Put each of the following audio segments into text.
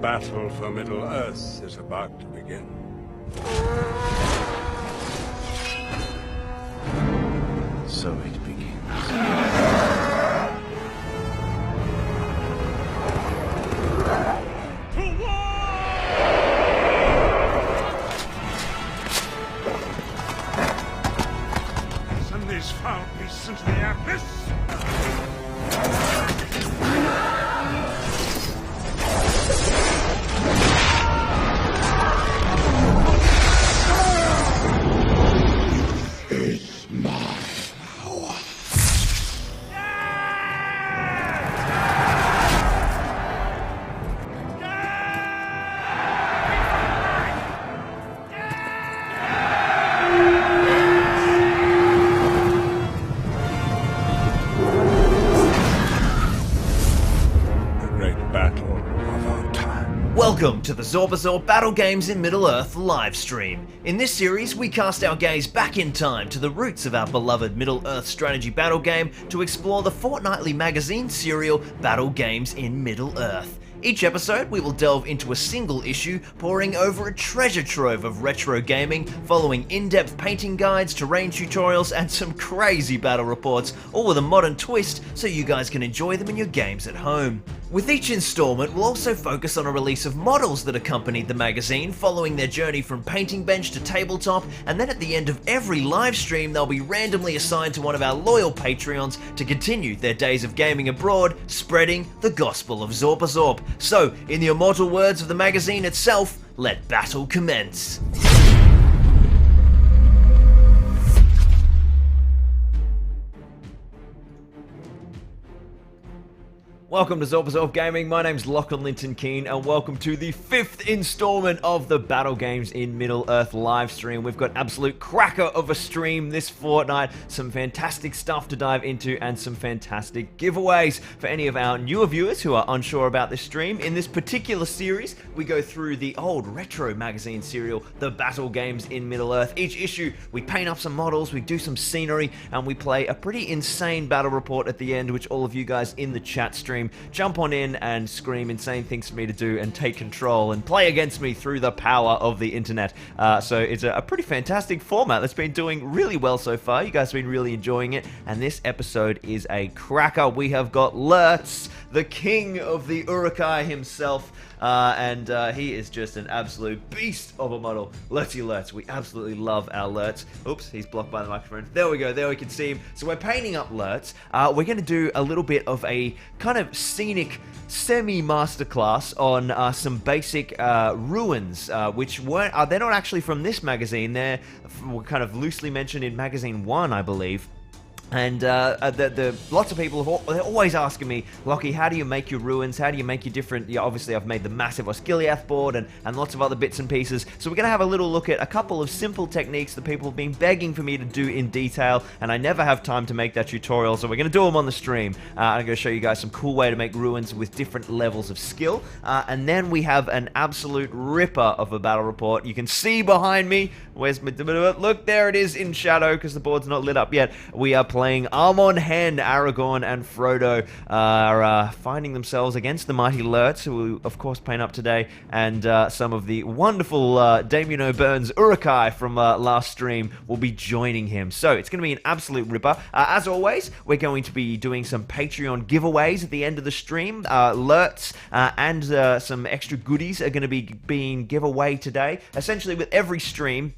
battle for Middle Earth is about to begin. So it begins. Send these foul beasts into the abyss! Welcome to the Zorpazorp Battle Games in Middle Earth Livestream. In this series, we cast our gaze back in time to the roots of our beloved Middle Earth strategy battle game to explore the fortnightly magazine serial Battle Games in Middle Earth. Each episode, we will delve into a single issue, poring over a treasure trove of retro gaming, following in-depth painting guides, terrain tutorials, and some crazy battle reports, all with a modern twist so you guys can enjoy them in your games at home. With each installment, we'll also focus on a release of models that accompanied the magazine, following their journey from painting bench to tabletop, and then at the end of every live stream, they'll be randomly assigned to one of our loyal Patreons to continue their days of gaming abroad, spreading the gospel of Zorpazorp. So, in the immortal words of the magazine itself, let battle commence. Welcome to Zorpazorp Gaming, my name's Lachlan Linton Keane, and welcome to the 5th installment of the Battle Games in Middle Earth livestream. We've got absolute cracker of a stream this fortnight, some fantastic stuff to dive into, and some fantastic giveaways. For any of our newer viewers who are unsure about this stream, in this particular series, we go through the old retro magazine serial, The Battle Games in Middle Earth. Each issue, we paint up some models, we do some scenery, and we play a pretty insane battle report at the end, which all of you guys in the chat stream jump on in and scream insane things for me to do and take control and play against me through the power of the internet. So it's a pretty fantastic format that's been doing really well so far. You guys have been really enjoying it, and this episode is a cracker. We have got Lurtz, the king of the Uruks himself, and he is just an absolute beast of a model. Lurtz, we absolutely love our Lurtz. Oops, he's blocked by the microphone. There we go, there we can see him. So we're painting up Lurtz. We're going to do a little bit of a kind of scenic semi-masterclass on some basic ruins, which weren't, they're not actually from this magazine. They're kind of loosely mentioned in magazine 1, I believe. And lots of people they're always asking me, Lockie, how do you make your ruins? How do you make your different? Yeah, obviously I've made the massive Osgiliath board and lots of other bits and pieces. So we're gonna have a little look at a couple of simple techniques that people have been begging for me to do in detail, and I never have time to make that tutorial. So we're gonna do them on the stream. I'm gonna show you guys some cool way to make ruins with different levels of skill, and then we have an absolute ripper of a battle report. You can see behind me. Where's my look? There it is in shadow because the board's not lit up yet. We are playing Amon, Hen, Aragorn, and Frodo are finding themselves against the mighty Lurtz, who we, of course, paint up today, and some of the wonderful Damien O'Byrne's Uruks from last stream will be joining him. So it's going to be an absolute ripper. As always, we're going to be doing some Patreon giveaways at the end of the stream. Lurtz and some extra goodies are going to be being given away today. Essentially, with every stream,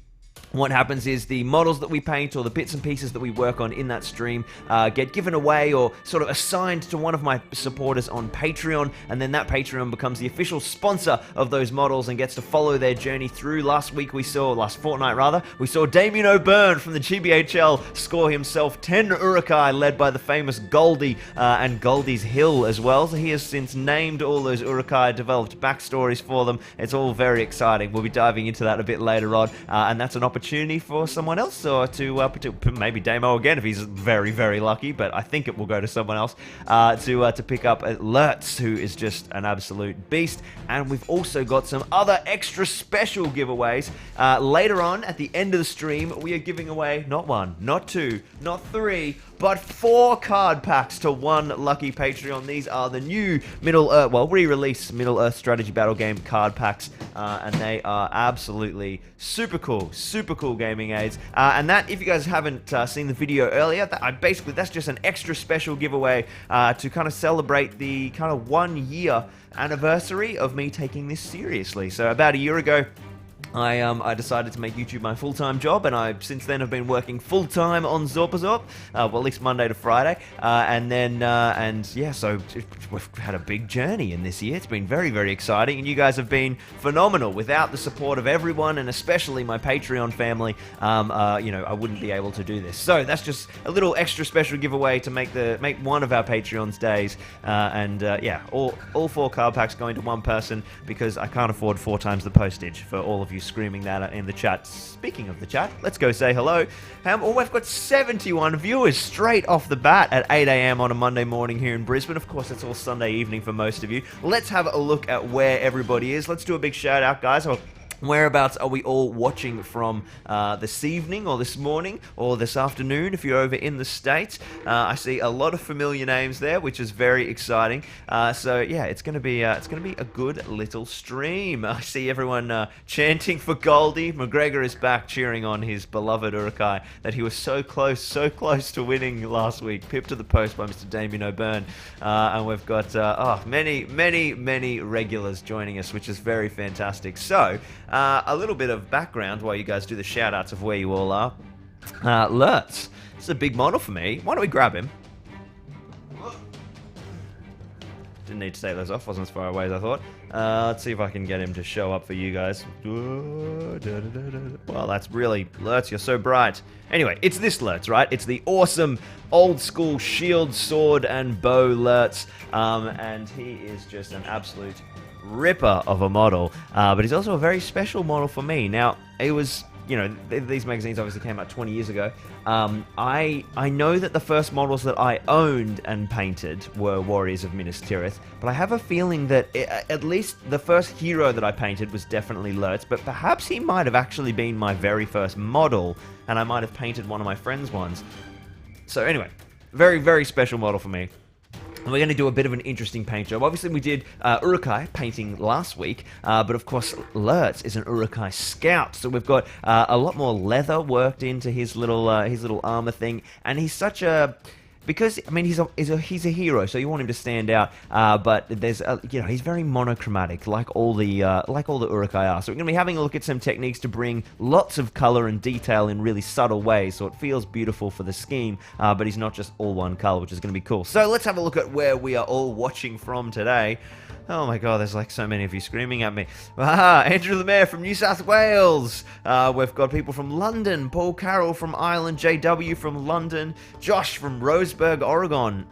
what happens is the models that we paint or the bits and pieces that we work on in that stream get given away or sort of assigned to one of my supporters on Patreon, and then that Patreon becomes the official sponsor of those models and gets to follow their journey through. Last fortnight we saw Damien O'Byrne from the GBHL score himself 10 Uruks, led by the famous Goldie and Goldie's Hill as well. So he has since named all those Uruks, developed backstories for them. It's all very exciting. We'll be diving into that a bit later on, and that's an opportunity for someone else, or to maybe Damo again if he's very, very lucky, but I think it will go to someone else to pick up Lurtz, who is just an absolute beast. And we've also got some other extra special giveaways. Later on, at the end of the stream, we are giving away not one, not two, not three, but 4 card packs to 1 lucky Patreon. These are the new Middle Earth, well, re-release Middle Earth strategy battle game card packs, and they are absolutely super cool gaming aids. And that, if you guys haven't seen the video earlier, that's just an extra special giveaway to kind of celebrate the kind of 1 year anniversary of me taking this seriously. So about a year ago, I decided to make YouTube my full-time job, and I since then have been working full-time on Zorpazorp, well, at least Monday to Friday, so we've had a big journey in this year. It's been very, very exciting, and you guys have been phenomenal. Without the support of everyone, and especially my Patreon family, I wouldn't be able to do this. So that's just a little extra special giveaway to make one of our Patreon's days, all 4 card packs going to 1 person, because I can't afford 4 times the postage for all of you screaming that in the chat. Speaking of the chat, let's go say hello. We've got 71 viewers straight off the bat at 8 a.m. on a Monday morning here in Brisbane. Of course, it's all Sunday evening for most of you. Let's have a look at where everybody is. Let's do a big shout out, guys. Whereabouts are we all watching from this evening, or this morning, or this afternoon if you're over in the States? I see a lot of familiar names there, which is very exciting. So yeah, it's gonna be a good little stream. I see everyone chanting for Goldie. McGregor is back cheering on his beloved Urukai that he was so close to winning last week. Pip to the post by Mr. Damien O'Byrne. And we've got many regulars joining us, which is very fantastic. So a little bit of background while you guys do the shout-outs of where you all are. Lurtz. This is a big model for me. Why don't we grab him? Didn't need to take those off. Wasn't as far away as I thought. Let's see if I can get him to show up for you guys. Well, that's really... Lurtz, you're so bright. Anyway, it's this Lurtz, right? It's the awesome, old-school shield, sword, and bow Lurtz. And he is just an absolute ripper of a model, but he's also a very special model for me. Now, it was, these magazines obviously came out 20 years ago. I know that the first models that I owned and painted were Warriors of Minas Tirith, but I have a feeling that at least the first hero that I painted was definitely Lurtz, but perhaps he might have actually been my very first model, and I might have painted one of my friends' ones. So anyway, very, very special model for me. And we're going to do a bit of an interesting paint job. Obviously, we did Urukai painting last week, but of course, Lurtz is an Urukai scout, so we've got a lot more leather worked into his little armor thing, and he's such a... Because, I mean, he's a hero, so you want him to stand out, but there's, he's very monochromatic, like all the Urukai are. So we're going to be having a look at some techniques to bring lots of color and detail in really subtle ways, so it feels beautiful for the scheme, but he's not just all one color, which is going to be cool. So let's have a look at where we are all watching from today. Oh my god, there's like so many of you screaming at me. Andrew Lemaire from New South Wales. We've got people from London. Paul Carroll from Ireland. JW from London. Josh from Roseburg, Oregon.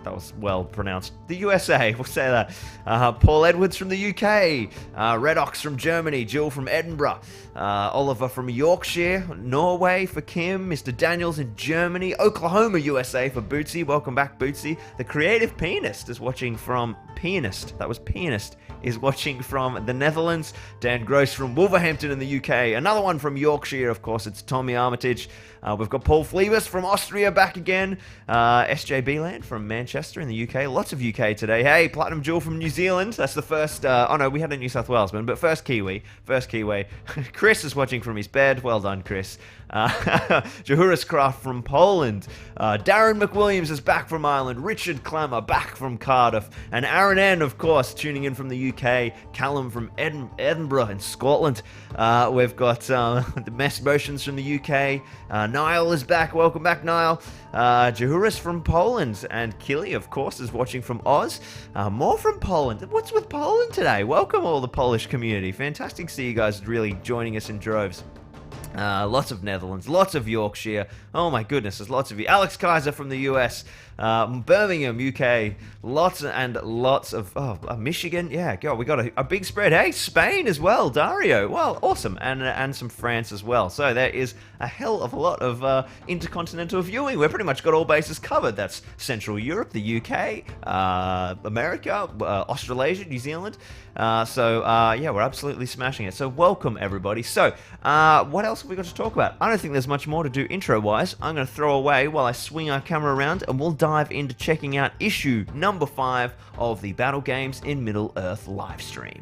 That was well pronounced. The USA, we'll say that. Paul Edwards from the UK. Red Ox from Germany. Jill from Edinburgh. Oliver from Yorkshire. Norway for Kim. Mr. Daniels in Germany. Oklahoma, USA for Bootsy. Welcome back, Bootsy. The Creative Pianist is watching from... Pianist. That was Pianist. Is watching from the Netherlands. Dan Gross from Wolverhampton in the UK. Another one from Yorkshire, of course, it's Tommy Armitage. We've got Paul Fleebus from Austria back again. SJB Land from Manchester in the UK. Lots of UK today. Hey, Platinum Jewel from New Zealand. That's the first... oh no, we had a New South Walesman, but first Kiwi. Chris is watching from his bed. Well done, Chris. Jahurus Craft from Poland. Darren McWilliams is back from Ireland. Richard Clammer back from Cardiff. And Aaron N, of course, tuning in from the UK. Callum from Edinburgh in Scotland. We've got the Mess Motions from the UK. Niall is back. Welcome back, Niall. Jahurus from Poland. And Killy, of course, is watching from Oz. More from Poland. What's with Poland today? Welcome all the Polish community. Fantastic to see you guys really joining us in droves. Lots of Netherlands, lots of Yorkshire. Oh my goodness, there's lots of you. Alex Kaiser from the US. Birmingham, UK, lots and lots of Michigan. Yeah, God, we got a big spread. Hey, Spain as well, Dario. Well, awesome, and some France as well. So there is a hell of a lot of intercontinental viewing. We've pretty much got all bases covered. That's Central Europe, the UK, America, Australasia, New Zealand. Yeah, we're absolutely smashing it. So welcome everybody. So what else have we got to talk about? I don't think there's much more to do intro-wise. I'm going to throw away while I swing our camera around, and we'll dive into checking out issue number 5 of the Battle Games in Middle Earth Livestream.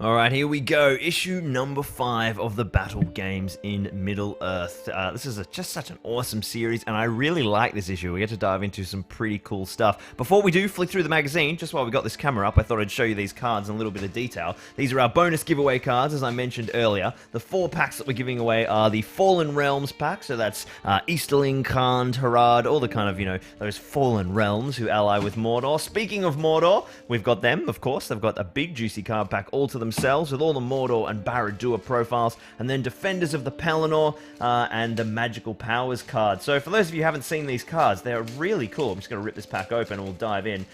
Alright, here we go. Issue number 5 of the Battle Games in Middle Earth. This is just such an awesome series, and I really like this issue. We get to dive into some pretty cool stuff. Before we do flick through the magazine, just while we got this camera up, I thought I'd show you these cards in a little bit of detail. These are our bonus giveaway cards, as I mentioned earlier. The 4 packs that we're giving away are the Fallen Realms pack, so that's Easterling, Khand, Harad, all the kind of, you know, those Fallen Realms who ally with Mordor. Speaking of Mordor, we've got them, of course. They've got a big juicy card pack all to themselves. themselves with all the Mordor and Barad-dûr profiles, and then Defenders of the Pelennor and the Magical Powers card. So for those of you who haven't seen these cards, they're really cool. I'm just going to rip this pack open and we'll dive in.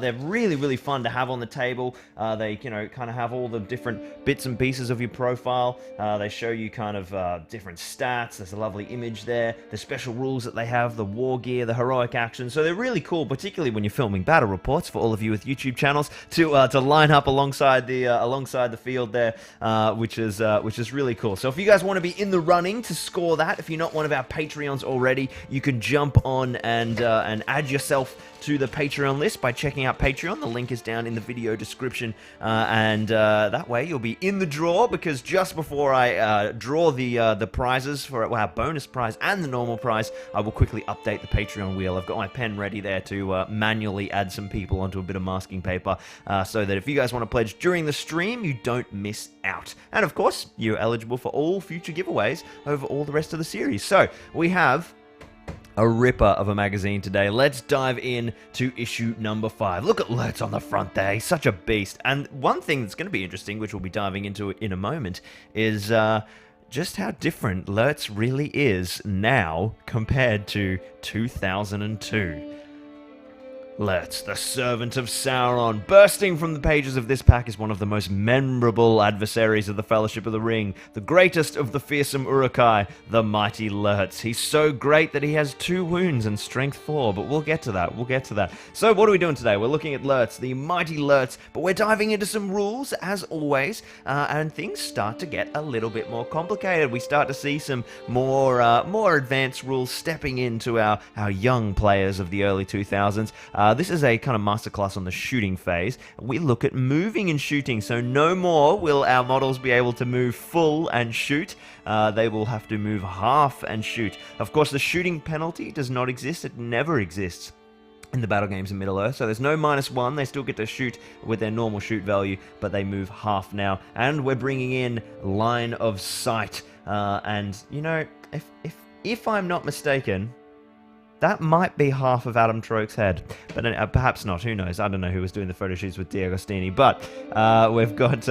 They're really, really fun to have on the table. They, you know, kind of have all the different bits and pieces of your profile. They show you kind of different stats. There's a lovely image there. The special rules that they have, the war gear, the heroic action. So they're really cool, particularly when you're filming battle reports for all of you with YouTube channels to line up alongside the field there, which is really cool. So if you guys want to be in the running to score that, if you're not one of our Patreons already, you can jump on and add yourself to the Patreon list by checking out Patreon. The link is down in the video description, and that way you'll be in the draw, because just before I draw the prizes for our bonus prize and the normal prize, I will quickly update the Patreon wheel. I've got my pen ready there to manually add some people onto a bit of masking paper, so that if you guys want to pledge during the stream, you don't miss out. And of course, you're eligible for all future giveaways over all the rest of the series. So we have a ripper of a magazine today. Let's dive in to issue number 5. Look at Lurtz on the front there. He's such a beast. And one thing that's going to be interesting, which we'll be diving into in a moment, is just how different Lurtz really is now compared to 2002. Lurtz, the servant of Sauron, bursting from the pages of this pack, is one of the most memorable adversaries of the Fellowship of the Ring, the greatest of the fearsome Urukai, the mighty Lurtz. He's so great that he has 2 wounds and strength 4, but we'll get to that, So what are we doing today? We're looking at Lurtz, the mighty Lurtz, but we're diving into some rules, as always, and things start to get a little bit more complicated. We start to see some more advanced rules stepping into our young players of the early 2000s. This is a kind of masterclass on the shooting phase. We look at moving and shooting, so no more will our models be able to move full and shoot. They will have to move half and shoot. Of course, the shooting penalty does not exist. It never exists in the battle games in Middle Earth, so there's no -1. They still get to shoot with their normal shoot value, but they move half now. And we're bringing in line of sight. And, you know, if I'm not mistaken, that might be half of Adam Troke's head, but perhaps not. Who knows? I don't know who was doing the photo shoots with D'Agostini, but we've got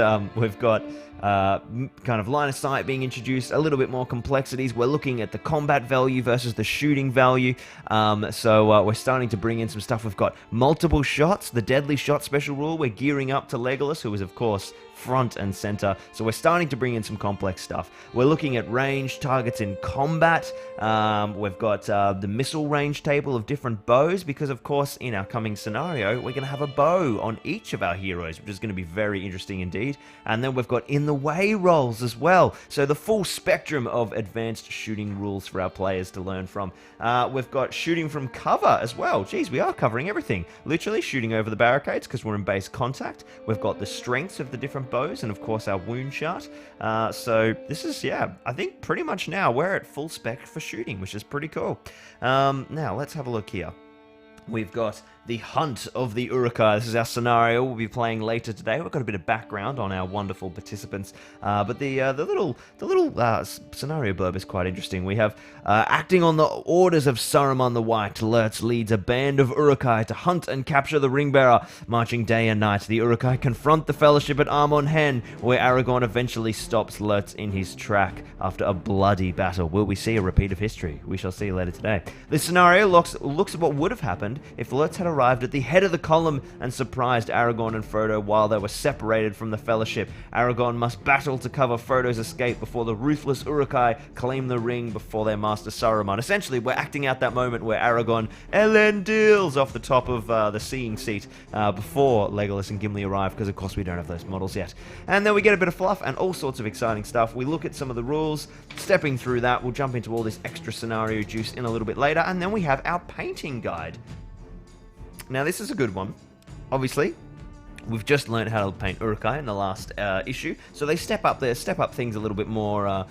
kind of line of sight being introduced, a little bit more complexities. We're looking at the combat value versus the shooting value. So we're starting to bring in some stuff. We've got multiple shots, the deadly shot special rule. We're gearing up to Legolas, who is of course front and center. So we're starting to bring in some complex stuff. We're looking at range targets in combat. We've got the missile range table of different bows, because of course in our coming scenario we're going to have a bow on each of our heroes, which is going to be very interesting indeed. And then we've got in the way rolls as well, so the full spectrum of advanced shooting rules for our players to learn from. We've got shooting from cover as well. Geez, we are covering everything, literally shooting over the barricades because we're in base contact. We've got the strengths of the different bows and of course our wound chart. So this is, yeah, I think pretty much now we're at full spec for shooting, which is pretty cool. Now let's have a look here. We've got the Hunt of the Urukai. This is our scenario we'll be playing later today. We've got a bit of background on our wonderful participants, but the little scenario blurb is quite interesting. We have acting on the orders of Saruman the White, Lurtz leads a band of Urukai to hunt and capture the Ringbearer. Marching day and night, the Urukai confront the Fellowship at Amon, where Aragorn eventually stops Lurtz in his track after a bloody battle. Will we see a repeat of history? We shall see later today. This scenario looks at what would have happened if Lurtz had arrived at the head of the column and surprised Aragorn and Frodo while they were separated from the Fellowship. Aragorn must battle to cover Frodo's escape before the ruthless Urukai claim the ring before their master Saruman. Essentially, we're acting out that moment where Aragorn Elendils off the top of the seeing seat before Legolas and Gimli arrive, because of course we don't have those models yet. And then we get a bit of fluff and all sorts of exciting stuff. We look at some of the rules, stepping through that. We'll jump into all this extra scenario juice in a little bit later, and then we have our painting guide. Now this is a good one. Obviously, we've just learned how to paint Urukai in the last issue, so they step up things a little bit more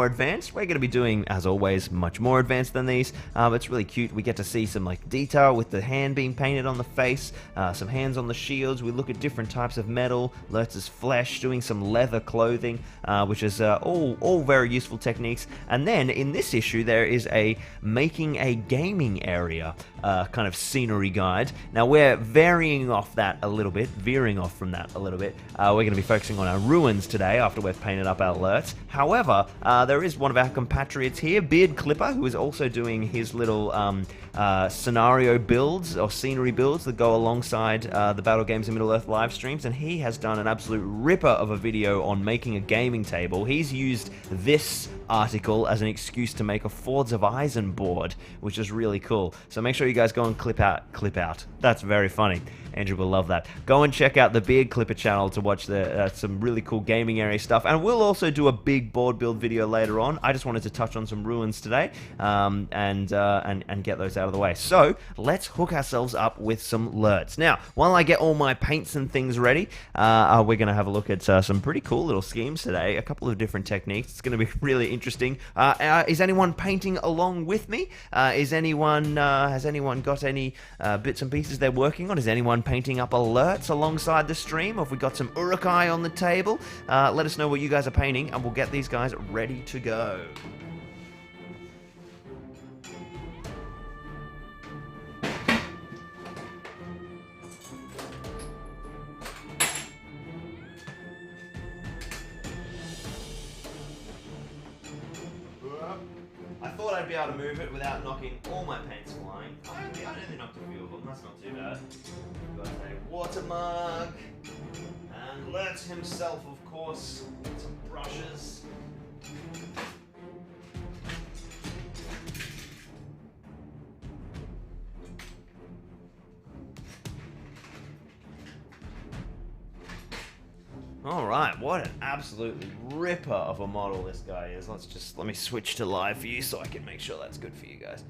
advanced. We're going to be doing, as always, much more advanced than these. It's really cute. We get to see some like detail with the hand being painted on the face, some hands on the shields. We look at different types of metal, Lurtz's flesh, doing some leather clothing, which is all very useful techniques. And then in this issue, there is a making a gaming area kind of scenery guide. Now we're varying off that a little bit veering off from that a little bit. We're going to be focusing on our ruins today after we've painted up our Lurtz. However, there is one of our compatriots here, Beard Clipper, who is also doing his little scenario builds or scenery builds that go alongside the Battle Games in Middle Earth live streams, and he has done an absolute ripper of a video on making a gaming table. He's used this article as an excuse to make a Fords of Eisen board, which is really cool. So make sure you guys go and clip out. That's very funny. Andrew will love that. Go and check out the Beard Clipper channel to watch some really cool gaming area stuff. And we'll also do a big board build video later on. I just wanted to touch on some ruins today and get those out of the way. So let's hook ourselves up with some Lurtz. Now, while I get all my paints and things ready, we're going to have a look at some pretty cool little schemes today. A couple of different techniques. It's going to be really interesting. Is anyone painting along with me? Has anyone got any bits and pieces they're working on? Is anyone painting up a Lurtz alongside the stream? Have we got some Uruks on the table? Let us know what you guys are painting, and we'll get these guys ready to go. I thought I'd be able to move it without knocking all my paints flying. I only knocked a few of them, that's not too bad. Got a water mug, and Lurtz himself, of course, with some brushes. Alright, what an absolutely ripper of a model this guy is. Let me switch to live for you so I can make sure that's good for you guys.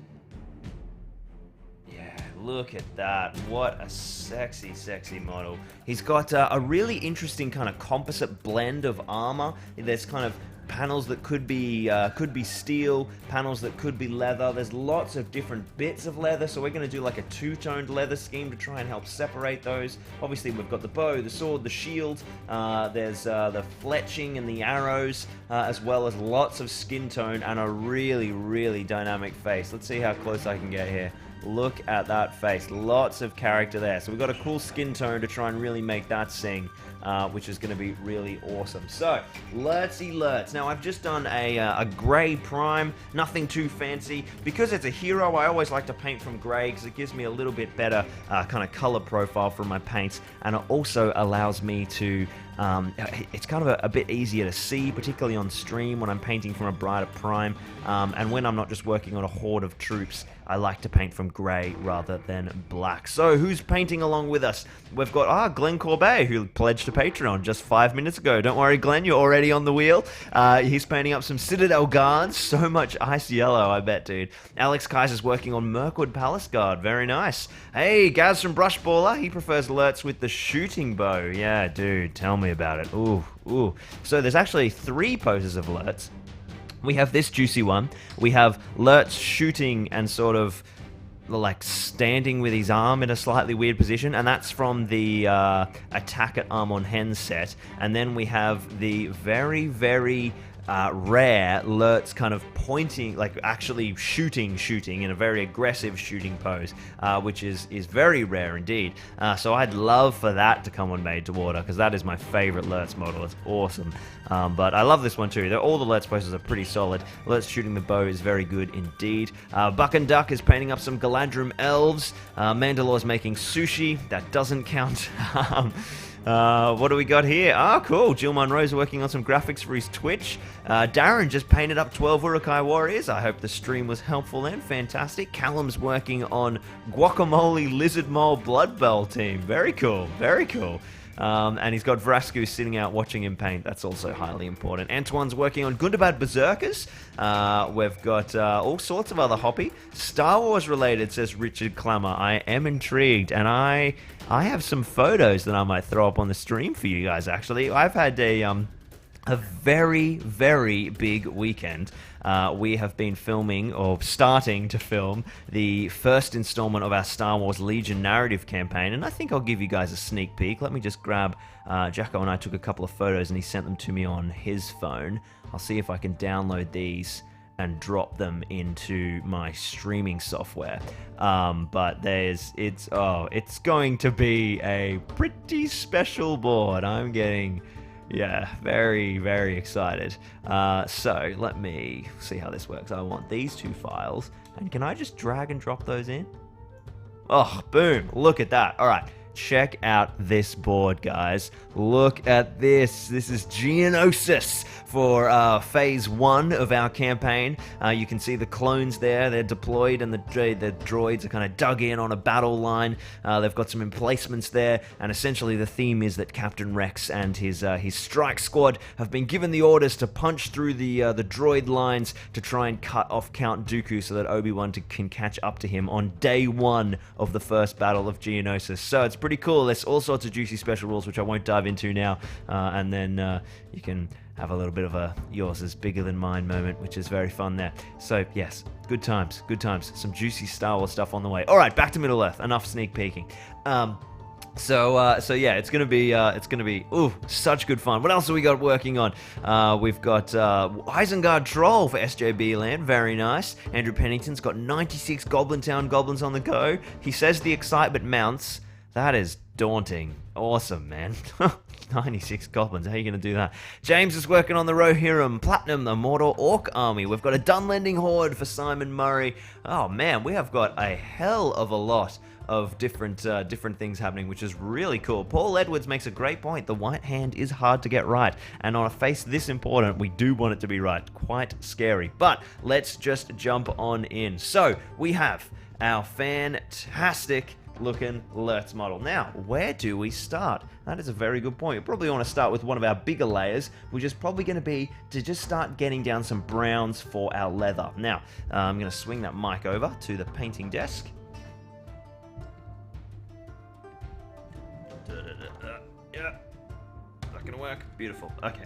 Yeah, look at that. What a sexy, sexy model. He's got a really interesting kind of composite blend of armor. There's kind of panels that could be steel, panels that could be leather. There's lots of different bits of leather, so we're going to do like a two-toned leather scheme to try and help separate those. Obviously, we've got the bow, the sword, the shield. There's the fletching and the arrows, as well as lots of skin tone and a really, really dynamic face. Let's see how close I can get here. Look at that face. Lots of character there. So we've got a cool skin tone to try and really make that sing, which is going to be really awesome. So, Lurtzy Lurtz. Now, I've just done a grey prime. Nothing too fancy. Because it's a hero, I always like to paint from grey because it gives me a little bit better kind of colour profile for my paints. And it also allows me to... it's kind of a bit easier to see, particularly on stream when I'm painting from a brighter prime, and when I'm not just working on a horde of troops. I like to paint from grey rather than black. So who's painting along with us? We've got Glenn Corbet, who pledged to Patreon just 5 minutes ago. Don't worry, Glenn, you're already on the wheel. He's painting up some Citadel guards. So much ice yellow, I bet, dude. Alex Kaiser's working on Mirkwood Palace Guard. Very nice. Hey, Gaz from Brushballer. He prefers Lurtz with the shooting bow. Yeah, dude, tell me about it. Ooh, ooh. So there's actually 3 poses of Lurtz. We have this juicy one. We have Lurtz shooting and sort of like standing with his arm in a slightly weird position, and that's from the Attack at Amon Hen set. And then we have the very, very rare Lurtz kind of pointing, like actually shooting in a very aggressive shooting pose, which is very rare indeed. So I'd love for that to come on Made to Order, because that is my favorite Lurtz model. It's awesome. But I love this one too. All the Lurtz poses are pretty solid. Lurtz shooting the bow is very good indeed. Buck and Duck is painting up some Galadrim elves. Mandalore's making sushi. That doesn't count. What do we got here? Cool. Jill Monroe's working on some graphics for his Twitch. Darren just painted up 12 Urukai warriors. I hope the stream was helpful then. Fantastic. Callum's working on Guacamole Lizard Mole Blood Bell team. Very cool. Very cool. And he's got Vrasku sitting out watching him paint. That's also highly important. Antoine's working on Gundabad Berserkers. We've got all sorts of other hoppy. Star Wars related, says Richard Clammer. I am intrigued, and I have some photos that I might throw up on the stream for you guys, actually. I've had a very, very big weekend. We have been filming, or starting to film, the first installment of our Star Wars Legion narrative campaign, and I think I'll give you guys a sneak peek. Let me just grab... Jacko and I took a couple of photos, and he sent them to me on his phone. I'll see if I can download these and drop them into my streaming software. But it's going to be a pretty special board. I'm getting, yeah, very, very excited. So let me see how this works. I want these 2 files, and can I just drag and drop those in? Oh, boom, look at that. All right. Check out this board, guys. Look at this. This is Geonosis for phase 1 of our campaign. You can see the clones there. They're deployed, and the droids are kind of dug in on a battle line. They've got some emplacements there, and essentially the theme is that Captain Rex and his strike squad have been given the orders to punch through the droid lines to try and cut off Count Dooku so that Obi-Wan can catch up to him on day 1 of the first battle of Geonosis. So it's pretty cool. There's all sorts of juicy special rules which I won't dive into now, and then you can have a little bit of a yours is bigger than mine moment, which is very fun there. So yes, good times, some juicy Star Wars stuff on the way. All right, back to Middle Earth. Enough sneak peeking. So yeah, it's gonna be ooh, such good fun. What else have we got working on? We've got Isengard Troll for SJB land, very nice. Andrew Pennington's got 96 Goblin Town goblins on the go. He says the excitement mounts. That is daunting. Awesome, man. 96 goblins. How are you going to do that? James is working on the Rohirrim Platinum, the Mordor Orc army. We've got a Dunlending Horde for Simon Murray. Oh, man, we have got a hell of a lot of different things happening, which is really cool. Paul Edwards makes a great point. The white hand is hard to get right, and on a face this important, we do want it to be right. Quite scary. But let's just jump on in. So, we have our fantastic looking Lurtz model. Now, where do we start? That is a very good point. We probably want to start with one of our bigger layers, which is probably going to be to just start getting down some browns for our leather. Now, I'm going to swing that mic over to the painting desk. Yeah, not going to work. Beautiful. Okay.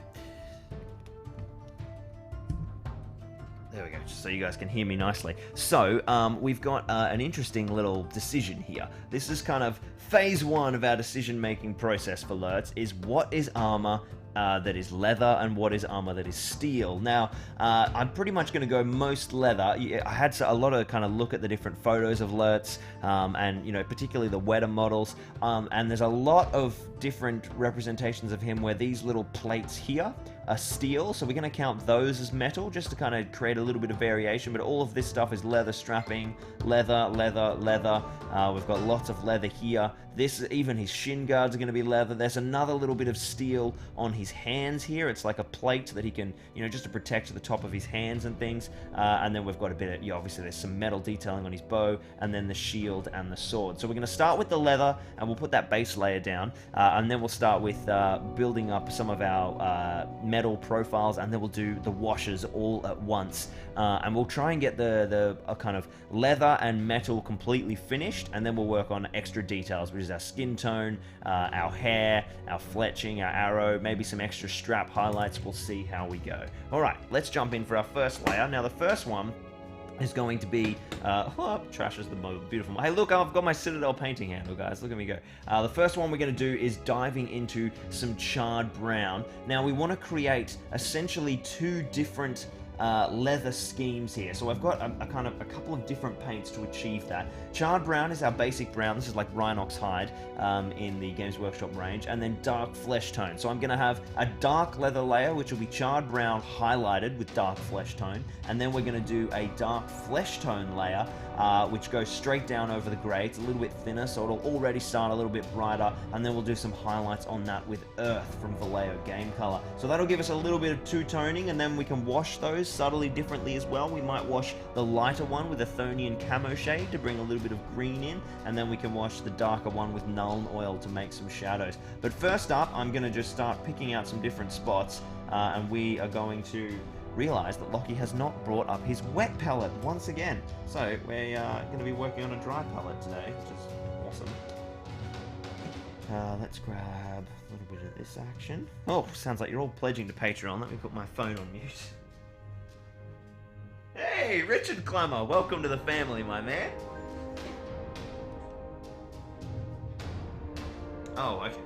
There we go, just so you guys can hear me nicely. So, we've got an interesting little decision here. This is kind of phase 1 of our decision-making process for Lurtz, is what is armor that is leather and what is armor that is steel. Now, I'm pretty much going to go most leather. I had a lot of kind of look at the different photos of Lurtz, and, you know, particularly the wetter models, and there's a lot of different representations of him where these little plates here are steel, so we're going to count those as metal just to kind of create a little bit of variation, but all of this stuff is leather strapping, leather. We've got lots of leather here. This, even his shin guards are going to be leather. There's another little bit of steel on his hands here. It's like a plate that he can, you know, just to protect the top of his hands and things. And then we've got a bit of, obviously there's some metal detailing on his bow, and then the shield and the sword. So we're going to start with the leather, and we'll put that base layer down, and then we'll start with building up some of our metal profiles, and then we'll do the washes all at once. And we'll try and get the kind of leather and metal completely finished, and then we'll work on extra details, which is our skin tone, our hair, our fletching, our arrow, maybe some extra strap highlights. We'll see how we go. Alright, let's jump in for our first layer. Now the first one is going to be, trash is the most beautiful. Hey, look, I've got my Citadel painting handle, guys. Look at me go. The first one we're going to do is diving into some charred brown. Now, we want to create essentially 2 different leather schemes here. So I've got a couple of different paints to achieve that. Charred brown is our basic brown. This is like Rhinox hide in the Games Workshop range, and then dark flesh tone. So I'm going to have a dark leather layer, which will be charred brown highlighted with dark flesh tone, and then we're going to do a dark flesh tone layer, which goes straight down over the grey. It's a little bit thinner, so it'll already start a little bit brighter, and then we'll do some highlights on that with earth from Vallejo Game Color. So that'll give us a little bit of two-toning, and then we can wash those subtly differently as well. We might wash the lighter one with a Thonian camo shade to bring a little bit of green in, and then we can wash the darker one with Nuln oil to make some shadows. But first up, I'm going to just start picking out some different spots, and we are going to realize that Lockie has not brought up his wet palette once again. So we're going to be working on a dry palette today, which is awesome. Let's grab a little bit of this action. Oh, sounds like you're all pledging to Patreon. Let me put my phone on mute. Hey, Richard Clemmer, welcome to the family, my man. Oh, okay.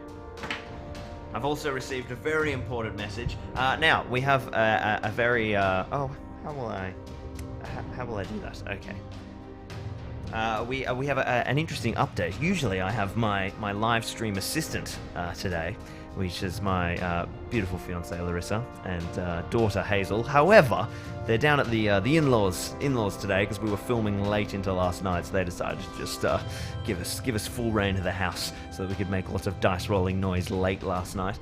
I've also received a very important message. Now, we have a very, oh, how will I how will I do that? Okay. We have an interesting update. Usually I have my live stream assistant today, which is my beautiful fiancée Larissa and daughter Hazel. However, they're down at the in-laws today because we were filming late into last night, so they decided to just give us full reign of the house so that we could make lots of dice rolling noise late last night.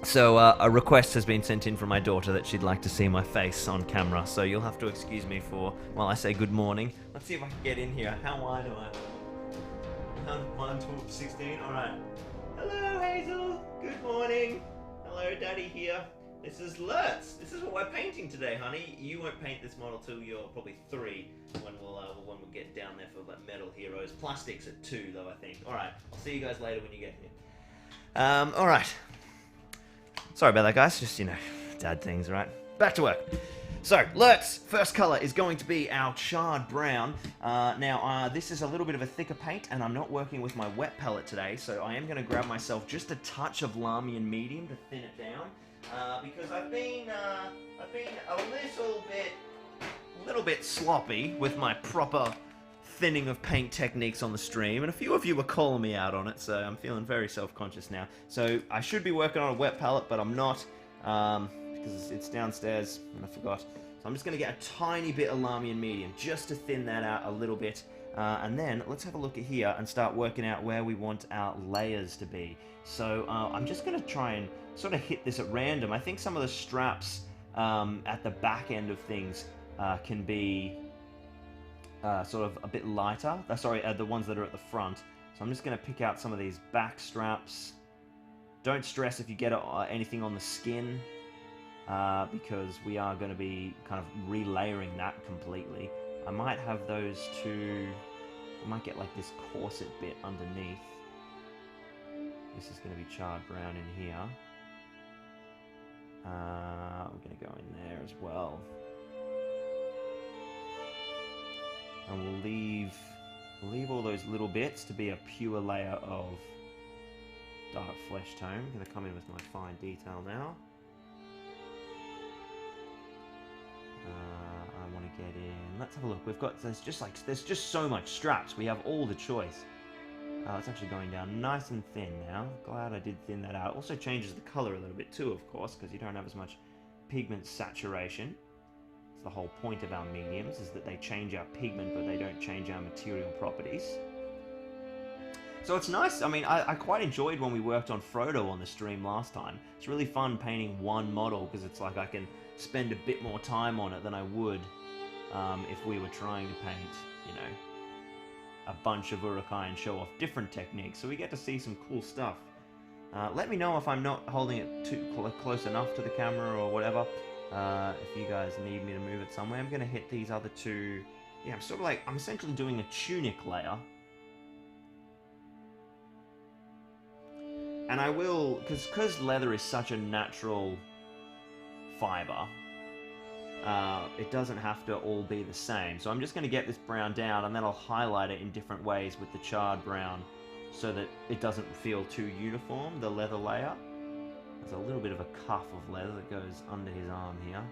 So a request has been sent in from my daughter that she'd like to see my face on camera, so you'll have to excuse me while I say good morning. Let's see if I can get in here. How wide am I? 1, 12, 16, alright. Hello Hazel, good morning. Hello, Daddy here. This is Lurtz. This is what we're painting today, honey. You won't paint this model till you're probably 3 when we'll get down there for like metal heroes. Plastics at 2 though, I think. Alright, I'll see you guys later when you get here. Alright. Sorry about that, guys. Just, dad things, right? Back to work. So, Lurtz, first color is going to be our charred brown. Now, this is a little bit of a thicker paint, and I'm not working with my wet palette today, so I am going to grab myself just a touch of Lamian medium to thin it down, because I've been a little bit sloppy with my proper thinning of paint techniques on the stream, and a few of you were calling me out on it, so I'm feeling very self-conscious now. So I should be working on a wet palette, but I'm not, because it's downstairs and I forgot. So I'm just going to get a tiny bit of Lamian medium just to thin that out a little bit, and then let's have a look at here and start working out where we want our layers to be. So I'm just going to try and sort of hit this at random. I think some of the straps at the back end of things can be sort of a bit lighter. Sorry, the ones that are at the front. So I'm just going to pick out some of these back straps. Don't stress if you get anything on the skin, because we are going to be kind of relayering that completely. I might have those two. I might get like this corset bit underneath. This is going to be charred brown in here. We're going to go in there as well. And we'll leave all those little bits to be a pure layer of dark flesh tone. I'm going to come in with my fine detail now. I want to get in. Let's have a look. There's just so much straps. We have all the choice. It's actually going down nice and thin now. Glad I did thin that out. Also changes the color a little bit too, of course, because you don't have as much pigment saturation. The whole point of our mediums is that they change our pigment, but they don't change our material properties. So it's nice. I mean, I quite enjoyed when we worked on Frodo on the stream last time. It's really fun painting one model, because it's like I can spend a bit more time on it than I would if we were trying to paint, a bunch of Urukai and show off different techniques. So we get to see some cool stuff. Let me know if I'm not holding it too close enough to the camera or whatever. If you guys need me to move it somewhere, I'm going to hit these other two. Yeah, I'm essentially doing a tunic layer. And I will, because leather is such a natural fiber, it doesn't have to all be the same. So I'm just going to get this brown down, and then I'll highlight it in different ways with the charred brown so that it doesn't feel too uniform, the leather layer. There's a little bit of a cuff of leather that goes under his arm here.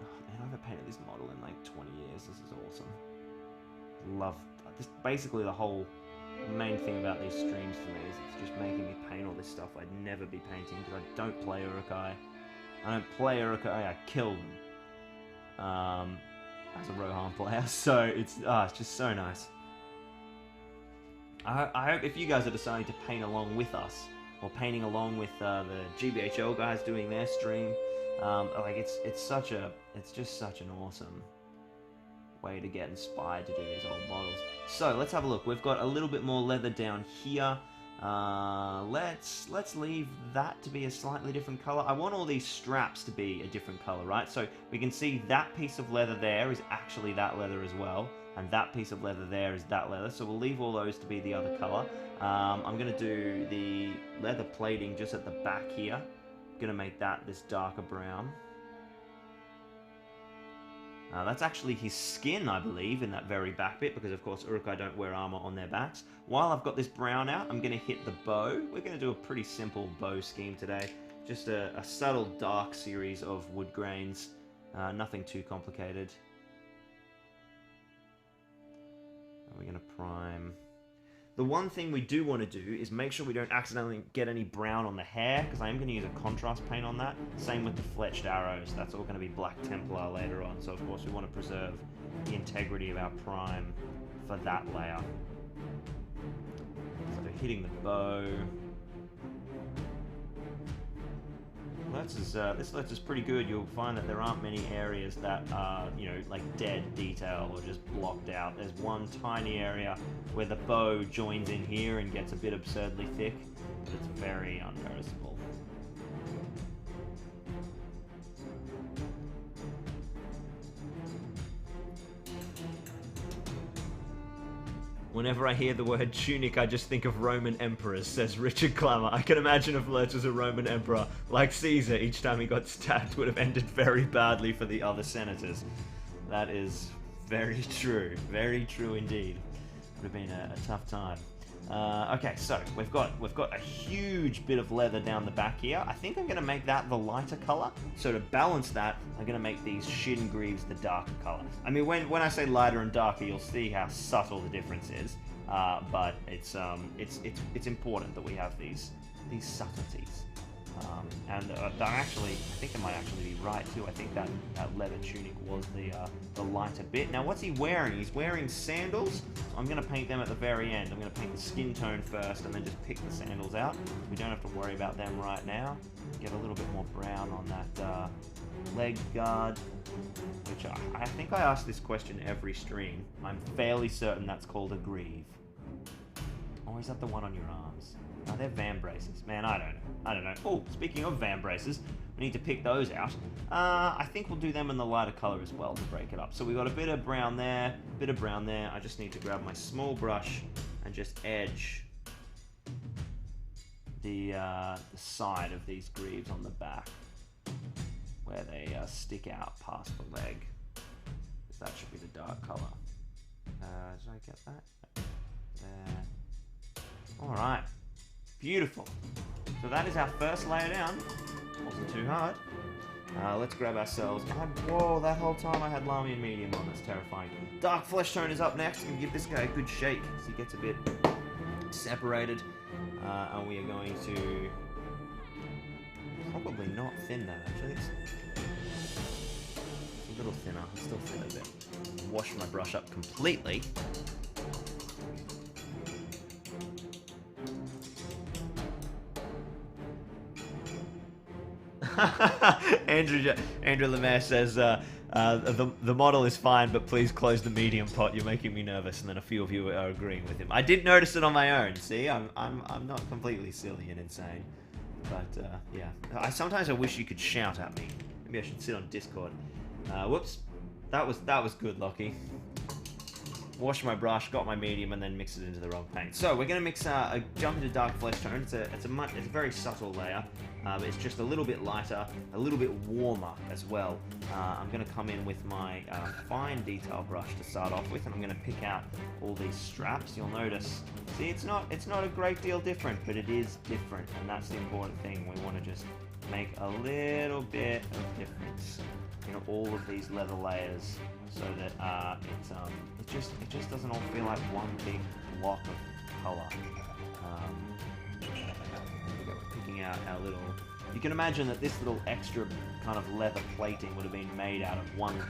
Oh man, I haven't painted this model in like 20 years. This is awesome. Love this. Basically, the whole main thing about these streams for me is it's just making me paint all this stuff I'd never be painting, because I don't play Urukai. I don't play Urukai, I kill them as a Rohan player. So it's just so nice. I hope if you guys are deciding to paint along with us, or painting along with the GBHL guys doing their stream, it's just such an awesome way to get inspired to do these old models. So let's have a look. We've got a little bit more leather down here. Let's leave that to be a slightly different color. I want all these straps to be a different color, right? So we can see that piece of leather there is actually that leather as well, and that piece of leather there is that leather. So we'll leave all those to be the other color. I'm going to do the leather plating just at the back here. I'm going to make that this darker brown. That's actually his skin, I believe, in that very back bit, because of course Urukai don't wear armor on their backs. While I've got this brown out, I'm going to hit the bow. We're going to do a pretty simple bow scheme today. Just a subtle dark series of wood grains Nothing too complicated. We're going to prime. The one thing we do want to do is make sure we don't accidentally get any brown on the hair, because I am going to use a contrast paint on that. Same with the fletched arrows. That's all going to be black Templar later on. So of course we want to preserve the integrity of our prime for that layer. So hitting the bow. This Lurtz is pretty good. You'll find that there aren't many areas that are, you know, like dead detail or just blocked out. There's one tiny area where the bow joins in here and gets a bit absurdly thick, but it's very unnoticeable. Whenever I hear the word tunic, I just think of Roman emperors, says Richard Clammer. I can imagine if Lurtz was a Roman emperor, like Caesar, each time he got stabbed would have ended very badly for the other senators. That is very true indeed. Would have been a tough time. Okay, so we've got a huge bit of leather down the back here. I think I'm going to make that the lighter color. So to balance that, I'm going to make these shin greaves the darker color. I mean, when I say lighter and darker, you'll see how subtle the difference is. But it's important that we have these subtleties. And actually, I think it might actually be right too. I think that leather tunic was the lighter bit. Now, what's he wearing? He's wearing sandals. I'm going to paint them at the very end. I'm going to paint the skin tone first, and then just pick the sandals out. We don't have to worry about them right now. Get a little bit more brown on that leg guard, which I think I ask this question every stream. I'm fairly certain that's called a greave. Or is that the one on your arms? No, they're van braces. Man, I don't know. Oh, speaking of van braces, we need to pick those out. I think we'll do them in the lighter color as well to break it up. So we've got a bit of brown there, bit of brown there. I just need to grab my small brush and just edge the side of these greaves on the back where they stick out past the leg. That should be the dark color. Did I get that? There. All right. Beautiful. So that is our first layer down. Wasn't too hard. Let's grab ourselves. Whoa, that whole time I had Lamian medium on. That's terrifying. Dark flesh tone is up next. And give this guy a good shake so he gets a bit separated. And we are going to probably not thin that actually. It's a little thinner. Still thin a bit. Wash my brush up completely. Andrew Lemaire says the model is fine, but please close the medium pot. You're making me nervous. And then a few of you are agreeing with him. I did notice it on my own. See, I'm not completely silly and insane, but yeah. Sometimes I wish you could shout at me. Maybe I should sit on Discord. Whoops, that was good, Lockie. Wash my brush, got my medium, and then mix it into the wrong paint. So we're going to mix jump into dark flesh tone. It's a very subtle layer. It's just a little bit lighter, a little bit warmer as well. I'm going to come in with my fine detail brush to start off with, and I'm going to pick out all these straps. You'll notice, see, it's not a great deal different, but it is different, and that's the important thing. We want to just make a little bit of difference in all of these leather layers, so that it just doesn't all feel like one big block of color. We're picking out our little. You can imagine that this little extra kind of leather plating would have been made out of one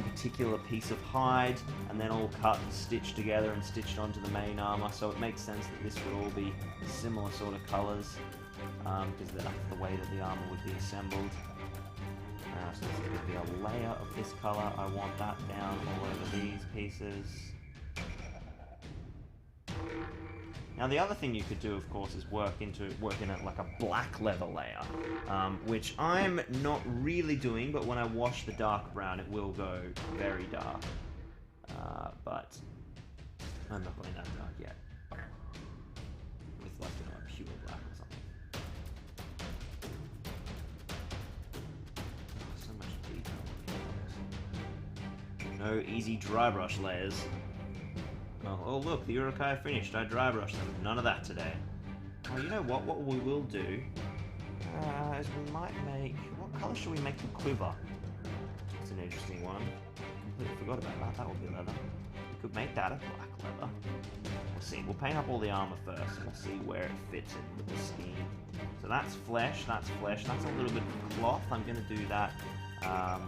particular piece of hide, and then all cut and stitched together and stitched onto the main armor. So it makes sense that this would all be similar sort of colors, because that's the way that the armor would be assembled. So this is going to be a layer of this color. I want that down all over these pieces. Now the other thing you could do, of course, is work in it like a black leather layer, which I'm not really doing, but when I wash the dark brown, it will go very dark. But I'm not going that dark yet. With like, a pure black or something. No easy dry brush layers. Oh look, the Uruks are finished. I dry brushed them. None of that today. Oh, you know what? What we will do is we might make. What color should we make the quiver? That's an interesting one. Completely forgot about that. That would be leather. We could make that a black leather. We'll see. We'll paint up all the armor first, and we'll see where it fits in with the scheme. So that's flesh. That's flesh. That's a little bit of cloth. I'm going to do that. I'll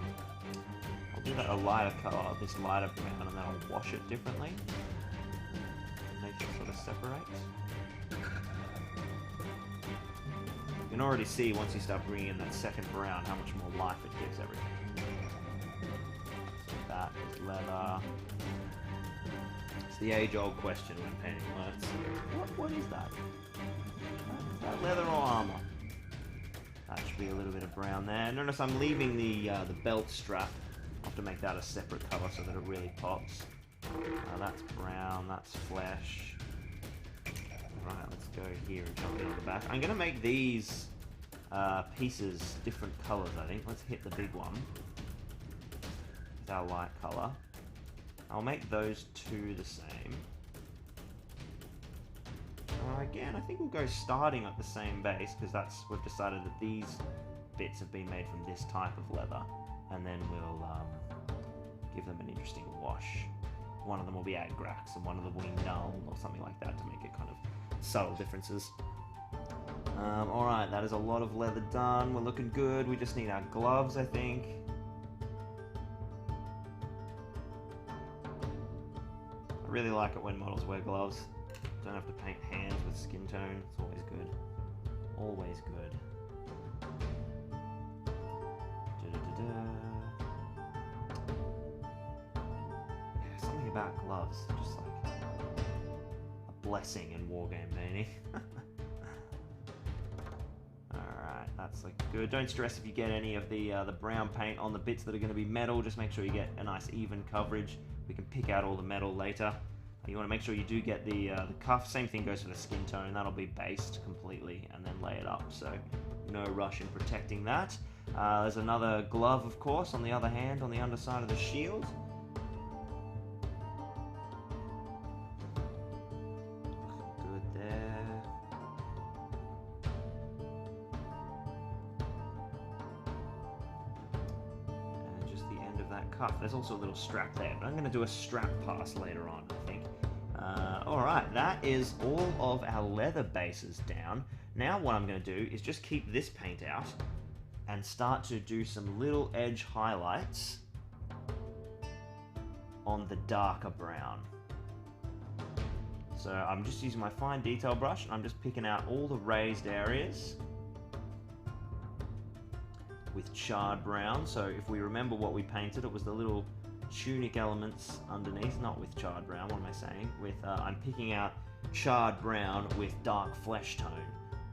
do that a lighter color, this lighter brown, and then I'll wash it differently. Make it sort of separate. You can already see once you start bringing in that second brown how much more life it gives everything. So that is leather. It's the age-old question when painting Lurtz. What is that? Is that leather or armor? That should be a little bit of brown there. Notice I'm leaving the belt strap. I'll have to make that a separate color so that it really pops. That's brown, that's flesh. Right, let's go here and jump in on the back. I'm going to make these pieces different colors, I think. Let's hit the big one. It's our light color. I'll make those two the same. Again, I think we'll go starting at the same base, because we've decided that these bits have been made from this type of leather, and then we'll give them an interesting wash. One of them will be Agrax, and one of them will be null, or something like that, to make it kind of subtle differences. Alright, that is a lot of leather done. We're looking good. We just need our gloves, I think. I really like it when models wear gloves. Don't have to paint hands with skin tone. It's always good. Always good. Yeah, something about gloves. Just like a blessing in wargame painting. Alright, that's like good. Don't stress if you get any of the brown paint on the bits that are going to be metal. Just make sure you get a nice even coverage. We can pick out all the metal later. You want to make sure you do get the cuff. Same thing goes for the skin tone. That'll be based completely and then lay it up. So no rush in protecting that. There's another glove, of course, on the other hand, on the underside of the shield. Good there. And just the end of that cuff. There's also a little strap there, but I'm going to do a strap pass later on, I think. Alright, that is all of our leather bases down. Now what I'm going to do is just keep this paint out and start to do some little edge highlights on the darker brown. So I'm just using my fine detail brush, and I'm just picking out all the raised areas with charred brown. So if we remember what we painted, it was the little tunic elements underneath, not with charred brown, what am I saying? I'm picking out charred brown with dark flesh tone.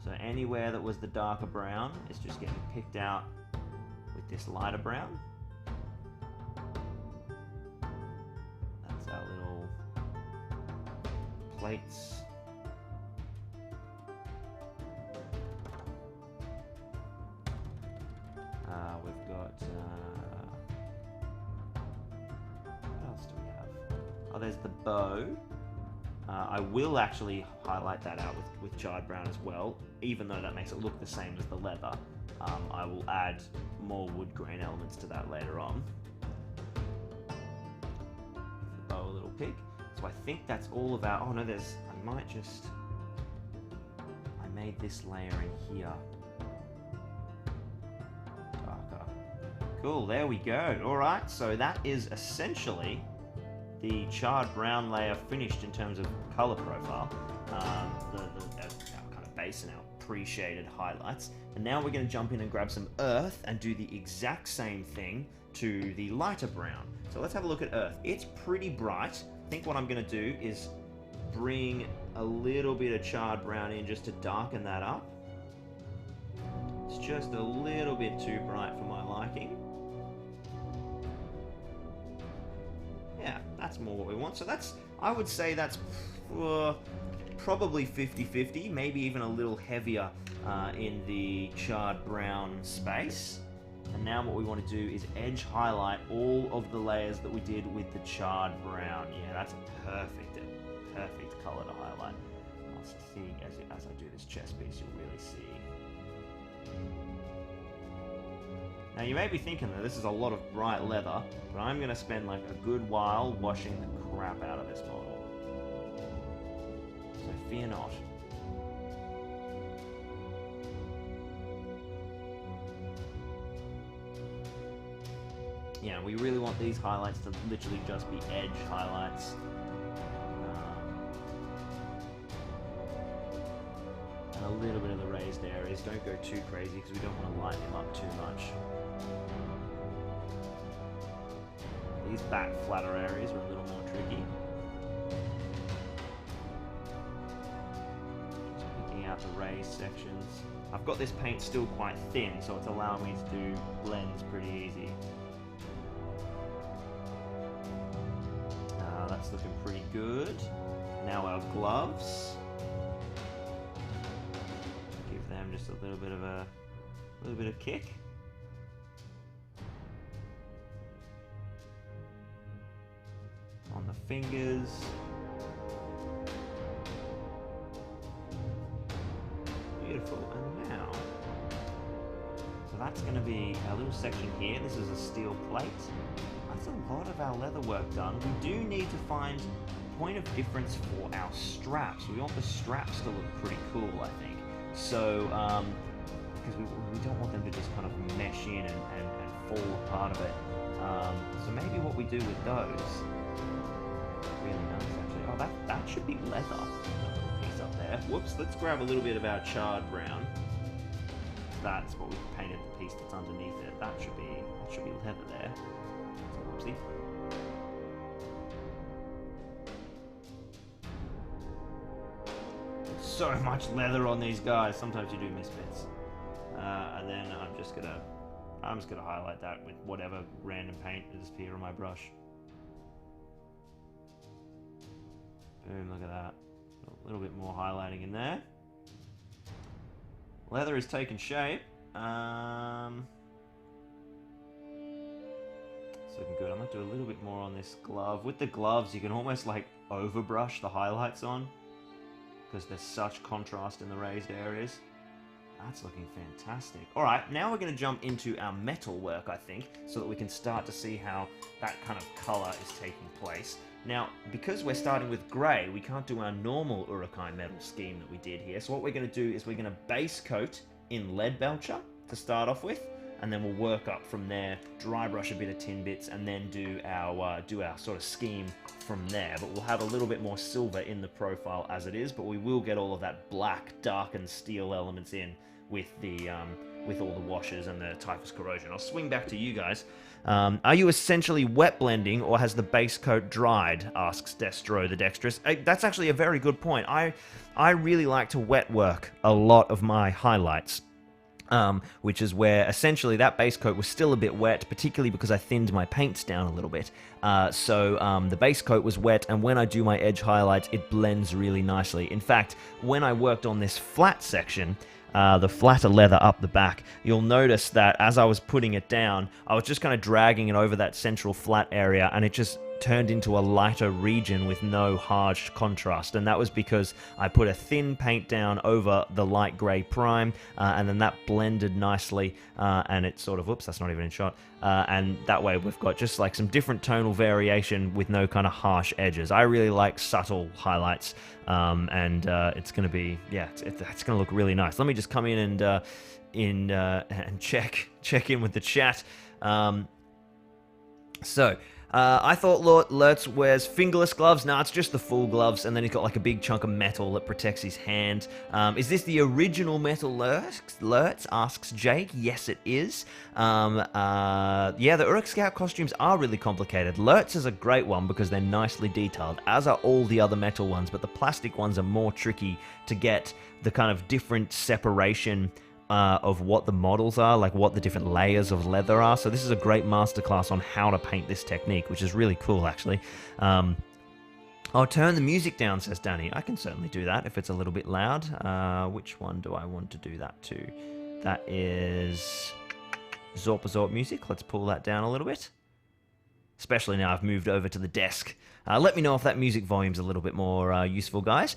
So anywhere that was the darker brown is just getting picked out with this lighter brown. That's our little plates. We've got what else do we have? Oh, there's the bow. I will actually highlight that out with charred brown as well, even though that makes it look the same as the leather. I will add more wood grain elements to that later on. Give the bow a little pick. So I think that's all of our... Oh no, I made this layer in here. Darker. Cool, there we go. Alright, so that is essentially the charred brown layer finished in terms of color profile, our kind of base and our pre-shaded highlights. And now we're going to jump in and grab some earth and do the exact same thing to the lighter brown. So let's have a look at earth. It's pretty bright. I think what I'm going to do is bring a little bit of charred brown in just to darken that up. It's just a little bit too bright for my liking. Yeah, that's more what we want. So that's, I would say that's probably 50-50, maybe even a little heavier in the charred brown space. And now what we want to do is edge highlight all of the layers that we did with the charred brown. Yeah, that's a perfect color to highlight. I'll see as I do this chest piece, you'll really see. Now you may be thinking that this is a lot of bright leather, but I'm going to spend like a good while washing the crap out of this model. So fear not. Yeah, we really want these highlights to literally just be edge highlights. And a little bit of the raised areas. Don't go too crazy because we don't want to light them up too much. These back flatter areas are a little more tricky. Just picking out the raised sections. I've got this paint still quite thin, so it's allowing me to do blends pretty easy. That's looking pretty good. Now our gloves. Give them just a little bit of kick. On the fingers. Beautiful. And now, so that's going to be a little section here. This is a steel plate. That's a lot of our leather work done. We do need to find a point of difference for our straps. We want the straps to look pretty cool, I think. So, because we don't want them to just kind of mesh in and fall apart of it. So maybe what we do with those, really nice actually. Oh, that should be leather. That little piece up there. Whoops, let's grab a little bit of our charred brown. That's what we painted the piece that's underneath it. That should be leather there. Whoopsie. So much leather on these guys. Sometimes you do miss bits. And then I'm just gonna highlight that with whatever random paint is here on my brush. Boom! Look at that. A little bit more highlighting in there. Leather is taking shape. It's looking good. I'm going to do a little bit more on this glove. With the gloves, you can almost like overbrush the highlights on because there's such contrast in the raised areas. That's looking fantastic. Alright, now we're going to jump into our metal work, I think, so that we can start to see how that kind of colour is taking place. Now, because we're starting with grey, we can't do our normal Urukai metal scheme that we did here. So what we're going to do is we're going to base coat in lead belcher to start off with, and then we'll work up from there, dry brush a bit of tin bits, and then do our sort of scheme from there. But we'll have a little bit more silver in the profile as it is, but we will get all of that black, darkened steel elements in with all the washes and the typhus corrosion. I'll swing back to you guys. Are you essentially wet blending, or has the base coat dried? Asks Destro the Dexterous. That's actually a very good point. I really like to wet work a lot of my highlights. Which is where essentially that base coat was still a bit wet, particularly because I thinned my paints down a little bit. So the base coat was wet, and when I do my edge highlights, it blends really nicely. In fact, when I worked on this flat section, the flatter leather up the back, you'll notice that as I was putting it down, I was just kind of dragging it over that central flat area, and it just turned into a lighter region with no harsh contrast, and that was because I put a thin paint down over the light grey prime, and then that blended nicely, and it sort of, whoops, that's not even in shot, and that way we've got just like some different tonal variation with no kind of harsh edges. I really like subtle highlights, and it's going to be, yeah, it's going to look really nice. Let me just come in and check in with the chat. I thought Lurtz wears fingerless gloves. Nah, it's just the full gloves, and then he's got like a big chunk of metal that protects his hand. Is this the original metal Lurtz? Asks Jake. Yes, it is. Yeah, the Uruk Scout costumes are really complicated. Lurtz is a great one because they're nicely detailed, as are all the other metal ones, but the plastic ones are more tricky to get the kind of different separation of what the models are, like what the different layers of leather are. So this is a great masterclass on how to paint this technique, which is really cool, actually. I'll turn the music down, says Danny. I can certainly do that if it's a little bit loud. Which one do I want to do that to? That is Zorpazorp music. Let's pull that down a little bit. Especially now I've moved over to the desk. Let me know if that music volume's a little bit more useful, guys.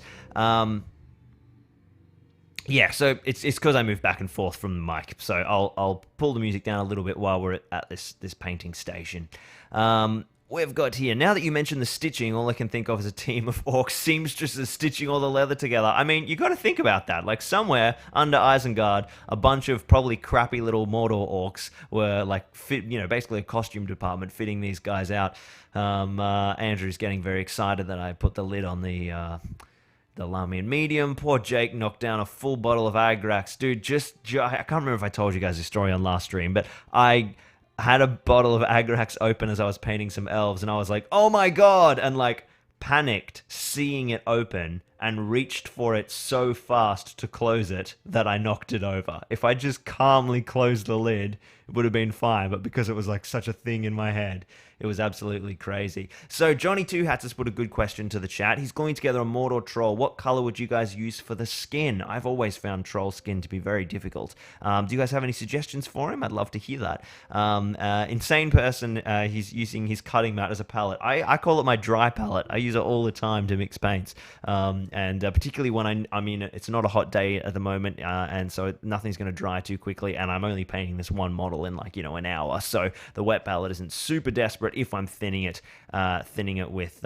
Yeah, so it's because I moved back and forth from the mic, so I'll pull the music down a little bit while we're at this painting station. We've got here, now that you mentioned the stitching, all I can think of is a team of orc seamstresses stitching all the leather together. I mean, you got to think about that. Like somewhere under Isengard, a bunch of probably crappy little Mordor orcs were like basically a costume department fitting these guys out. Andrew's getting very excited that I put the lid on the Lamian medium. Poor Jake knocked down a full bottle of Agrax. Dude, I can't remember if I told you guys this story on last stream, but I had a bottle of Agrax open as I was painting some elves, and I was like, oh my god, and like panicked seeing it open and reached for it so fast to close it that I knocked it over. If I just calmly closed the lid, it would have been fine, but because it was like such a thing in my head, it was absolutely crazy. So Johnny Two Hats has put a good question to the chat. He's gluing together a Mordor troll. What color would you guys use for the skin? I've always found troll skin to be very difficult. Do you guys have any suggestions for him? I'd love to hear that. Insane Person, he's using his cutting mat as a palette. I call it my dry palette. I use it all the time to mix paints. And particularly when I mean, it's not a hot day at the moment, and so nothing's going to dry too quickly, and I'm only painting this one model in like, an hour. So the wet palette isn't super desperate if I'm thinning it with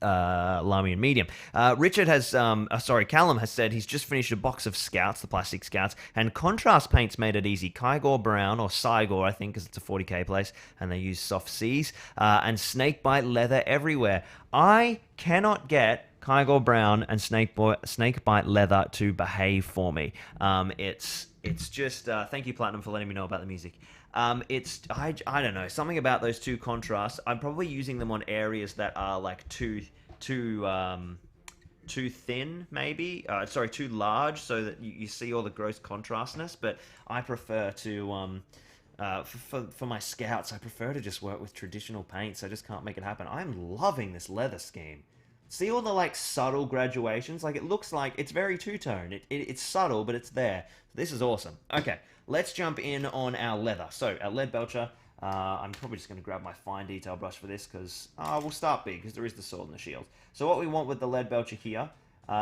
Lamian medium. Callum has said he's just finished a box of Scouts, the plastic Scouts, and contrast paints made it easy. Kygor Brown, or Cygor, I think, because it's a 40k place, and they use soft Cs, and snakebite leather everywhere. I cannot get Kygor Brown and snakebite leather to behave for me. It's just thank you, Platinum, for letting me know about the music. I don't know, something about those two contrasts. I'm probably using them on areas that are like too thin, maybe. Too large, so that you see all the gross contrastness. But I prefer to for my Scouts, I prefer to just work with traditional paints. I just can't make it happen. I'm loving this leather scheme. See all the like subtle graduations? Like it looks like it's very two-tone. It's subtle, but it's there. This is awesome. Okay, let's jump in on our leather. So our lead belcher. I'm probably just going to grab my fine detail brush for this because we'll start big because there is the sword and the shield. So what we want with the lead belcher here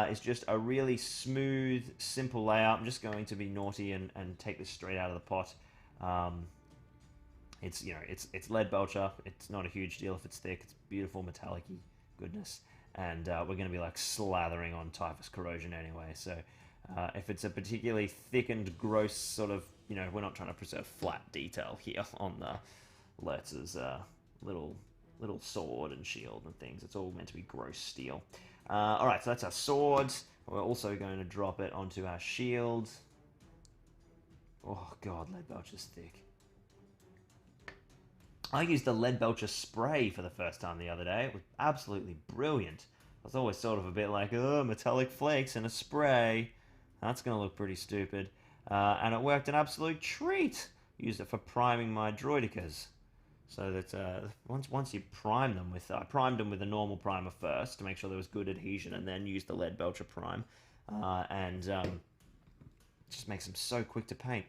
is just a really smooth, simple layout. I'm just going to be naughty and take this straight out of the pot. It's lead belcher. It's not a huge deal if it's thick. It's beautiful metallic-y goodness. And we're going to be like slathering on Typhus Corrosion anyway. So if it's a particularly thickened, gross sort of, we're not trying to preserve flat detail here on the Lurtz's little sword and shield and things. It's all meant to be gross steel. Alright, so that's our swords. We're also going to drop it onto our shield. Oh god, lead belcher's thick. I used the lead belcher spray for the first time the other day. It was absolutely brilliant. I was always sort of a bit like, oh, metallic flakes in a spray. That's going to look pretty stupid. And it worked an absolute treat. Used it for priming my droidicas. So that once you prime them with... I primed them with a normal primer first to make sure there was good adhesion, and then used the lead belcher prime. Just makes them so quick to paint.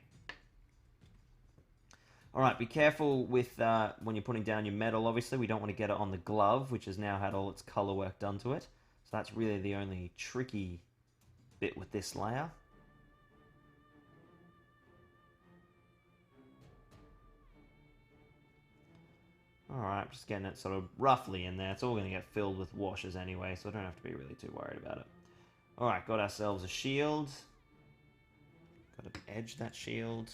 Alright, be careful with when you're putting down your metal, obviously. We don't want to get it on the glove, which has now had all its colour work done to it. So that's really the only tricky bit with this layer. Alright, just getting it sort of roughly in there. It's all going to get filled with washes anyway, so I don't have to be really too worried about it. Alright, got ourselves a shield. Got to edge that shield.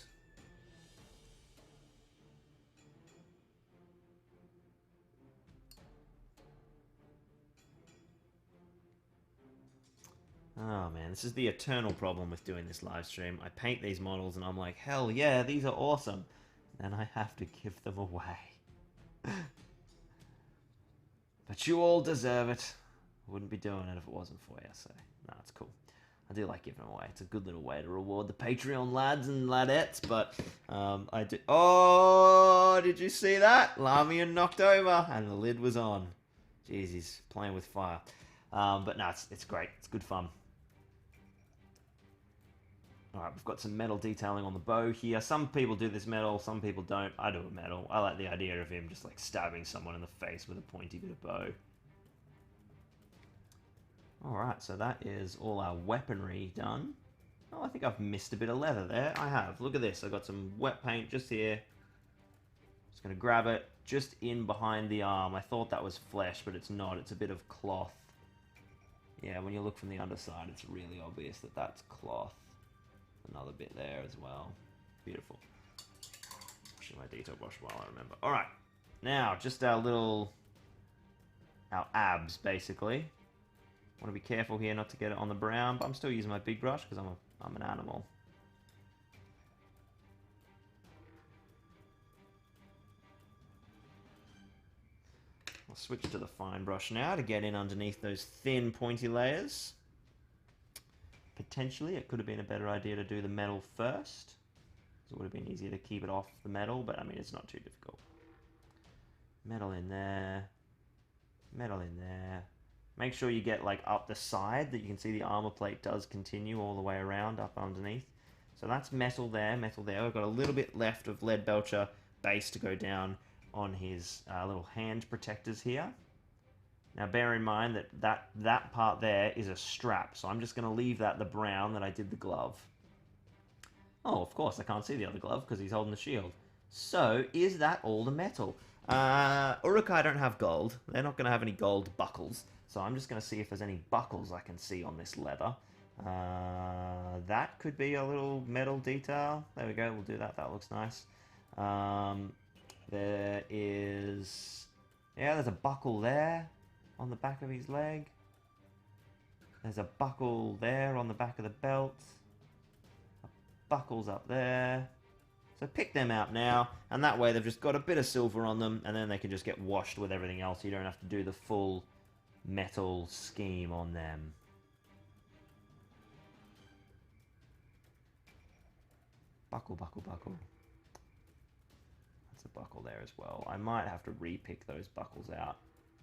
Oh man, this is the eternal problem with doing this live stream. I paint these models and I'm like, hell yeah, these are awesome. And I have to give them away. But you all deserve it. I wouldn't be doing it if it wasn't for you, so no, it's cool. I do like giving them away. It's a good little way to reward the Patreon lads and ladettes, but I do... Oh, did you see that? Lamian knocked over and the lid was on. Jeez, he's playing with fire. But no, it's great. It's good fun. Alright, we've got some metal detailing on the bow here. Some people do this metal, some people don't. I do a metal. I like the idea of him just like stabbing someone in the face with a pointy bit of bow. Alright, so that is all our weaponry done. Oh, I think I've missed a bit of leather there. I have. Look at this. I've got some wet paint just here. Just going to grab it just in behind the arm. I thought that was flesh, but it's not. It's a bit of cloth. Yeah, when you look from the underside, it's really obvious that that's cloth. Another bit there as well. Beautiful. Washing my detail brush while I remember. Alright. Now, just our abs, basically. Want to be careful here not to get it on the brown, but I'm still using my big brush because I'm an animal. I'll switch to the fine brush now to get in underneath those thin pointy layers. Potentially it could have been a better idea to do the metal first. It would have been easier to keep it off the metal, but I mean it's not too difficult. Metal in there. Metal in there. Make sure you get like up the side that you can see the armor plate does continue all the way around up underneath. So that's metal there, metal there. We've got a little bit left of lead belcher base to go down on his little hand protectors here. Now bear in mind that part there is a strap, so I'm just going to leave that the brown that I did the glove. Oh, of course, I can't see the other glove because he's holding the shield. So, is that all the metal? Urukai don't have gold. They're not going to have any gold buckles. So I'm just going to see if there's any buckles I can see on this leather. That could be a little metal detail. There we go, we'll do that. That looks nice. There is... Yeah, there's a buckle there on the back of his leg. There's a buckle there on the back of the belt. Buckles up there. So pick them out now, and that way they've just got a bit of silver on them, and then they can just get washed with everything else. You don't have to do the full metal scheme on them. Buckle, buckle, buckle. That's a buckle there as well. I might have to re-pick those buckles out.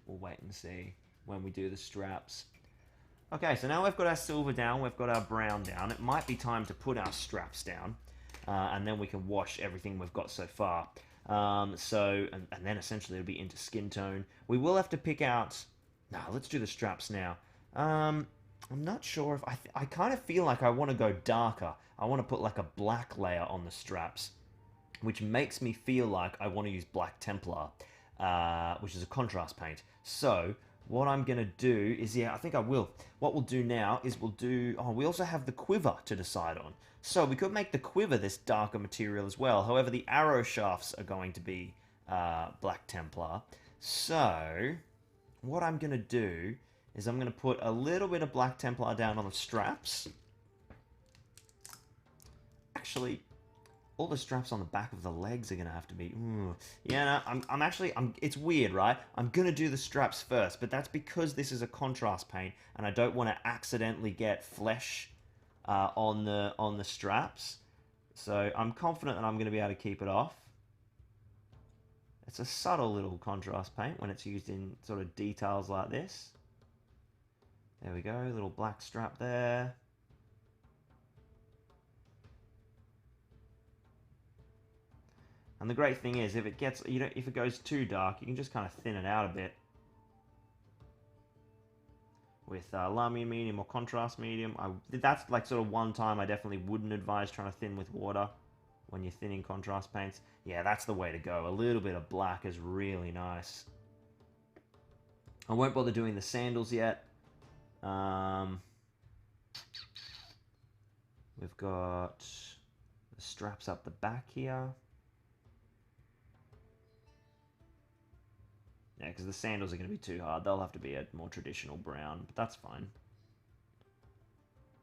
We'll wait and see when we do the straps. Okay, so now we've got our silver down, we've got our brown down. It might be time to put our straps down, and then we can wash everything we've got so far. And then essentially it'll be into skin tone. We will have to pick out... No, let's do the straps now. I'm not sure if... I kind of feel like I want to go darker. I want to put like a black layer on the straps, which makes me feel like I want to use Black Templar, which is a contrast paint. So... what I'm going to do is, yeah, I think I will. What we'll do now is we'll do... Oh, we also have the quiver to decide on. So we could make the quiver this darker material as well. However, the arrow shafts are going to be Black Templar. So what I'm going to do is I'm going to put a little bit of Black Templar down on the straps. Actually... all the straps on the back of the legs are going to have to be... Yeah, no, I'm actually... it's weird, right? I'm going to do the straps first, but that's because this is a contrast paint, and I don't want to accidentally get flesh on the straps. So I'm confident that I'm going to be able to keep it off. It's a subtle little contrast paint when it's used in sort of details like this. There we go, little black strap there. And the great thing is, if it gets, if it goes too dark, you can just kind of thin it out a bit with Lamy medium or contrast medium. That's like sort of one time I definitely wouldn't advise trying to thin with water when you're thinning contrast paints. Yeah, that's the way to go. A little bit of black is really nice. I won't bother doing the sandals yet. We've got the straps up the back here. Yeah, because the sandals are going to be too hard. They'll have to be a more traditional brown, but that's fine.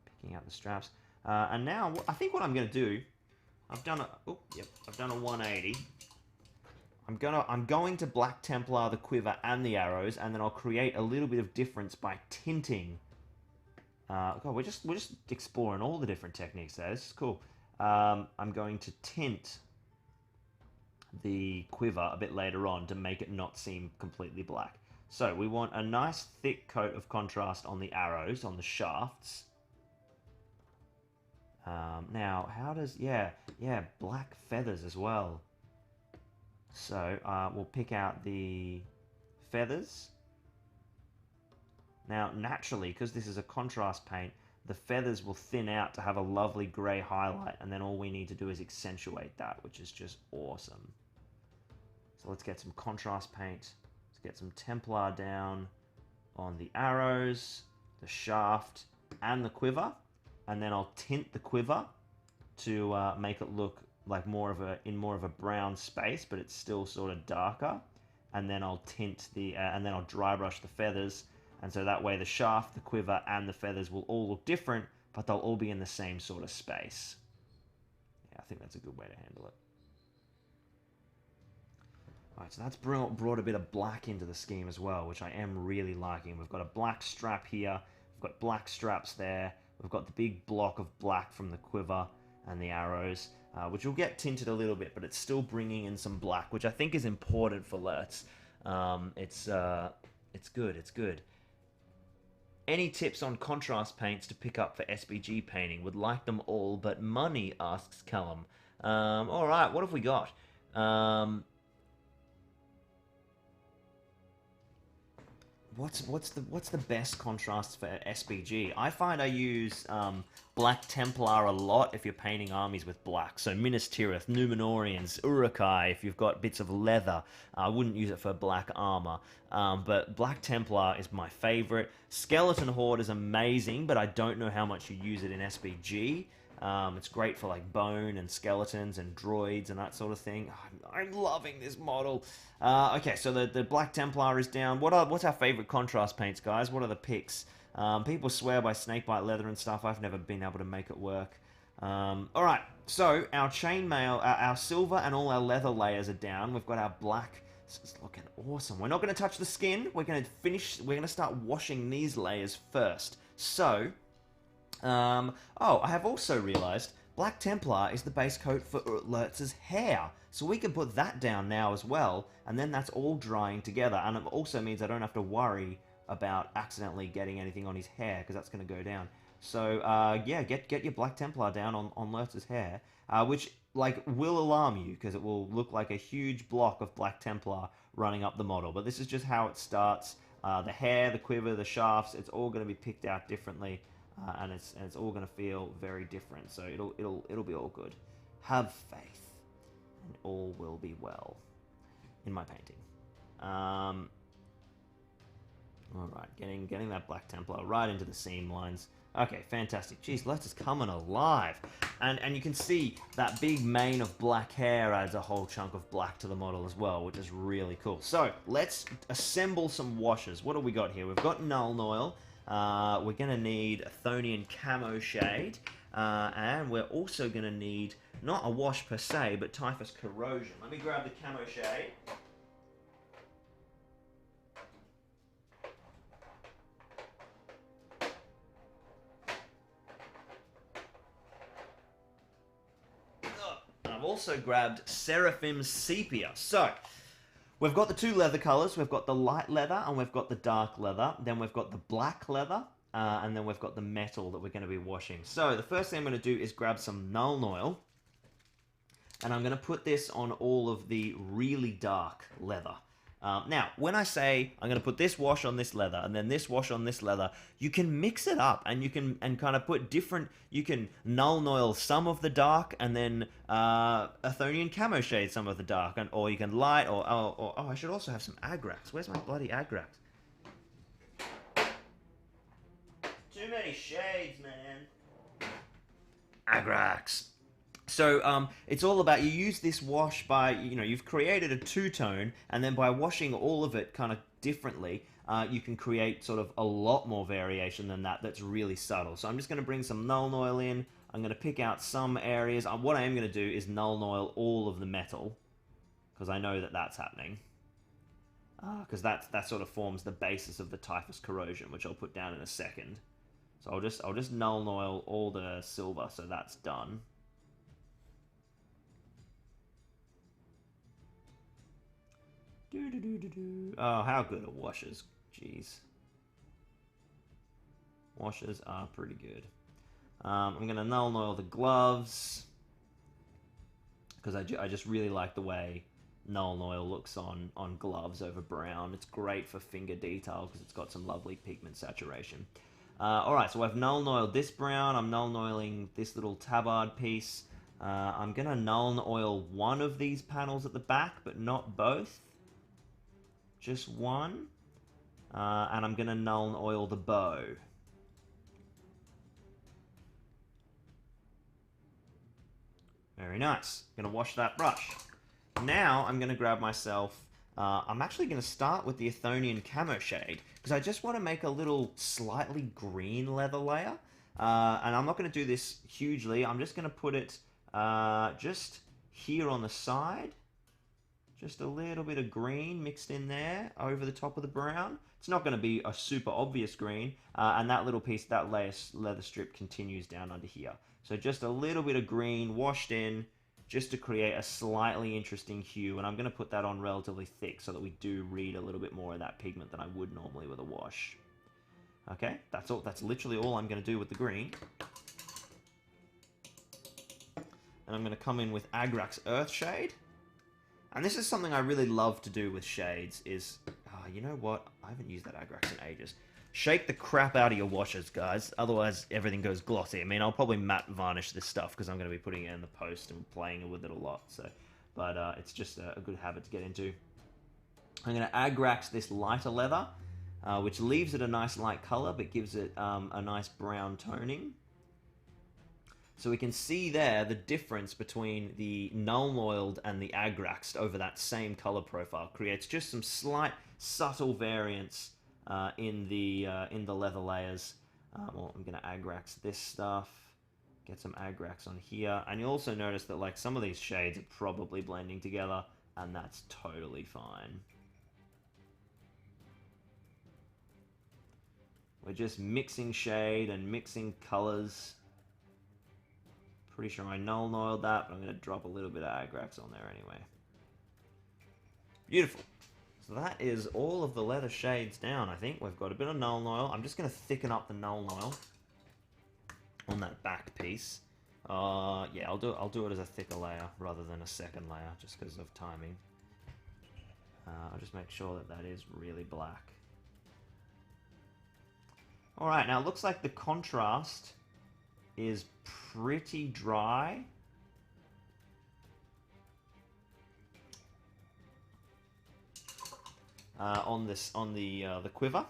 Picking out the straps. And now, I think what I'm going to do, I've done a 180. I'm going to Black Templar the quiver and the arrows, and then I'll create a little bit of difference by tinting. God, we're just exploring all the different techniques there. This is cool. I'm going to tint the quiver a bit later on to make it not seem completely black. So we want a nice thick coat of contrast on the arrows, on the shafts. Now, how does... Yeah, black feathers as well. So we'll pick out the feathers. Now, naturally, because this is a contrast paint, the feathers will thin out to have a lovely grey highlight, and then all we need to do is accentuate that, which is just awesome. So let's get some contrast paint. Let's get some Templar down on the arrows, the shaft, and the quiver, and then I'll tint the quiver to make it look like more of a brown space, but it's still sort of darker. And then I'll tint the and then I'll dry brush the feathers, and so that way the shaft, the quiver, and the feathers will all look different, but they'll all be in the same sort of space. Yeah, I think that's a good way to handle it. Alright, so that's brought a bit of black into the scheme as well, which I am really liking. We've got a black strap here, we've got black straps there, we've got the big block of black from the quiver and the arrows, which will get tinted a little bit, but it's still bringing in some black, which I think is important for Lurtz. It's good, it's good. Any tips on contrast paints to pick up for SBG painting? Would like them all, but money, asks Callum. Alright, what have we got? What's the best contrast for SBG? I find I use Black Templar a lot if you're painting armies with black. So Minas Tirith, Numenorians, Urukai, if you've got bits of leather. I wouldn't use it for black armor. But Black Templar is my favorite. Skeleton Horde is amazing, but I don't know how much you use it in SBG. It's great for like bone and skeletons and droids and that sort of thing. I'm loving this model. Okay, so the Black Templar is down. What's our favorite contrast paints, guys? What are the picks? People swear by snakebite leather and stuff. I've never been able to make it work. Alright, so our chainmail, our silver and all our leather layers are down. We've got our black. This is looking awesome. We're not going to touch the skin. We're going to start washing these layers first. So I have also realized Black Templar is the base coat for Lurtz's hair. So we can put that down now as well, and then that's all drying together. And it also means I don't have to worry about accidentally getting anything on his hair, because that's going to go down. So, yeah, get your Black Templar down on Lurtz's hair, which, like, will alarm you, because it will look like a huge block of Black Templar running up the model. But this is just how it starts. The hair, the quiver, the shafts, it's all going to be picked out differently. And it's all going to feel very different, so it'll be all good. Have faith, and all will be well in my painting. All right, getting that Black Templar right into the seam lines. Okay, fantastic. Jeez, Lurtz is coming alive, and you can see that big mane of black hair adds a whole chunk of black to the model as well, which is really cool. So let's assemble some washes. What do we got here? We've got Null Oil. We're going to need a Thonian Camo Shade, and we're also going to need, not a wash per se, but Typhus Corrosion. Let me grab the Camo Shade. And I've also grabbed Seraphim's Sepia. So, we've got the two leather colours. We've got the light leather and we've got the dark leather. Then we've got the black leather, and then we've got the metal that we're going to be washing. So the first thing I'm going to do is grab some Null Oil, and I'm going to put this on all of the really dark leather. Now, when I say I'm going to put this wash on this leather and then this wash on this leather, you can mix it up and you can kind of put different. You can Null Oil some of the dark and then Athonian Camo Shade some of the dark, or you can light. Or I should also have some Agrax. Where's my bloody Agrax? Too many shades, man. Agrax. So it's all about, you use this wash by, you've created a two-tone, and then by washing all of it kind of differently, you can create sort of a lot more variation than that that's really subtle. So I'm just going to bring some Null Oil in. I'm going to pick out some areas. What I am going to do is Null Oil all of the metal, because I know that that's happening. Because that sort of forms the basis of the Typhus Corrosion, which I'll put down in a second. So I'll just Null Oil all the silver, so that's done. Oh, how good are washers? Jeez. Washers are pretty good. I'm going to Null Oil the gloves, because I just really like the way Null Oil looks on gloves over brown. It's great for finger detail because it's got some lovely pigment saturation. Alright, so I've Null Oiled this brown. I'm Null Oiling this little tabard piece. I'm going to Null Oil one of these panels at the back, but not both. Just one. And I'm going to Null Oil the bow. Very nice. Going to wash that brush. Now I'm going to grab myself... I'm actually going to start with the Athonian Camo Shade, because I just want to make a little slightly green leather layer. And I'm not going to do this hugely. I'm just going to put it just here on the side. Just a little bit of green mixed in there over the top of the brown. It's not going to be a super obvious green. And that little piece, that leather strip continues down under here. So just a little bit of green washed in just to create a slightly interesting hue. And I'm going to put that on relatively thick so that we do read a little bit more of that pigment than I would normally with a wash. Okay, that's all. That's literally all I'm going to do with the green. And I'm going to come in with Agrax Earthshade. And this is something I really love to do with shades is... you know what? I haven't used that Agrax in ages. Shake the crap out of your washes, guys. Otherwise, everything goes glossy. I mean, I'll probably matte varnish this stuff because I'm going to be putting it in the post and playing with it a lot. So, but it's just a good habit to get into. I'm going to Agrax this lighter leather, which leaves it a nice light color, but gives it a nice brown toning. So we can see there the difference between the Null Oiled and the Agraxed over that same color profile. Creates just some slight, subtle variance in the leather layers. Well, I'm going to Agrax this stuff. Get some Agrax on here. And you'll also notice that like some of these shades are probably blending together, and that's totally fine. We're just mixing shade and mixing colors. Pretty sure I Null Oiled that, but I'm going to drop a little bit of Agrax on there anyway. Beautiful. So that is all of the leather shades down, I think. We've got a bit of Null Oil. I'm just going to thicken up the Null Oil on that back piece. Yeah, I'll do it as a thicker layer rather than a second layer, just because of timing. I'll just make sure that that is really black. Alright, now it looks like the contrast is pretty dry. On the quiver.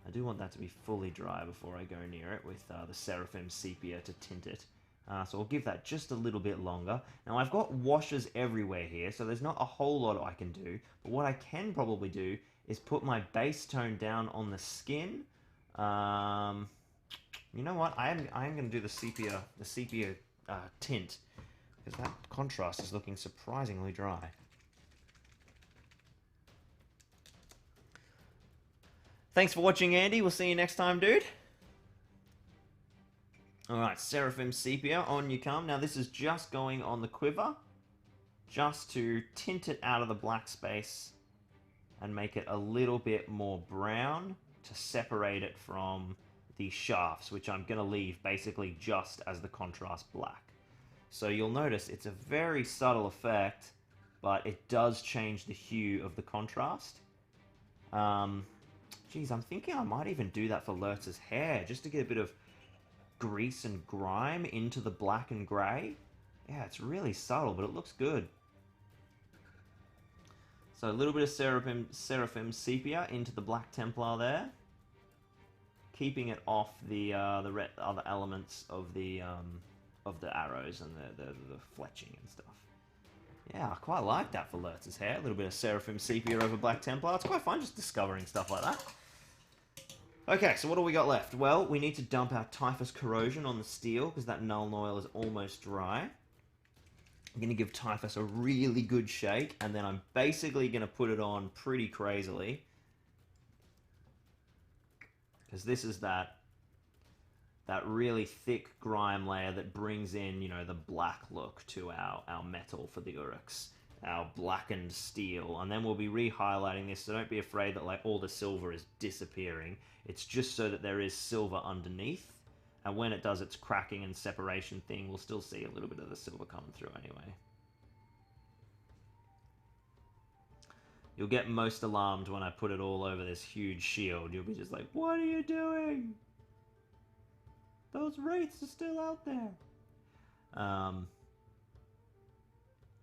I do want that to be fully dry before I go near it with the Seraphim Sepia to tint it. So I'll give that just a little bit longer. Now I've got washes everywhere here, so there's not a whole lot I can do. But what I can probably do is put my base tone down on the skin. You know what? I am going to do the sepia tint, because that contrast is looking surprisingly dry. Thanks for watching, Andy. We'll see you next time, dude. Alright, Seraphim Sepia, on you come. Now this is just going on the quiver, just to tint it out of the black space and make it a little bit more brown to separate it from the shafts, which I'm going to leave basically just as the contrast black. So you'll notice it's a very subtle effect, but it does change the hue of the contrast. Geez, I'm thinking I might even do that for Lurtz's hair, just to get a bit of grease and grime into the black and grey. Yeah, it's really subtle, but it looks good. So a little bit of Seraphim Sepia into the Black Templar there, keeping it off the other elements of the arrows and the fletching and stuff. Yeah, I quite like that for Lurtz's hair. A little bit of Seraphim Sepia over Black Templar. It's quite fun just discovering stuff like that. Okay, so what do we got left? Well, we need to dump our Typhus Corrosion on the steel, because that Null Oil is almost dry. I'm going to give Typhus a really good shake, and then I'm basically going to put it on pretty crazily. Because this is that really thick grime layer that brings in, you know, the black look to our metal for the Uruks. Our blackened steel. And then we'll be re-highlighting this, so don't be afraid that like all the silver is disappearing. It's just so that there is silver underneath. And when it does its cracking and separation thing, we'll still see a little bit of the silver coming through anyway. You'll get most alarmed when I put it all over this huge shield. You'll be just like, what are you doing? Those wraiths are still out there.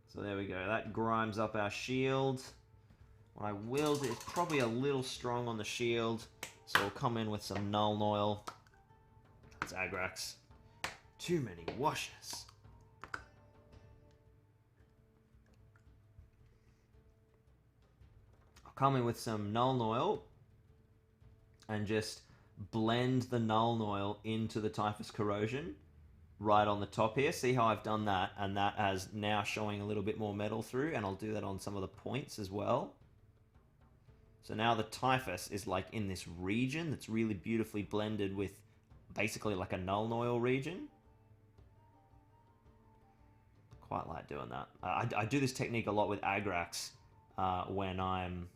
So there we go. That grimes up our shield. What I will do is probably a little strong on the shield. So we'll come in with some Nuln Oil. That's Agrax. Too many washes. I'll come in with some Nuln Oil and just blend the Nuln Oil into the Typhus Corrosion right on the top here. See how I've done that? And that has now showing a little bit more metal through, and I'll do that on some of the points as well. So now the Typhus is like in this region that's really beautifully blended with basically like a Nuln Oil region. Quite like doing that. I do this technique a lot with Agrax when I'm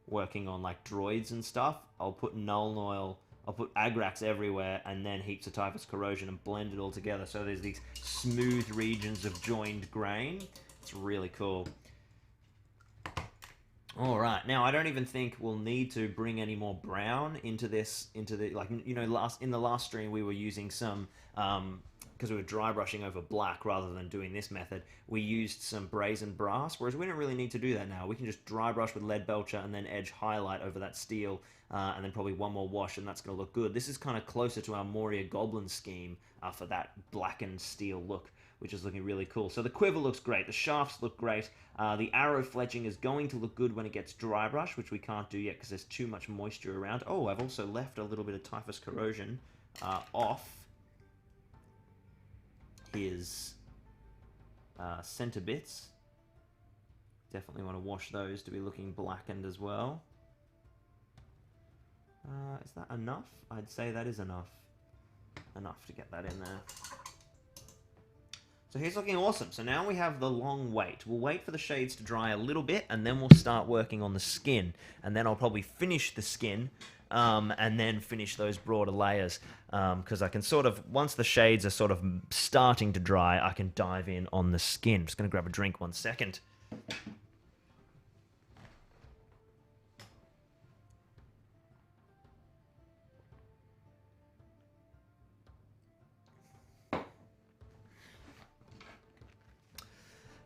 working on like droids and stuff. I'll put Nuln Oil, I'll put Agrax everywhere, and then heaps of Typhus Corrosion and blend it all together. So there's these smooth regions of joined grain. It's really cool. All right, now I don't even think we'll need to bring any more brown into this, like, you know, in the last stream we were using some, because we were dry brushing over black rather than doing this method, we used some brazen brass, whereas we don't really need to do that now. We can just dry brush with lead belcher and then edge highlight over that steel, and then probably one more wash, and that's going to look good. This is kind of closer to our Moria Goblin scheme for that blackened steel look, which is looking really cool. So the quiver looks great, the shafts look great, the arrow fletching is going to look good when it gets dry brush, which we can't do yet because there's too much moisture around. Oh, I've also left a little bit of Typhus Corrosion off his center bits. Definitely want to wash those to be looking blackened as well. Is that enough? I'd say that is enough. Enough to get that in there. So he's looking awesome. So now we have the long wait. We'll wait for the shades to dry a little bit, and then we'll start working on the skin. And then I'll probably finish the skin, and then finish those broader layers. Because I can sort of, once the shades are sort of starting to dry, I can dive in on the skin. I'm just going to grab a drink 1 second.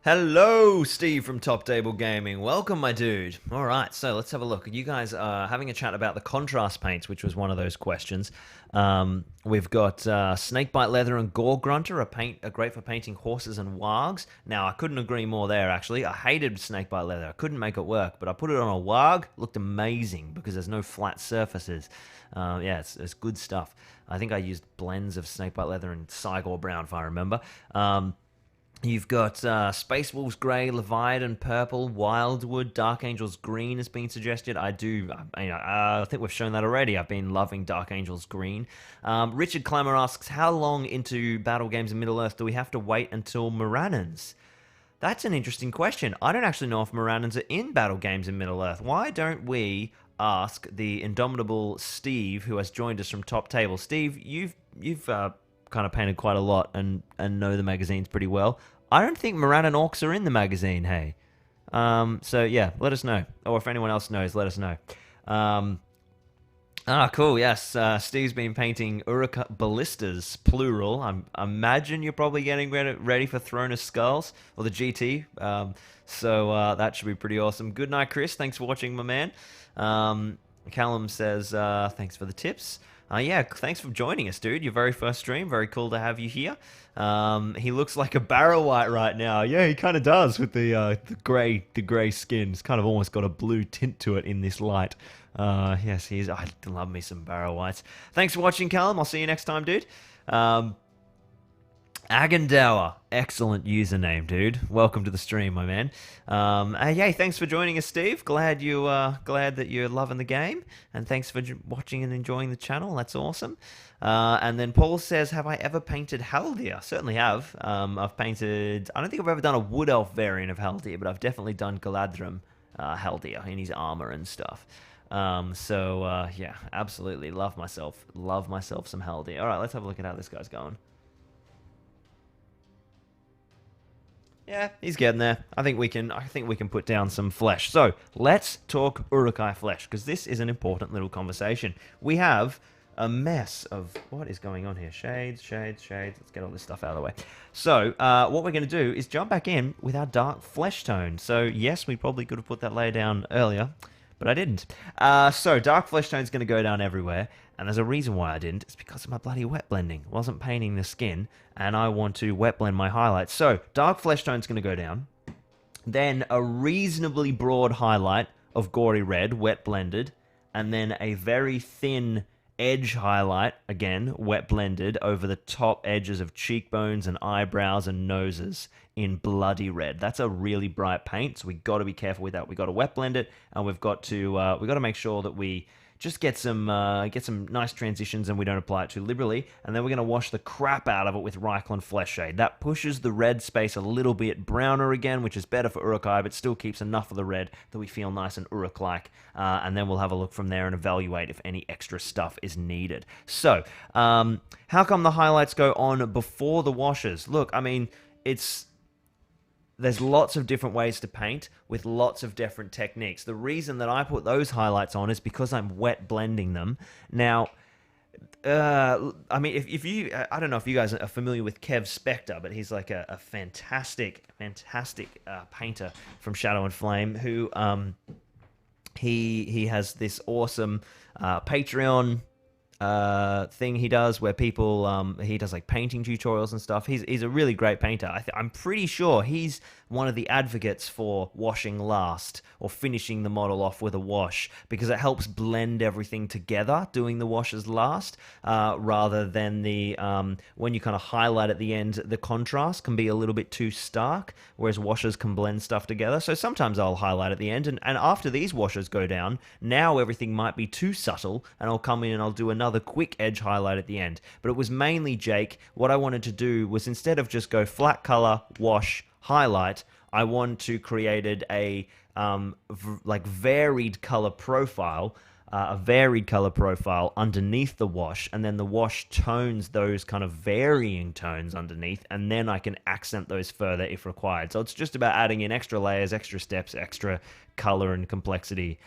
Hello, Steve from Top Table Gaming. Welcome, my dude. All right, so let's have a look. You guys are having a chat about the contrast paints, which was one of those questions. We've got Snakebite Leather and Gore Grunter are great for painting horses and wargs. Now, I couldn't agree more there, actually. I hated Snakebite Leather. I couldn't make it work, but I put it on a warg. Looked amazing because there's no flat surfaces. Yeah, it's good stuff. I think I used blends of Snakebite Leather and Cygor Brown, if I remember. You've got Space Wolves Grey, Leviathan Purple, Wildwood, Dark Angels Green has been suggested. I think we've shown that already. I've been loving Dark Angels Green. Richard Clamor asks, how long into battle games in Middle-earth do we have to wait until Morannons? That's an interesting question. I don't actually know if Morannons are in battle games in Middle-earth. Why don't we ask the indomitable Steve, who has joined us from Top Table? Steve, you've kind of painted quite a lot and know the magazines pretty well. I don't think Morannon Orcs are in the magazine, hey. So yeah, let us know. Or if anyone else knows, let us know. Cool, yes. Steve's been painting Uruk Ballistas, plural. I imagine you're probably getting ready for Throne of Skulls, or the GT. So that should be pretty awesome. Good night, Chris. Thanks for watching, my man. Callum says, thanks for the tips. Yeah, thanks for joining us, dude. Your very first stream. Very cool to have you here. He looks like a Barrow White right now. Yeah, he kind of does with the grey skin. It's kind of almost got a blue tint to it in this light. Yes, he is. I love me some Barrow Whites. Thanks for watching, Callum. I'll see you next time, dude. Agendower, excellent username, dude. Welcome to the stream, my man. Hey, thanks for joining us, Steve. Glad that you're loving the game, and thanks for watching and enjoying the channel. That's awesome. And then Paul says, "Have I ever painted Haldir?" Certainly have. I've painted. I don't think I've ever done a wood elf variant of Haldir, but I've definitely done Galadrim Haldir in his armor and stuff. Yeah, absolutely love myself some Haldir. All right, let's have a look at how this guy's going. Yeah, he's getting there. I think we can put down some flesh. So let's talk Urukai flesh, because this is an important little conversation. We have a mess of what is going on here. Shades, shades, shades. Let's get all this stuff out of the way. So what we're going to do is jump back in with our dark flesh tone. So yes, we probably could have put that layer down earlier, but I didn't. So dark flesh tone is going to go down everywhere, and there's a reason why I didn't. It's because of my bloody wet blending. I wasn't painting the skin, and I want to wet blend my highlights. So dark flesh tone is going to go down. Then a reasonably broad highlight of gory red, wet blended, and then a very thin edge highlight, again, wet blended, over the top edges of cheekbones and eyebrows and noses in bloody red. That's a really bright paint, so we got to be careful with that. We got to wet blend it, and we've got to make sure that we just get some nice transitions and we don't apply it too liberally. And then we're going to wash the crap out of it with Reikland Flesh Shade. That pushes the red space a little bit browner again, which is better for Urukai, but still keeps enough of the red that we feel nice and Uruk-like. And then we'll have a look from there and evaluate if any extra stuff is needed. So, how come the highlights go on before the washes? Look, I mean, there's lots of different ways to paint with lots of different techniques. The reason that I put those highlights on is because I'm wet blending them. Now, I mean, if you, I don't know if you guys are familiar with Kev Spector, but he's like a fantastic painter from Shadow and Flame who, he has this awesome Patreon thing he does where people he does like painting tutorials and stuff. He's a really great painter. I'm pretty sure he's one of the advocates for washing last or finishing the model off with a wash, because it helps blend everything together doing the washes last, rather than the when you kind of highlight at the end, the contrast can be a little bit too stark, whereas washes can blend stuff together. So sometimes I'll highlight at the end, and after these washes go down, now everything might be too subtle, and I'll come in and I'll do another quick edge highlight at the end. But it was mainly, Jake, what I wanted to do was, instead of just go flat color, wash, highlight, I wanted to create a varied color profile, a varied color profile underneath the wash, and then the wash tones those kind of varying tones underneath, and then I can accent those further if required. So it's just about adding in extra layers, extra steps, extra color and complexity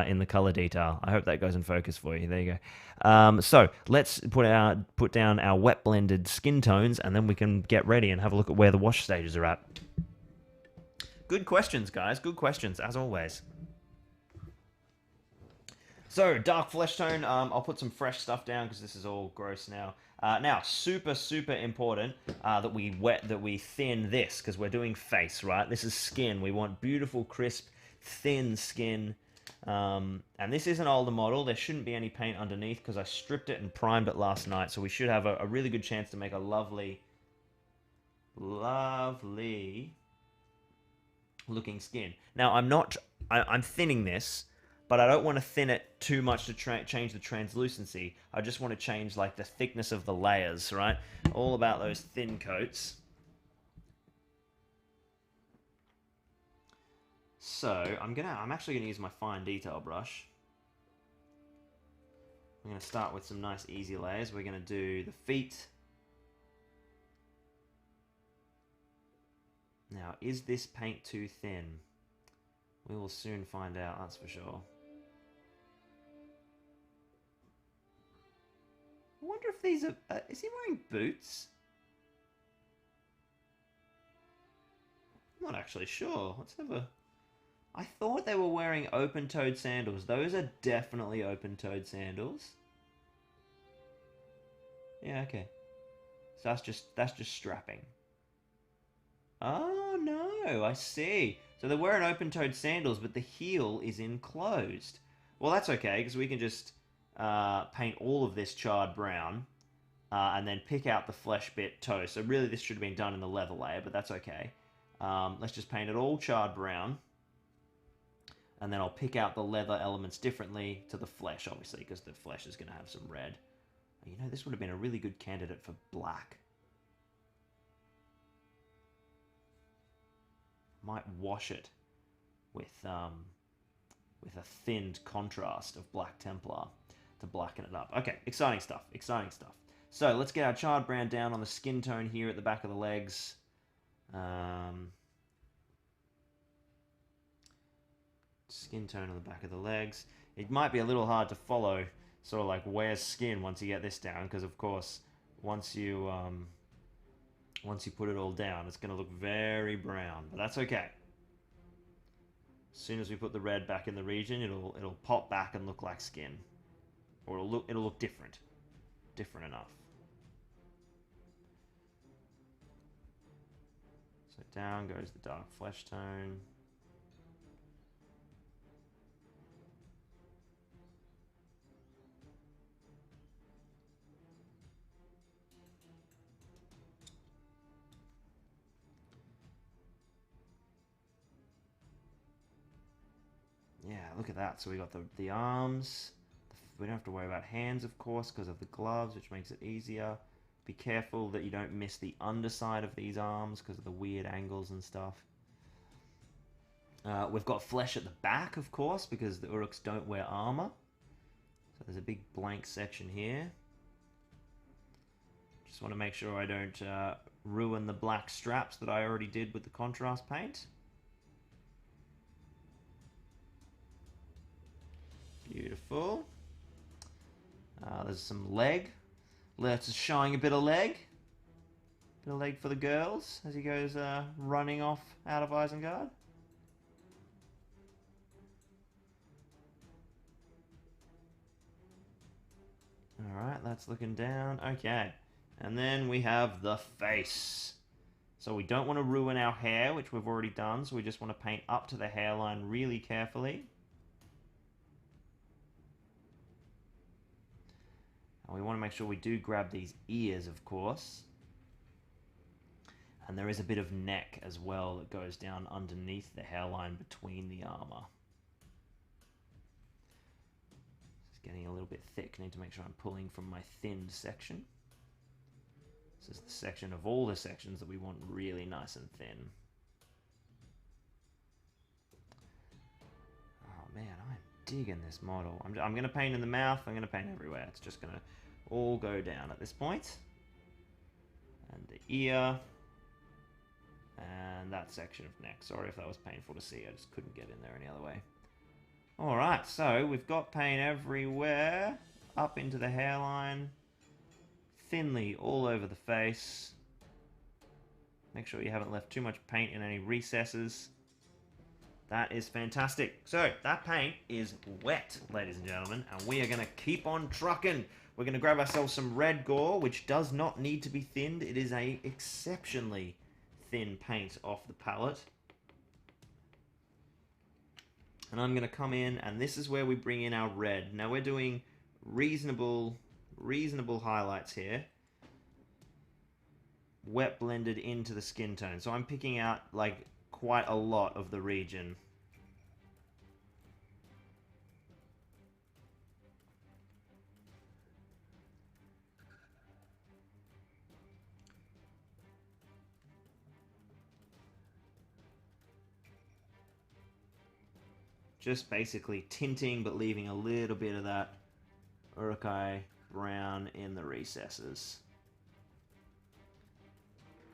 in the color detail. I hope that goes in focus for you. There you go. So let's put down our wet blended skin tones, and then we can get ready and have a look at where the wash stages are at. Good questions, guys. Good questions, as always. So, dark flesh tone, I'll put some fresh stuff down because this is all gross now. Now, super important that we thin this, because we're doing face, right? This is skin. We want beautiful, crisp, thin skin. And this is an older model. There shouldn't be any paint underneath because I stripped it and primed it last night. So we should have a really good chance to make a lovely looking skin. Now, I'm thinning this, but I don't want to thin it too much to change the translucency. I just want to change like the thickness of the layers, right? All about those thin coats. So I'm actually gonna use my fine detail brush. I'm gonna start with some nice easy layers. We're gonna do the feet. Now, is this paint too thin? We will soon find out, that's for sure. I wonder if these are... is he wearing boots? I'm not actually sure. Let's have a... I thought they were wearing open-toed sandals. Those are definitely open-toed sandals. Yeah, okay. So that's just strapping. Oh, no, I see. So they're wearing open-toed sandals, but the heel is enclosed. Well, that's okay, because we can just paint all of this charred brown and then pick out the flesh bit toe. So really, this should have been done in the leather layer, but that's okay. Let's just paint it all charred brown. And then I'll pick out the leather elements differently to the flesh, obviously, because the flesh is going to have some red. You know, this would have been a really good candidate for black. Might wash it with a thinned contrast of Black Templar to blacken it up. Okay, exciting stuff, exciting stuff. So let's get our charred brown down on the skin tone here at the back of the legs. Skin tone on the back of the legs. It might be a little hard to follow, sort of like where's skin once you get this down, because of course once you put it all down, it's going to look very brown, but that's okay. As soon as we put the red back in the region, it'll pop back and look like skin, or it'll look different enough. So down goes the dark flesh tone. Yeah, look at that. So we got the arms. We don't have to worry about hands, of course, because of the gloves, which makes it easier. Be careful that you don't miss the underside of these arms because of the weird angles and stuff. We've got flesh at the back, of course, because the Uruks don't wear armor. So there's a big blank section here. Just want to make sure I don't ruin the black straps that I already did with the contrast paint. Beautiful. There's some leg. Lurtz is showing a bit of leg. Bit of leg for the girls as he goes running off out of Isengard. Alright, that's looking down. Okay. And then we have the face. So we don't want to ruin our hair, which we've already done, so we just want to paint up to the hairline really carefully. And we want to make sure we do grab these ears, of course. And there is a bit of neck as well that goes down underneath the hairline between the armor. It's getting a little bit thick. I need to make sure I'm pulling from my thinned section. This is the section of all the sections that we want really nice and thin. Oh man, I'm digging this model. I'm going to paint in the mouth. I'm going to paint everywhere. It's just going to all go down at this point. And the ear. And that section of neck. Sorry if that was painful to see. I just couldn't get in there any other way. Alright, so we've got paint everywhere. Up into the hairline. Thinly all over the face. Make sure you haven't left too much paint in any recesses. That is fantastic. So, that paint is wet, ladies and gentlemen, and we are going to keep on trucking. We're going to grab ourselves some red gore, which does not need to be thinned. It is a exceptionally thin paint off the palette. And I'm going to come in, and this is where we bring in our red. Now, we're doing reasonable highlights here. Wet blended into the skin tone. So I'm picking out, like, quite a lot of the region. Just basically tinting, but leaving a little bit of that Urukai brown in the recesses.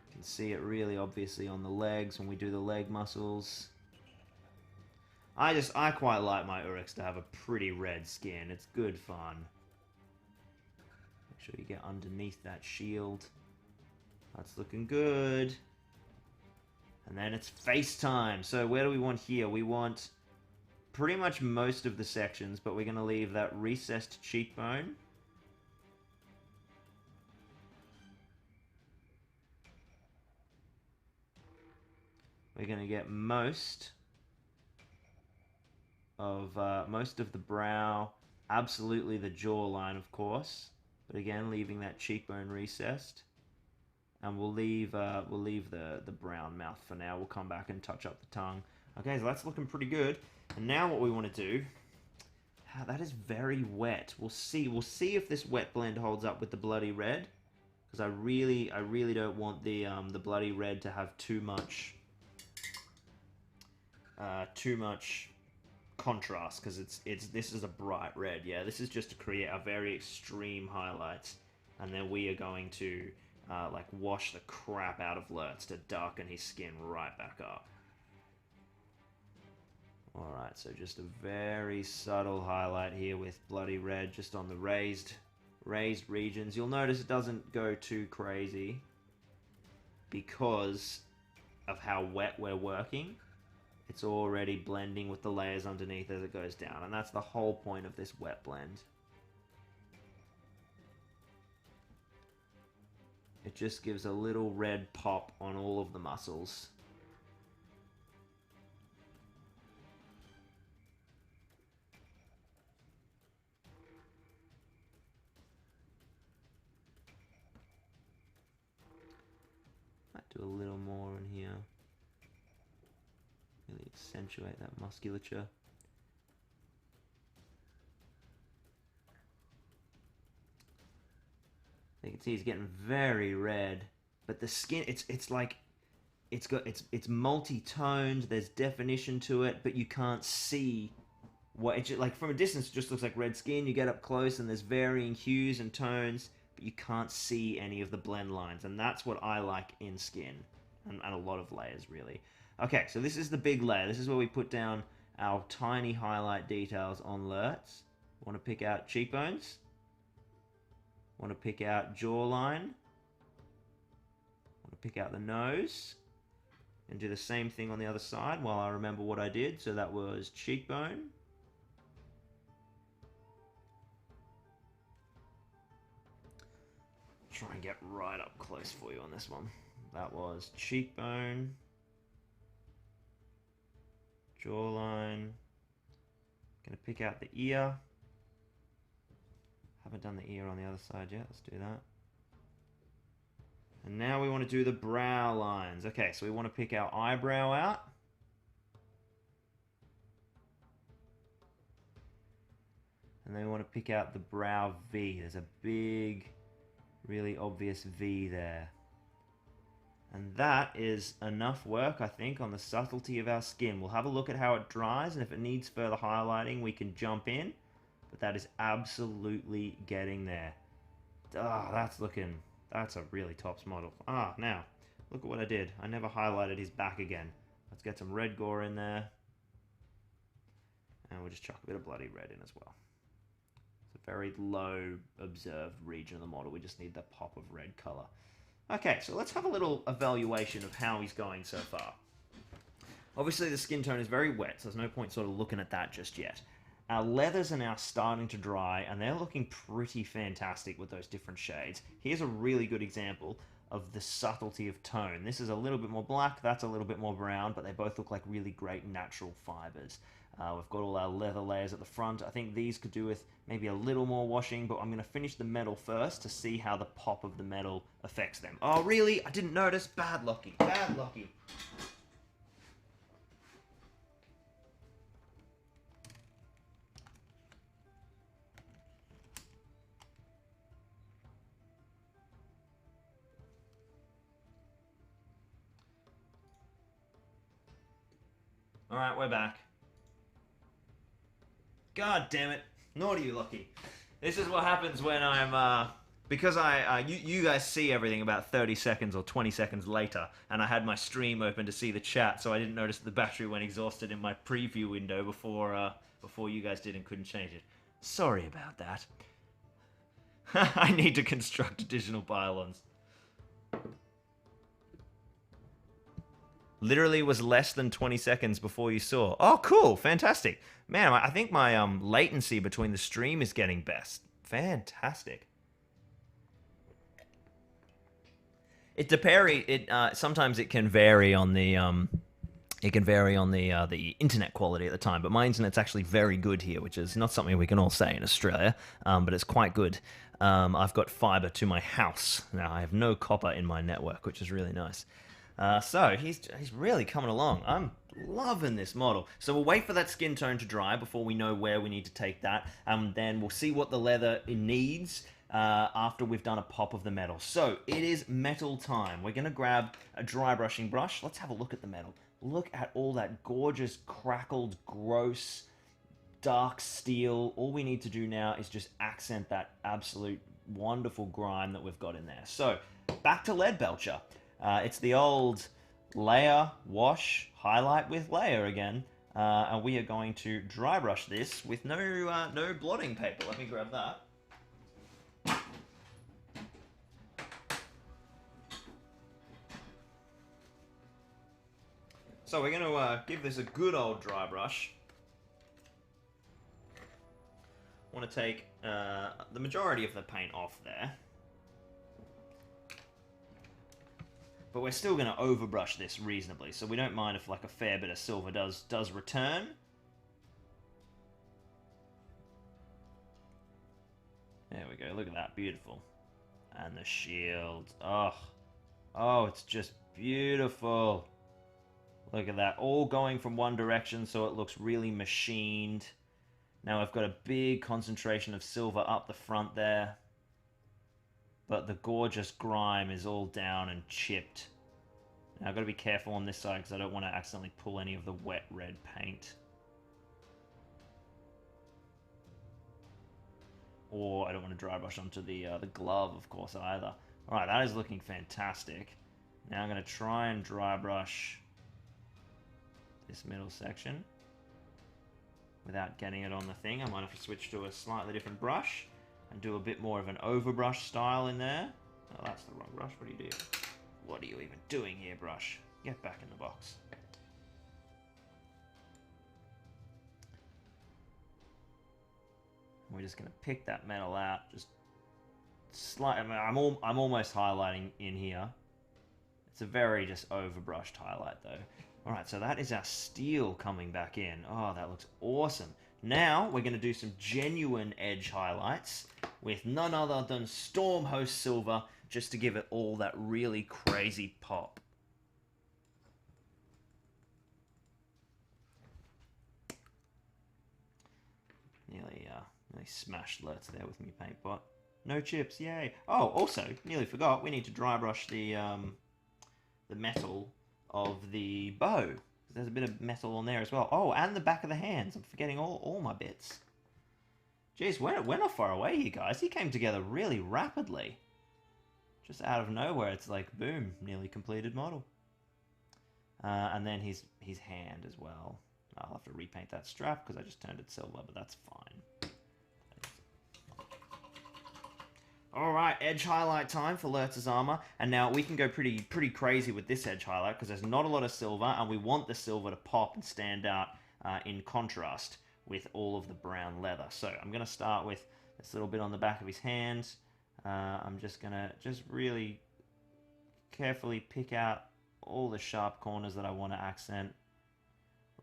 You can see it really obviously on the legs when we do the leg muscles. I quite like my Uruks to have a pretty red skin. It's good fun. Make sure you get underneath that shield. That's looking good. And then it's face time. So where do we want here? We want pretty much most of the sections, but we're going to leave that recessed cheekbone. We're going to get most of the brow, absolutely the jawline, of course, but again leaving that cheekbone recessed, and we'll leave the brown mouth for now. We'll come back and touch up the tongue. Okay, so that's looking pretty good. And now what we want to do, that is very wet. We'll see if this wet blend holds up with the bloody red, because I really don't want the bloody red to have too much contrast, because this is a bright red. Yeah, this is just to create a very extreme highlights, and then we are going to like wash the crap out of Lurtz to darken his skin right back up. Alright, so just a very subtle highlight here with bloody red just on the raised regions. You'll notice it doesn't go too crazy because of how wet we're working. It's already blending with the layers underneath as it goes down, and that's the whole point of this wet blend. It just gives a little red pop on all of the muscles. Might do a little more in here. Really accentuate that musculature. You can see he's getting very red, but the skin, it's like it's multi-toned. There's definition to it, but you can't see what it's like from a distance. It just looks like red skin. You get up close, and there's varying hues and tones, but you can't see any of the blend lines, and that's what I like in skin, and a lot of layers really. Okay, so this is the big layer. This is where we put down our tiny highlight details on Lurtz. Want to pick out cheekbones. Want to pick out jawline. Want to pick out the nose. And do the same thing on the other side while I remember what I did. So that was cheekbone. Try and get right up close for you on this one. That was cheekbone. Jawline. Gonna pick out the ear. Haven't done the ear on the other side yet. Let's do that. And now we want to do the brow lines. Okay, so we want to pick our eyebrow out. And then we want to pick out the brow V. There's a big, really obvious V there. And that is enough work, I think, on the subtlety of our skin. We'll have a look at how it dries, and if it needs further highlighting, we can jump in. But that is absolutely getting there. Ah, that's a really tops model. Ah, now, look at what I did. I never highlighted his back again. Let's get some red gore in there. And we'll just chuck a bit of bloody red in as well. It's a very low observed region of the model. We just need the pop of red color. Okay, so let's have a little evaluation of how he's going so far. Obviously, the skin tone is very wet, so there's no point sort of looking at that just yet. Our leathers are now starting to dry, and they're looking pretty fantastic with those different shades. Here's a really good example of the subtlety of tone. This is a little bit more black, that's a little bit more brown, but they both look like really great natural fibers. We've got all our leather layers at the front. I think these could do with maybe a little more washing, but I'm going to finish the metal first to see how the pop of the metal affects them. Oh, really? I didn't notice? Bad lucky. Bad lucky. Alright, we're back. God damn it. Nor do you, Lucky. This is what happens when I'm, because you guys see everything about 30 seconds or 20 seconds later, and I had my stream open to see the chat, so I didn't notice that the battery went exhausted in my preview window before you guys did and couldn't change it. Sorry about that. I need to construct additional pylons. Literally was less than 20 seconds before you saw. Oh, cool. Fantastic. Man, I think my latency between the stream is getting best. Fantastic. Sometimes it can vary on the the internet quality at the time, but my internet's actually very good here, which is not something we can all say in Australia, but it's quite good. I've got fiber to my house. Now, I have no copper in my network, which is really nice. So he's really coming along. I'm loving this model. So we'll wait for that skin tone to dry before we know where we need to take that. Then we'll see what the leather needs after we've done a pop of the metal. So it is metal time. We're going to grab a dry brushing brush. Let's have a look at the metal. Look at all that gorgeous, crackled, gross, dark steel. All we need to do now is just accent that absolute wonderful grime that we've got in there. So back to Lead Belcher. It's the old layer, wash, highlight with layer again. And we are going to dry brush this with no blotting paper. Let me grab that. So we're going to give this a good old dry brush. I want to take the majority of the paint off there. But we're still going to overbrush this reasonably, so we don't mind if like a fair bit of silver does return. There we go, look at that, beautiful. And the shield, oh, it's just beautiful. Look at that, all going from one direction so it looks really machined. Now I've got a big concentration of silver up the front there. But the gorgeous grime is all down and chipped. Now I've got to be careful on this side because I don't want to accidentally pull any of the wet red paint. Or I don't want to dry brush onto the glove, of course, either. Alright, that is looking fantastic. Now I'm going to try and dry brush this middle section without getting it on the thing. I might have to switch to a slightly different brush and do a bit more of an overbrush style in there. Oh, that's the wrong brush. What are you doing? What are you even doing here, brush? Get back in the box. We're just going to pick that metal out. Just slightly. I'm almost highlighting in here. It's a very just overbrushed highlight, though. All right, so that is our steel coming back in. Oh, that looks awesome. Now we're going to do some genuine edge highlights with none other than Stormhost Silver, just to give it all that really crazy pop. Nearly smashed Lurtz there with me paint pot. No chips, yay! Oh, also, nearly forgot, we need to dry brush the metal of the bow. There's a bit of metal on there as well. Oh, and the back of the hands. I'm forgetting all my bits. Jeez, we're not far away here, guys. He came together really rapidly. Just out of nowhere, it's like, boom, nearly completed model. And then his hand as well. I'll have to repaint that strap because I just turned it silver, but that's fine. Alright, edge highlight time for Lurtz's armor, and now we can go pretty crazy with this edge highlight because there's not a lot of silver, and we want the silver to pop and stand out in contrast with all of the brown leather. So I'm going to start with this little bit on the back of his hand. I'm just going to really carefully pick out all the sharp corners that I want to accent.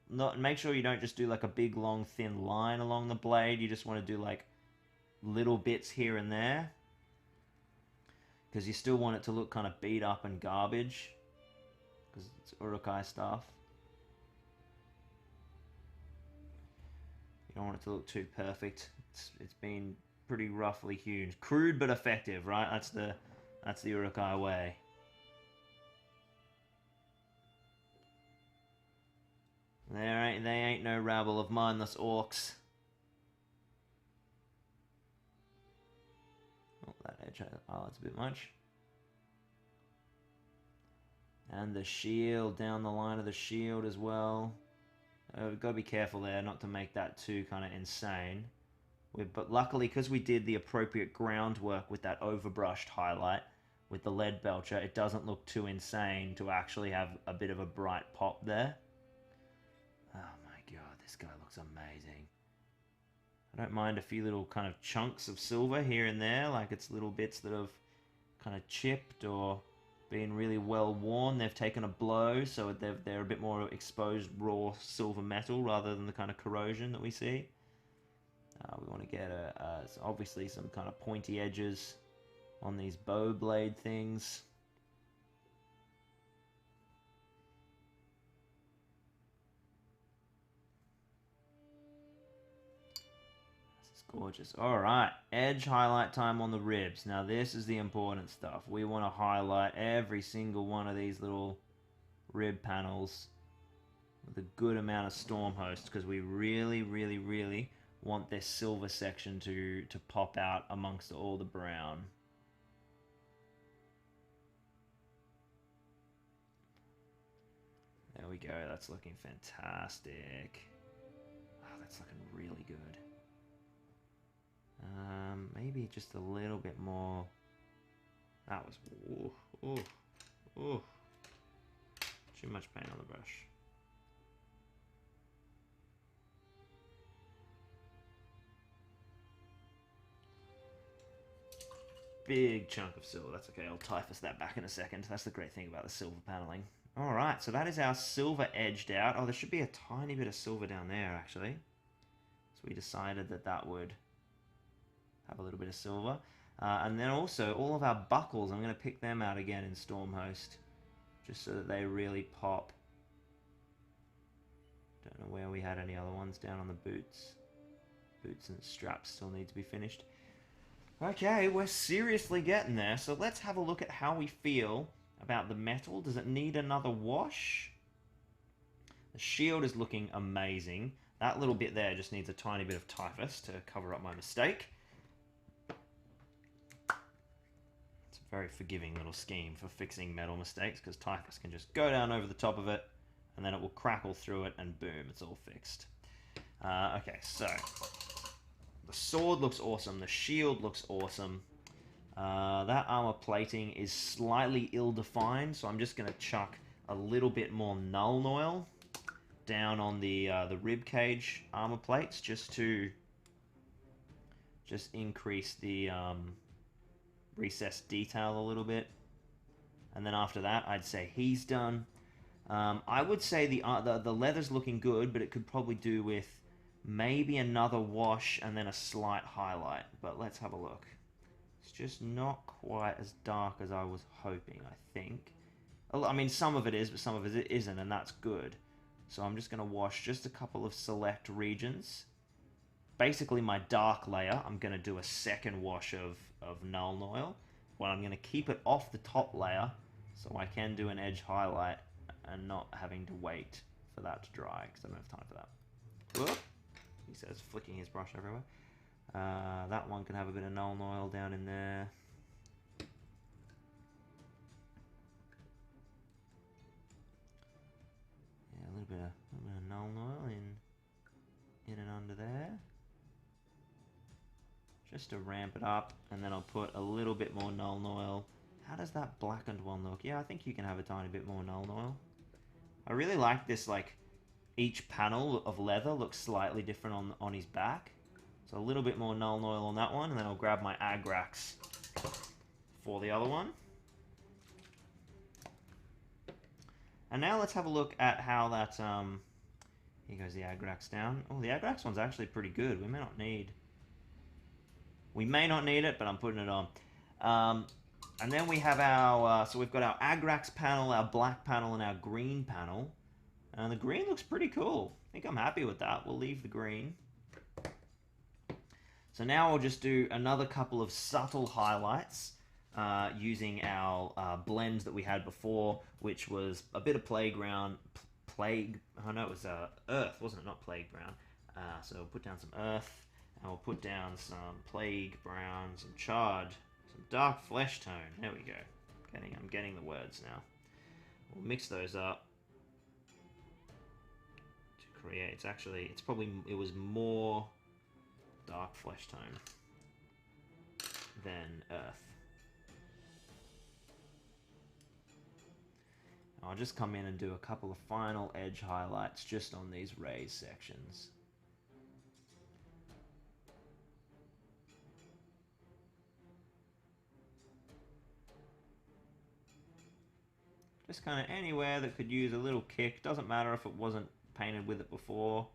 Make sure you don't just do like a big long thin line along the blade, you just want to do like little bits here and there. Because you still want it to look kind of beat up and garbage. Because it's Urukai stuff. You don't want it to look too perfect. It's been pretty roughly hewn. Crude but effective, right? That's the Urukai way. They ain't no rabble of mindless orcs. Oh, that edge highlights a bit much. And the shield, down the line of the shield as well. We've got to be careful there not to make that too kind of insane. But luckily, because we did the appropriate groundwork with that overbrushed highlight, with the lead belcher, it doesn't look too insane to actually have a bit of a bright pop there. Oh my god, this guy looks amazing. I don't mind a few little kind of chunks of silver here and there, like it's little bits that have kind of chipped or been really well worn. They've taken a blow, so they're a bit more exposed raw silver metal rather than the kind of corrosion that we see. We want to get obviously some kind of pointy edges on these bow blade things. Gorgeous. Alright, edge highlight time on the ribs. Now this is the important stuff. We want to highlight every single one of these little rib panels with a good amount of Stormhost because we really want this silver section to pop out amongst all the brown. There we we go. That's looking fantastic. Oh, that's looking really good. Maybe just a little bit more. That was... Ooh, ooh, ooh. Too much paint on the brush. Big chunk of silver. That's okay. I'll typhus that back in a second. That's the great thing about the silver paneling. Alright, so that is our silver edged out. Oh, there should be a tiny bit of silver down there, actually. So we decided that that would have a little bit of silver. And then also, all of our buckles, I'm going to pick them out again in Stormhost. Just so that they really pop. Don't know where we had any other ones down on the boots. Boots and straps still need to be finished. Okay, we're seriously getting there. So let's have a look at how we feel about the metal. Does it need another wash? The shield is looking amazing. That little bit there just needs a tiny bit of typhus to cover up my mistake. It's a very forgiving little scheme for fixing metal mistakes, because typhus can just go down over the top of it, and then it will crackle through it, and boom, it's all fixed. Okay, so the sword looks awesome. The shield looks awesome. That armor plating is slightly ill-defined, so I'm just going to chuck a little bit more Nuln Oil down on the ribcage armor plates, just to increase the recessed detail a little bit. And then after that, I'd say he's done. I would say the leather's looking good, but it could probably do with maybe another wash and then a slight highlight. But let's have a look. It's just not quite as dark as I was hoping, I think. I mean, some of it is, but some of it isn't, and that's good. So I'm just going to wash just a couple of select regions. Basically, my dark layer, I'm going to do a second wash of Nuln Oil. Well, I'm going to keep it off the top layer, so I can do an edge highlight and not having to wait for that to dry, because I don't have time for that. Whoop. He says, flicking his brush everywhere. That one can have a bit of Nuln Oil down in there. Yeah, a little bit of Nuln Oil in and under there. Just to ramp it up, and then I'll put a little bit more Nuln Oil. How does that blackened one look? Yeah, I think you can have a tiny bit more Nuln Oil. I really like this, like, each panel of leather looks slightly different on his back. So a little bit more Nuln Oil on that one, and then I'll grab my Agrax for the other one. And now let's have a look at how that, here goes the Agrax down. Oh, the Agrax one's actually pretty good. We may not need it, but I'm putting it on. And then we have our, so we've got our Agrax panel, our black panel, and our green panel. And the green looks pretty cool. I think I'm happy with that. We'll leave the green. So now I'll just do another couple of subtle highlights using our blend that we had before, which was a bit of Plague, it was Earth, wasn't it? Not Plague Brown. So we'll put down some Earth, and we'll put down some Plague Brown, some Charred, some Dark Flesh Tone. There we go. I'm getting the words now. We'll mix those up to create. It was more Dark Flesh Tone than Earth. I'll just come in and do a couple of final edge highlights just on these raised sections. Just kind of anywhere that could use a little kick. Doesn't matter if it wasn't painted with it before.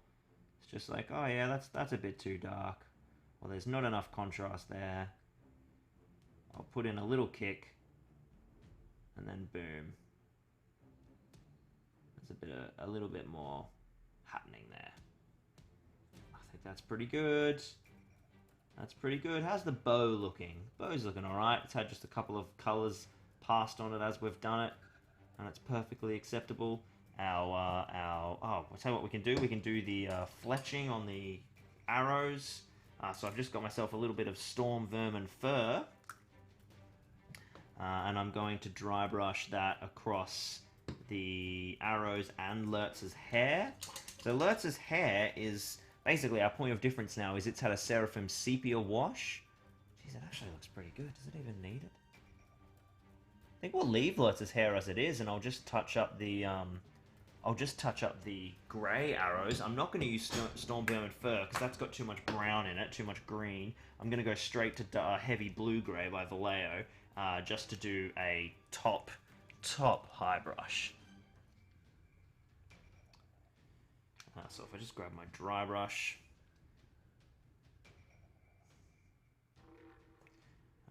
It's just like, oh yeah, that's a bit too dark. Well, there's not enough contrast there. I'll put in a little kick, and then boom. There's a little bit more happening there. I think that's pretty good. That's pretty good. How's the bow looking? Bow's looking alright. It's had just a couple of colours passed on it as we've done it, and it's perfectly acceptable. Oh, I'll tell you what we can do. We can do the fletching on the arrows. So I've just got myself a little bit of Storm Vermin fur, and I'm going to dry brush that across the arrows and Lurtz's hair. So Lurtz's hair is basically our point of difference now, is it's had a Seraphim sepia wash. Jeez, it actually looks pretty good. Does it even need it? I think we'll leave Lurtz's hair as it is, and I'll just touch up the grey arrows. I'm not going to use Stormbeam Fur because that's got too much brown in it, too much green. I'm going to go straight to Heavy Blue-Grey by Vallejo, just to do a top high brush. So if I just grab my dry brush,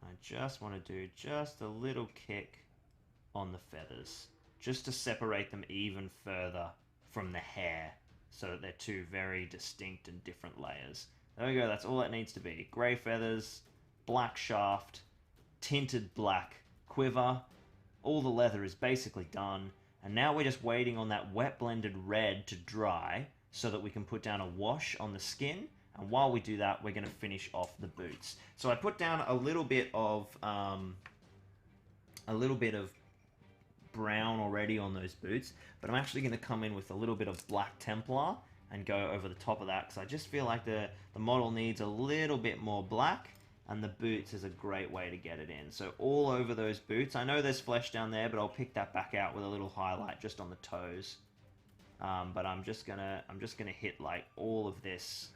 I just want to do just a little kick on the feathers, just to separate them even further from the hair, so that they're two very distinct and different layers. There we go, that's all it needs to be. Grey feathers, black shaft, tinted black quiver. All the leather is basically done, and now we're just waiting on that wet blended red to dry so that we can put down a wash on the skin. And while we do that, we're going to finish off the boots. So I put down a little bit of brown already on those boots, but I'm actually going to come in with a little bit of Black Templar and go over the top of that, because I just feel like the model needs a little bit more black, and the boots is a great way to get it in. So all over those boots. I know there's flesh down there, but I'll pick that back out with a little highlight just on the toes. But I'm just gonna hit like all of this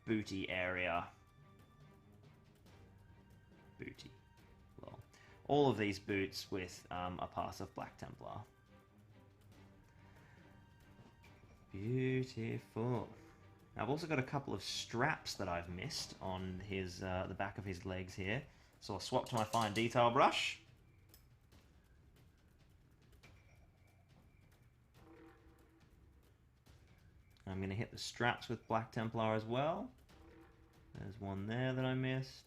booty area. Booty. Well, all of these boots with a pass of Black Templar. Beautiful. Now, I've also got a couple of straps that I've missed on his the back of his legs here. So I'll swap to my fine detail brush. I'm going to hit the straps with Black Templar as well. There's one there that I missed.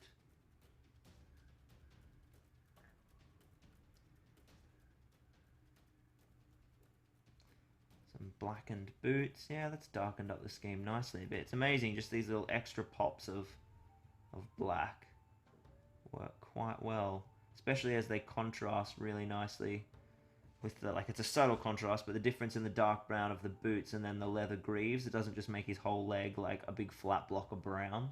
Some blackened boots. Yeah, that's darkened up the scheme nicely a bit. It's amazing, just these little extra pops of black work quite well, especially as they contrast really nicely with the, like, it's a subtle contrast, but the difference in the dark brown of the boots and then the leather greaves, it doesn't just make his whole leg like a big flat block of brown,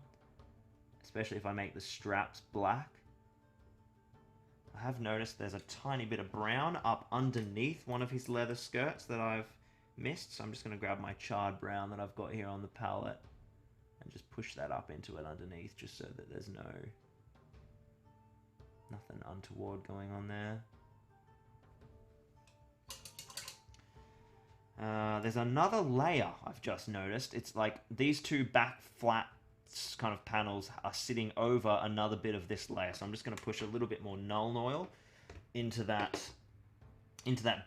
especially if I make the straps black. I have noticed there's a tiny bit of brown up underneath one of his leather skirts that I've missed, so I'm just going to grab my charred brown that I've got here on the palette and just push that up into it underneath, just so that there's nothing untoward going on there. There's another layer I've just noticed. It's like these two back flat kind of panels are sitting over another bit of this layer. So I'm just going to push a little bit more Nuln Oil into that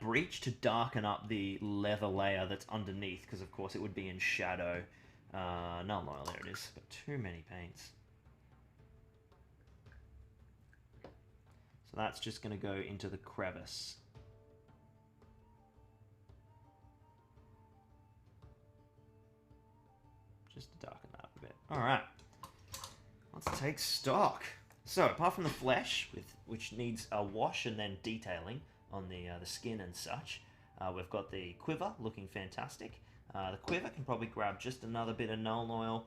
breach to darken up the leather layer that's underneath, because of course it would be in shadow. Nuln Oil, there it is. Got too many paints. So that's just going to go into the crevice. Just to darken that up a bit. Alright, let's take stock. So, apart from the flesh, which needs a wash and then detailing on the skin and such, we've got the quiver looking fantastic. The quiver can probably grab just another bit of Nuln Oil.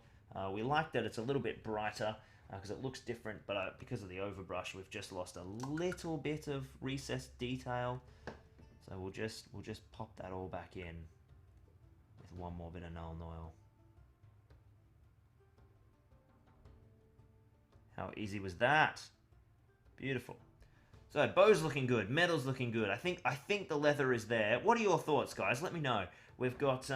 We like that it's a little bit brighter because it looks different, but because of the overbrush, we've just lost a little bit of recessed detail. So we'll just pop that all back in with one more bit of Nuln Oil. How easy was that? Beautiful. So bow's looking good, metal's looking good. I think the leather is there. What are your thoughts, guys? Let me know. We've got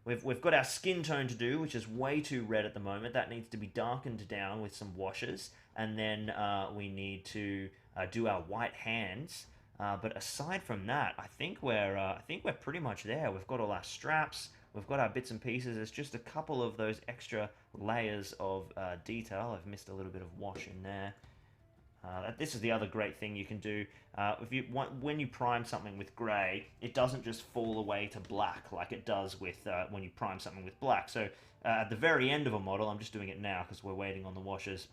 we've got our skin tone to do, which is way too red at the moment. That needs to be darkened down with some washes, and then we need to do our white hands. But aside from that, I think we're pretty much there. We've got all our straps. We've got our bits and pieces. There's just a couple of those extra layers of detail. I've missed a little bit of wash in there. This is the other great thing you can do. When you prime something with grey, it doesn't just fall away to black like it does with when you prime something with black. So at the very end of a model, I'm just doing it now because we're waiting on the washes,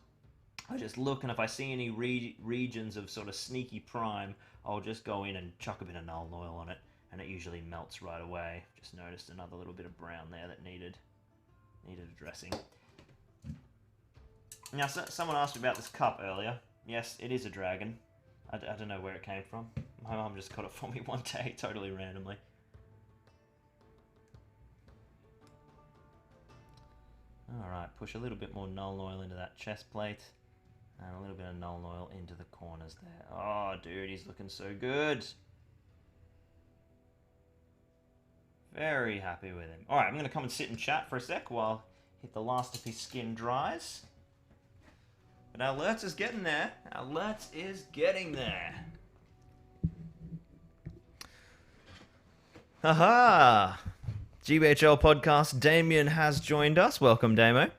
I just look, and if I see any regions of sort of sneaky prime, I'll just go in and chuck a bit of Nuln Oil on it. and it usually melts right away. Just noticed another little bit of brown there that needed addressing. Now, someone asked me about this cup earlier. Yes, it is a dragon. I don't know where it came from. My mum just got it for me one day, totally randomly. Alright, push a little bit more Nuln Oil into that chest plate. And a little bit of Nuln Oil into the corners there. Oh, dude, he's looking so good. Very happy with him. Alright, I'm going to come and sit and chat for a sec while hit the last of his skin dries. But our Lurtz is getting there. Our Lurtz is getting there. Haha! GBHL podcast, Damien has joined us. Welcome, Damo.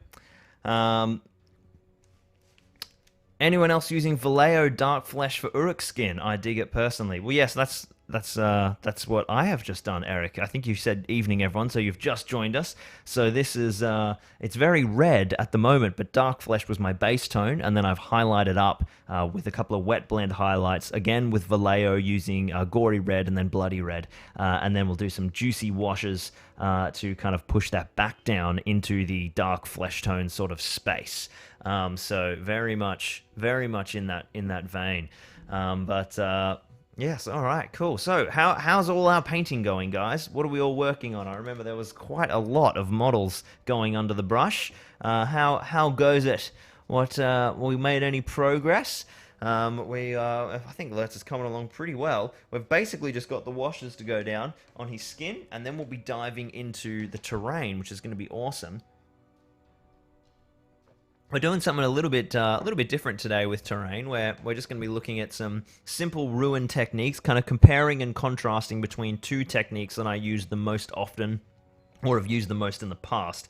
Anyone else using Vallejo Dark Flesh for Uruks skin? I dig it personally. Well, yes, that's what I have just done, Eric. I think you said evening, everyone, so you've just joined us. So this is, it's very red at the moment, but Dark Flesh was my base tone, and then I've highlighted up with a couple of wet blend highlights, again with Vallejo using Gory Red and then Bloody Red, and then we'll do some juicy washes to kind of push that back down into the Dark Flesh tone sort of space. So very much in that vein. Yes, all right, cool. So how's all our painting going, guys? What are we all working on? I remember there was quite a lot of models going under the brush. How goes it? We made any progress? I think Lurtz is coming along pretty well. We've basically just got the washes to go down on his skin, and then we'll be diving into the terrain, which is going to be awesome. We're doing something a little bit different today with terrain, where we're just going to be looking at some simple ruin techniques, kind of comparing and contrasting between two techniques that I use the most often, or have used the most in the past,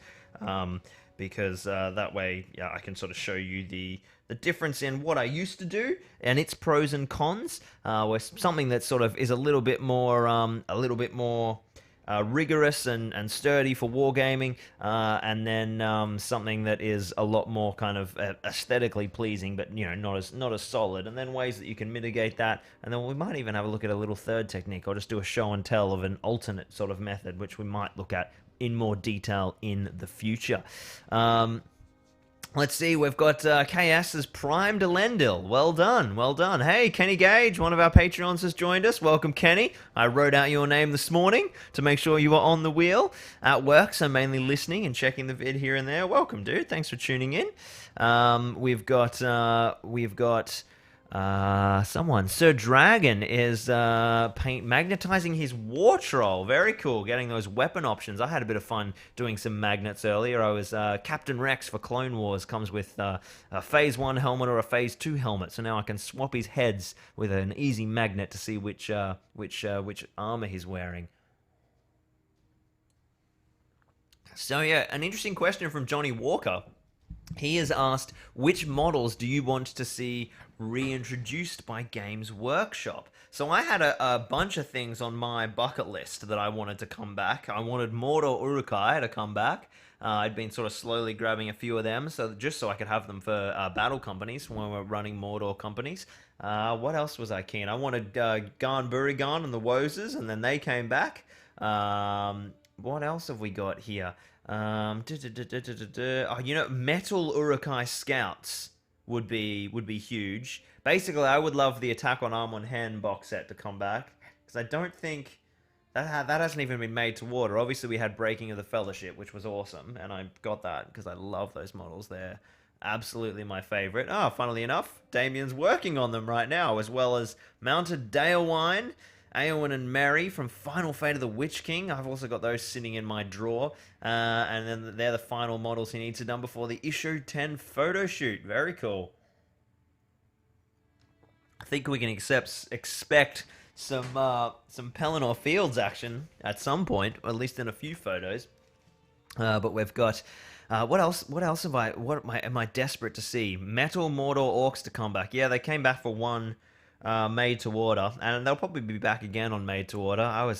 because that way, yeah, I can sort of show you the difference in what I used to do and its pros and cons. Where something that sort of is a little bit more rigorous and sturdy for wargaming, and then something that is a lot more kind of aesthetically pleasing, but not as solid. And then ways that you can mitigate that. And then we might even have a look at a little third technique, or just do a show and tell of an alternate sort of method, which we might look at in more detail in the future. Let's see, we've got KS as Prime Delendil. Well done, well done. Hey, Kenny Gage, one of our Patreons, has joined us. Welcome, Kenny. I wrote out your name this morning to make sure you were on the wheel at work, so mainly listening and checking the vid here and there. Welcome, dude. Thanks for tuning in. We've got someone. Sir Dragon is magnetizing his war troll. Very cool, getting those weapon options. I had a bit of fun doing some magnets earlier. I was Captain Rex for Clone Wars, comes with a Phase 1 helmet or a Phase 2 helmet, so now I can swap his heads with an easy magnet to see which armor he's wearing. So yeah, an interesting question from Johnny Walker. He has asked, which models do you want to see reintroduced by Games Workshop? So I had a bunch of things on my bucket list that I wanted to come back. I wanted Mordor Urukai to come back. I'd been sort of slowly grabbing a few of them, just so I could have them for battle companies when we're running Mordor companies. What else was I keen? I wanted Garn Burigan and the Wozes, and then they came back. What else have we got here? Metal Urukai Scouts would be huge. Basically, I would love the Attack on Amon Hen box set to come back, because I don't think that hasn't even been made to order. Obviously, we had Breaking of the Fellowship, which was awesome, and I got that because I love those models. They're absolutely my favorite. Funnily enough, Damien's working on them right now, as well as Mounted Daelwyn, Eowyn and Merry from Final Fate of the Witch King. I've also got those sitting in my drawer. And then they're the final models he needs to done before the issue 10 photo shoot. Very cool. I think we can expect some Pelennor Fields action at some point, or at least in a few photos. But we've got what else am I desperate to see? Metal Mordor Orcs to come back. Yeah, they came back for one made to order, and they'll probably be back again on made to order. I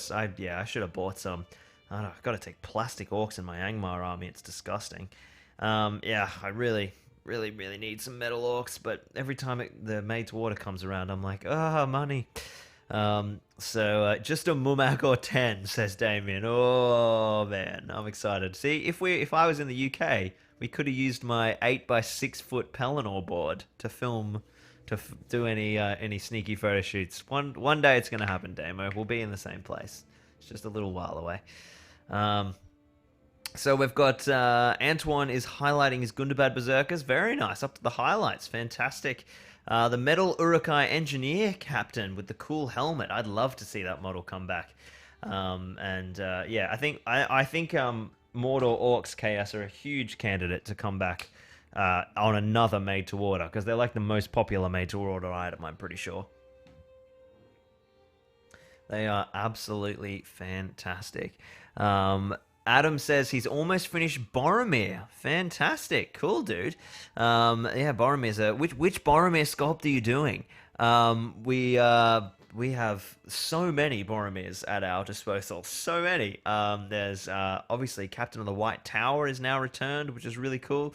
should have bought some. I don't know, I've got to take plastic orcs in my Angmar army. It's disgusting. I really need some metal orcs, but every time the made to order comes around, I'm like, money. Just a Mumak or 10, says Damien. Oh man, I'm excited. See, if I was in the UK, we could have used my 8x6 foot Pelennor board to film, do any sneaky photo shoots. One day it's gonna happen, Damo. We'll be in the same place. It's just a little while away. So we've got Antoine is highlighting his Gundabad Berserkers. Very nice, up to the highlights. Fantastic. The Metal Urukai Engineer Captain with the cool helmet. I'd love to see that model come back. Yeah, I think Mordor Orcs Chaos are a huge candidate to come back on another made to order, because they're like the most popular made to order item, I'm pretty sure. They are absolutely fantastic. Adam says he's almost finished Boromir. Fantastic. Cool, dude. Yeah, Boromir's which Boromir sculpt are you doing? We have so many Boromirs at our disposal. So many. There's obviously Captain of the White Tower is now returned, which is really cool.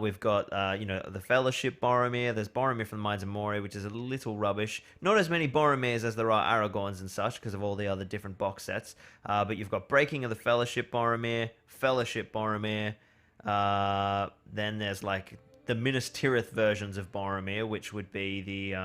We've got the Fellowship Boromir. There's Boromir from the Mines of Moria, which is a little rubbish. Not as many Boromirs as there are Aragorns and such, because of all the other different box sets. But you've got Breaking of the Fellowship Boromir, Fellowship Boromir. Then there's like the Minas Tirith versions of Boromir, which would be the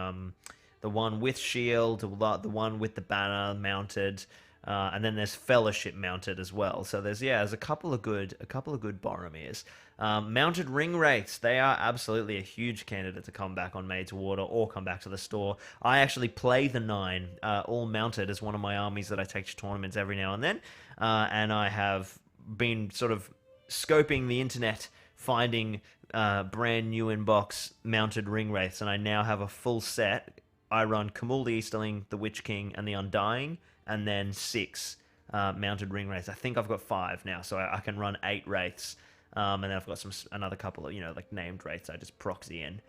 one with shield, the one with the banner mounted, and then there's Fellowship mounted as well. So there's a couple of good Boromirs. Mounted ring wraiths, they are absolutely a huge candidate to come back on Made to Order or come back to the store. I actually play the 9 all mounted as one of my armies that I take to tournaments every now and then, and I have been sort of scoping the internet, finding brand new in box mounted ring wraiths, and I now have a full set. I run Kamul the Easterling, the Witch King, and the Undying, and then 6 mounted ring wraiths. I think I've got 5 now, so I can run 8 wraiths, and then I've got another couple of like named wraiths I just proxy in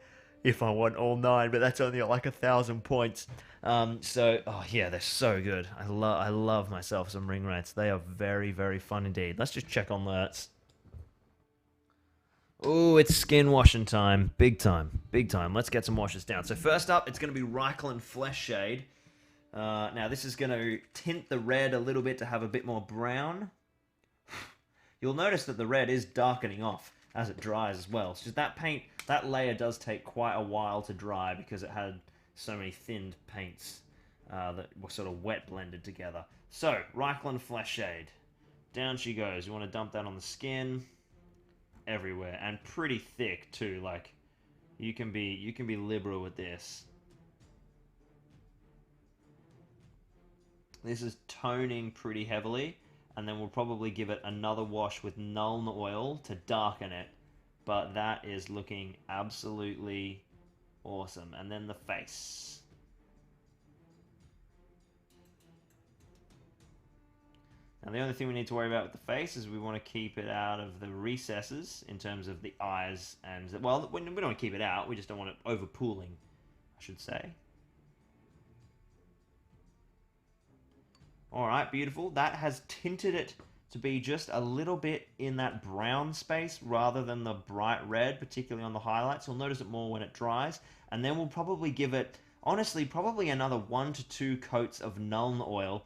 if I want all 9, but that's only like 1,000 points. Oh yeah, they're so good. I love myself some ring wraiths. They are very, very fun indeed. Let's just check on Lurtz. Oh, it's skin washing time. Big time. Big time. Let's get some washes down. So first up, it's going to be Reikland Flesh Shade. Now, this is going to tint the red a little bit to have a bit more brown. You'll notice that the red is darkening off as it dries as well. So that paint, that layer does take quite a while to dry because it had so many thinned paints that were sort of wet blended together. So, Reikland Flesh Shade. Down she goes. You want to dump that on the skin. Everywhere, and pretty thick too. Like you can be liberal with this. This is toning pretty heavily, and then we'll probably give it another wash with Nuln Oil to darken it, but that is looking absolutely awesome. And then the face. Now the only thing we need to worry about with the face is we want to keep it out of the recesses in terms of the eyes, and well, we don't want to keep it out, we just don't want it over pooling, I should say. Alright, beautiful. That has tinted it to be just a little bit in that brown space rather than the bright red, particularly on the highlights. You'll notice it more when it dries, and then we'll probably give it, honestly, probably another 1 to 2 coats of Nuln Oil,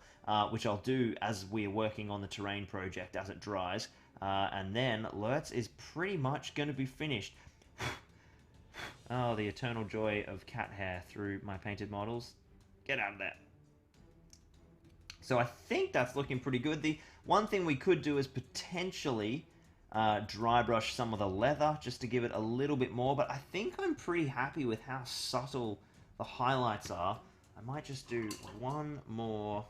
which I'll do as we're working on the terrain project as it dries. And then Lurtz is pretty much going to be finished. Oh, the eternal joy of cat hair through my painted models. Get out of there. So I think that's looking pretty good. The one thing we could do is potentially dry brush some of the leather just to give it a little bit more, but I think I'm pretty happy with how subtle the highlights are. I might just do one more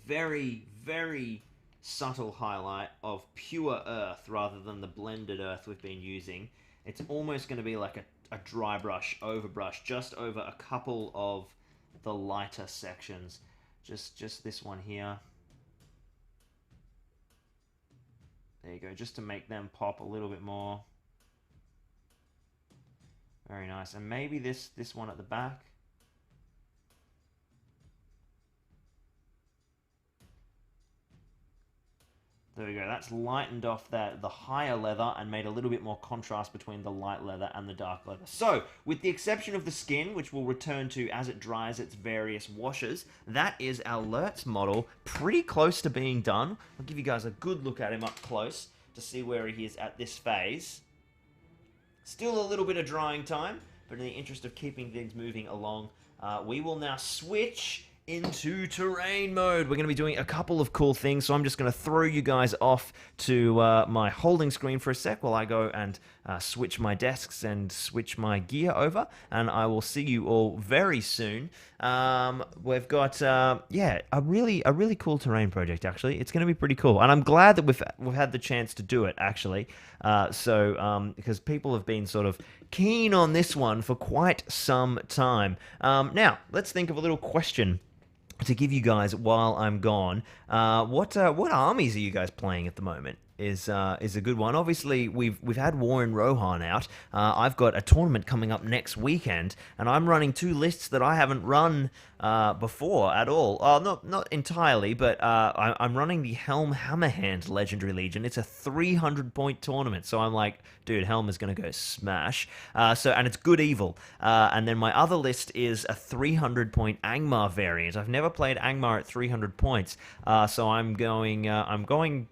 very, very subtle highlight of pure earth rather than the blended earth we've been using. It's almost going to be like a dry brush, overbrush, just over a couple of the lighter sections. Just this one here. There you go, just to make them pop a little bit more. Very nice. And maybe this one at the back. There we go. That's lightened off the higher leather and made a little bit more contrast between the light leather and the dark leather. So, with the exception of the skin, which we'll return to as it dries its various washes, that is our Lurtz model, pretty close to being done. I'll give you guys a good look at him up close to see where he is at this phase. Still a little bit of drying time, but in the interest of keeping things moving along, we will now switch into terrain mode. We're going to be doing a couple of cool things, so I'm just going to throw you guys off to my holding screen for a sec while I go and switch my desks and switch my gear over, and I will see you all very soon. We've got yeah, a really cool terrain project. Actually, it's going to be pretty cool, and I'm glad that we've had the chance to do it actually. Because people have been sort of keen on this one for quite some time. Now let's think of a little question to give you guys while I'm gone. What armies are you guys playing at the moment? Is a good one. Obviously, we've had War in Rohan out. I've got a tournament coming up next weekend, and I'm running two lists that I haven't run before at all. Not entirely, but I'm running the Helm Hammerhand Legendary Legion. It's a 300-point tournament, so I'm like, dude, Helm is going to go smash. And it's good evil. And then my other list is a 300-point Angmar variant. I've never played Angmar at 300 points, so I'm going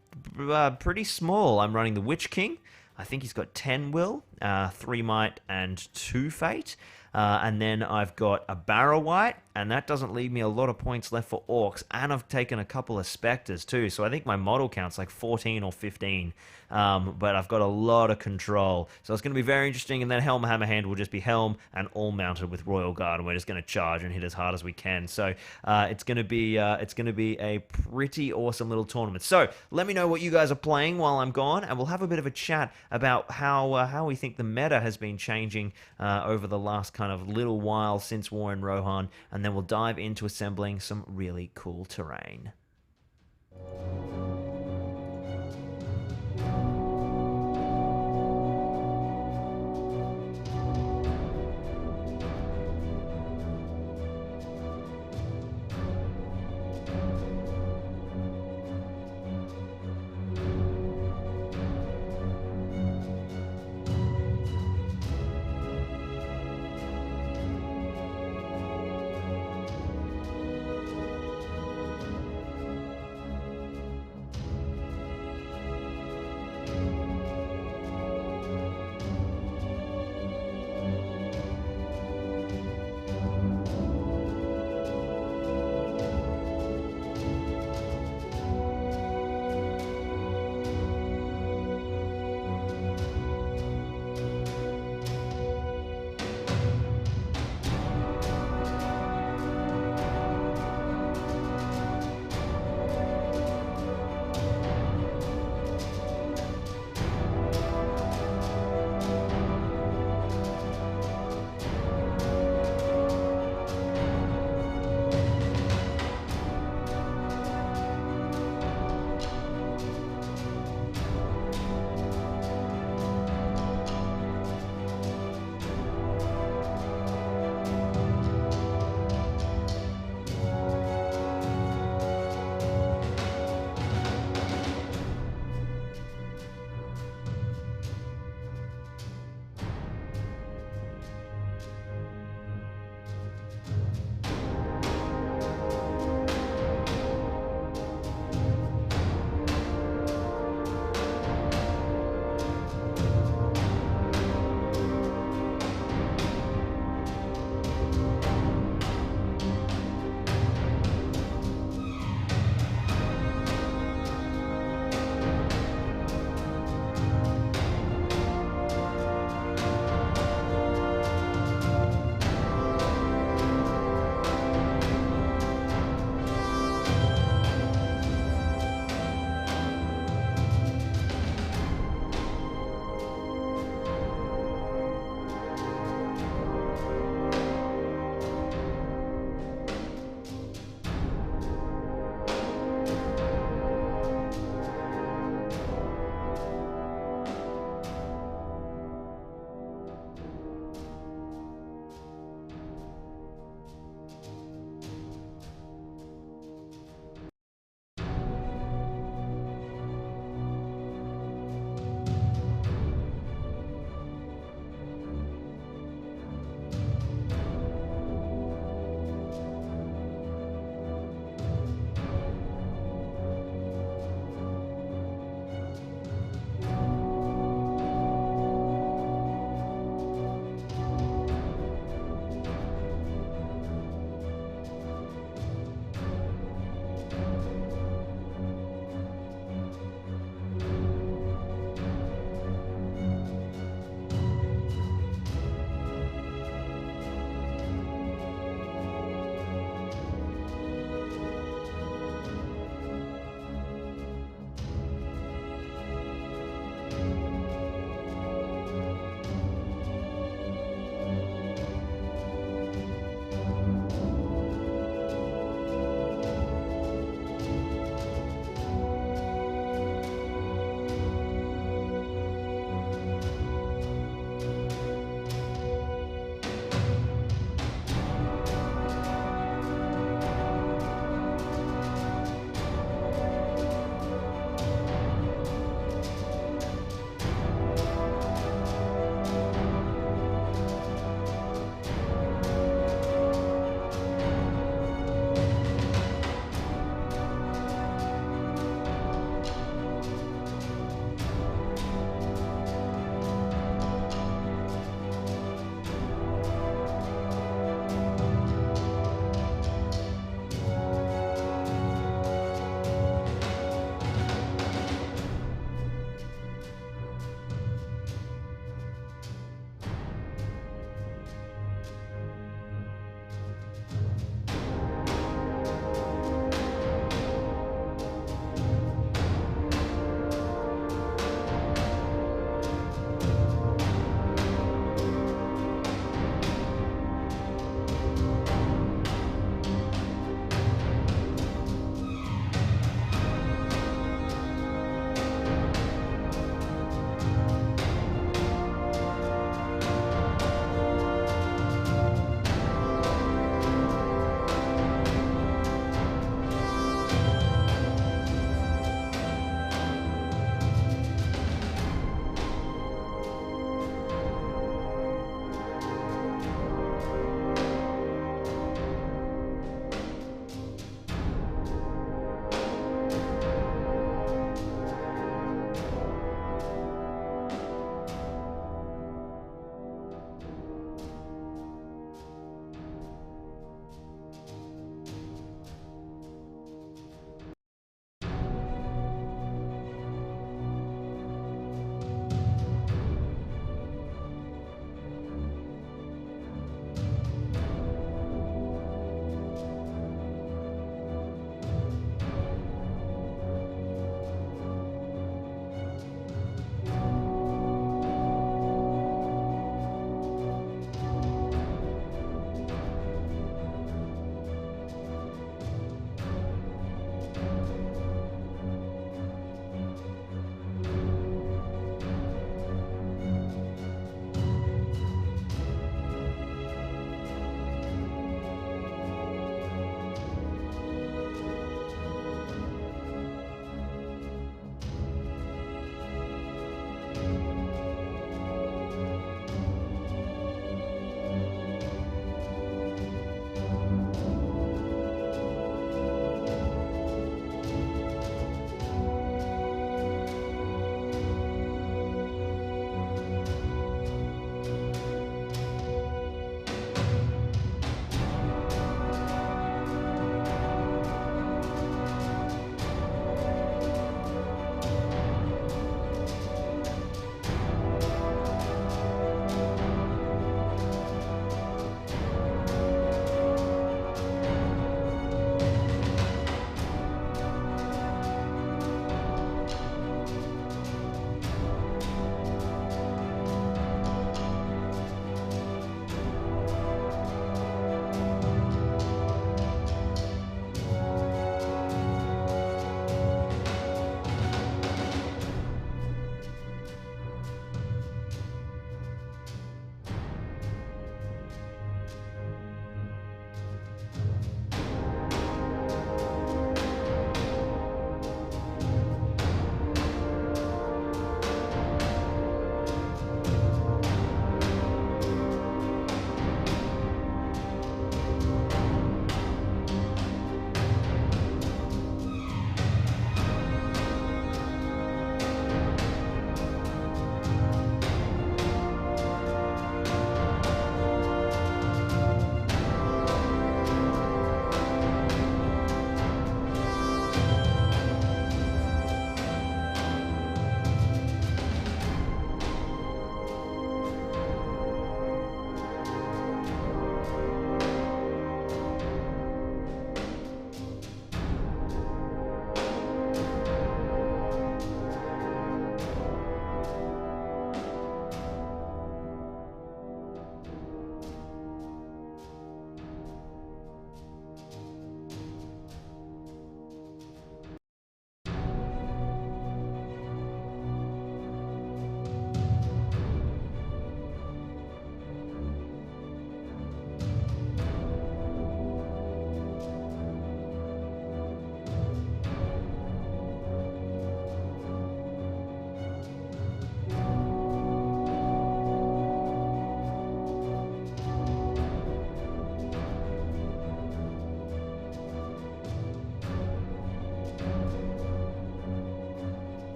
pretty small. I'm running the Witch King. I think he's got 10 will, 3 might, and 2 fate. And then I've got a Barrow White, and that doesn't leave me a lot of points left for Orcs. And I've taken a couple of Spectres too, so I think my model count's like 14 or 15. But I've got a lot of control, so it's going to be very interesting. And then Helm Hammerhand will just be Helm and all mounted with Royal Guard, and we're just going to charge and hit as hard as we can. So it's going to be a pretty awesome little tournament. So let me know what you guys are playing while I'm gone, and we'll have a bit of a chat about how we think the meta has been changing over the last kind of little while since War in Rohan, and then we'll dive into assembling some really cool terrain.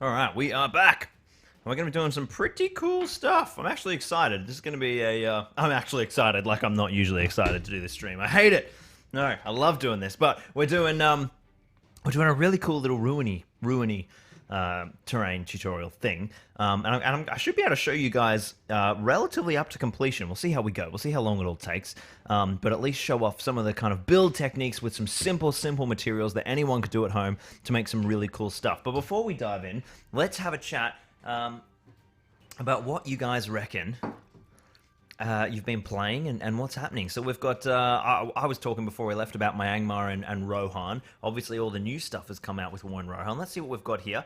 Alright, we are back. We're going to be doing some pretty cool stuff. I'm actually excited. This is going to be a... I'm actually excited, like I'm not usually excited to do this stream. I hate it. No, I love doing this. But we're doing a really cool little ruiny terrain tutorial thing. And I should be able to show you guys relatively up to completion. We'll see how we go. We'll see how long it all takes. But at least show off some of the kind of build techniques with some simple materials that anyone could do at home to make some really cool stuff. But before we dive in, let's have a chat about what you guys reckon you've been playing and what's happening. So we've got, I was talking before we left about my Angmar and Rohan. Obviously all the new stuff has come out with War and Rohan. Let's see what we've got here.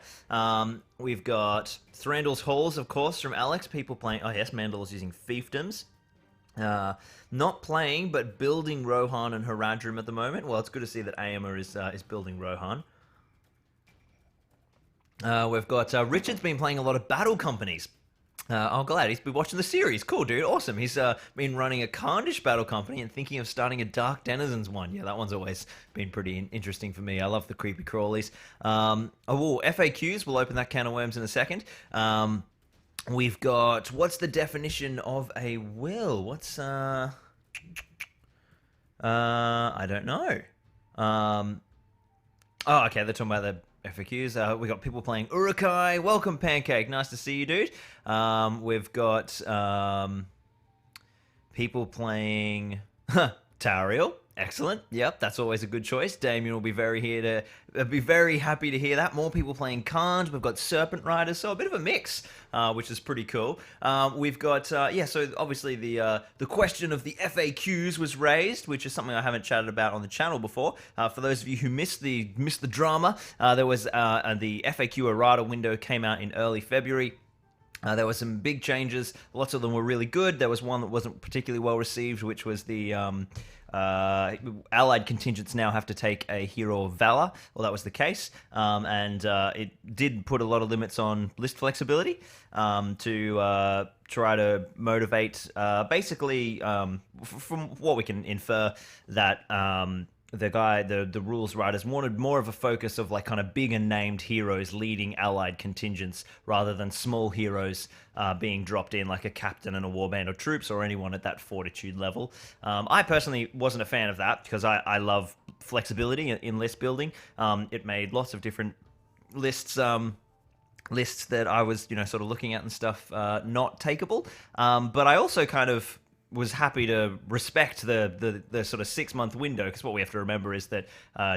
We've got Thranduil's Halls, of course, from Alex. People playing, oh yes, Mandel is using fiefdoms. Not playing, but building Rohan and Haradrim at the moment. Well, it's good to see that Amon is building Rohan. We've got Richard's been playing a lot of battle companies. I'm glad he's been watching the series. Cool, dude. Awesome. He's been running a Khandish battle company and thinking of starting a Dark Denizens one. Yeah, that one's always been pretty interesting for me. I love the creepy crawlies. FAQs. We'll open that can of worms in a second. We've got, what's the definition of a will? What's, I don't know. Oh, okay, they're talking about the FAQs. We got people playing Urukai. Welcome, Pancake. Nice to see you, dude. We've got people playing Tariel. Excellent. Yep, that's always a good choice. Damien will be very happy to hear that. More people playing Khand. We've got Serpent Riders, so a bit of a mix, which is pretty cool. We've got so obviously the question of the FAQs was raised, which is something I haven't chatted about on the channel before. For those of you who missed the drama, there was the FAQ errata window came out in early February. There were some big changes. Lots of them were really good. There was one that wasn't particularly well received, which was the allied contingents now have to take a hero of valor. Well, that was the case, and it did put a lot of limits on list flexibility to try to motivate. Basically, from what we can infer, that the rules writers wanted more of a focus of like kind of bigger named heroes leading allied contingents rather than small heroes being dropped in like a captain and a warband of troops or anyone at that fortitude level. I personally wasn't a fan of that because I love flexibility in list building. It made lots of different lists that I was sort of looking at and stuff not takeable. But I also kind of was happy to respect the sort of 6-month window, because what we have to remember is that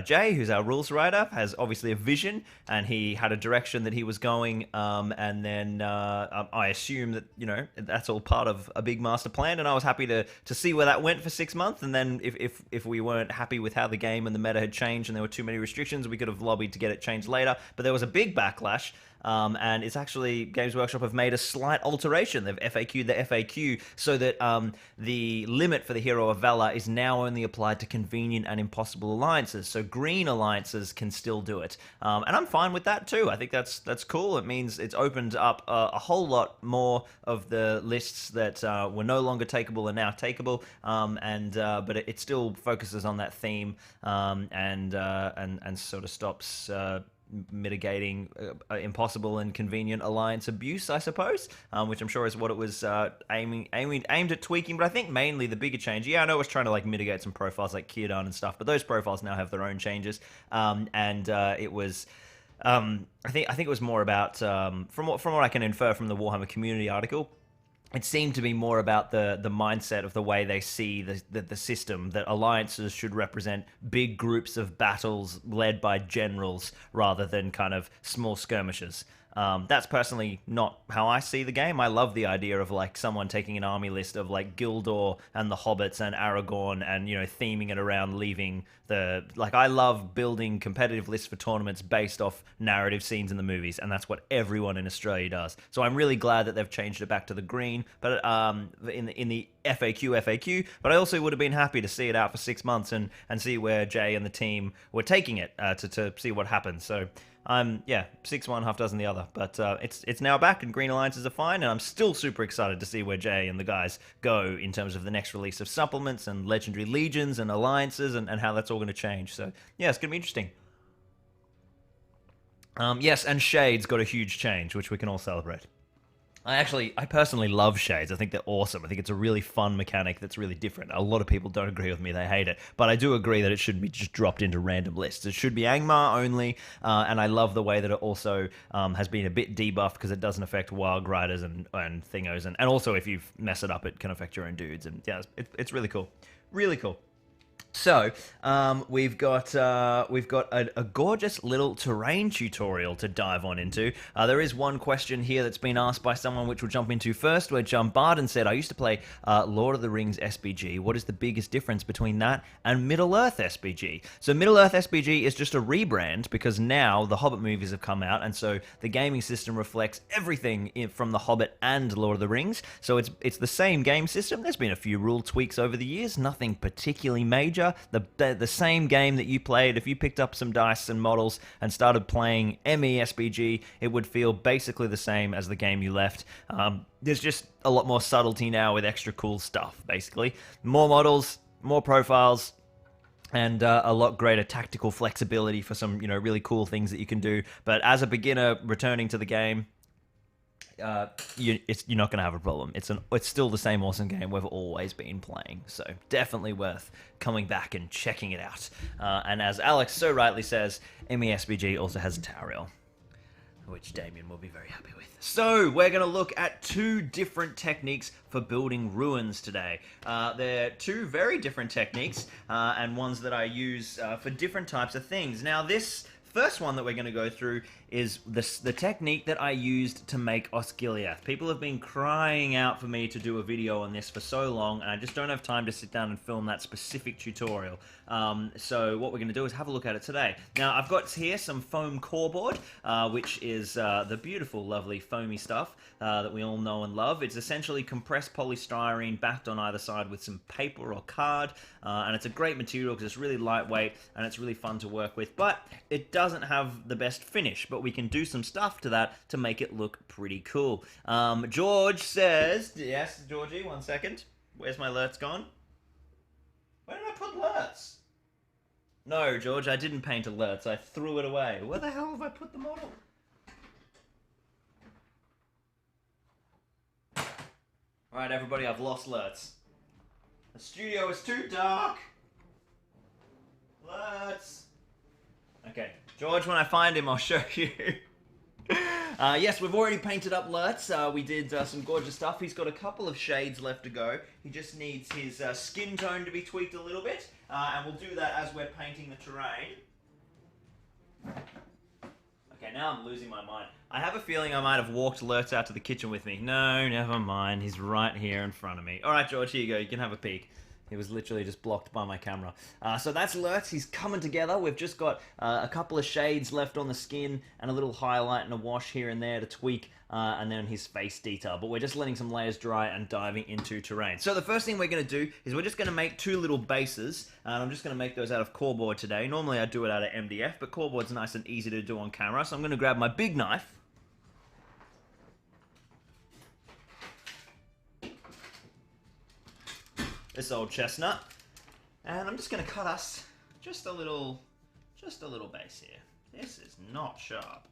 Jay, who's our rules writer, has obviously a vision, and he had a direction that he was going, and then I assume that that's all part of a big master plan, and I was happy to see where that went for 6 months, and then if we weren't happy with how the game and the meta had changed and there were too many restrictions, we could have lobbied to get it changed later, but there was a big backlash. And it's actually, Games Workshop have made a slight alteration. They've FAQ'd the FAQ so that the limit for the Hero of Valor is now only applied to convenient and impossible alliances. So green alliances can still do it. And I'm fine with that too. I think that's cool. It means it's opened up a whole lot more of the lists that were no longer takeable are now takeable. But it still focuses on that theme and sort of stops mitigating impossible and convenient alliance abuse, I suppose, which I'm sure is what it was aimed at tweaking. But I think mainly the bigger change, I know it was trying to like mitigate some profiles like Kirdan and stuff, but those profiles now have their own changes, it was I think it was more about from what I can infer from the Warhammer community article. It seemed to be more about the mindset of the way they see the system, that alliances should represent big groups of battles led by generals rather than kind of small skirmishes. That's personally not how I see the game. I love the idea of like someone taking an army list of like Gildor and the Hobbits and Aragorn and, you know, theming it around leaving the... Like, I love building competitive lists for tournaments based off narrative scenes in the movies, and that's what everyone in Australia does. So I'm really glad that they've changed it back to the green, but in the FAQ, but I also would have been happy to see it out for 6 months and see where Jay and the team were taking it to see what happens. So... 6 one, half dozen the other, but it's now back and green alliances are fine, and I'm still super excited to see where Jay and the guys go in terms of the next release of supplements and legendary legions and alliances and how that's all going to change. So yeah, it's going to be interesting. Yes, and Shades got a huge change, which we can all celebrate. I personally love Shades. I think they're awesome. I think it's a really fun mechanic that's really different. A lot of people don't agree with me. They hate it. But I do agree that it shouldn't be just dropped into random lists. It should be Angmar only, and I love the way that it also has been a bit debuffed because it doesn't affect Wild Riders and Thingos. And also, if you mess it up, it can affect your own dudes. And yeah, it's really cool. Really cool. So, we've got a gorgeous little terrain tutorial to dive on into. There is one question here that's been asked by someone, which we'll jump into first, which Barden said, I used to play Lord of the Rings SBG. What is the biggest difference between that and Middle Earth SBG? So Middle Earth SBG is just a rebrand because now the Hobbit movies have come out, and so the gaming system reflects everything from the Hobbit and Lord of the Rings. So it's the same game system. There's been a few rule tweaks over the years, nothing particularly major. The same game that you played, if you picked up some dice and models and started playing ME-SBG, it would feel basically the same as the game you left. There's just a lot more subtlety now with extra cool stuff, basically. More models, more profiles, and a lot greater tactical flexibility for some, really cool things that you can do. But as a beginner returning to the game, you're not going to have a problem. It's still the same awesome game we've always been playing. So definitely worth coming back and checking it out. And as Alex so rightly says, MESBG also has a tower rail, which Damien will be very happy with. So we're going to look at two different techniques for building ruins today. They're two very different techniques and ones that I use for different types of things. Now this first one that we're going to go through is the technique that I used to make Osgiliath. People have been crying out for me to do a video on this for so long, and I just don't have time to sit down and film that specific tutorial. So what we're going to do is have a look at it today. Now, I've got here some foam core board, which is the beautiful, lovely foamy stuff that we all know and love. It's essentially compressed polystyrene backed on either side with some paper or card, and it's a great material because it's really lightweight and it's really fun to work with, but it doesn't have the best finish, but we can do some stuff to that to make it look pretty cool. George says, yes, Georgie, 1 second. Where's my Lurtz gone? Where did I put Lurtz? No, George, I didn't paint a Lurtz. I threw it away. Where the hell have I put the model? Alright, everybody, I've lost Lurtz. The studio is too dark. Lurtz. Okay, George, when I find him, I'll show you. Yes, we've already painted up Lurtz. We did some gorgeous stuff. He's got a couple of shades left to go. He just needs his skin tone to be tweaked a little bit, and we'll do that as we're painting the terrain. Okay, now I'm losing my mind. I have a feeling I might have walked Lurtz out to the kitchen with me. No, never mind. He's right here in front of me. All right, George, here you go. You can have a peek. He was literally just blocked by my camera. So that's Lurtz. He's coming together. We've just got a couple of shades left on the skin and a little highlight and a wash here and there to tweak, and then his face detail. But we're just letting some layers dry and diving into terrain. So the first thing we're going to do is we're just going to make two little bases, and I'm just going to make those out of core board today. Normally I do it out of MDF, but core board's nice and easy to do on camera. So I'm going to grab my big knife. This old chestnut, and I'm just going to cut us just a little base here. This is not sharp.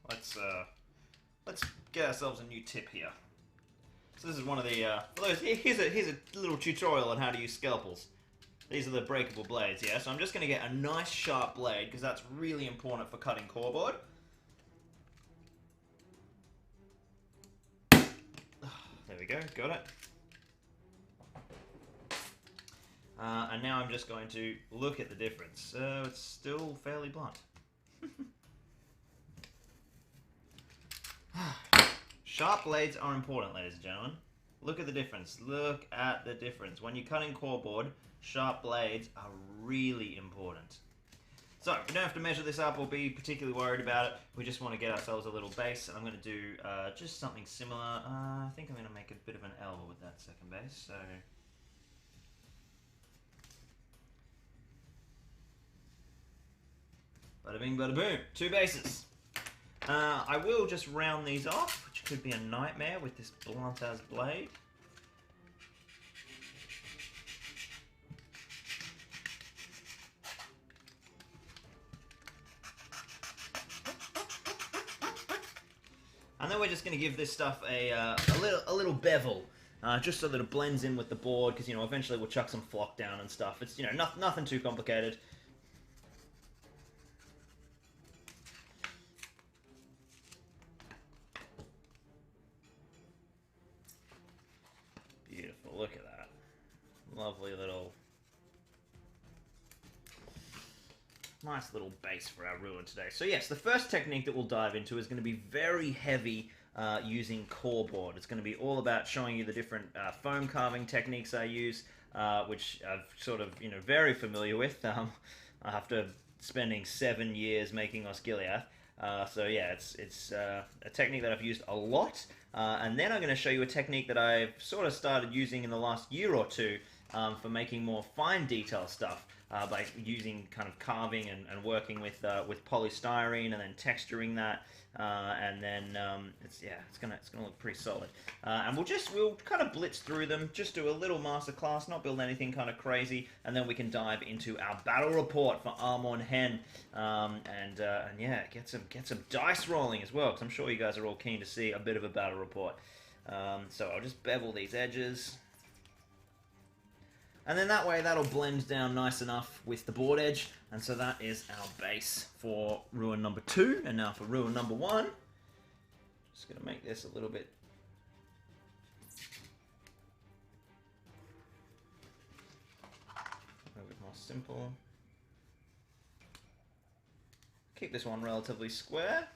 Let's get ourselves a new tip here. So this is one of the here's a little tutorial on how to use scalpels. These are the breakable blades, yeah. So I'm just going to get a nice sharp blade because that's really important for cutting core board. There we go, got it. And now I'm just going to look at the difference. So it's still fairly blunt. Sharp blades are important, ladies and gentlemen. Look at the difference. Look at the difference. When you're cutting core board, sharp blades are really important. So, we don't have to measure this up or be particularly worried about it. We just want to get ourselves a little base, and I'm going to do just something similar. I think I'm going to make a bit of an L with that second base, so... Bada bing, bada boom. Two bases. I will just round these off, which could be a nightmare with this blunt-ass blade. And then we're just going to give this stuff a little bevel, just so that it blends in with the board, because, you know, eventually we'll chuck some flock down and stuff. It's, you know, nothing too complicated. Beautiful, look at that. Lovely little... nice little base for our ruin today. So yes, the first technique that we'll dive into is going to be very heavy using core board. It's going to be all about showing you the different foam carving techniques I use, which I've sort of, you know, very familiar with after spending 7 years making Osgiliath. So yeah, it's a technique that I've used a lot, and then I'm going to show you a technique that I've sort of started using in the last year or two for making more fine detail stuff, by using kind of carving and working with polystyrene and then texturing that, and then it's gonna look pretty solid. And we'll kind of blitz through them, just do a little masterclass, not build anything kind of crazy, and then we can dive into our battle report for Amon Hen, and yeah, get some dice rolling as well, because I'm sure you guys are all keen to see a bit of a battle report. So I'll just bevel these edges. And then that way, that'll blend down nice enough with the board edge. And so that is our base for ruin number 2. And now for ruin number 1. Just going to make this a little bit... a little bit more simple. Keep this one relatively square.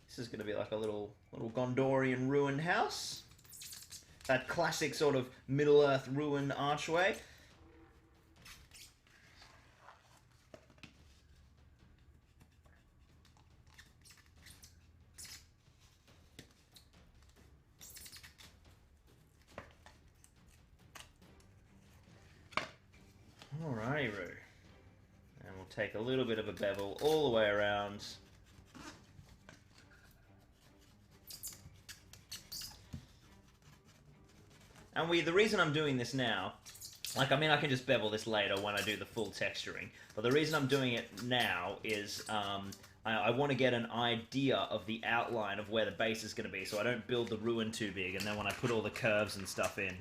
This is going to be like a little Gondorian ruined house. That classic sort of Middle Earth ruin archway. Alrighty, Roo. And we'll take a little bit of a bevel all the way around. And the reason I'm doing this now, like, I mean, I can just bevel this later when I do the full texturing, but the reason I'm doing it now is I want to get an idea of the outline of where the base is going to be, so I don't build the ruin too big, and then when I put all the curves and stuff in,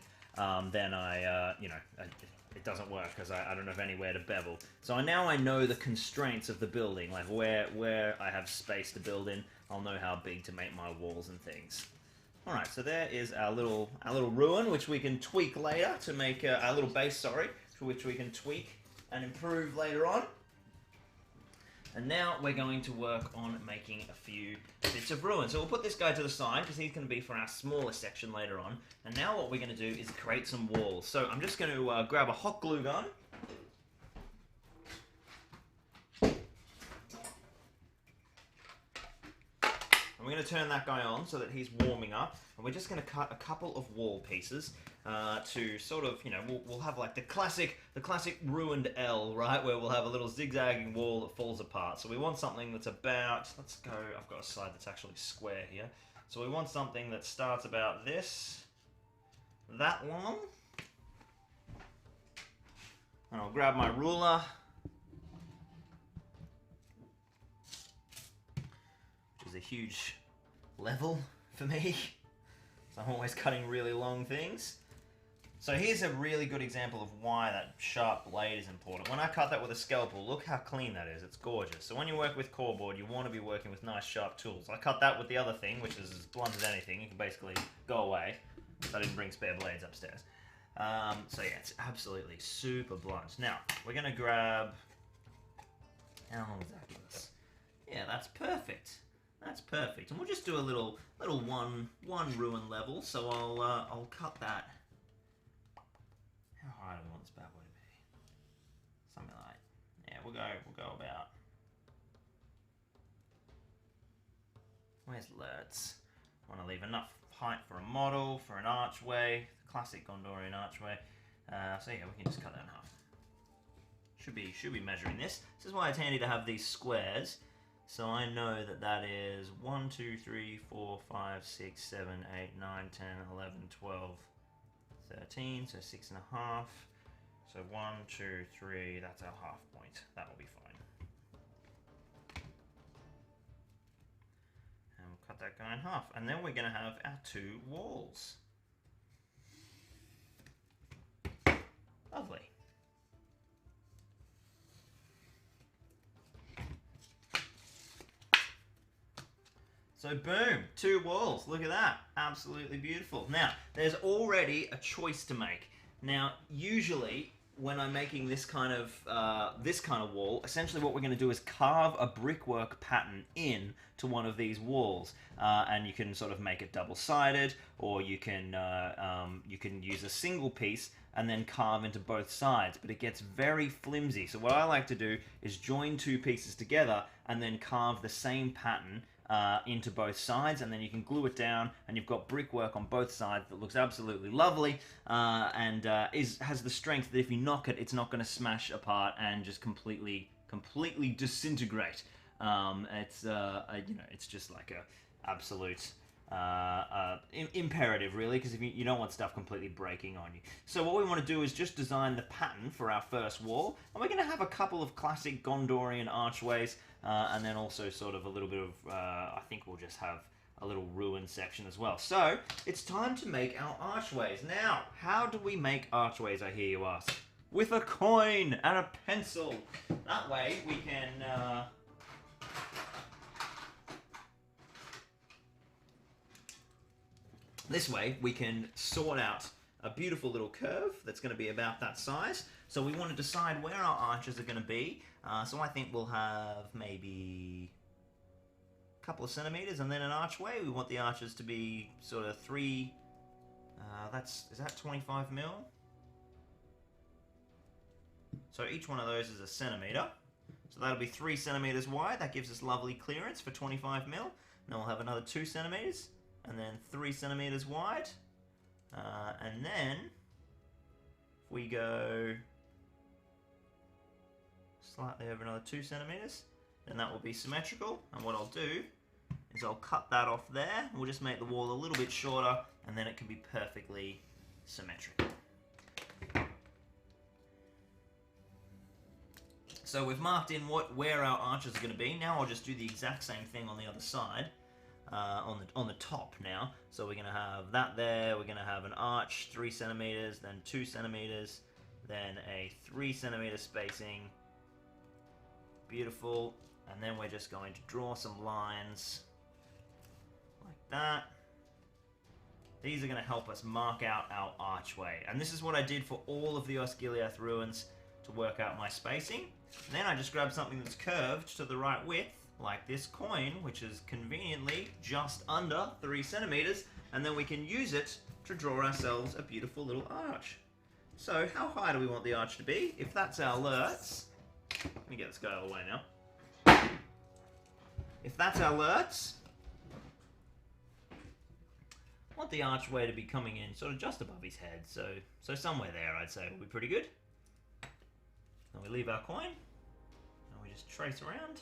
then it doesn't work, because I don't have anywhere to bevel. So now I know the constraints of the building, like where I have space to build in. I'll know how big to make my walls and things. Alright, so there is our little ruin, which we can tweak later to make our little base, sorry, which we can tweak and improve later on. And now we're going to work on making a few bits of ruin. So we'll put this guy to the side because he's going to be for our smaller section later on. And now what we're going to do is create some walls. So I'm just going to grab a hot glue gun. And we're going to turn that guy on so that he's warming up, and we're just going to cut a couple of wall pieces to sort of, you know, we'll have like the classic ruined L, right, where we'll have a little zigzagging wall that falls apart. So we want something that's about, let's go, I've got a side that's actually square here. So we want something that starts about that long. And I'll grab my ruler. Is a huge level for me, so I'm always cutting really long things. So here's a really good example of why that sharp blade is important. When I cut that with a scalpel, look how clean that is. It's gorgeous. So when you work with core board, you want to be working with nice sharp tools. I cut that with the other thing, which is as blunt as anything. You can basically go away. I didn't bring spare blades upstairs. So yeah, it's absolutely super blunt. Now we're gonna grab, how long does that give us? Yeah, that's perfect. That's perfect, and we'll just do a little one ruin level. So I'll cut that. How high do we want this bad boy to be? Something like, yeah, we'll go about. Where's Lurtz? Want to leave enough height for a model, for an archway, the classic Gondorian archway. So yeah, we can just cut that in half. Should be measuring this. This is why it's handy to have these squares. So I know that that is 1, 2, 3, 4, 5, 6, 7, 8, 9, 10, 11, 12, 13, so 6.5. So 1, 2, 3, that's our half point. That will be fine. And we'll cut cut that guy in half. And then we're going to have our 2 walls. Lovely. So boom, 2 walls. Look at that. Absolutely beautiful. Now, there's already a choice to make. Now, usually when I'm making this kind of wall, essentially what we're going to do is carve a brickwork pattern in to one of these walls, and you can sort of make it double-sided, or you can use a single piece and then carve into both sides, but it gets very flimsy. So what I like to do is join 2 pieces together and then carve the same pattern into both sides, and then you can glue it down, and you've got brickwork on both sides that looks absolutely lovely, and has the strength that if you knock it, it's not going to smash apart and just completely disintegrate. It's just like a absolute imperative, really, because if you don't want stuff completely breaking on you. So what we want to do is just design the pattern for our first wall, and we're going to have a couple of classic Gondorian archways, and then also sort of a little bit of, I think we'll just have a little ruin section as well. So it's time to make our archways. Now, how do we make archways, I hear you ask? With a coin and a pencil. That way we can this way we can sort out a beautiful little curve that's going to be about that size. So we want to decide where our arches are going to be. So I think we'll have maybe a couple of centimeters, and then an archway. We want the arches to be sort of 3. Is that 25 mil? So each one of those is a centimeter. So that'll be 3 centimeters wide. That gives us lovely clearance for 25 mil. And then we'll have another 2 centimeters. And then 3 centimeters wide, and then if we go slightly over another 2 centimeters, then that will be symmetrical. And what I'll do is I'll cut that off there. We'll just make the wall a little bit shorter, and then it can be perfectly symmetrical. So we've marked in where our arches are going to be. Now I'll just do the exact same thing on the other side. On the top now. So we're going to have that there, we're going to have an arch 3 centimeters, then 2 centimeters, then a 3 centimeter spacing. Beautiful. And then we're just going to draw some lines like that. These are going to help us mark out our archway. And this is what I did for all of the Osgiliath ruins to work out my spacing. And then I just grabbed something that's curved to the right width, like this coin, which is conveniently just under 3 centimeters, and then we can use it to draw ourselves a beautiful little arch. So how high do we want the arch to be? If that's our Lurtz, let me get this guy out of the way now. If that's our Lurtz, I want the archway to be coming in sort of just above his head, so somewhere there I'd say will be pretty good. Then we leave our coin, and we just trace around.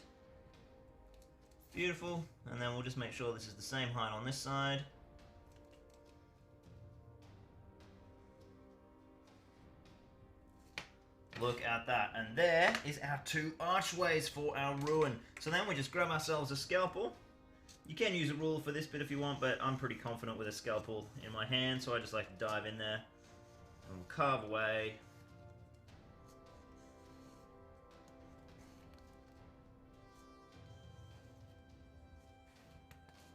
Beautiful, and then we'll just make sure this is the same height on this side. Look at that, and there is our 2 archways for our ruin. So then we just grab ourselves a scalpel. You can use a ruler for this bit if you want, but I'm pretty confident with a scalpel in my hand, so I just like to dive in there and we'll carve away.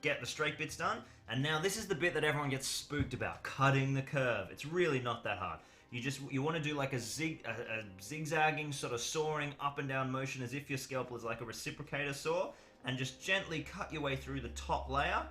Get the straight bits done, and now this is the bit that everyone gets spooked about, cutting the curve. It's really not that hard. You want to do like a zigzagging sort of sawing up and down motion as if your scalpel is like a reciprocator saw, and just gently cut your way through the top layer,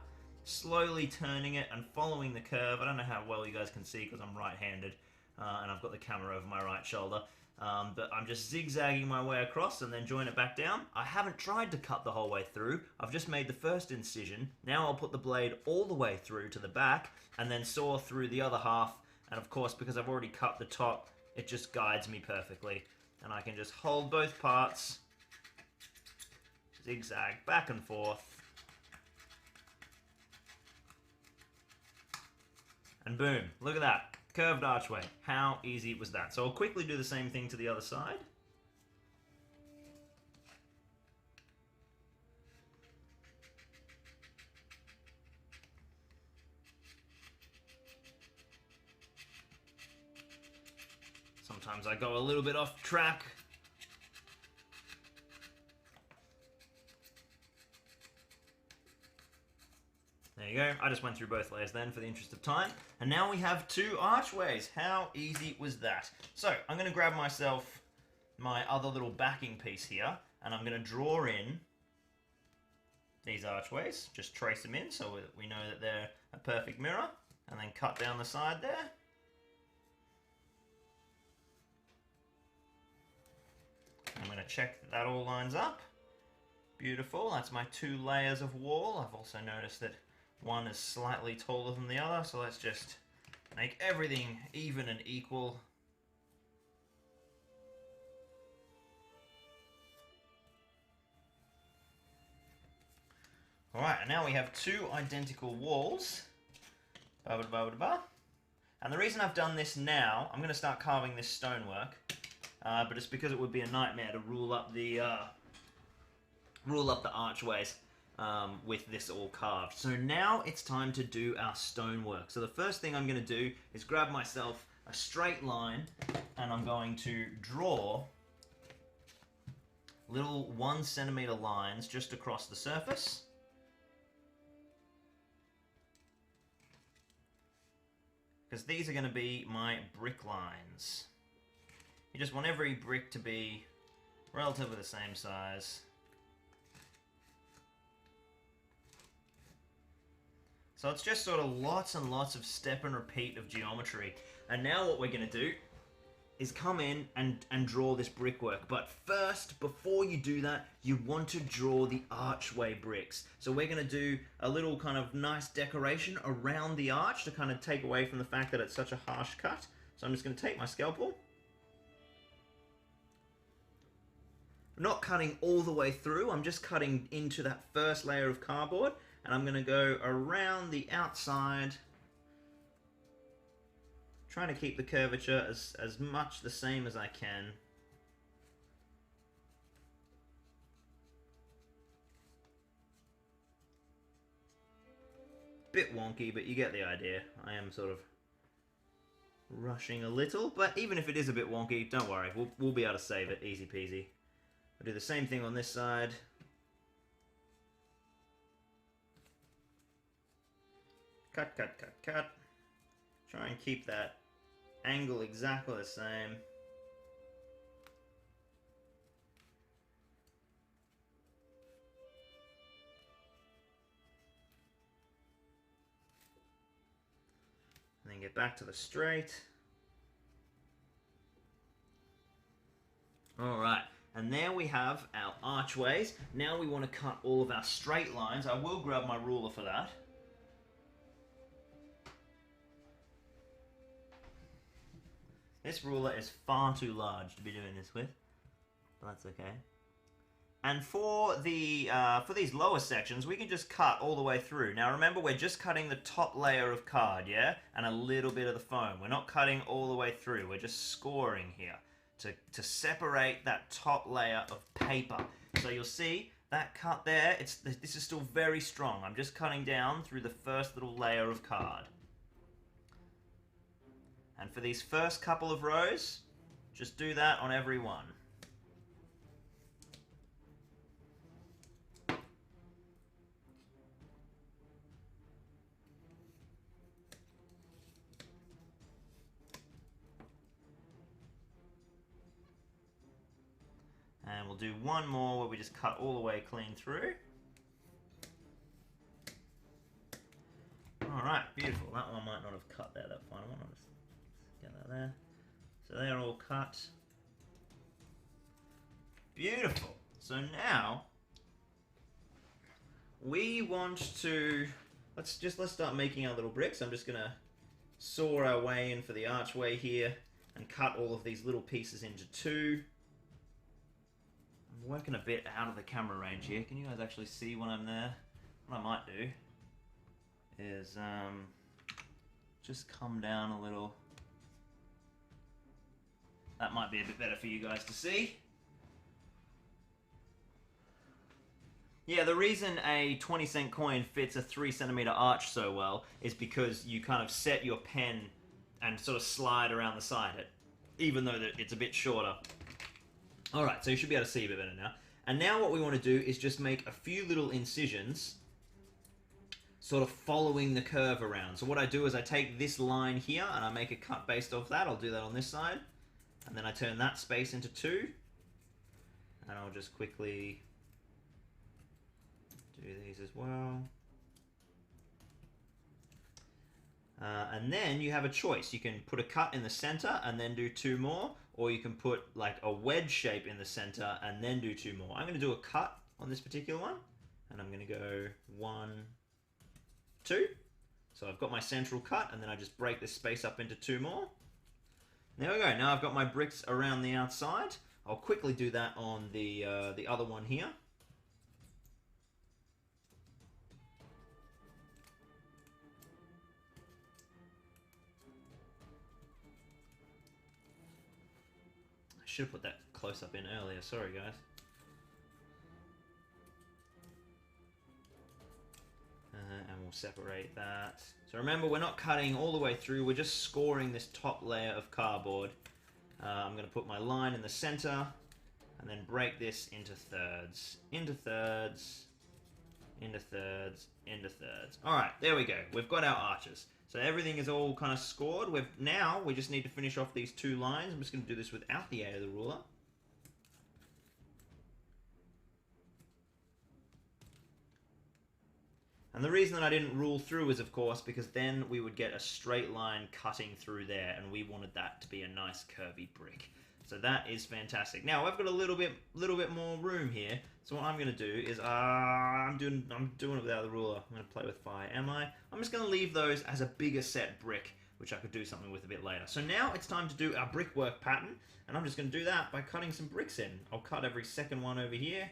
slowly turning it and following the curve. I don't know how well you guys can see because I'm right-handed and I've got the camera over my right shoulder. But I'm just zigzagging my way across and then join it back down. I haven't tried to cut the whole way through. I've just made the first incision. Now I'll put the blade all the way through to the back and then saw through the other half. And of course, because I've already cut the top, it just guides me perfectly. And I can just hold both parts, zigzag back and forth. And boom, look at that. Curved archway. How easy was that? So I'll quickly do the same thing to the other side. Sometimes I go a little bit off track. There you go. I just went through both layers then for the interest of time. And now we have 2 archways. How easy was that? So, I'm going to grab myself my other little backing piece here, and I'm going to draw in these archways. Just trace them in so we know that they're a perfect mirror, and then cut down the side there. I'm going to check that all lines up. Beautiful. That's my 2 layers of wall. I've also noticed that one is slightly taller than the other, so let's just make everything even and equal. Alright, and now we have 2 identical walls. And the reason I've done this now, I'm going to start carving this stonework, but it's because it would be a nightmare to rule up the archways with this all carved. So now it's time to do our stonework. So the first thing I'm going to do is grab myself a straight line, and I'm going to draw little 1 centimeter lines just across the surface. Because these are going to be my brick lines. You just want every brick to be relatively the same size. So it's just sort of lots and lots of step and repeat of geometry. And now what we're going to do is come in and draw this brickwork. But first, before you do that, you want to draw the archway bricks. So we're going to do a little kind of nice decoration around the arch to kind of take away from the fact that it's such a harsh cut. So I'm just going to take my scalpel. I'm not cutting all the way through, I'm just cutting into that first layer of cardboard. And I'm going to go around the outside, trying to keep the curvature as much the same as I can. Bit wonky, but you get the idea. I am sort of rushing a little, but even if it is a bit wonky, don't worry, we'll be able to save it, easy peasy. I'll do the same thing on this side. Cut, cut, cut, cut. Try and keep that angle exactly the same. And then get back to the straight. Alright, and there we have our archways. Now we want to cut all of our straight lines. I will grab my ruler for that. This ruler is far too large to be doing this with, but that's okay. And for these lower sections, we can just cut all the way through. Now remember, we're just cutting the top layer of card, yeah? And a little bit of the foam. We're not cutting all the way through. We're just scoring here to separate that top layer of paper. So you'll see that cut there, this is still very strong. I'm just cutting down through the first little layer of card. And for these first couple of rows, just do that on every one. And we'll do one more where we just cut all the way clean through. Alright, beautiful. That one might not have cut there, that final one. I'll just get that there. So they're all cut. Beautiful. So now we want to let's start making our little bricks. I'm just gonna saw our way in for the archway here and cut all of these little pieces into 2. I'm working a bit out of the camera range here. Can you guys actually see when I'm there? What I might do is just come down a little. That might be a bit better for you guys to see. Yeah, the reason a 20-cent coin fits a 3-centimeter arch so well is because you kind of set your pen and sort of slide around the side. even though it's a bit shorter. Alright, so you should be able to see a bit better now. And now what we want to do is just make a few little incisions, sort of following the curve around. So what I do is I take this line here and I make a cut based off that. I'll do that on this side. And then I turn that space into 2. And I'll just quickly do these as well. And then you have a choice. You can put a cut in the center and then do 2 more, or you can put like a wedge shape in the center and then do 2 more. I'm going to do a cut on this particular one, and I'm going to go 1, 2. So I've got my central cut, and then I just break this space up into 2 more. There we go. Now I've got my bricks around the outside. I'll quickly do that on the other one here. I should have put that close up in earlier. Sorry, guys. And we'll separate that. So remember, we're not cutting all the way through. We're just scoring this top layer of cardboard. I'm going to put my line in the center and then break this into thirds. Into thirds. Into thirds. Into thirds. Alright, there we go. We've got our arches. So everything is all kind of scored. Now we just need to finish off these 2 lines. I'm just going to do this without the aid of the ruler. And the reason that I didn't rule through is, of course, because then we would get a straight line cutting through there, and we wanted that to be a nice curvy brick. So that is fantastic. Now I've got a little bit more room here. So what I'm going to do is I'm doing it without the ruler. I'm going to play with fire. Am I? I'm just going to leave those as a bigger set brick, which I could do something with a bit later. So now it's time to do our brickwork pattern, and I'm just going to do that by cutting some bricks in. I'll cut every second one over here.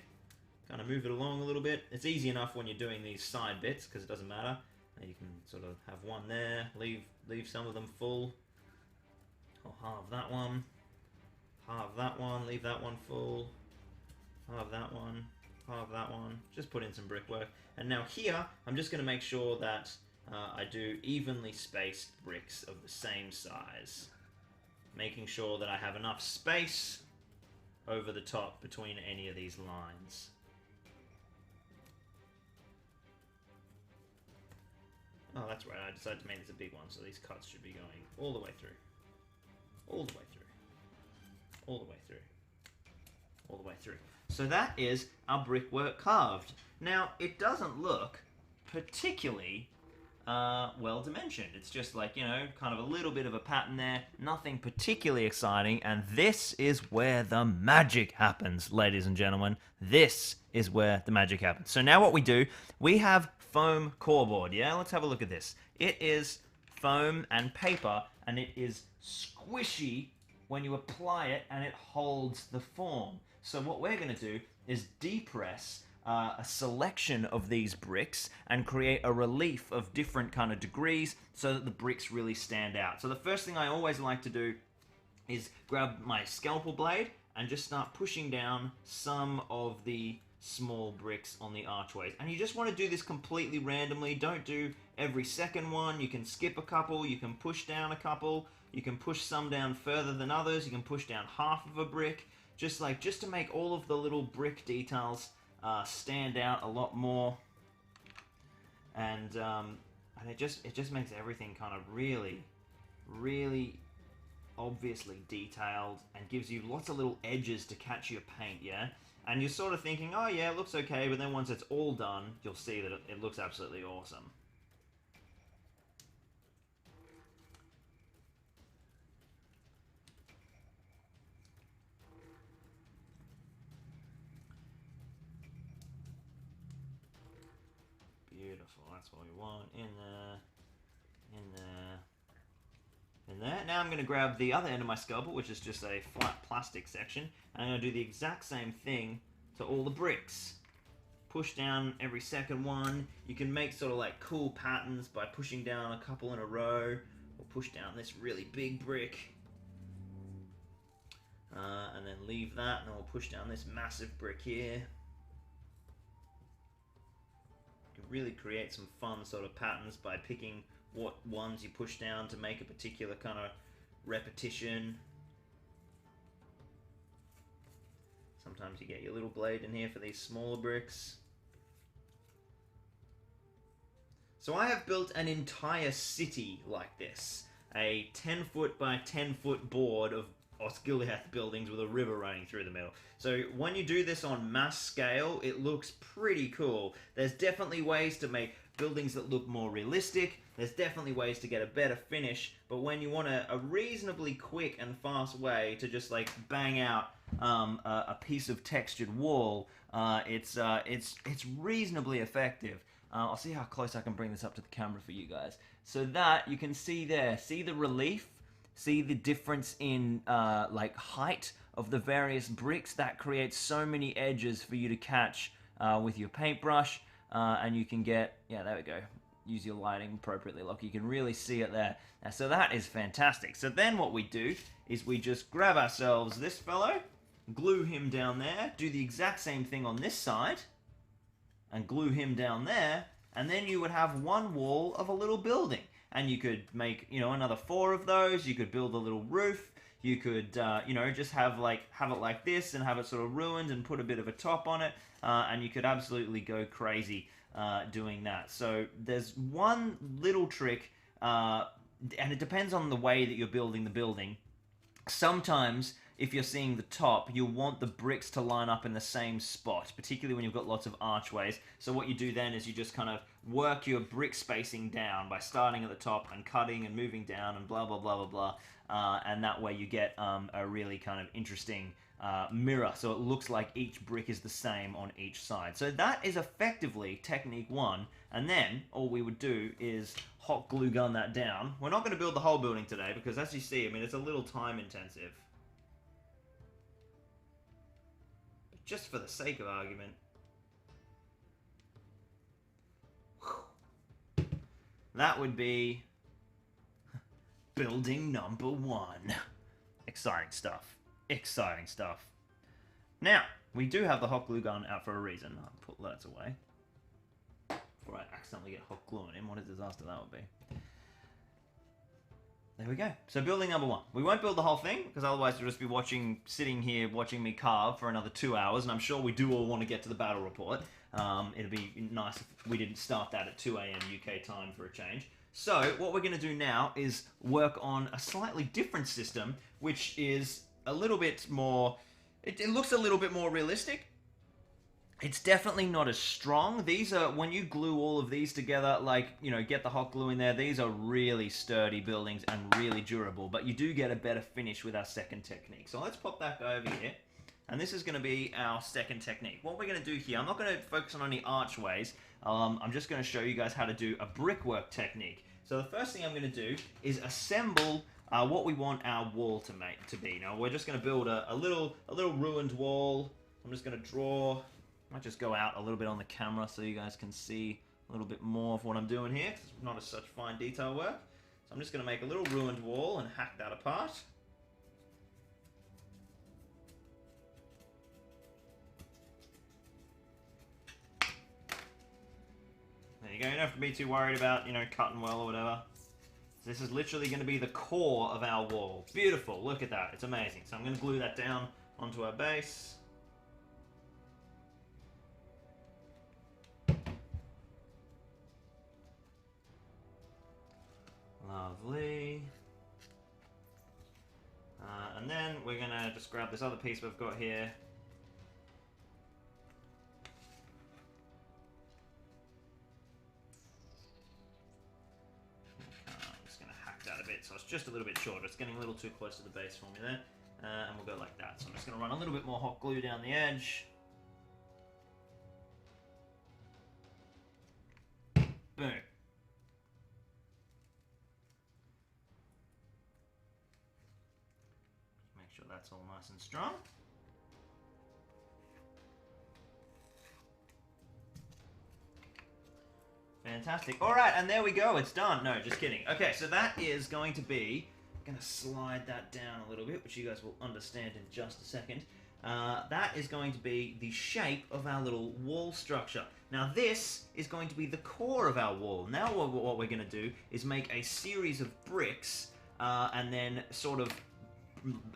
Kind of move it along a little bit. It's easy enough when you're doing these side bits because it doesn't matter. You can sort of have one there, leave some of them full. I'll halve that one. Halve that one, leave that one full. Halve that one, halve that one. Just put in some brickwork. And now here, I'm just going to make sure that I do evenly spaced bricks of the same size. Making sure that I have enough space over the top between any of these lines. Oh, that's right, I decided to make this a big one, so these cuts should be going all the way through. All the way through. All the way through. All the way through. So that is our brickwork carved. Now, it doesn't look particularly well dimensioned. It's just like, you know, kind of a little bit of a pattern there. Nothing particularly exciting. And this is where the magic happens, ladies and gentlemen. This is where the magic happens. So now what we do, we have foam core board, yeah? Let's have a look at this. It is foam and paper, and it is squishy when you apply it, and it holds the form. So what we're going to do is depress a selection of these bricks and create a relief of different kind of degrees so that the bricks really stand out. So the first thing I always like to do is grab my scalpel blade and just start pushing down some of the small bricks on the archways. And you just want to do this completely randomly. Don't do every second one. You can skip a couple, you can push down a couple, you can push some down further than others, you can push down half of a brick, just to make all of the little brick details stand out a lot more. And it just makes everything kind of really obviously detailed and gives you lots of little edges to catch your paint, yeah? And you're sort of thinking, oh yeah, it looks okay, but then once it's all done, you'll see that it looks absolutely awesome. Beautiful, that's what we want. In there, in there, in there. Now I'm going to grab the other end of my scalpel, which is just a flat plastic section, and I'm going to do the exact same thing to all the bricks. Push down every second one. You can make sort of like cool patterns by pushing down a couple in a row, or push down this really big brick. And then leave that, and then we'll push down this massive brick here. You can really create some fun sort of patterns by picking what ones you push down to make a particular kind of repetition. Sometimes you get your little blade in here for these smaller bricks. So I have built an entire city like this. A 10-foot by 10-foot board of Osgiliath buildings with a river running through the middle. So when you do this on mass scale, it looks pretty cool. There's definitely ways to make buildings that look more realistic. There's definitely ways to get a better finish. But when you want a reasonably quick and fast way to just like bang out a piece of textured wall, it's reasonably effective. I'll see how close I can bring this up to the camera for you guys. So that you can see there, see the relief. See the difference in like height of the various bricks? That creates so many edges for you to catch with your paintbrush, and you can get, yeah, there we go. Use your lighting appropriately, Locke. You can really see it there. So that is fantastic. So then what we do is we just grab ourselves this fellow, glue him down there, do the exact same thing on this side, and glue him down there, and then you would have one wall of a little building. And you could make, you know, another 4 of those. You could build a little roof. You could, you know, just have it like this and have it sort of ruined and put a bit of a top on it. And you could absolutely go crazy doing that. So there's one little trick, and it depends on the way that you're building the building. Sometimes, if you're seeing the top, you'll want the bricks to line up in the same spot, particularly when you've got lots of archways. So what you do then is you just kind of work your brick spacing down by starting at the top and cutting and moving down and blah, blah, blah, blah, blah. And that way you get a really kind of interesting mirror. So it looks like each brick is the same on each side. So that is effectively technique 1. And then all we would do is hot glue gun that down. We're not going to build the whole building today because, as you see, I mean, it's a little time intensive. But just for the sake of argument, that would be building number 1. Exciting stuff. Exciting stuff. Now, we do have the hot glue gun out for a reason. I'll put Lurtz away before I accidentally get hot glue on him. What a disaster that would be. There we go. So building number 1. We won't build the whole thing, because otherwise you'll just be sitting here watching me carve for another 2 hours, and I'm sure we do all want to get to the battle report. It'd be nice if we didn't start that at 2 AM UK time for a change. So what we're going to do now is work on a slightly different system, which is a little bit more... It looks a little bit more realistic. It's definitely not as strong. These are, when you glue all of these together, like, you know, get the hot glue in there, these are really sturdy buildings and really durable, but you do get a better finish with our second technique. So let's pop that guy over here, and this is going to be our second technique. What we're going to do here, I'm not going to focus on any archways, I'm just going to show you guys how to do a brickwork technique. So the first thing I'm going to do is assemble what we want our wall to be. Now we're just going to build a little ruined wall. I'm just going to draw... I might just go out a little bit on the camera so you guys can see a little bit more of what I'm doing here, because it's not as such fine detail work. So I'm just going to make a little ruined wall and hack that apart. There you go. You don't have to be too worried about, you know, cutting well or whatever. So this is literally going to be the core of our wall. Beautiful. Look at that. It's amazing. So I'm going to glue that down onto our base. Lovely. And then we're going to just grab this other piece we've got here. I'm just going to hack that a bit so it's just a little bit shorter. It's getting a little too close to the base for me there. And we'll go like that. So I'm just going to run a little bit more hot glue down the edge. Boom. Make sure that's all nice and strong. Fantastic. All right, and there we go. It's done. No, just kidding. Okay, so that is going to be... I'm going to slide that down a little bit, which you guys will understand in just a second. That is going to be the shape of our little wall structure. Now this is going to be the core of our wall. Now what we're going to do is make a series of bricks and then sort of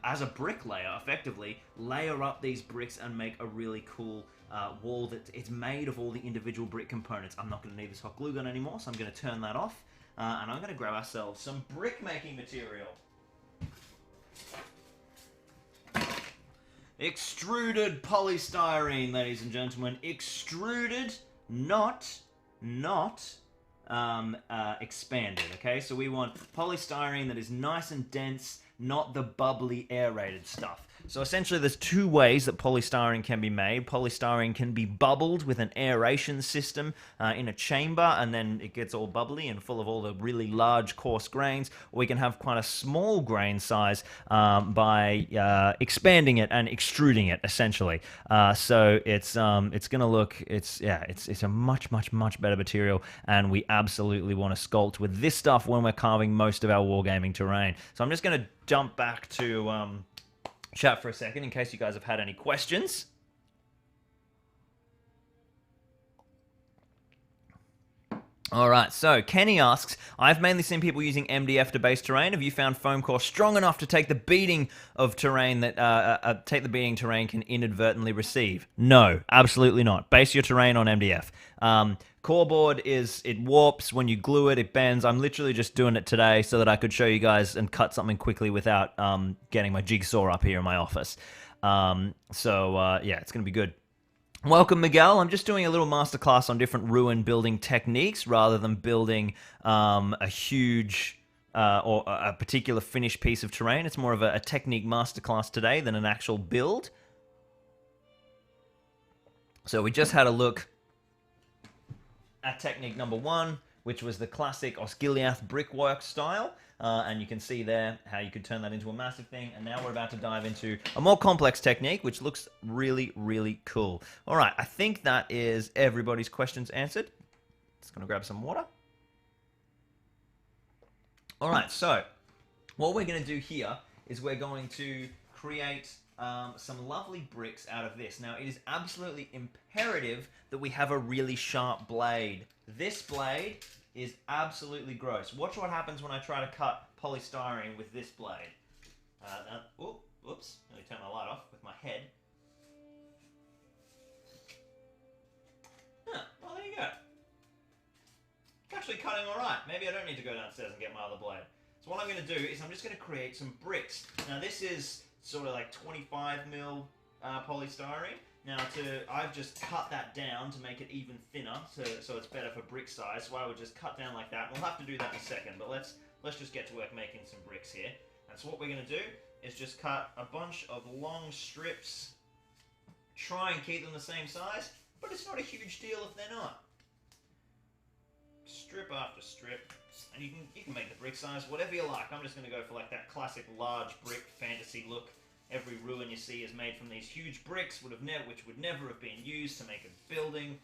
as a bricklayer, effectively, layer up these bricks and make a really cool wall that it's made of all the individual brick components. I'm not going to need this hot glue gun anymore, so I'm going to turn that off. And I'm going to grab ourselves some brick making material. Extruded polystyrene, ladies and gentlemen. Extruded, not expanded, okay? So we want polystyrene that is nice and dense, not the bubbly aerated stuff. So essentially there's two ways that polystyrene can be made. Polystyrene can be bubbled with an aeration system in a chamber, and then it gets all bubbly and full of all the really large coarse grains. Or we can have quite a small grain size by expanding it and extruding it, essentially. So it's gonna look, it's a much better material, and we absolutely want to sculpt with this stuff when we're carving most of our wargaming terrain. So I'm just gonna jump back to chat for a second in case you guys have had any questions. Alright, so Kenny asks, I've mainly seen people using MDF to base terrain. Have you found foam core strong enough to take the beating of terrain that terrain can inadvertently receive? No, absolutely not. Base your terrain on MDF. Core board it warps when you glue it, it bends. I'm literally just doing it today so that I could show you guys and cut something quickly without getting my jigsaw up here in my office. Yeah, it's going to be good. Welcome, Miguel. I'm just doing a little masterclass on different ruin building techniques rather than building a huge or a particular finished piece of terrain. It's more of a technique masterclass today than an actual build. So we just had a look at technique number 1, which was the classic Osgiliath brickwork style. And you can see there how you could turn that into a massive thing. And now we're about to dive into a more complex technique, which looks really, really cool. All right, I think that is everybody's questions answered. Just gonna grab some water. All right, so what we're gonna do here is we're going to create some lovely bricks out of this. Now, it is absolutely imperative that we have a really sharp blade. This blade is absolutely gross. Watch what happens when I try to cut polystyrene with this blade. Oops, let me turn my light off with my head. Well, there you go. It's actually cutting all right. Maybe I don't need to go downstairs and get my other blade. So what I'm going to do is I'm just going to create some bricks. Now, this is sort of like 25mm polystyrene. Now, I've just cut that down to make it even thinner, so it's better for brick size. So I would just cut down like that. We'll have to do that in a second, but let's just get to work making some bricks here. And so what we're going to do is just cut a bunch of long strips. Try and keep them the same size, but it's not a huge deal if they're not. Strip after strip, and you can make the brick size whatever you like. I'm just going to go for like that classic large brick fantasy look. Every ruin you see is made from these huge bricks, which would never have been used to make a building.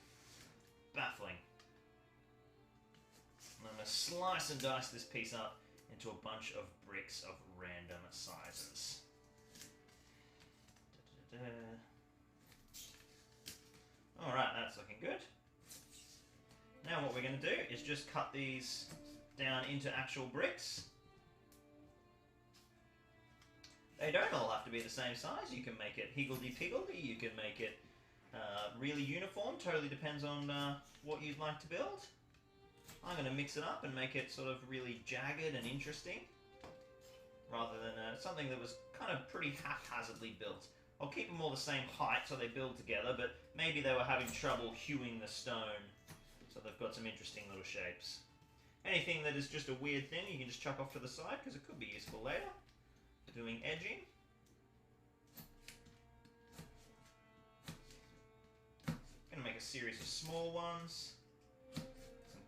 Baffling. And I'm going to slice and dice this piece up into a bunch of bricks of random sizes. Alright, that's looking good. Now what we're going to do is just cut these down into actual bricks. They don't all have to be the same size. You can make it higgledy-piggledy, you can make it really uniform, totally depends on what you'd like to build. I'm going to mix it up and make it sort of really jagged and interesting, rather than something that was kind of pretty haphazardly built. I'll keep them all the same height so they build together, but maybe they were having trouble hewing the stone, so they've got some interesting little shapes. Anything that is just a weird thing, you can just chuck off to the side, because it could be useful later. Doing edging. Gonna make a series of small ones, some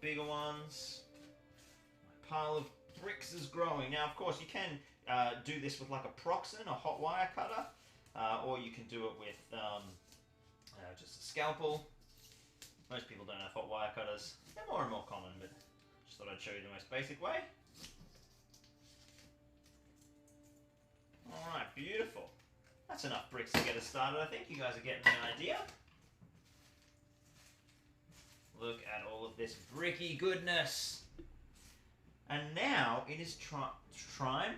bigger ones. My pile of bricks is growing. Now, of course, you can do this with like a proxen, a hot wire cutter, or you can do it with just a scalpel. Most people don't have hot wire cutters. They're more and more common, but just thought I'd show you the most basic way. Alright, beautiful. That's enough bricks to get us started, I think. You guys are getting the idea. Look at all of this bricky goodness. And now it is time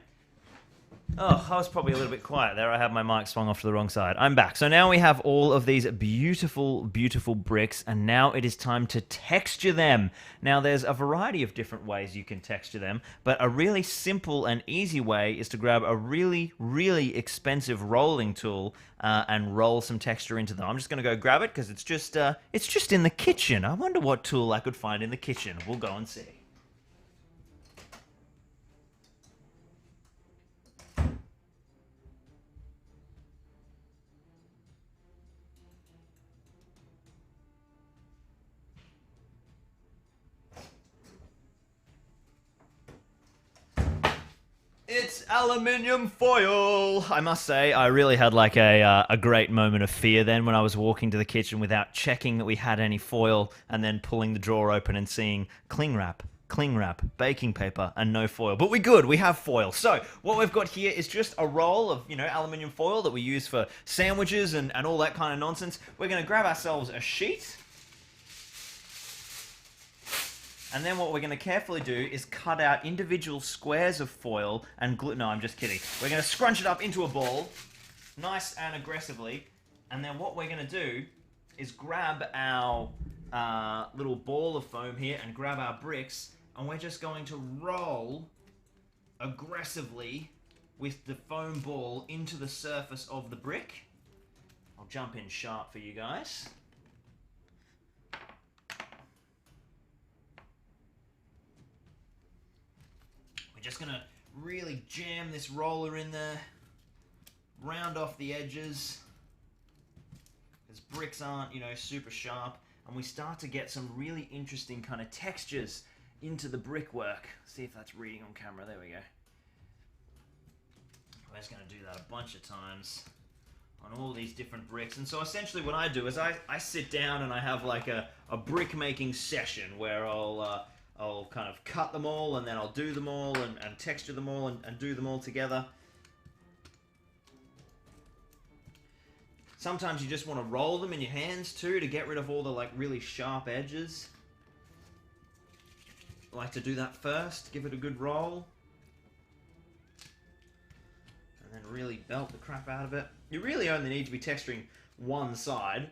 Oh, I was probably a little bit quiet there. I had my mic swung off to the wrong side. I'm back. So now we have all of these beautiful, beautiful bricks, and now it is time to texture them. Now, there's a variety of different ways you can texture them, but a really simple and easy way is to grab a really, really expensive rolling tool and roll some texture into them. I'm just going to go grab it because it's just in the kitchen. I wonder what tool I could find in the kitchen. We'll go and see. It's aluminium foil! I must say, I really had like a great moment of fear then when I was walking to the kitchen without checking that we had any foil and then pulling the drawer open and seeing cling wrap, baking paper, and no foil. But we're good, we have foil. So, what we've got here is just a roll of, aluminium foil that we use for sandwiches and all that kind of nonsense. We're going to grab ourselves a sheet. And then what we're going to carefully do is cut out individual squares of foil and glue. No, I'm just kidding. We're going to scrunch it up into a ball, nice and aggressively. And then what we're going to do is grab our little ball of foam here and grab our bricks. And we're just going to roll aggressively with the foam ball into the surface of the brick. I'll jump in sharp for you guys. Just gonna really jam this roller in there, round off the edges, because bricks aren't, super sharp, and we start to get some really interesting kind of textures into the brickwork. See if that's reading on camera. There we go. We're just gonna do that a bunch of times on all these different bricks. And so essentially what I do is I sit down and I have like a brick making session where I'll kind of cut them all, and then I'll do them all, and texture them all, and do them all together. Sometimes you just want to roll them in your hands, too, to get rid of all the, really sharp edges. I like to do that first, give it a good roll. And then really belt the crap out of it. You really only need to be texturing one side.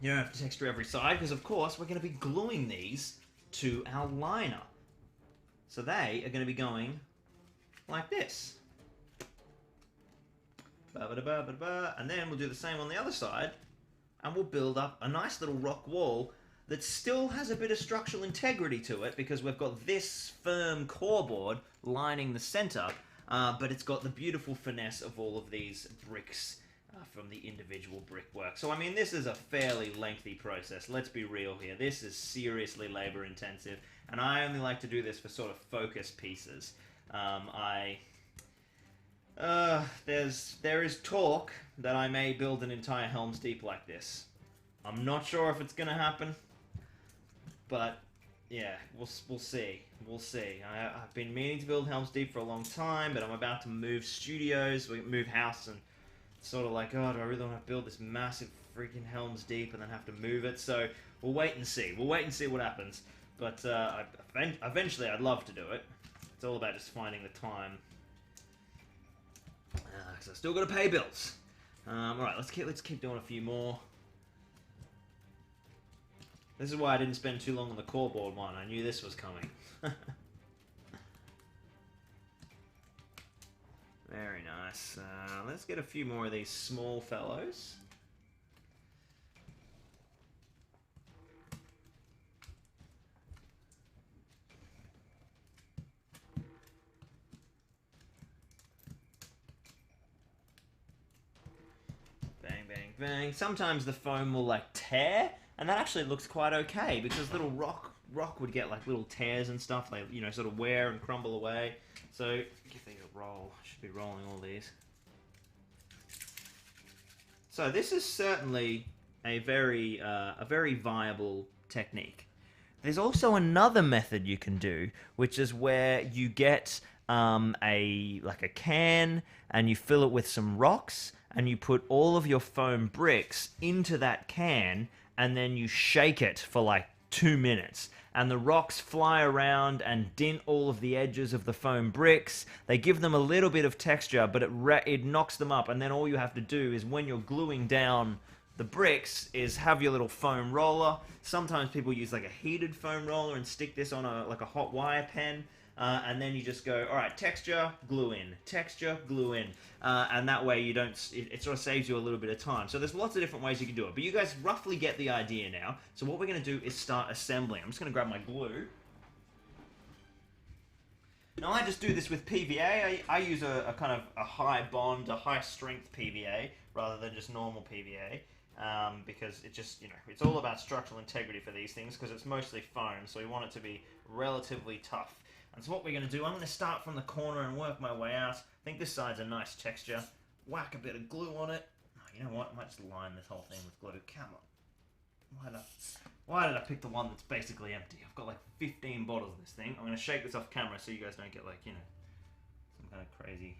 You don't have to texture every side, because of course we're going to be gluing these to our liner. So they are going to be going like this. And then we'll do the same on the other side, and we'll build up a nice little rock wall that still has a bit of structural integrity to it, because we've got this firm core board lining the center, but it's got the beautiful finesse of all of these bricks from the individual brickwork. So, I mean, this is a fairly lengthy process. Let's be real here. This is seriously labor intensive, and I only like to do this for sort of focus pieces. There is talk that I may build an entire Helm's Deep like this. I'm not sure if it's going to happen, but yeah, we'll see. We'll see. I've been meaning to build Helm's Deep for a long time, but I'm about to move studios, move house, and sort of like, oh, do I really want to build this massive freaking Helm's Deep and then have to move it? So we'll wait and see. We'll wait and see what happens. But eventually I'd love to do it. It's all about just finding the time. Because I've still got to pay bills. Alright, let's keep doing a few more. This is why I didn't spend too long on the core board one. I knew this was coming. Very nice. Let's get a few more of these small fellows. Bang, bang, bang. Sometimes the foam will tear, and that actually looks quite okay, because little rock would get little tears and stuff. They sort of wear and crumble away. So give these a roll. Should be rolling all these. So this is certainly a very viable technique. There's also another method you can do, which is where you get a can and you fill it with some rocks, and you put all of your foam bricks into that can, and then you shake it for 2 minutes. And the rocks fly around and dint all of the edges of the foam bricks. They give them a little bit of texture, but it knocks them up. And then all you have to do is, when you're gluing down the bricks, is have your little foam roller. Sometimes people use like a heated foam roller and stick this on a hot wire pen. And then you just go, all right, texture, glue in, texture, glue in. And that way you don't, it sort of saves you a little bit of time. So there's lots of different ways you can do it. But you guys roughly get the idea now. So what we're going to do is start assembling. I'm just going to grab my glue. Now I just do this with PVA. I use a kind of a high bond, a high strength PVA, rather than just normal PVA. Because it just, you know, it's all about structural integrity for these things, because it's mostly foam, so we want it to be relatively tough. And so what we're going to do, I'm going to start from the corner and work my way out. I think this side's a nice texture. Whack a bit of glue on it. Oh, you know what? I might just line this whole thing with glue. Come on. Why did I pick the one that's basically empty? I've got like 15 bottles of this thing. I'm going to shake this off camera so you guys don't get like, you know, some kind of crazy,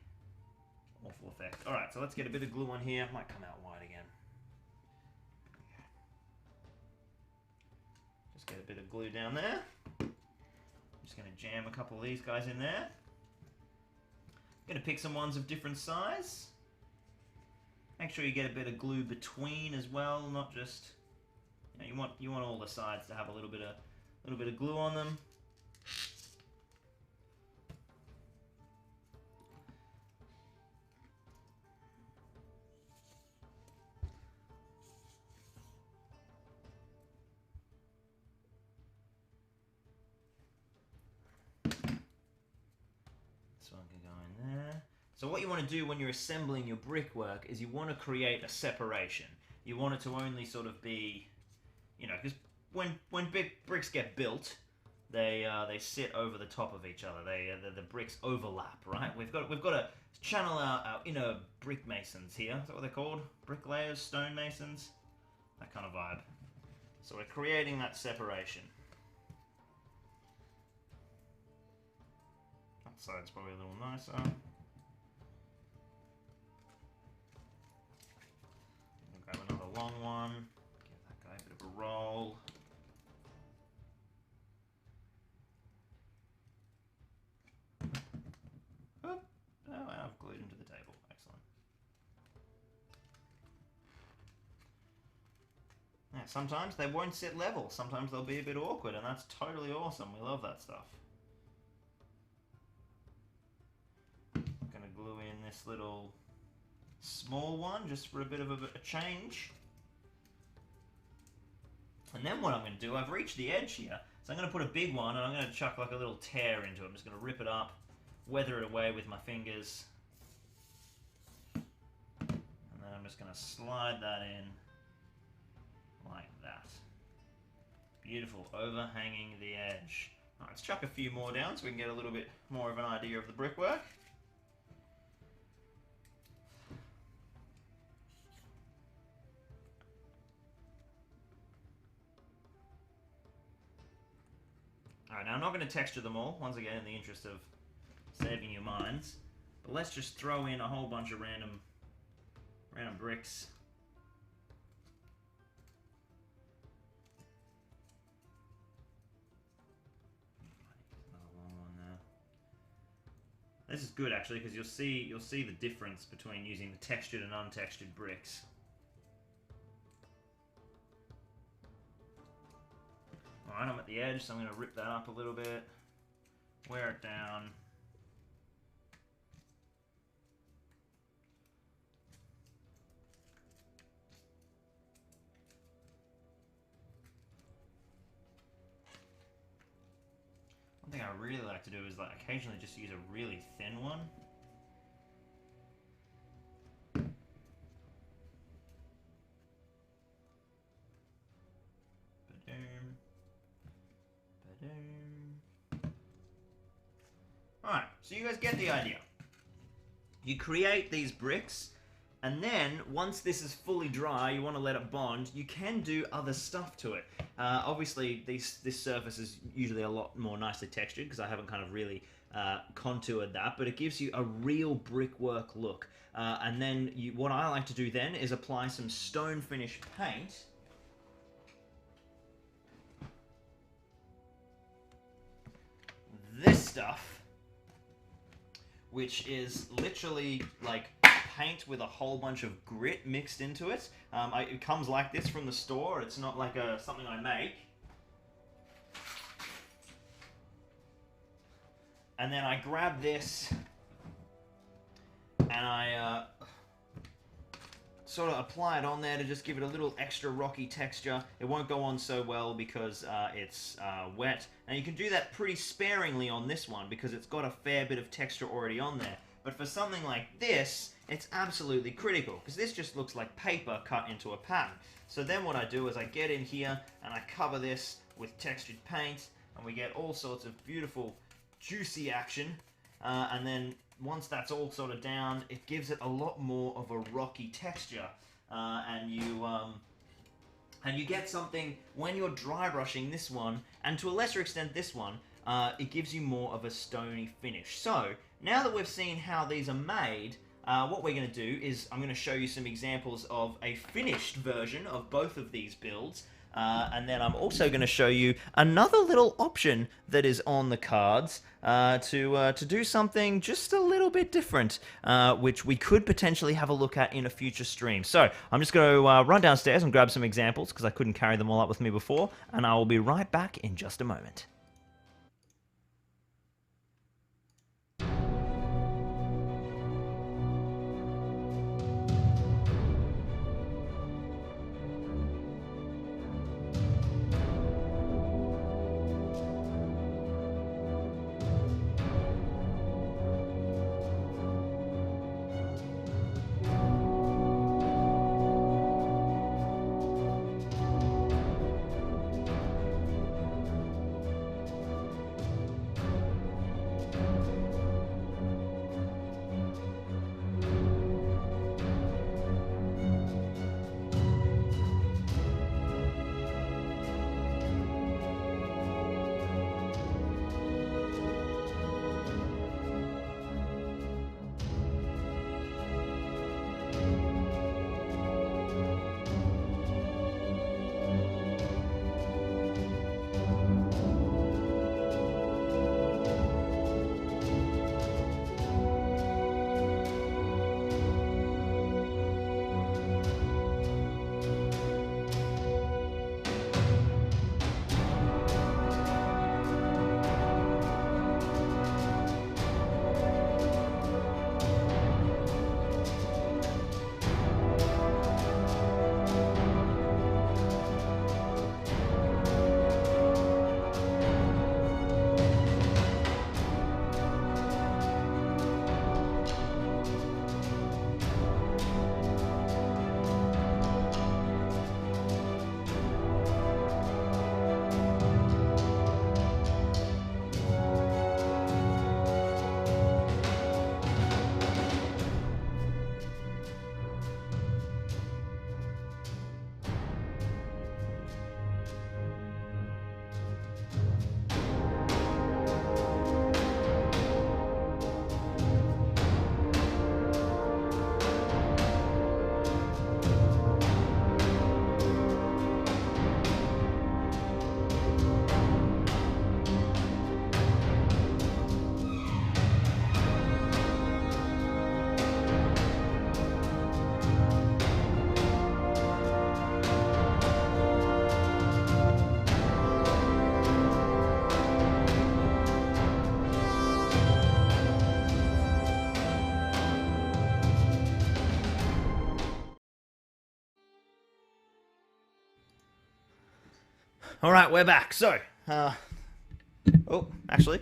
awful effect. Alright, so let's get a bit of glue on here. Might come out wide again. Just get a bit of glue down there. Just going to jam a couple of these guys in there. Going to pick some ones of different size. Make sure you get a bit of glue between as well, not just, you know, you want all the sides to have a little bit of glue on them. So I can go in there. So what you want to do when you're assembling your brickwork is you want to create a separation. You want it to only sort of be, you know, because when big bricks get built, they sit over the top of each other. The bricks overlap, right? We've got to channel our inner brick masons here. Is that what they're called? Bricklayers, stonemasons, that kind of vibe. So we're creating that separation. That side's probably a little nicer. Grab another long one. Give that guy a bit of a roll. Oh, I've glued him to the table. Excellent. Yeah, sometimes they won't sit level. Sometimes they'll be a bit awkward, and that's totally awesome. We love that stuff. I'm gonna glue in this little small one just for a bit of a change. And then what I'm going to do, I've reached the edge here, so I'm going to put a big one and I'm going to chuck like a little tear into it. I'm just going to rip it up, weather it away with my fingers, and then I'm just going to slide that in like that. Beautiful, overhanging the edge. Alright, let's chuck a few more down so we can get a little bit more of an idea of the brickwork. Alright, now I'm not going to texture them all, once again in the interest of saving your minds, but let's just throw in a whole bunch of random bricks. Another long one there. This is good actually, because you'll see the difference between using the textured and untextured bricks. Alright, I'm at the edge, so I'm going to rip that up a little bit, wear it down. One thing I really like to do is like occasionally just use a really thin one. Ba-doom. Alright, so you guys get the idea. You create these bricks, and then once this is fully dry, you want to let it bond, you can do other stuff to it. Obviously, this surface is usually a lot more nicely textured, because I haven't kind of really contoured that, but it gives you a real brickwork look. And then what I like to do then is apply some stone finish paint. stuff, which is literally like paint with a whole bunch of grit mixed into it. It comes like this from the store. It's not like something I make. And then I grab this and I sort of apply it on there to just give it a little extra rocky texture. It won't go on so well because it's wet. And you can do that pretty sparingly on this one because it's got a fair bit of texture already on there. But for something like this, it's absolutely critical because this just looks like paper cut into a pattern. So then what I do is I get in here and I cover this with textured paint and we get all sorts of beautiful juicy action. And then once that's all sort of down, it gives it a lot more of a rocky texture. And you get something when you're dry brushing this one, and to a lesser extent this one, it gives you more of a stony finish. So now that we've seen how these are made, what we're going to do is I'm going to show you some examples of a finished version of both of these builds. And then I'm also going to show you another little option that is on the cards to do something just a little bit different, which we could potentially have a look at in a future stream. So I'm just going to run downstairs and grab some examples because I couldn't carry them all up with me before, and I will be right back in just a moment. Alright, we're back. So, oh, actually,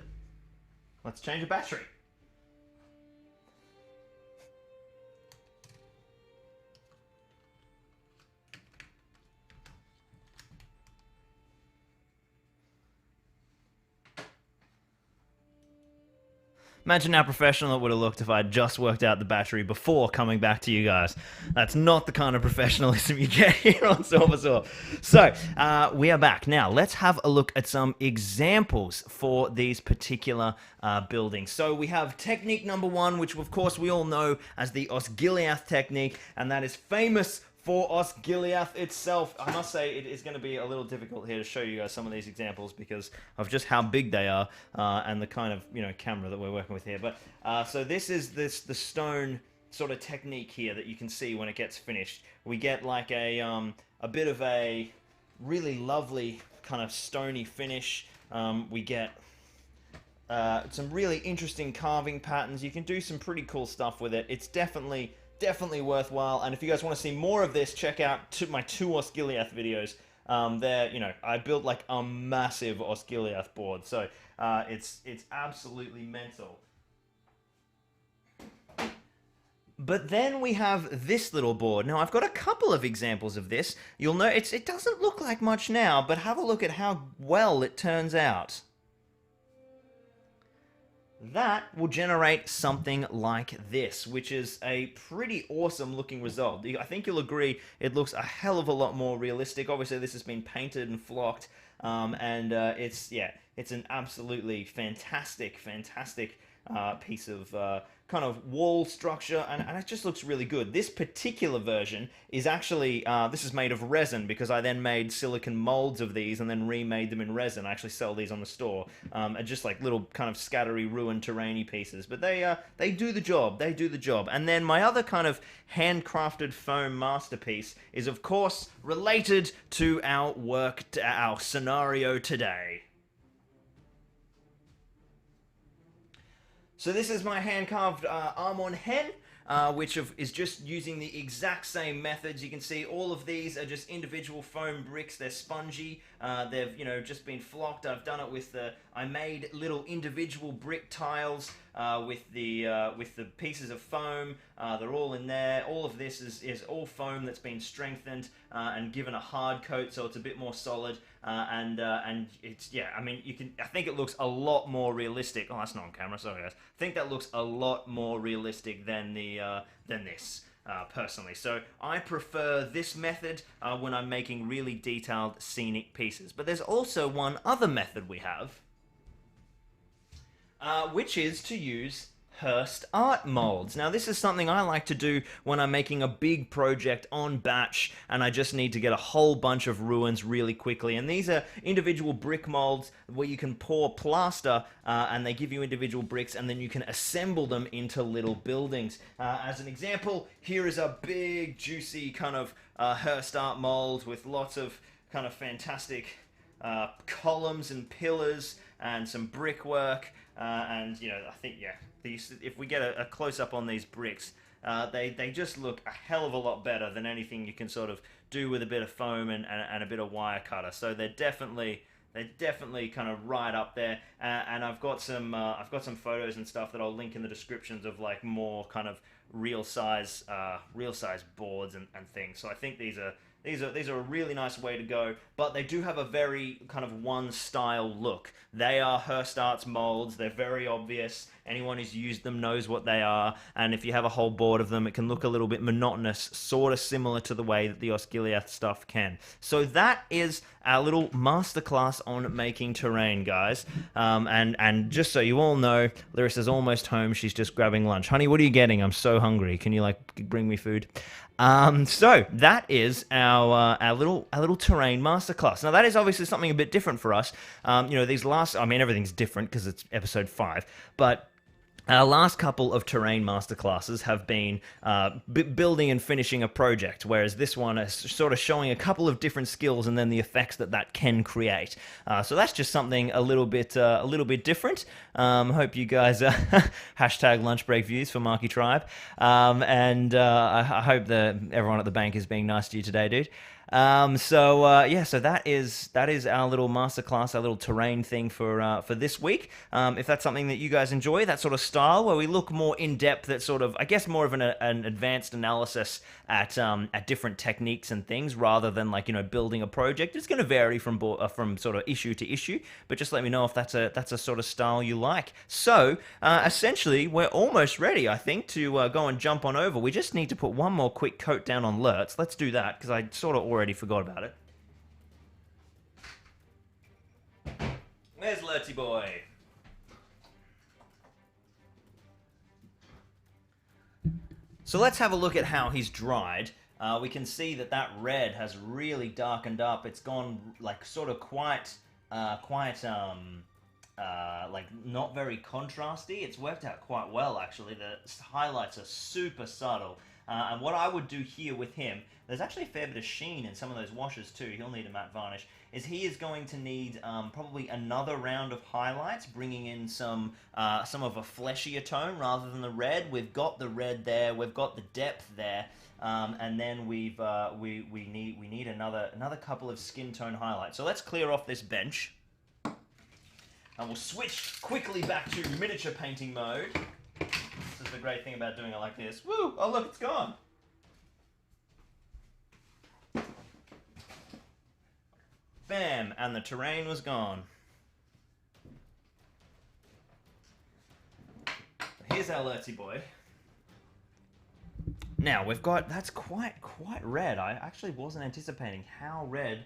let's change the battery. Imagine how professional it would have looked if I had just worked out the battery before coming back to you guys. That's not the kind of professionalism you get here on Zorpazorp. So, we are back. Now, let's have a look at some examples for these particular buildings. So, we have technique number one, which of course we all know as the Osgiliath technique, and that is famous for Osgiliath itself. I must say it is going to be a little difficult here to show you guys some of these examples because of just how big they are and the kind of camera that we're working with here. But so this is the stone sort of technique here that you can see when it gets finished. We get like a bit of a really lovely kind of stony finish. We get some really interesting carving patterns. You can do some pretty cool stuff with it. It's definitely worthwhile. And if you guys want to see more of this, check out my 2 Osgiliath videos. I built like a massive Osgiliath board, so it's absolutely mental. But then we have this little board. Now, I've got a couple of examples of this. You'll notice it doesn't look like much now, but have a look at how well it turns out. That will generate something like this, which is a pretty awesome looking result. I think you'll agree it looks a hell of a lot more realistic. Obviously, this has been painted and flocked, and it's an absolutely fantastic piece of kind of wall structure, and it just looks really good. This particular version is actually, this is made of resin, because I then made silicon molds of these and then remade them in resin. I actually sell these on the store, and just like little kind of scattery, ruined, terrainy pieces. But they do the job, And then my other kind of handcrafted foam masterpiece is, of course, related to our scenario today. So this is my hand-carved Amon hen, which is just using the exact same methods. You can see all of these are just individual foam bricks. They're spongy. They've just been flocked. I've done it with I made little individual brick tiles with the pieces of foam. They're all in there. All of this is all foam that's been strengthened and given a hard coat, so it's a bit more solid. And it's I think it looks a lot more realistic. Oh, that's not on camera. Sorry, guys. I think that looks a lot more realistic than this. Personally, so I prefer this method when I'm making really detailed scenic pieces. But there's also one other method we have, which is to use Hearst art molds. Now, this is something I like to do when I'm making a big project on batch and I just need to get a whole bunch of ruins really quickly. And these are individual brick molds where you can pour plaster and they give you individual bricks, and then you can assemble them into little buildings. As an example, here is a big, juicy kind of Hearst art mold with lots of kind of fantastic columns and pillars and some brickwork. And I think if we get a close-up on these bricks, they just look a hell of a lot better than anything you can sort of do with a bit of foam and a bit of wire cutter. So they're definitely kind of right up there. And I've got some photos and stuff that I'll link in the descriptions of like more kind of real size boards and things. So I think these are a really nice way to go, but they do have a very kind of one style look. They are Hearst Arts molds. They're very obvious. Anyone who's used them knows what they are, and if you have a whole board of them, it can look a little bit monotonous, sort of similar to the way that the Osgiliath stuff can. So that is our little masterclass on making terrain, guys. And just so you all know, Larissa's almost home. She's just grabbing lunch. Honey, what are you getting? I'm so hungry. Can you bring me food? So that is our little terrain masterclass. Now that is obviously something a bit different for us. Everything's different because it's episode 5, but our last couple of terrain masterclasses have been building and finishing a project, whereas this one is sort of showing a couple of different skills and then the effects that can create. So that's just something a little bit different. Hope you guys hashtag lunch break views for Marky Tribe, and I hope that everyone at the bank is being nice to you today, dude. So that is our little masterclass, our little terrain thing for this week. If that's something that you guys enjoy, that sort of style where we look more in depth at sort of, I guess, more of an advanced analysis at different techniques and things rather than building a project. It's going to vary from sort of issue to issue, but just let me know if that's a sort of style you like. So essentially, we're almost ready, I think, to go and jump on over. We just need to put one more quick coat down on Lurtz. Let's do that because I sort of already forgot about it. Where's Lurtzy boy? So let's have a look at how he's dried. we can see that that red has really darkened up. It's gone like sort of quite like not very contrasty. It's worked out quite well actually. The highlights are super subtle. And what I would do here with him, there's actually a fair bit of sheen in some of those washes too. He'll need a matte varnish. Is he is going to need probably another round of highlights, bringing in some of a fleshier tone rather than the red. We've got the red there. We've got the depth there. And then we need another couple of skin tone highlights. So let's clear off this bench. And we'll switch quickly back to miniature painting mode. This is the great thing about doing it like this. Woo! Oh look, it's gone! Bam! And the terrain was gone. Here's our Lurtzy boy. Now, we've got... That's quite red. I actually wasn't anticipating how red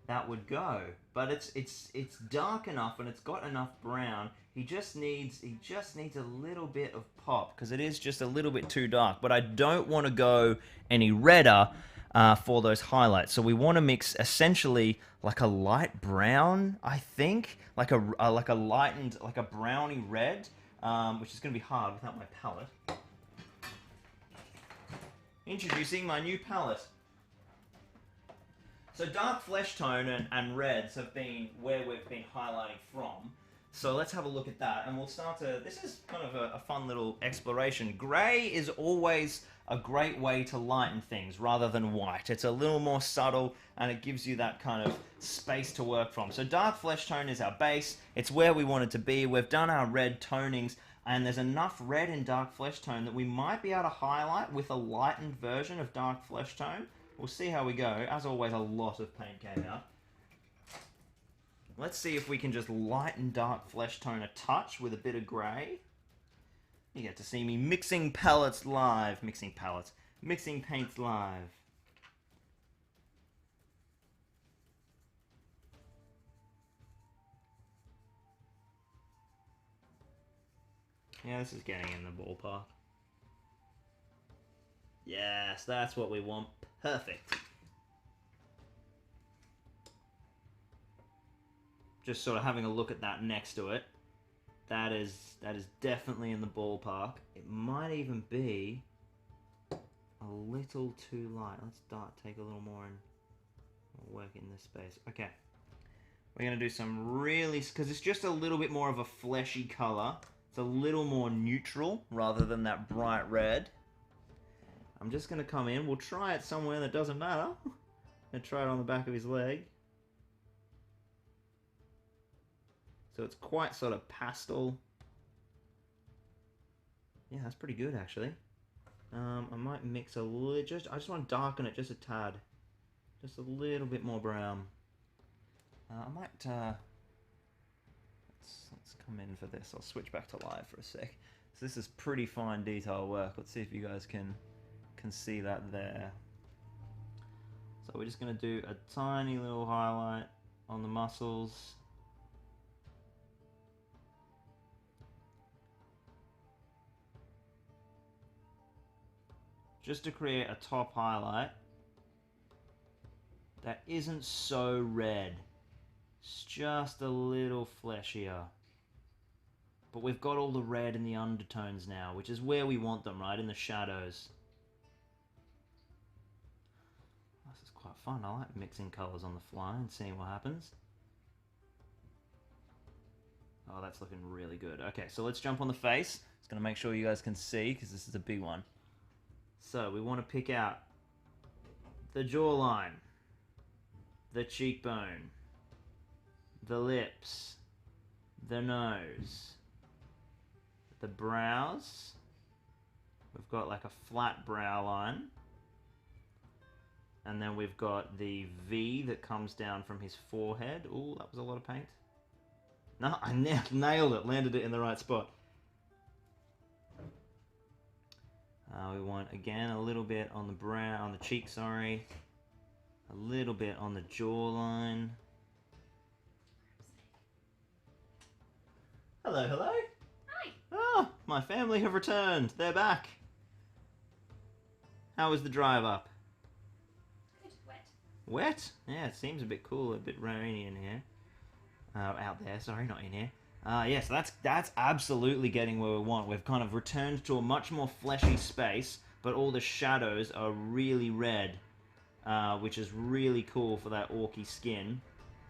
that would go. But it's dark enough and it's got enough brown. He just needs a little bit of pop because it is just a little bit too dark. But I don't want to go any redder for those highlights. So we want to mix essentially like a light brown, I think, like a lightened, like a browny red, which is going to be hard without my palette. Introducing my new palette. So dark flesh tone and reds have been where we've been highlighting from. So let's have a look at that, and we'll start to... This is kind of a fun little exploration. Grey is always a great way to lighten things rather than white. It's a little more subtle, and it gives you that kind of space to work from. So dark flesh tone is our base. It's where we want it to be. We've done our red tonings, and there's enough red in dark flesh tone that we might be able to highlight with a lightened version of dark flesh tone. We'll see how we go. As always, a lot of paint came out. Let's see if we can just lighten dark flesh tone a touch with a bit of grey. You get to see me mixing palettes live. Mixing paints live. Yeah, this is getting in the ballpark. Yes, that's what we want. Perfect. Just sort of having a look at that next to it. That is definitely in the ballpark. It might even be a little too light. Let's take a little more and work in this space. Okay. We're going to do some really... Because it's just a little bit more of a fleshy colour. It's a little more neutral rather than that bright red. I'm just going to come in. We'll try it somewhere that doesn't matter. And try it on the back of his leg. So it's quite sort of pastel. Yeah, that's pretty good actually. I might mix a little... I just want to darken it just a tad. Just a little bit more brown. I might... Let's come in for this. I'll switch back to live for a sec. So this is pretty fine detail work. Let's see if you guys can see that there. So we're just going to do a tiny little highlight on the muscles. Just to create a top highlight that isn't so red. It's just a little fleshier. But we've got all the red in the undertones now, which is where we want them, right? In the shadows. This is quite fun. I like mixing colours on the fly and seeing what happens. Oh, that's looking really good. Okay, so let's jump on the face. Just going to make sure you guys can see, because this is a big one. So we want to pick out the jawline, the cheekbone, the lips, the nose, the brows. We've got like a flat brow line. And then we've got the V that comes down from his forehead. Ooh, that was a lot of paint. No, I nailed it, landed it in the right spot. We want, again, a little bit on the brow, on the cheek, sorry. A little bit on the jawline. Hello, hello. Hi. Oh, my family have returned. They're back. How was the drive up? Wet? Yeah, it seems a bit cool, a bit rainy in here. Out there, sorry, not in here. Yeah, so that's absolutely getting where we want. We've kind of returned to a much more fleshy space, but all the shadows are really red, which is really cool for that orky skin.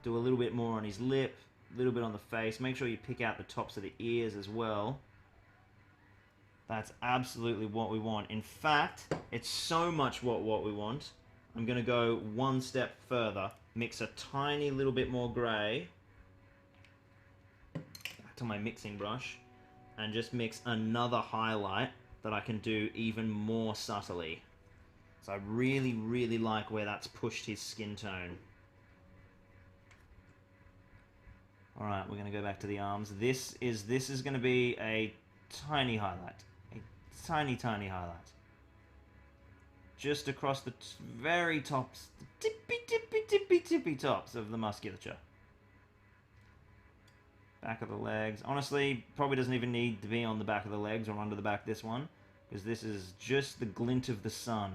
Do a little bit more on his lip, a little bit on the face. Make sure you pick out the tops of the ears as well. That's absolutely what we want. In fact, it's so much what we want. I'm going to go one step further. Mix a tiny little bit more grey. Back to my mixing brush. And just mix another highlight that I can do even more subtly. So I really, really like where that's pushed his skin tone. Alright, we're going to go back to the arms. This is going to be a tiny highlight. A tiny, tiny highlight. Just across the very tops, the tippy tops of the musculature. Back of the legs. Honestly, probably doesn't even need to be on the back of the legs or under the back this one, because this is just the glint of the sun.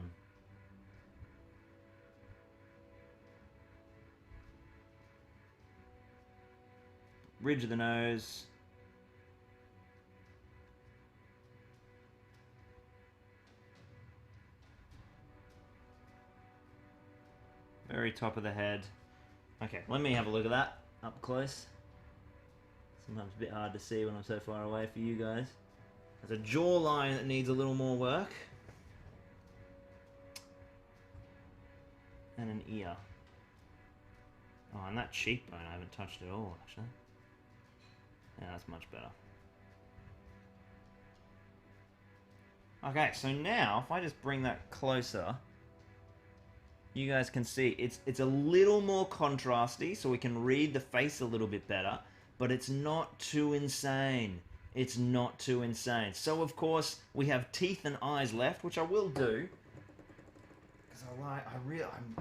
Ridge of the nose. Very top of the head. Okay, let me have a look at that up close. Sometimes a bit hard to see when I'm so far away for you guys. There's a jawline that needs a little more work. And an ear. Oh, and that cheekbone I haven't touched at all, actually. Yeah, that's much better. Okay, so now, if I just bring that closer, you guys can see it's a little more contrasty, so we can read the face a little bit better, but it's not too insane. It's not too insane. So, of course, we have teeth and eyes left, which I will do. Because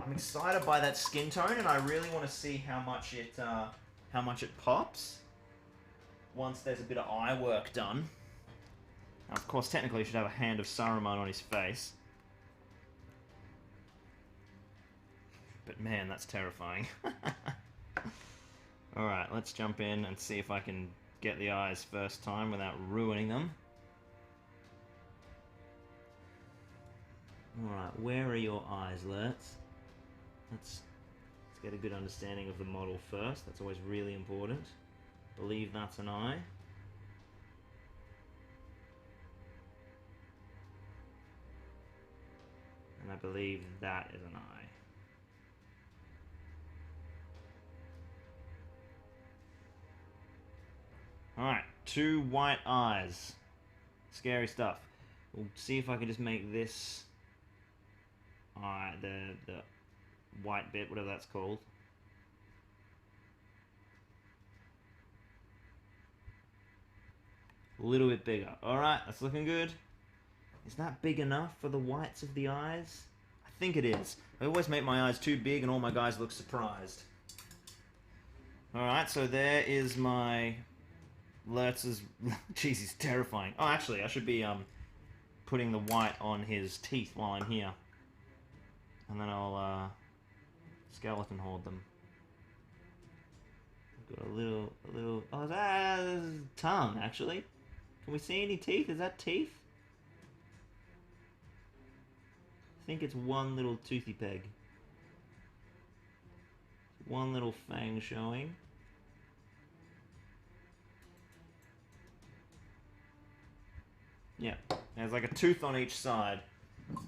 I'm excited by that skin tone, and I really want to see how much it pops once there's a bit of eye work done. Now, of course, technically, you should have a hand of Saruman on his face. But man, that's terrifying. Alright, let's jump in and see if I can get the eyes first time without ruining them. Alright, where are your eyes, Lurtz? Let's get a good understanding of the model first. That's always really important. Believe that's an eye. And I believe that is an eye. Alright, 2 white eyes. Scary stuff. We'll see if I can just make this eye, the white bit, whatever that's called. A little bit bigger. Alright, that's looking good. Is that big enough for the whites of the eyes? I think it is. I always make my eyes too big and all my guys look surprised. Alright, so there is my Lurtz's... Jeez, he's terrifying. Oh, actually, I should be putting the white on his teeth while I'm here. And then I'll skeleton hoard them. I've got a little... Oh, that's tongue, actually. Can we see any teeth? Is that teeth? I think it's one little toothy peg. One little fang showing. Yeah, there's like a tooth on each side.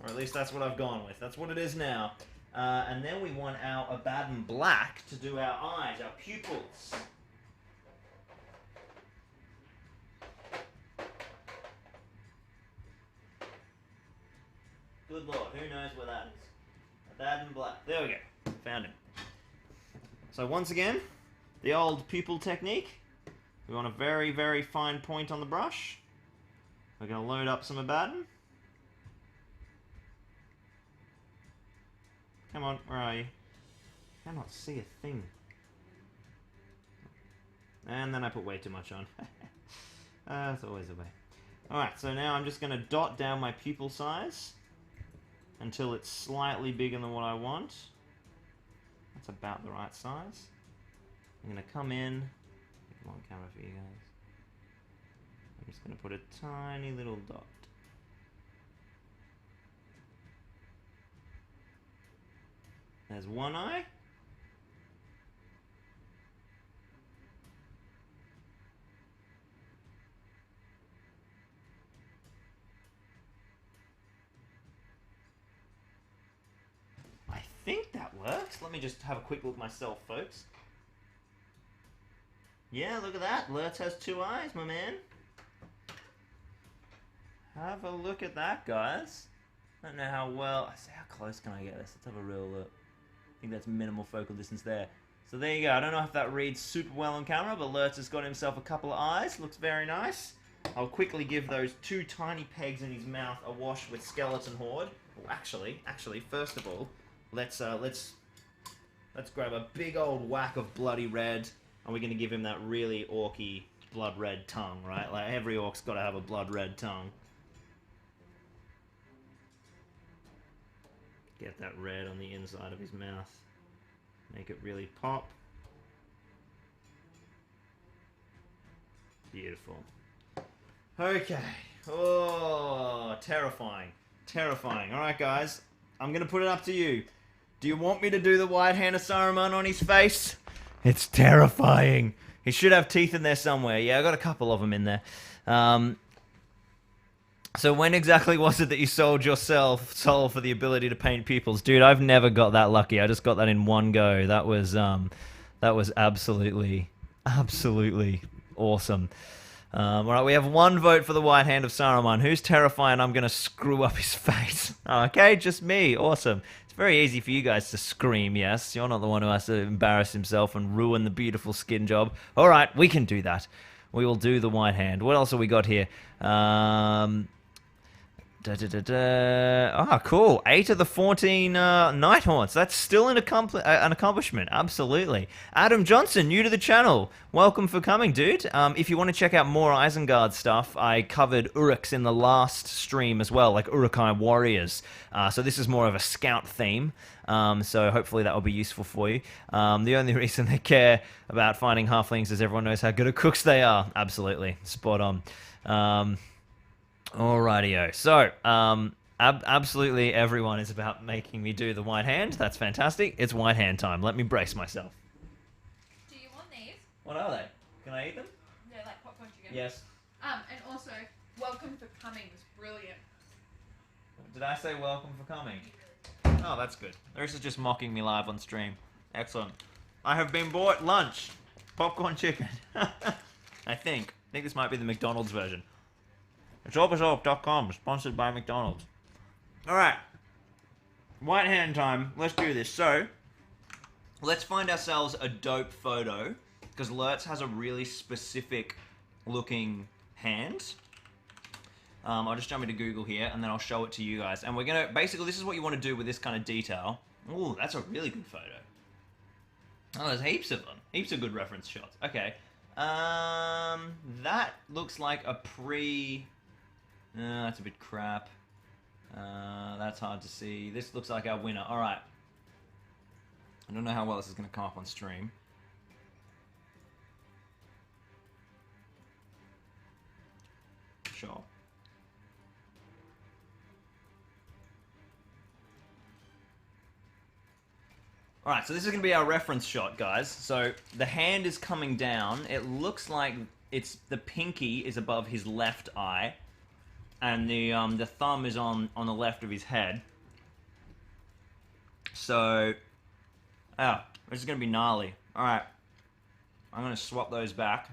Or at least that's what I've gone with. That's what it is now. And then we want our Abaddon Black to do our eyes, our pupils. Good lord, who knows where that is? Abaddon Black. There we go. Found him. So once again, the old pupil technique. We want a very, very fine point on the brush. We're going to load up some Abaddon. Come on, where are you? I cannot see a thing. And then I put way too much on. That's always the way. Alright, so now I'm just going to dot down my pupil size until it's slightly bigger than what I want. That's about the right size. I'm going to come in. Come on camera for you guys. I'm just going to put a tiny little dot. There's one eye. I think that works. Let me just have a quick look myself, folks. Yeah, look at that. Lurtz has 2 eyes, my man. Have a look at that, guys. I don't know how well... How close can I get this? Let's have a real look. I think that's minimal focal distance there. So there you go. I don't know if that reads super well on camera, but Lurtz has got himself a couple of eyes. Looks very nice. I'll quickly give those 2 tiny pegs in his mouth a wash with Skeleton Horde. Well, actually, first of all, let's grab a big old whack of bloody red, and we're gonna give him that really orky blood red tongue, right? Like every orc's got to have a blood red tongue. Get that red on the inside of his mouth. Make it really pop. Beautiful. Okay. Oh, terrifying. Terrifying. Alright, guys. I'm going to put it up to you. Do you want me to do the white hand of Saruman on his face? It's terrifying. He should have teeth in there somewhere. Yeah, I got a couple of them in there. So when exactly was it that you sold your soul for the ability to paint pupils? Dude, I've never got that lucky. I just got that in one go. That was absolutely awesome. Alright, we have 1 vote for the white hand of Saruman. Who's terrifying? I'm going to screw up his face. Okay, just me. Awesome. It's very easy for you guys to scream, yes? You're not the one who has to embarrass himself and ruin the beautiful skin job. Alright, we can do that. We will do the white hand. What else have we got here? Ah, cool. 8 of the 14 Nighthorns. That's still an accomplishment. Absolutely. Adam Johnson, new to the channel. Welcome for coming, dude. If you want to check out more Isengard stuff, I covered Uruks in the last stream as well, like Urukai warriors. So this is more of a scout theme. So hopefully that will be useful for you. The only reason they care about finding halflings is everyone knows how good at cooks they are. Absolutely. Spot on. Alrightio. So, absolutely everyone is about making me do the white hand. That's fantastic. It's white hand time. Let me brace myself. Do you want these? What are they? Can I eat them? They're like popcorn chicken. Yes. And also, welcome for coming was brilliant. Did I say welcome for coming? Oh, that's good. Larissa's just mocking me live on stream. Excellent. I have been bought lunch. Popcorn chicken. I think this might be the McDonald's version. Zorpazorp.com, sponsored by McDonald's. Alright. White hand time. Let's do this. So, let's find ourselves a dope photo, because Lurtz has a really specific looking hand. I'll just jump into Google here, and then I'll show it to you guys. And we're going to, basically, this is what you want to do with this kind of detail. Ooh, that's a really good photo. Oh, there's heaps of them. Heaps of good reference shots. Okay. That looks like a pre... that's a bit crap. That's hard to see. This looks like our winner. Alright. I don't know how well this is going to come up on stream. Sure. Alright, so this is going to be our reference shot, guys. So, the hand is coming down. It looks like the pinky is above his left eye. And the thumb is on the left of his head. So, this is going to be gnarly. Alright, I'm going to swap those back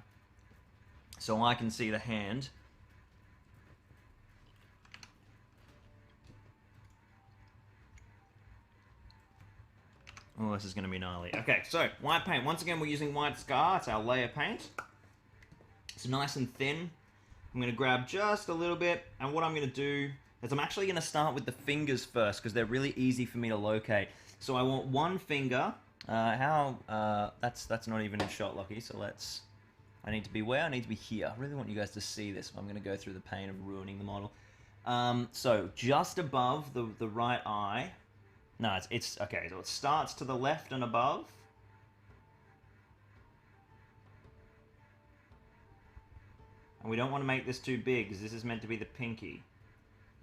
so I can see the hand. Oh, this is going to be gnarly. Okay, so, white paint. Once again, we're using white scar. It's our layer paint. It's nice and thin. I'm going to grab just a little bit, and what I'm going to do is I'm actually going to start with the fingers first, because they're really easy for me to locate. So I want one finger. That's not even in shot, Lockie, so I need to be where? I need to be here. I really want you guys to see this. I'm going to go through the pain of ruining the model. So just above the right eye, No, it's okay. So it starts to the left and above. And we don't want to make this too big, because this is meant to be the pinky.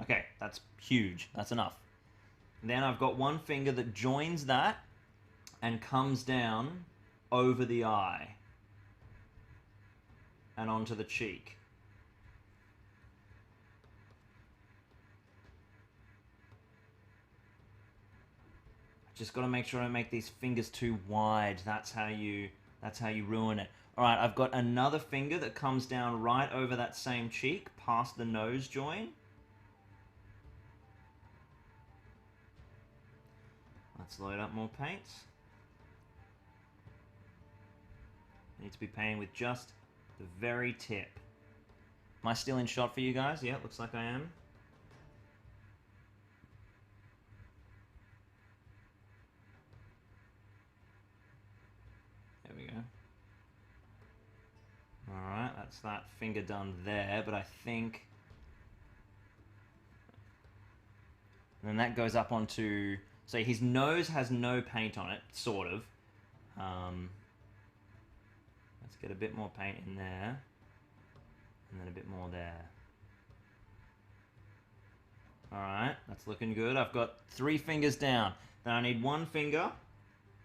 Okay, that's huge. That's enough. Then I've got one finger that joins that and comes down over the eye and onto the cheek. Just got to make sure I don't make these fingers too wide. That's how you ruin it. All right, I've got another finger that comes down right over that same cheek, past the nose join. Let's load up more paints. I need to be painting with just the very tip. Am I still in shot for you guys? Yeah, looks like I am. There we go. Alright, that's that finger done there, but I think... And then that goes up onto... So his nose has no paint on it, sort of. Let's get a bit more paint in there. And then a bit more there. Alright, that's looking good. I've got 3 fingers down. Then I need 1 finger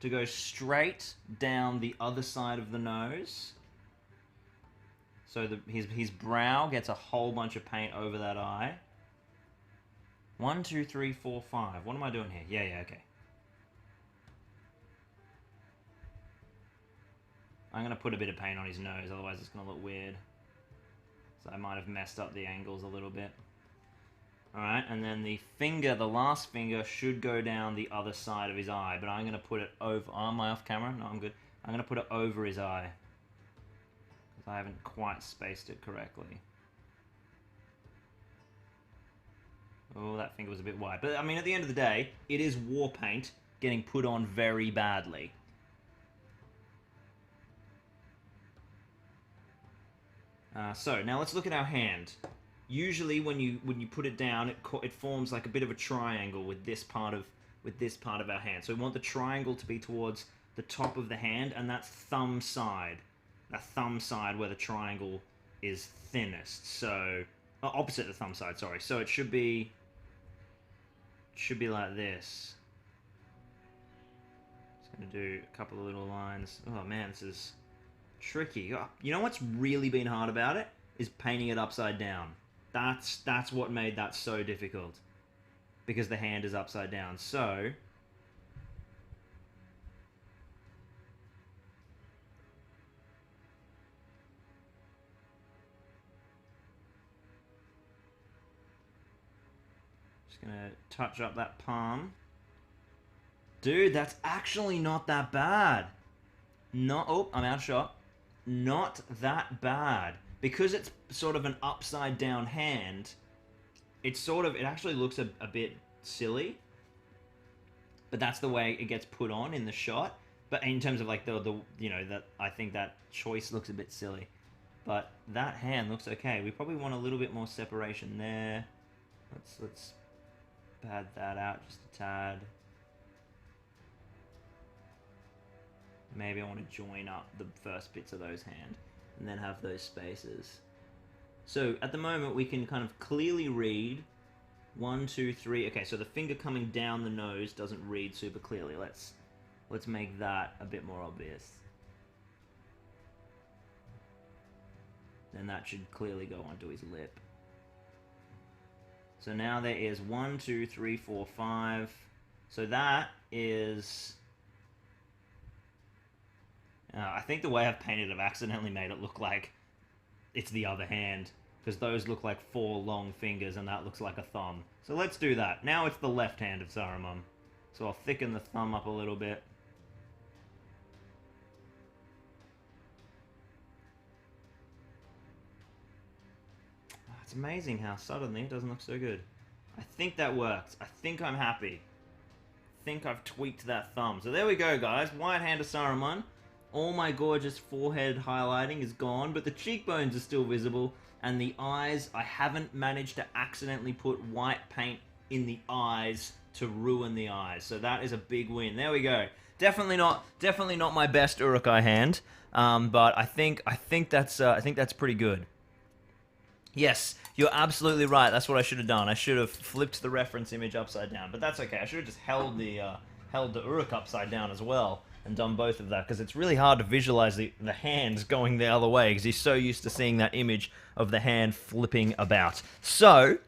to go straight down the other side of the nose. So his brow gets a whole bunch of paint over that eye. 1, 2, 3, 4, 5. What am I doing here? Yeah, okay. I'm going to put a bit of paint on his nose, otherwise it's going to look weird. So I might have messed up the angles a little bit. Alright, and then the finger, the last finger, should go down the other side of his eye, but I'm going to put it over... Am I off camera? No, I'm good. I'm going to put it over his eye. Because I haven't quite spaced it correctly. Oh, that finger was a bit wide. But, I mean, at the end of the day, it is war paint getting put on very badly. So, now let's look at our hand. Usually, when you put it down, it forms like a bit of a triangle with this part of our hand. So we want the triangle to be towards the top of the hand, and that's thumb side. That thumb side where the triangle is thinnest. So opposite the thumb side. Sorry. So it should be like this. Just gonna do a couple of little lines. Oh man, this is tricky. You know what's really been hard about it is painting it upside down. That's what made that so difficult, because the hand is upside down. So just gonna touch up that palm. Dude, that's actually not that bad. Oh, I'm out of shot. Not that bad. Because it's sort of an upside down hand, it actually looks a bit silly. But that's the way it gets put on in the shot. But in terms of like I think that choice looks a bit silly. But that hand looks okay. We probably want a little bit more separation there. Let's pad that out just a tad. Maybe I want to join up the first bits of those hand and then have those spaces. So at the moment we can kind of clearly read 1, 2, 3. Okay, so the finger coming down the nose doesn't read super clearly. Let's make that a bit more obvious. Then that should clearly go onto his lip. So now there is 1, 2, 3, 4, 5. So that is... I think the way I've painted it, I've accidentally made it look like it's the other hand, because those look like 4 long fingers and that looks like a thumb. So let's do that. Now it's the left hand of Saruman. So I'll thicken the thumb up a little bit. It's amazing how suddenly it doesn't look so good. I think that works. I think I'm happy. I think I've tweaked that thumb. So there we go, guys. White hand of Saruman. All my gorgeous forehead highlighting is gone, but the cheekbones are still visible, and the eyes, I haven't managed to accidentally put white paint in the eyes to ruin the eyes. So that is a big win. There we go. Definitely not my best Urukai hand, but I think that's pretty good. Yes, you're absolutely right. That's what I should have done. I should have flipped the reference image upside down, but that's okay. I should have just held the Uruk upside down as well and done both of that, because it's really hard to visualize the hands going the other way, because you're so used to seeing that image of the hand flipping about. So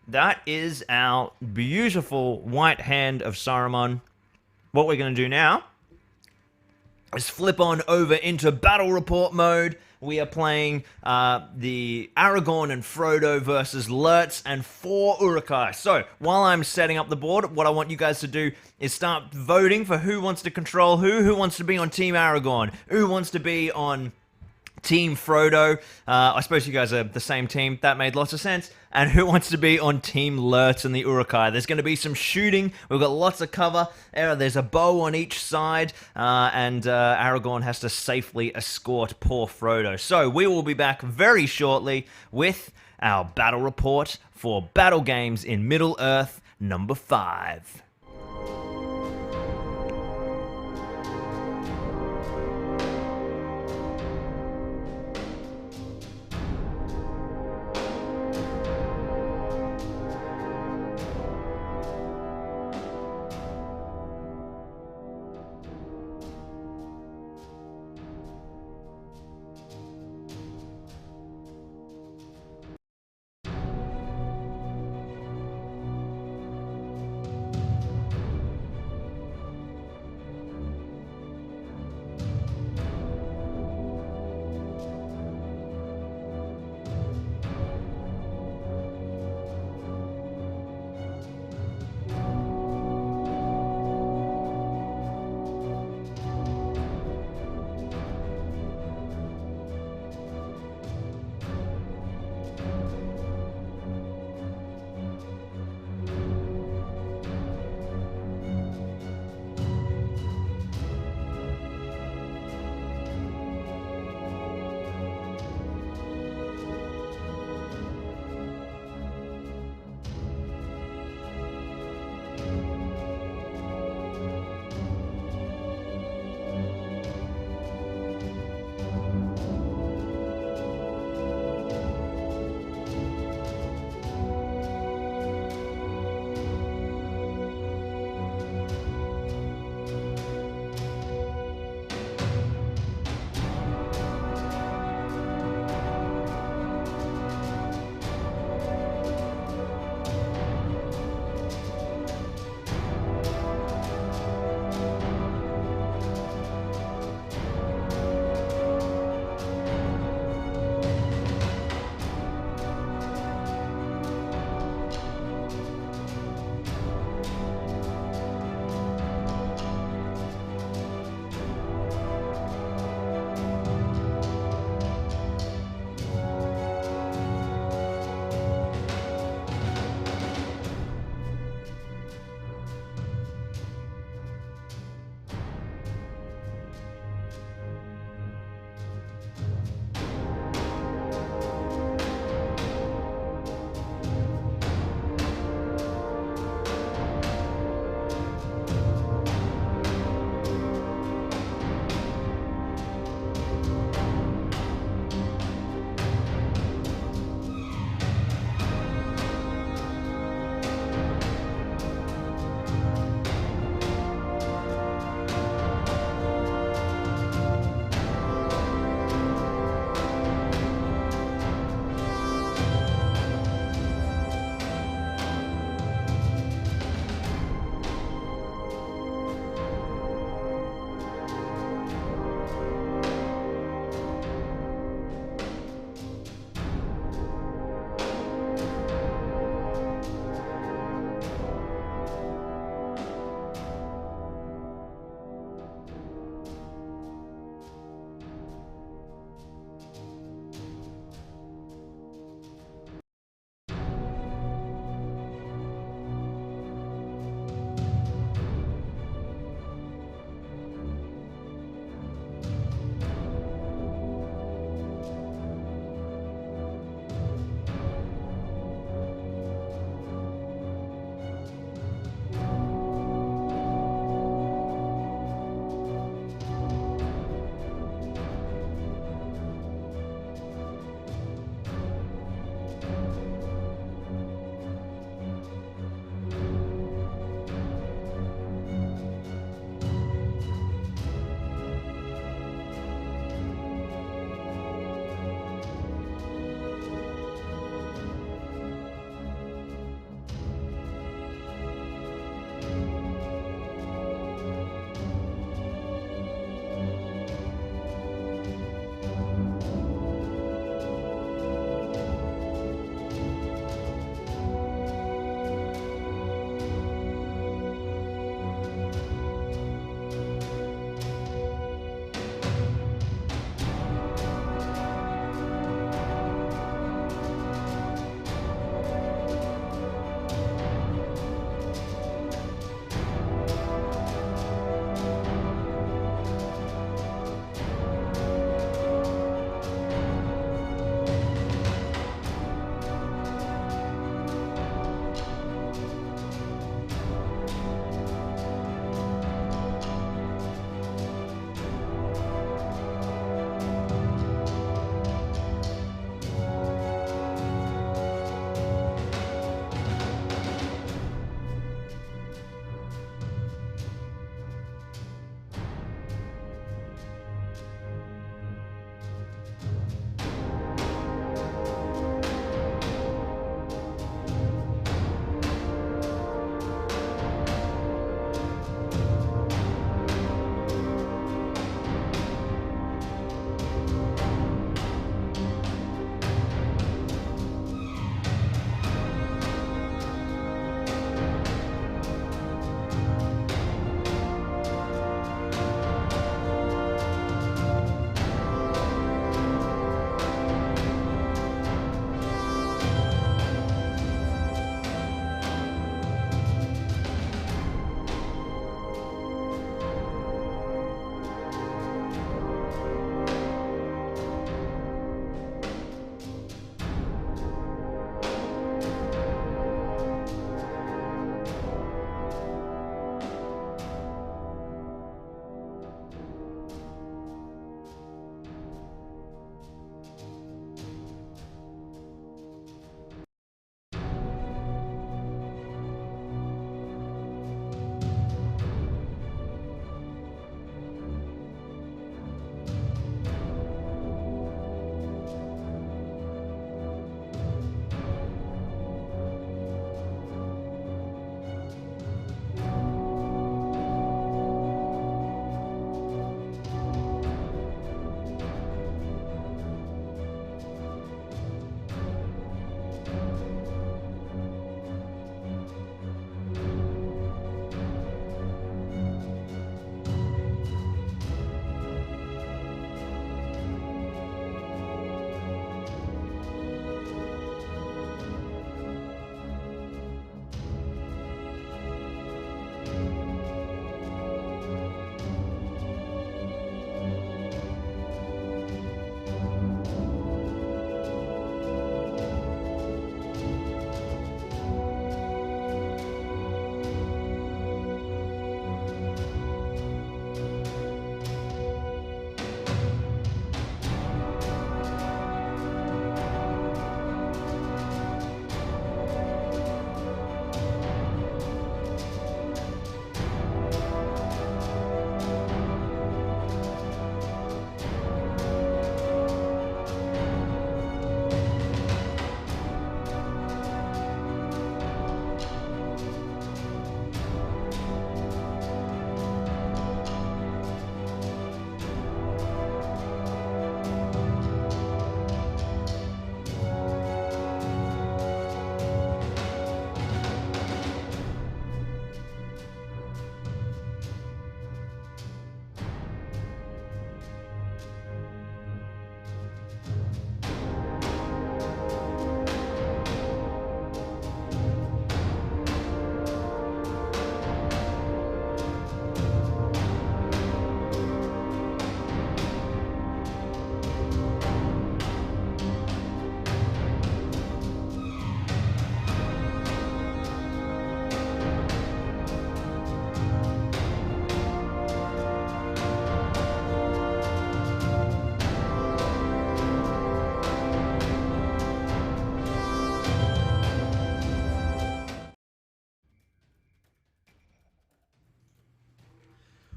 that is our beautiful white hand of Saruman. What we're going to do now is flip on over into battle report mode. We are playing the Aragorn and Frodo versus Lurtz and 4 Urukai. So, while I'm setting up the board, what I want you guys to do is start voting for who wants to control who wants to be on Team Aragorn, who wants to be on Team Frodo. I suppose you guys are the same team. That made lots of sense. And who wants to be on Team Lurtz and the Urukai? There's going to be some shooting. We've got lots of cover. There's a bow on each side. And Aragorn has to safely escort poor Frodo. So we will be back very shortly with our battle report for Battle Games in Middle Earth number 5.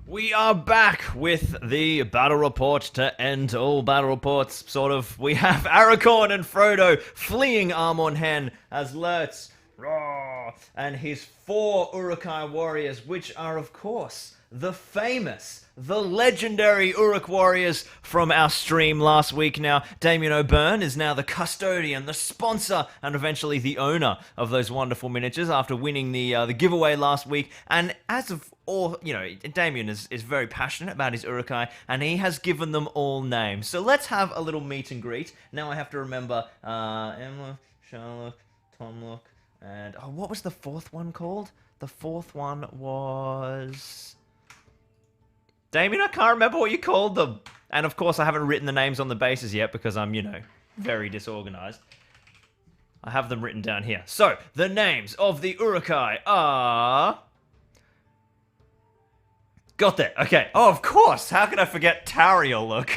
We are back with the battle report to end all battle reports, sort of. We have Aragorn and Frodo fleeing Amon Hen as Lurtz and his 4 Urukai warriors, which are, of course, the famous, the legendary Uruk warriors from our stream last week. Now, Damien O'Byrne is now the custodian, the sponsor, and eventually the owner of those wonderful miniatures after winning the giveaway last week. And as of all, you know, Damien is very passionate about his Urukai, and he has given them all names. So let's have a little meet and greet. Now I have to remember Emma, Sherlock, Tomlock, and what was the 4th one called? The 4th one was... Damien, I can't remember what you called them. And of course, I haven't written the names on the bases yet because I'm, you know, very disorganized. I have them written down here. So, the names of the Urukai are... Got that. Okay. Oh, of course. How could I forget Tariel-look?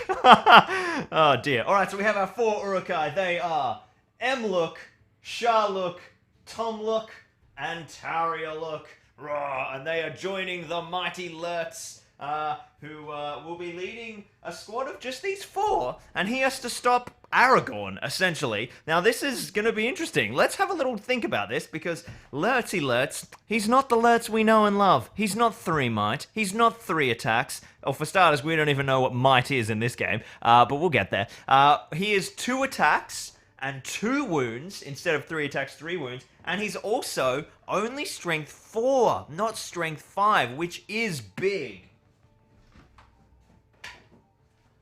Oh, dear. All right, so we have our 4 Urukai. They are Emlook, Sharlook, Tomlook, and Tariel-look. And they are joining the mighty Lurtz, who will be leading a squad of just these 4, and he has to stop Aragorn, essentially. Now, this is going to be interesting. Let's have a little think about this, because Lurtz, he's not the Lurtz we know and love. He's not 3 might. He's not 3 attacks. Or for starters, we don't even know what might is in this game, but we'll get there. He is 2 attacks and 2 wounds, instead of 3 attacks, 3 wounds, and he's also only strength 4, not strength 5, which is big.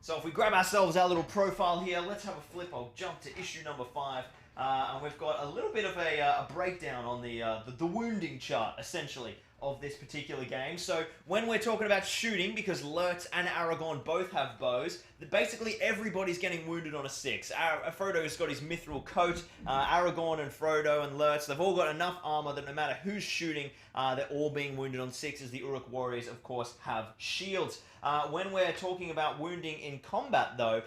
So if we grab ourselves our little profile here, let's have a flip. I'll jump to issue number 5. And we've got a little bit of a breakdown on the wounding chart, essentially, of this particular game. So when we're talking about shooting, because Lurtz and Aragorn both have bows, basically everybody's getting wounded on a 6. Frodo's got his mithril coat. Aragorn and Frodo and Lurtz, they've all got enough armor that no matter who's shooting, they're all being wounded on 6, as the Uruk warriors, of course, have shields. When we're talking about wounding in combat, though,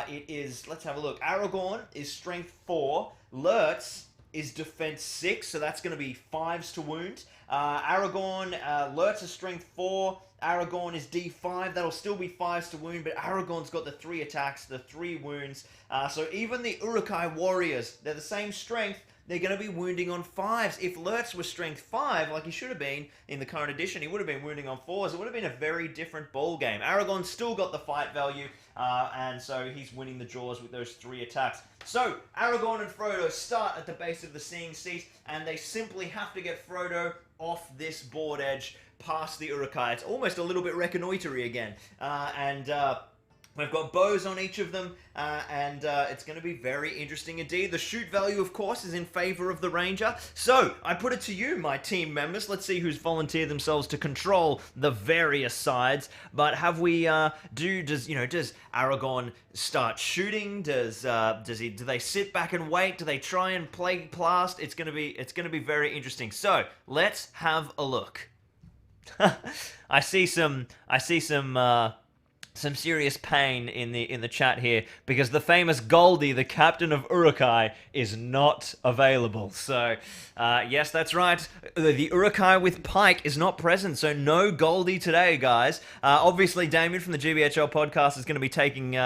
it is, let's have a look. Aragorn is strength 4. Lurtz is defense 6, so that's going to be 5s to wound. Lurtz is strength 4. Aragorn is D5. That'll still be 5s to wound, but Aragorn's got the 3 attacks, the 3 wounds. So even the Urukai warriors, they're the same strength. They're going to be wounding on 5s. If Lurtz was strength 5, like he should have been in the current edition, he would have been wounding on 4s. It would have been a very different ball game. Aragorn's still got the fight value, and so he's winning the draws with those 3 attacks. So, Aragorn and Frodo start at the base of the Seeing Seat, and they simply have to get Frodo off this board edge past the Urukai. It's almost a little bit reconnoitery again. We've got bows on each of them, and it's going to be very interesting indeed. The shoot value, of course, is in favor of the Ranger. So, I put it to you, my team members. Let's see who's volunteered themselves to control the various sides. But have we, does Aragorn start shooting? Do they sit back and wait? Do they try and play blast? It's going to be very interesting. So, let's have a look. I see some serious pain in the chat here, because the famous Goldie, the captain of Urukai, is not available. So, yes, that's right. The Urukai with Pike is not present, so no Goldie today, guys. Obviously, Damien from the GBHL podcast is going to be taking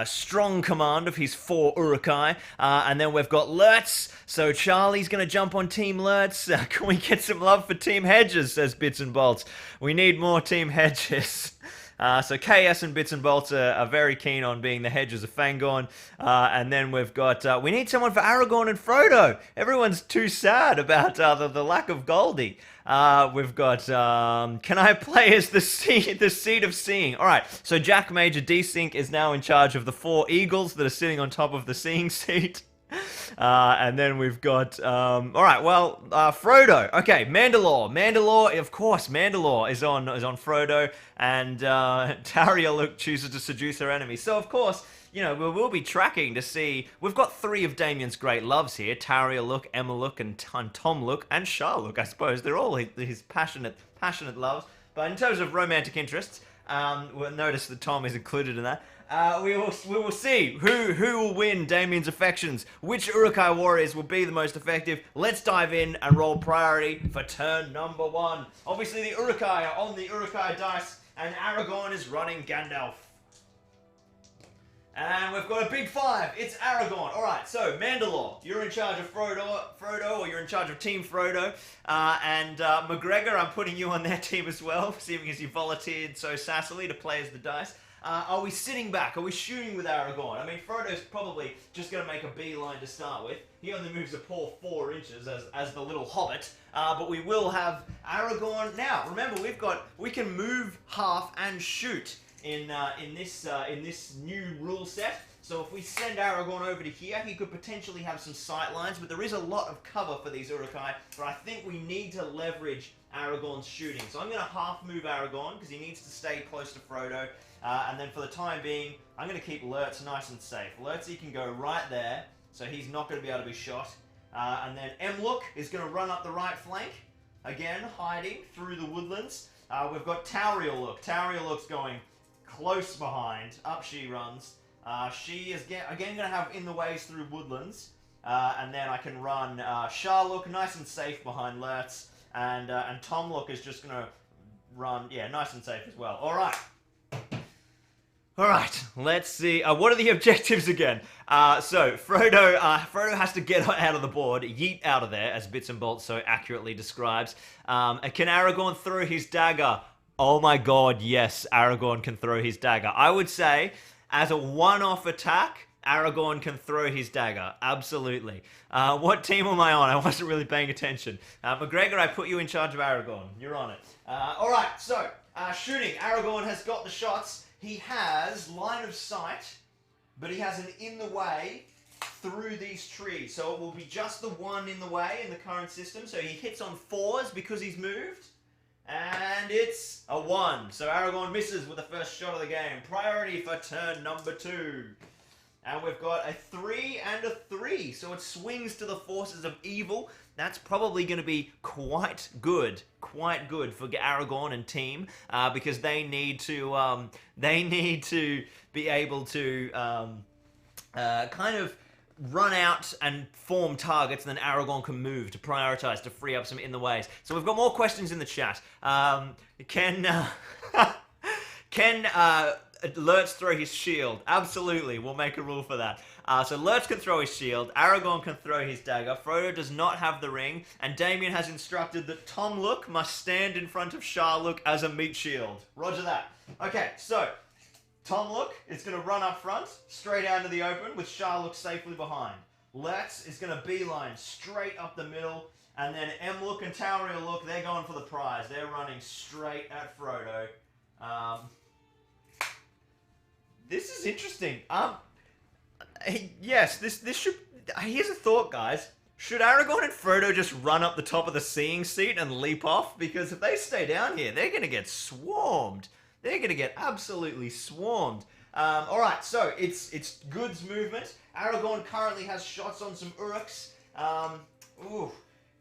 strong command of his 4 Urukai. And then we've got Lurtz, so Charlie's going to jump on Team Lurtz. Can we get some love for Team Hedges, says Bits and Bolts. We need more Team Hedges. So KS and Bits and Bolts are very keen on being the Hedges of Fangorn. And then we've got, we need someone for Aragorn and Frodo. Everyone's too sad about the lack of Goldie. We've got, can I play as the Seed of Seeing? All right, so Jack Major Desync is now in charge of the 4 eagles that are sitting on top of the Seeing Seat. And then we've got, alright, well, Frodo. Okay, Mandalore, of course, Mandalore is on Frodo, and Tariel chooses to seduce her enemy. So, of course, you know, we'll be tracking to see, we've got 3 of Damien's great loves here, Tariel, Emma, and Tom, and Shar, I suppose. They're all his passionate loves. But in terms of romantic interests, we'll notice that Tom is included in that. We will see who will win Damien's affections, which Urukai warriors will be the most effective. Let's dive in and roll priority for turn number 1. Obviously, the Urukai are on the Urukai dice, and Aragorn is running Gandalf. And we've got a big 5. It's Aragorn. All right, so Mandalore, you're in charge of Frodo, or you're in charge of Team Frodo. And McGregor, I'm putting you on their team as well, seeing as you volunteered so sassily to play as the dice. Are we sitting back? Are we shooting with Aragorn? I mean, Frodo's probably just going to make a beeline to start with. He only moves a poor 4 inches as the little hobbit. But we will have Aragorn. Now, remember, we can move half and shoot in this new rule set. So if we send Aragorn over to here, he could potentially have some sight lines, but there is a lot of cover for these Urukai, but I think we need to leverage Aragorn's shooting. So I'm going to half move Aragorn, because he needs to stay close to Frodo, and then for the time being, I'm going to keep Lurtz nice and safe. Lurtz, he can go right there, so he's not going to be able to be shot. And then Emluk is going to run up the right flank, again, hiding through the woodlands. We've got Tauriel. Tauriel's going close behind. Up she runs. She is again going to have in the ways through woodlands. And then I can run Sharluk nice and safe behind Lurtz. And Tomluk is just going to run, yeah, nice and safe as well. All right. All right, let's see. What are the objectives again? So Frodo has to get out of the board, yeet out of there, as Bits and Bolts so accurately describes. Can Aragorn throw his dagger? Oh my god, yes, Aragorn can throw his dagger. I would say, as a one-off attack, Aragorn can throw his dagger. Absolutely. What team am I on? I wasn't really paying attention. McGregor, I put you in charge of Aragorn. You're on it. Alright, so, shooting. Aragorn has got the shots. He has line of sight, but he has an in the way through these trees. So it will be just the one in the way in the current system. So he hits on 4s because he's moved. And it's a 1. So Aragorn misses with the first shot of the game. Priority for turn number 2. And we've got a 3 and a 3. So it swings to the forces of evil. That's probably going to be quite good for Aragorn and team, because they need to be able to kind of run out and form targets, and then Aragorn can move to prioritize to free up some in the ways. So we've got more questions in the chat. Can Lurtz throw his shield? Absolutely, we'll make a rule for that. So Lurtz can throw his shield, Aragorn can throw his dagger, Frodo does not have the ring, and Damien has instructed that Tomluk must stand in front of Sharluk as a meat shield. Roger that. Okay, so Tomluk is going to run up front, straight out into the open, with Sharluk safely behind. Lurtz is going to beeline straight up the middle, and then Emluk and Tauriel, they're going for the prize. They're running straight at Frodo. This is interesting. Yes, this should... Here's a thought, guys. Should Aragorn and Frodo just run up the top of the seeing seat and leap off? Because if they stay down here, they're going to get swarmed. They're going to get absolutely swarmed. Alright, so it's goods movement. Aragorn currently has shots on some Uruks.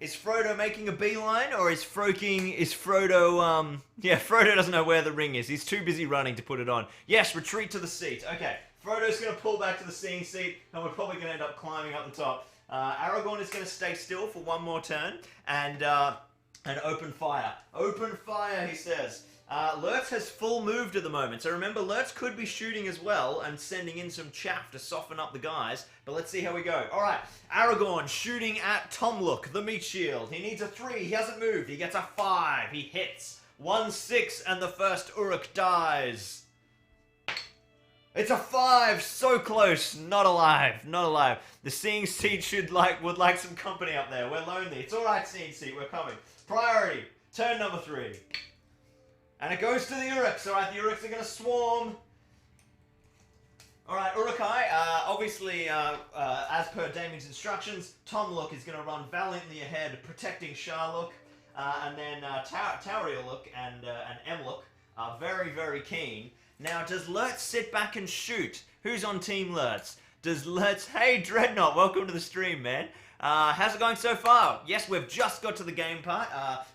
Is Frodo making a beeline, or is Frodo, yeah, Frodo doesn't know where the ring is. He's too busy running to put it on. Yes, retreat to the seat. Okay, Frodo's going to pull back to the seeing seat, and we're probably going to end up climbing up the top. Aragorn is going to stay still for one more turn, and open fire. Open fire, he says. Lurtz has full moved at the moment, so remember, Lurtz could be shooting as well and sending in some chaff to soften up the guys, but let's see how we go. Alright, Aragorn shooting at Tomluk, the meat shield. He needs a 3, he hasn't moved, he gets a 5, he hits. 1-6, and the first Uruk dies. It's a 5, so close, not alive, not alive. The seeing seat would like some company up there, we're lonely. It's alright, seeing seat, we're coming. Priority, turn number 3. And it goes to the Uruks. Alright, the Uruks are going to swarm. Alright, Urukai, obviously, as per Damien's instructions, Tomluk is going to run valiantly ahead, protecting Sharluk. And then Taurieluk and Emluk are very, very keen. Now, does Lurtz sit back and shoot? Who's on Team Lurtz? Does Lurtz... Hey, Dreadnought, welcome to the stream, man. How's it going so far? Yes, we've just got to the game part.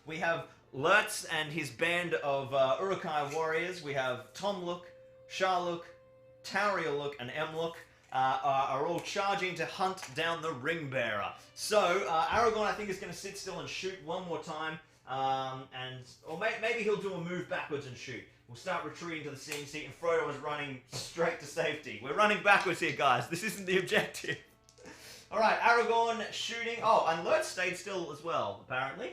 We have Lurtz and his band of Urukai warriors. We have Tomluk, Sharluk, Taurieluk, and Emluk are all charging to hunt down the Ringbearer. So, Aragorn, I think, is going to sit still and shoot one more time. Or maybe he'll do a move backwards and shoot. We'll start retreating to the seeing seat, and Frodo is running straight to safety. We're running backwards here, guys. This isn't the objective. Alright, Aragorn shooting. Oh, and Lurtz stayed still as well, apparently.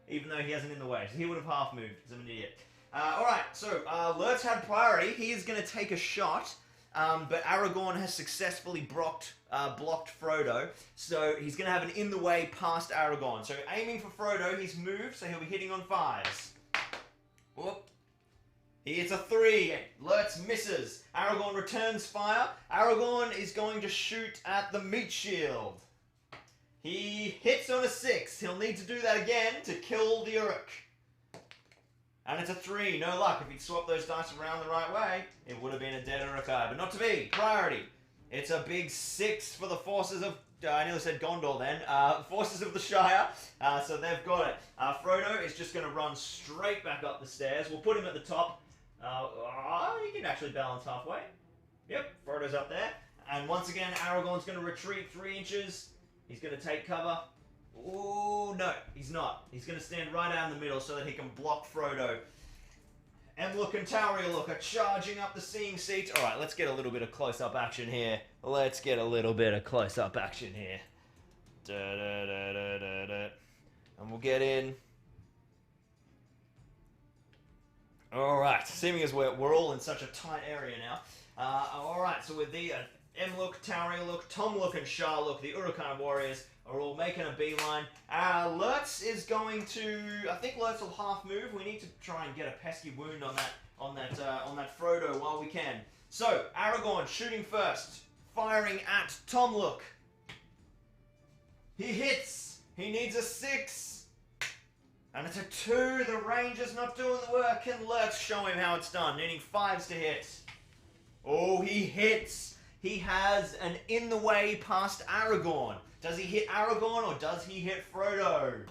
Even though he hasn't in the way. So he would have half moved, because I'm an idiot. Alright, so Lurtz had priority. He is going to take a shot. But Aragorn has successfully blocked Frodo. So he's going to have an in the way past Aragorn. So aiming for Frodo, he's moved, so he'll be hitting on 5s. Whoop. He hits a 3. Lurtz misses. Aragorn returns fire. Aragorn is going to shoot at the meat shield. He hits on a 6. He'll need to do that again to kill the Uruk. And it's a 3. No luck. If he'd swapped those dice around the right way, it would have been a dead Urukai. But not to be. Priority. It's a big 6 for the forces of... I nearly said Gondor then. Forces of the Shire. So they've got it. Frodo is just going to run straight back up the stairs. We'll put him at the top. He can actually balance halfway. Yep, Frodo's up there. And once again, Aragorn's going to retreat 3 inches. He's going to take cover. Ooh, no, he's not. He's going to stand right out in the middle so that he can block Frodo. Emluk and Taurieluk are charging up the seeing seat. Alright, let's get a little bit of close-up action here. Let's get a little bit of close-up action here. And we'll get in. Alright, seeming as we're all in such a tight area now. Alright, so with the Emluk, Taurieluk, Tomluk, and Sharluk, the Urukai warriors, are all making a beeline. Lurtz is going to... I think Lurtz will half move. We need to try and get a pesky wound on that Frodo while we can. So, Aragorn shooting first. Firing at Tomluk. He hits. He needs a 6. And it's a 2. The ranger's not doing the work. Can Lurtz show him how it's done? Needing 5s to hit. Oh, he hits. He has an in the way past Aragorn. Does he hit Aragorn or does he hit Frodo?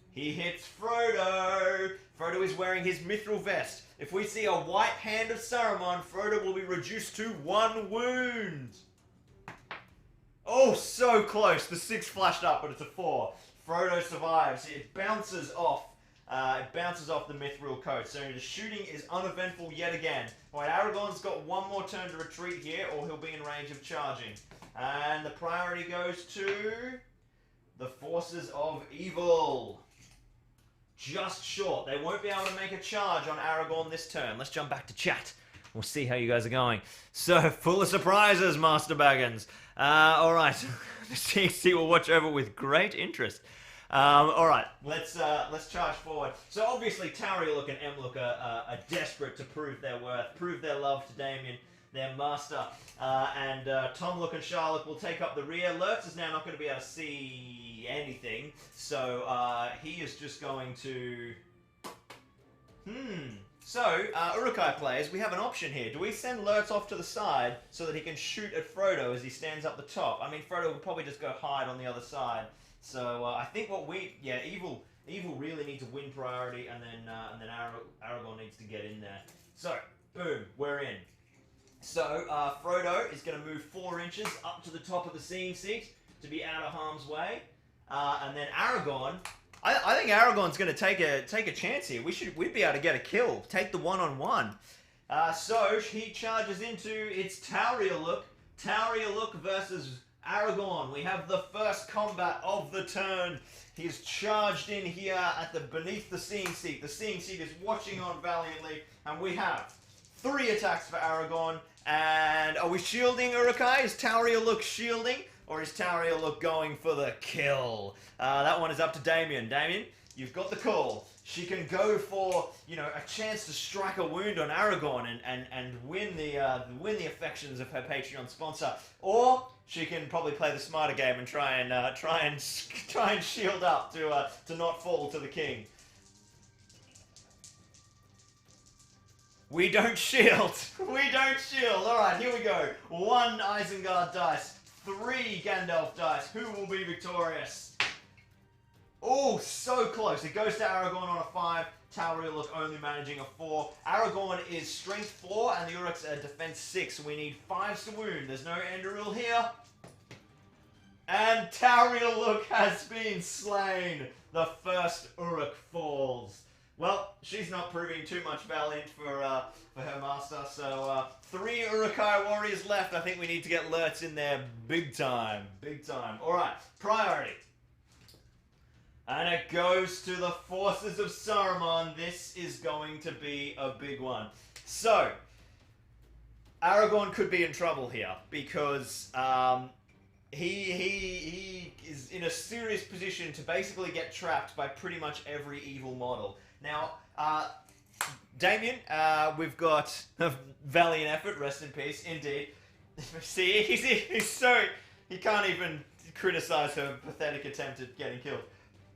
He hits Frodo. Frodo is wearing his mithril vest. If we see a white hand of Saruman, Frodo will be reduced to 1 wound. Oh, so close. The 6 flashed up, but it's a 4. Frodo survives. It bounces off. The mithril coat. So the shooting is uneventful yet again. Alright, Aragorn's got 1 more turn to retreat here, or he'll be in range of charging. And the priority goes to the forces of evil. Just short. They won't be able to make a charge on Aragorn this turn. Let's jump back to chat. We'll see how you guys are going. So, full of surprises, Master Baggins. Alright. The CC will watch over with great interest. Alright, let's charge forward. So obviously Taurieluk and Emluk are desperate to prove their worth, prove their love to Damien, their master. And Tomluk and Sharluk will take up the rear. Lurtz is now not going to be able to see anything, so he is just going to... So, Urukai players, we have an option here. Do we send Lurtz off to the side so that he can shoot at Frodo as he stands up the top? I mean, Frodo will probably just go hide on the other side. So I think what evil really needs to win priority, and then Aragorn needs to get in there. So boom, we're in. So Frodo is going to move 4 inches up to the top of the seeing seat to be out of harm's way, and then Aragorn. I think Aragorn's going to take a chance here. We'd be able to get a kill, take the 1-on-1. So he charges into it's Taurieluk versus Aragorn. We have the first combat of the turn. He's charged in here at beneath the seeing seat. The seeing seat is watching on valiantly, and we have 3 attacks for Aragorn. And are we shielding Urukai? Is Taurieluk shielding, or is Taurieluk going for the kill? That one is up to Damien. Damien, you've got the call. She can go for, a chance to strike a wound on Aragorn and win the affections of her Patreon sponsor, or she can probably play the smarter game and try and shield up to not fall to the king. We don't shield. We don't shield. All right, here we go. 1 Isengard dice, 3 Gandalf dice. Who will be victorious? Oh, so close. It goes to Aragorn on a 5. Taurieluk only managing a 4. Aragorn is strength 4 and the Uruks are defense 6. We need 5s to wound. There's no Anduril here. And Tauriel has been slain. The first Uruk falls. Well, she's not proving too much valiant for her master, so 3 Urukai warriors left. I think we need to get Lurtz in there big time. Big time. Alright, priority. And it goes to the forces of Saruman. This is going to be a big one. So, Aragorn could be in trouble here, because he is in a serious position to basically get trapped by pretty much every evil model. Now, Damien, we've got a valiant effort, rest in peace, indeed. See, he's so, he can't even criticize her pathetic attempt at getting killed.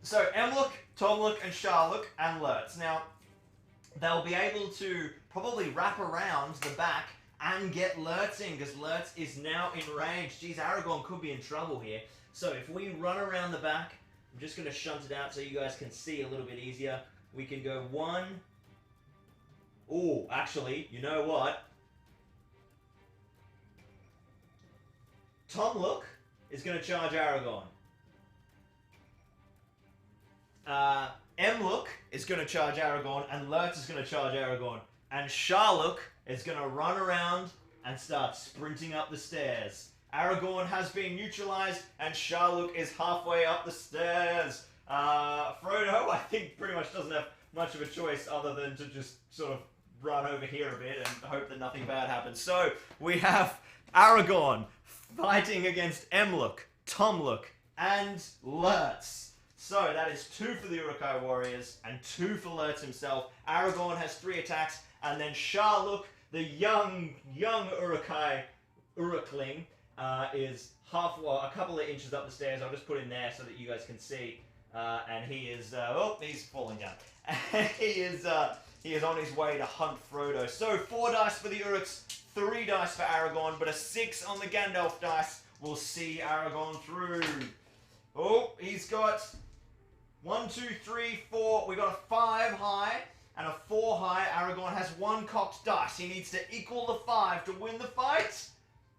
So, Emluk, Tomluk, and Sharluk, and Lurtz. Now, they'll be able to probably wrap around the back and get Lurtz in, because Lurtz is now enraged. Geez, Aragorn could be in trouble here. So, if we run around the back, I'm just going to shunt it out so you guys can see a little bit easier. We can go 1. Oh, actually, you know what? Tomluk is going to charge Aragorn. Emluk is going to charge Aragorn, and Lurtz is going to charge Aragorn. And Sharluk is going to run around and start sprinting up the stairs. Aragorn has been neutralized, and Sharluk is halfway up the stairs. Frodo, I think, pretty much doesn't have much of a choice other than to just sort of run over here a bit and hope that nothing bad happens. So, we have Aragorn fighting against Emluk, Tomluk, and Lurtz. So, that is 2 for the Urukai warriors, and 2 for Lurtz himself. Aragorn has 3 attacks, and then Sharluk, the young Urukling, is a couple of inches up the stairs. I'll just put him there so that you guys can see. And he is, he's falling down. he is on his way to hunt Frodo. So, 4 dice for the Uruks, 3 dice for Aragorn, but a 6 on the Gandalf dice will see Aragorn through. Oh, he's got 1, 2, 3, 4. We got a 5 high and a 4 high. Aragorn has 1 cocked dice. He needs to equal the 5 to win the fight.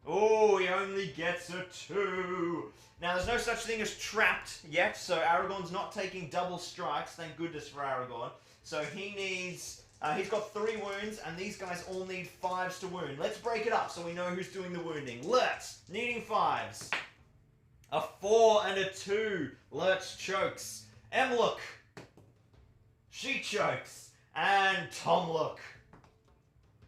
Oh, he only gets a 2. Now, there's no such thing as trapped yet, so Aragorn's not taking double strikes. Thank goodness for Aragorn. So he needs, he's got 3 wounds, and these guys all need 5s to wound. Let's break it up so we know who's doing the wounding. Lurtz, needing 5s. A 4 and a 2. Lurtz chokes. Emluk, she chokes. And Tomluk.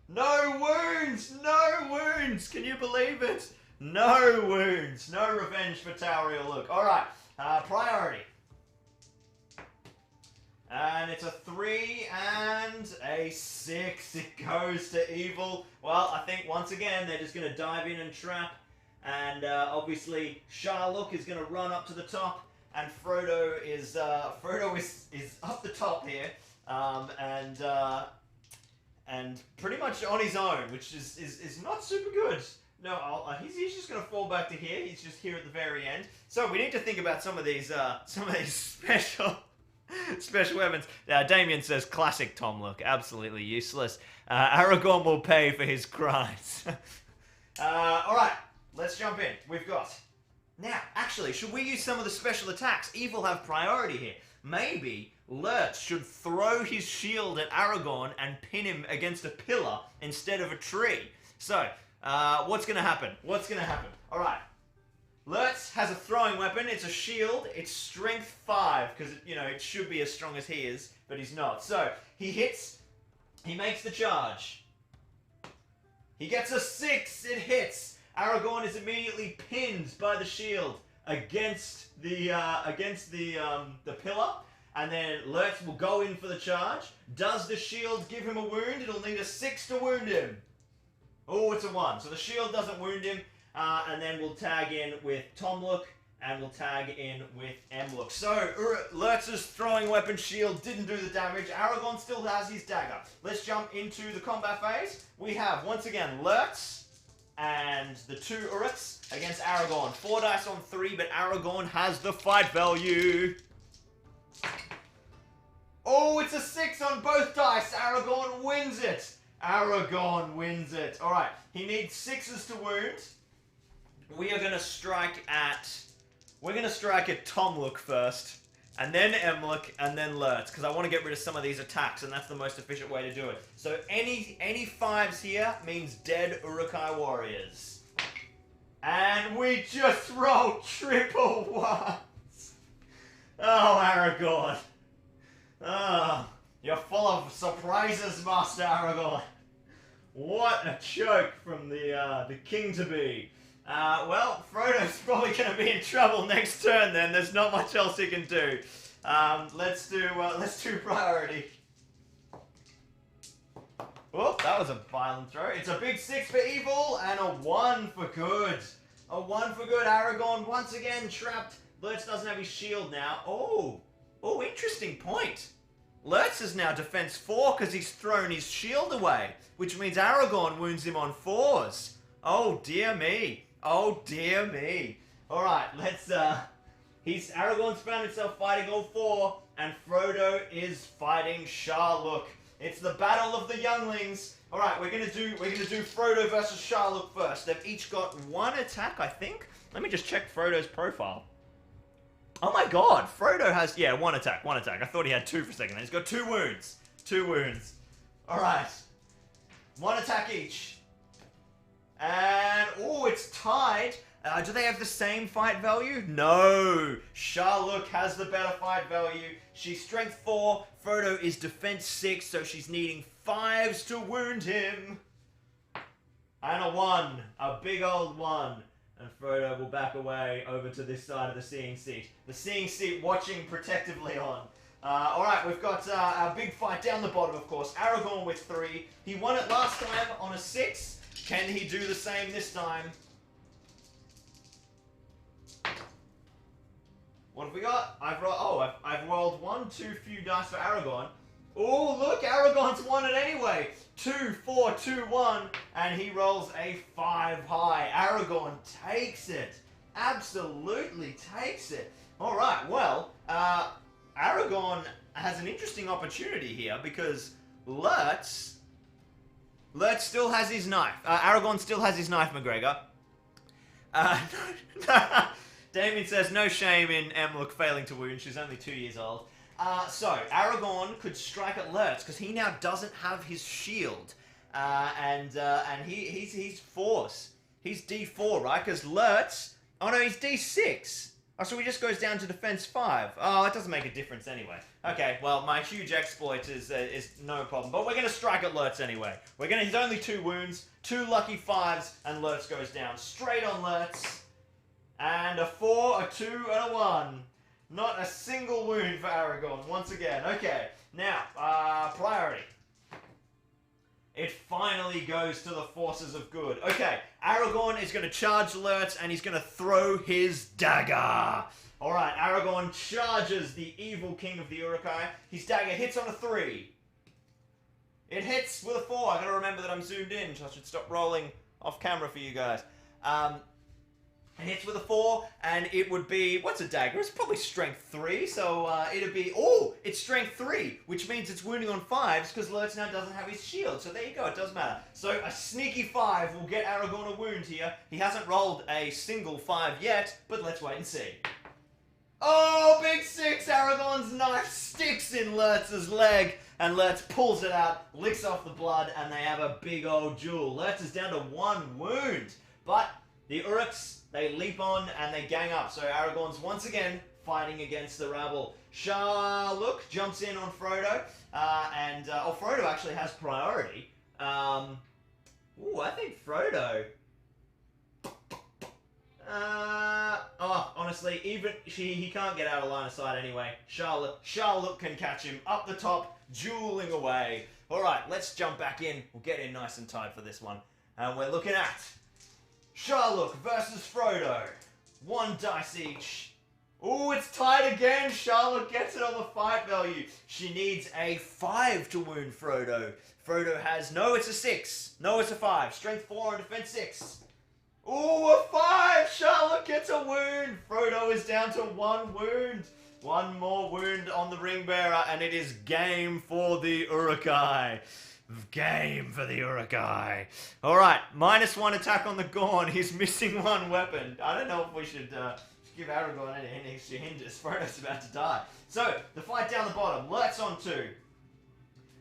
No wounds! No wounds! Can you believe it? No wounds. No revenge for Tauriel. Look. Alright. Priority. And it's a 3 and a 6. It goes to evil. Well, I think once again they're just going to dive in and trap. And obviously Sharluk is going to run up to the top. And Frodo is up the top here. And pretty much on his own, which is not super good. No, he's just going to fall back to here. He's just here at the very end. So we need to think about some of these special weapons. Damien says classic Tomluk, absolutely useless. Aragorn will pay for his crimes. All right, let's jump in. We've got now. Actually, should we use some of the special attacks? Evil have priority here. Maybe Lurtz should throw his shield at Aragorn and pin him against a pillar instead of a tree. So, what's going to happen? What's going to happen? Alright. Lurtz has a throwing weapon. It's a shield. It's strength 5, because, it should be as strong as he is, but he's not. So, he hits. He makes the charge. He gets a 6. It hits. Aragorn is immediately pinned by the shield against the pillar, and then Lurtz will go in for the charge. Does the shield give him a wound? It'll need a 6 to wound him. Oh, it's a 1. So the shield doesn't wound him, and then we'll tag in with Tomluk, and we'll tag in with Emluk. So Lurtz's throwing weapon shield didn't do the damage. Aragorn still has his dagger. Let's jump into the combat phase. We have, once again, Lurtz and the 2 Uruks against Aragorn. 4 dice on 3, but Aragorn has the fight value. Oh, it's a 6 on both dice. Aragorn wins it. Aragorn wins it. Alright, he needs 6s to wound. We are going to strike at we're going to strike at Tomluk first, and then Emluk, and then Lurtz, because I want to get rid of some of these attacks, and that's the most efficient way to do it. So any 5s here means dead Urukai warriors. And we just rolled triple ones. Oh, Aragorn. Oh, you're full of surprises, Master Aragorn. What a choke from the king-to-be. Well, Frodo's probably going to be in trouble next turn then. There's not much else he can do. Let's do priority. Oh, that was a violent throw. It's a big 6 for evil and a 1 for good. A 1 for good. Aragorn once again trapped. Lurtz doesn't have his shield now. Oh, interesting point. Lurtz is now defense 4 because he's thrown his shield away, which means Aragorn wounds him on 4s. Oh dear me. Oh dear me. Alright, let's Aragorn's found himself fighting all 4, and Frodo is fighting Sharluk. It's the battle of the younglings. Alright, we're gonna do Frodo versus Sharluk first. They've each got 1 attack, I think. Let me just check Frodo's profile. Oh my god, Frodo has, yeah, 1 attack. I thought he had 2 for a second. He's got 2 wounds. 2 wounds. Alright. 1 attack each. And, oh, it's tied. Do they have the same fight value? No. Sharluk has the better fight value. She's strength 4. Frodo is defense 6, so she's needing 5s to wound him. And a 1. A big old 1. And Frodo will back away over to this side of the seeing seat. The seeing seat watching protectively on. Alright, we've got our big fight down the bottom, of course. Aragorn with 3. He won it last time on a 6. Can he do the same this time? What have we got? I've rolled 1 too few dice for Aragorn. Oh, look, Aragorn's won it anyway. 2, 4, 2, 1, and he rolls a 5 high. Aragorn takes it. Absolutely takes it. All right, well, Aragorn has an interesting opportunity here because Lurtz still has his knife. Aragorn still has his knife, McGregor. Damien says, no shame in Emluk failing to wound. She's only 2 years old. So, Aragorn could strike at Lurtz because he now doesn't have his shield. And he's force. He's D4, right? Because Lurtz... Oh no, he's D6. Oh, so he just goes down to defense 5. Oh, it doesn't make a difference anyway. Okay, well, my huge exploit is no problem. But we're going to strike at Lurtz anyway. He's only 2 wounds, 2 lucky 5s, and Lurtz goes down. Straight on Lurtz. And a 4, a 2, and a 1. Not a single wound for Aragorn, once again. Okay, now, priority. It finally goes to the forces of good. Okay, Aragorn is going to charge Lurtz, and he's going to throw his dagger. Alright, Aragorn charges the evil king of the Urukai. His dagger hits on a 3. It hits with a 4. I got to remember that I'm zoomed in, so I should stop rolling off camera for you guys. It hits with a 4, and it would be... What's a dagger? It's probably strength 3, so it'd be... Oh, it's strength 3, which means it's wounding on 5s, because Lurtz now doesn't have his shield. So there you go, it does matter. So a sneaky 5 will get Aragorn a wound here. He hasn't rolled a single 5 yet, but let's wait and see. Oh, big 6! Aragorn's knife sticks in Lurtz's leg, and Lurtz pulls it out, licks off the blood, and they have a big old duel. Lurtz is down to 1 wound, but the Uruks... They leap on and they gang up. So Aragorn's once again fighting against the rabble. Sharluk jumps in on Frodo. Frodo actually has priority. I think Frodo... honestly, he can't get out of line of sight anyway. Sharluk can catch him up the top, dueling away. Alright, let's jump back in. We'll get in nice and tight for this one. And we're looking at... Sharluk versus Frodo. 1 dice each. Ooh, it's tied again. Sharluk gets it on the fight value. She needs a 5 to wound Frodo. Frodo has... No, it's a 6. No, it's a 5. Strength 4 and defense 6. Ooh, a 5. Sharluk gets a wound. Frodo is down to 1 wound. 1 more wound on the Ringbearer, and it is game for the Urukai. Game for the Urukai. Alright, -1 attack on the Gorn. He's missing 1 weapon. I don't know if we should give Aragorn any extra hinders. Frodo's about to die. So, the fight down the bottom. Lurtz on 2.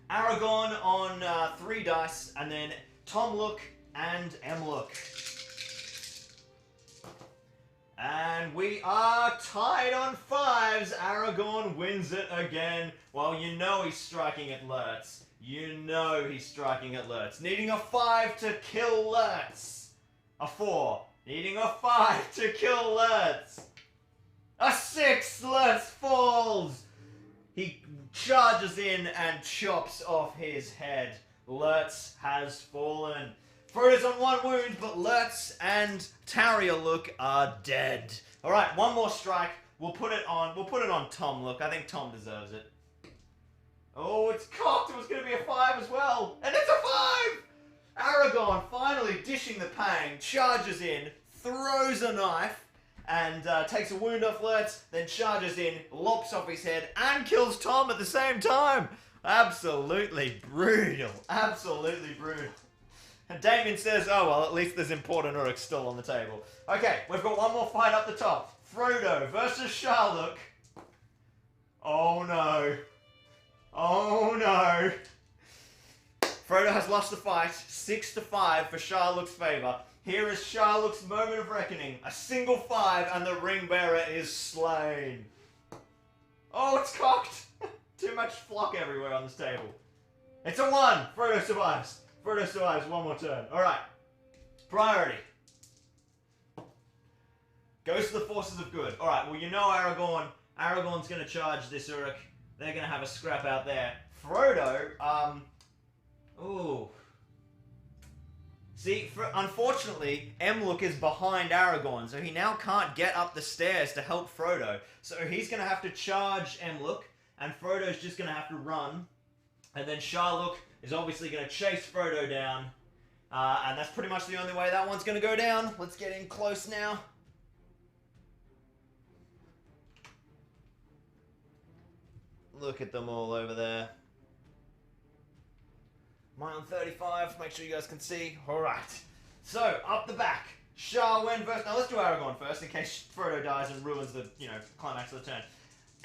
Aragorn on 3 dice, and then Tomluk and Emluk. And we are tied on 5s. Aragorn wins it again. Well, you know he's striking at Lurtz. You know he's striking at Lurtz. Needing a 5 to kill Lurtz. A 4. Needing a 5 to kill Lurtz. A 6. Lurtz falls. He charges in and chops off his head. Lurtz has fallen. Frodo's on 1 wound, but Lurtz and Tarialuk are dead. All right, 1 more strike. We'll put it on Tomluk. I think Tom deserves it. Oh, it's cocked. It was going to be a 5 as well, and it's a 5. Aragorn finally dishing the pain, charges in, throws a knife, and takes a wound off Lurtz, then charges in, lops off his head, and kills Tom at the same time. Absolutely brutal. Absolutely brutal. And Damien says, oh well, at least there's important Uruks still on the table. Okay, we've got 1 more fight up the top. Frodo versus Sharluk. Oh no. Oh no. Frodo has lost the fight. 6-5 for Sharluk's favour. Here is Sharluk's moment of reckoning. A single 5 and the Ringbearer is slain. Oh, it's cocked. Too much flock everywhere on this table. It's a 1. Frodo survives. Frodo survives 1 more turn. Alright. Priority. Goes to the forces of good. Alright, well you know Aragorn. Aragorn's going to charge this Uruk. They're going to have a scrap out there. Frodo, ooh. See, unfortunately, Emluk is behind Aragorn, so he now can't get up the stairs to help Frodo. So he's going to have to charge Emluk, and Frodo's just going to have to run. And then Sharluk is obviously going to chase Frodo down. And that's pretty much the only way that one's going to go down. Let's get in close now. Look at them all over there. Mine on 35. Make sure you guys can see. Alright. So, up the back. Sharwen versus... Now, let's do Aragorn first, in case Frodo dies and ruins the, climax of the turn.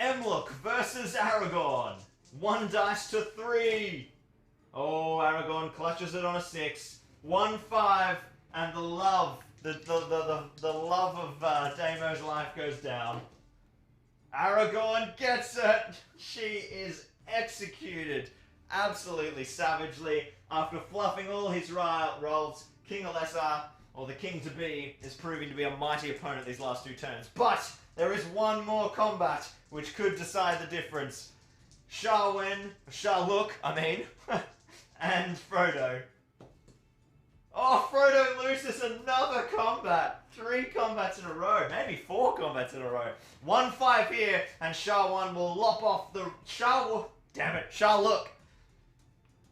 Emluk versus Aragorn. 1 dice to 3. Oh, Aragorn clutches it on a 6. 1-5, and the love of Damo's life goes down. Aragorn gets it. She is executed absolutely savagely after fluffing all his rolls. King Alessar, or the king-to-be, is proving to be a mighty opponent these last 2 turns. But there is 1 more combat which could decide the difference. Sharluk, and Frodo. Oh, Frodo loses another combat. 3 combats in a row. Maybe 4 combats in a row. 1-5 here, and Sharwan will lop off the... Sharluk.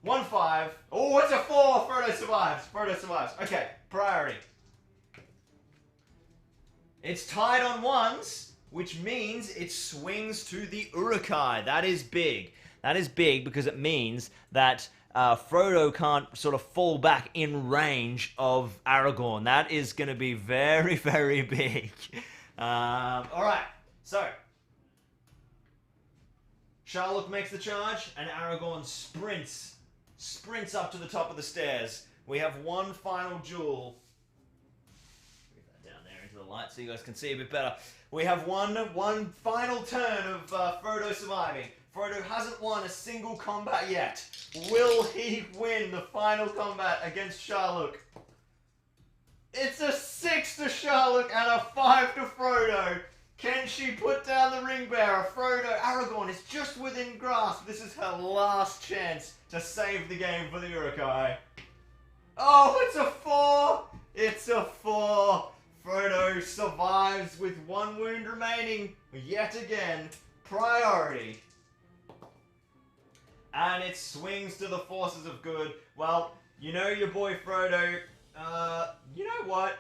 1-5. Oh, it's a 4. Frodo survives. Frodo survives. Okay, priority. It's tied on 1s, which means it swings to the Urukai. That is big. That is big because it means that Frodo can't sort of fall back in range of Aragorn. That is going to be very, very big. Alright, so Sharluk makes the charge, and Aragorn sprints up to the top of the stairs. We have 1 final duel. Move that down there into the light so you guys can see a bit better. We have one final turn of Frodo surviving. Frodo hasn't won a single combat yet. Will he win the final combat against Sharluk? It's a 6 to Sharluk and a 5 to Frodo. Can she put down the Ringbearer? Aragorn is just within grasp. This is her last chance to save the game for the Urukai. Oh, it's a 4! It's a 4! Frodo survives with 1 wound remaining. Yet again, priority. And it swings to the forces of good. Well, you know your boy Frodo. You know what?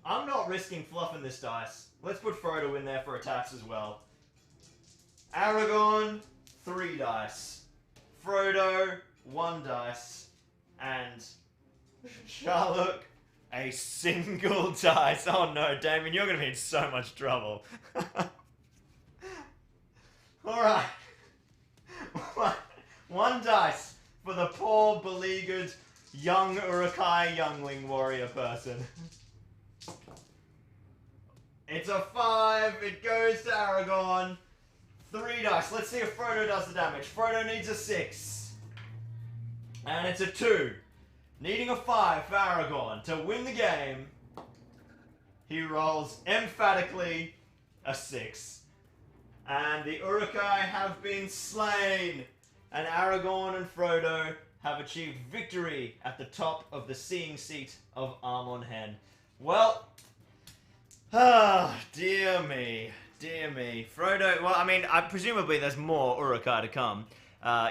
I'm not risking fluffing this dice. Let's put Frodo in there for attacks as well. Aragorn, 3 dice. Frodo, 1 dice. And Sharluk, A single dice. Oh no, Damien, you're going to be in so much trouble. Alright. One dice for the poor, beleaguered, young Urukai youngling warrior person. It's a 5. It goes to Aragorn. 3 dice. Let's see if Frodo does the damage. Frodo needs a 6. And it's a 2. Needing a 5 for Aragorn to win the game. He rolls emphatically a 6. And the Urukai have been slain. And Aragorn and Frodo have achieved victory at the top of the seeing seat of Amon Hen. Well, dear me. Dear me. Frodo, well, I mean, presumably there's more Urukai to come.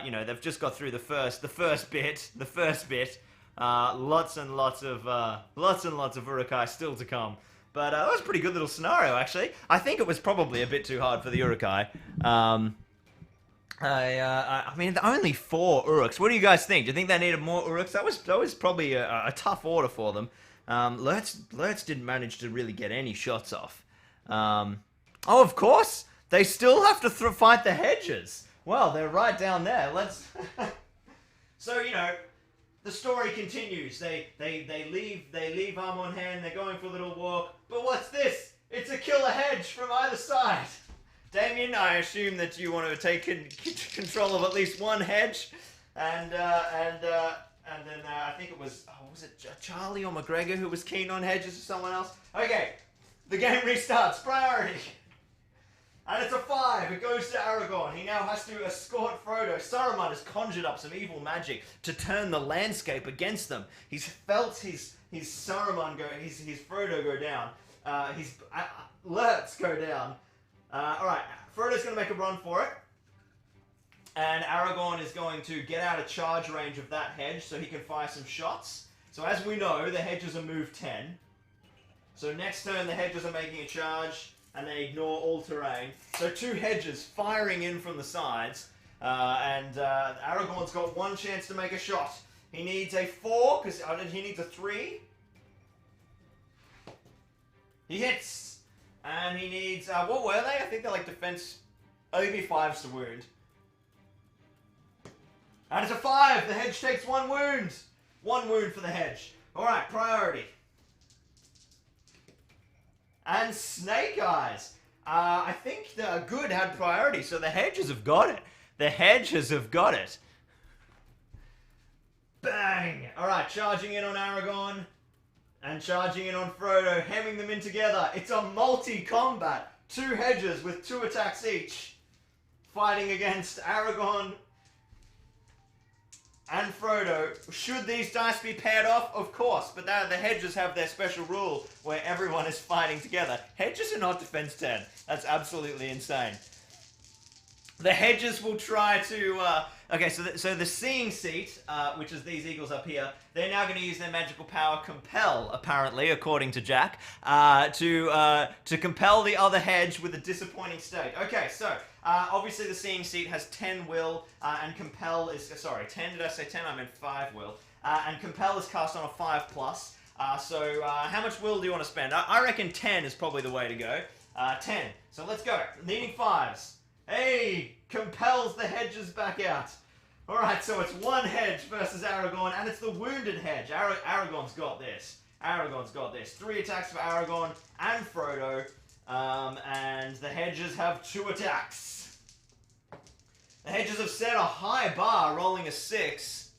You know, they've just got through the first bit. Lots and lots of Urukai still to come. But that was a pretty good little scenario, actually. I think it was probably a bit too hard for the Urukai. I mean, only 4 Uruks. What do you guys think? Do you think they needed more Uruks? That was probably a tough order for them. Lurtz didn't manage to really get any shots off. Oh, of course! They still have to fight the hedges! Well, they're right down there. Let's... So, you know, the story continues. They leave Amon Hen, they're going for a little walk. But what's this? It's a killer hedge from either side! Damien, I assume that you want to take control of at least one hedge. And then I think it was it Charlie or McGregor who was keen on hedges or someone else? Okay, the game restarts. Priority. And it's a 5. It goes to Aragorn. He now has to escort Frodo. Saruman has conjured up some evil magic to turn the landscape against them. He's felt his Saruman go, his Frodo go down. His Lurtz go down. Alright, Frodo's going to make a run for it. And Aragorn is going to get out of charge range of that hedge so he can fire some shots. So as we know, the hedges are moved 10. So next turn the hedges are making a charge and they ignore all terrain. So 2 hedges firing in from the sides. And Aragorn's got 1 chance to make a shot. He needs a 4, because he needs a 3. He hits. And he needs, what were they? I think they're like defense, OB5's to wound. And it's a 5! The hedge takes 1 wound! 1 wound for the hedge. Alright, priority. And Snake Eyes. I think the good had priority, so the hedges have got it. The hedges have got it. Bang! Alright, charging in on Aragorn. And charging in on Frodo, hemming them in together. It's a multi-combat. 2 hedges with 2 attacks each. Fighting against Aragorn and Frodo. Should these dice be paired off? Of course, but the hedges have their special rule where everyone is fighting together. Hedges are not defense 10. That's absolutely insane. The hedges will try to... okay, so the seeing seat, which is these eagles up here, they're now going to use their magical power Compel, apparently, according to Jack, to compel the other hedge with a disappointing state. Okay, so... obviously the seeing seat has 10 will, and Compel is, sorry, 10, did I say 10? I meant 5 will. And Compel is cast on a 5+. So how much will do you want to spend? I reckon 10 is probably the way to go. 10. So let's go. Needing 5s. Hey! Compels the hedges back out. Alright, so it's 1 hedge versus Aragorn, and it's the wounded hedge. Aragorn's got this. Aragorn's got this. 3 attacks for Aragorn and Frodo. And the hedges have 2 attacks. The hedges have set a high bar, rolling a 6.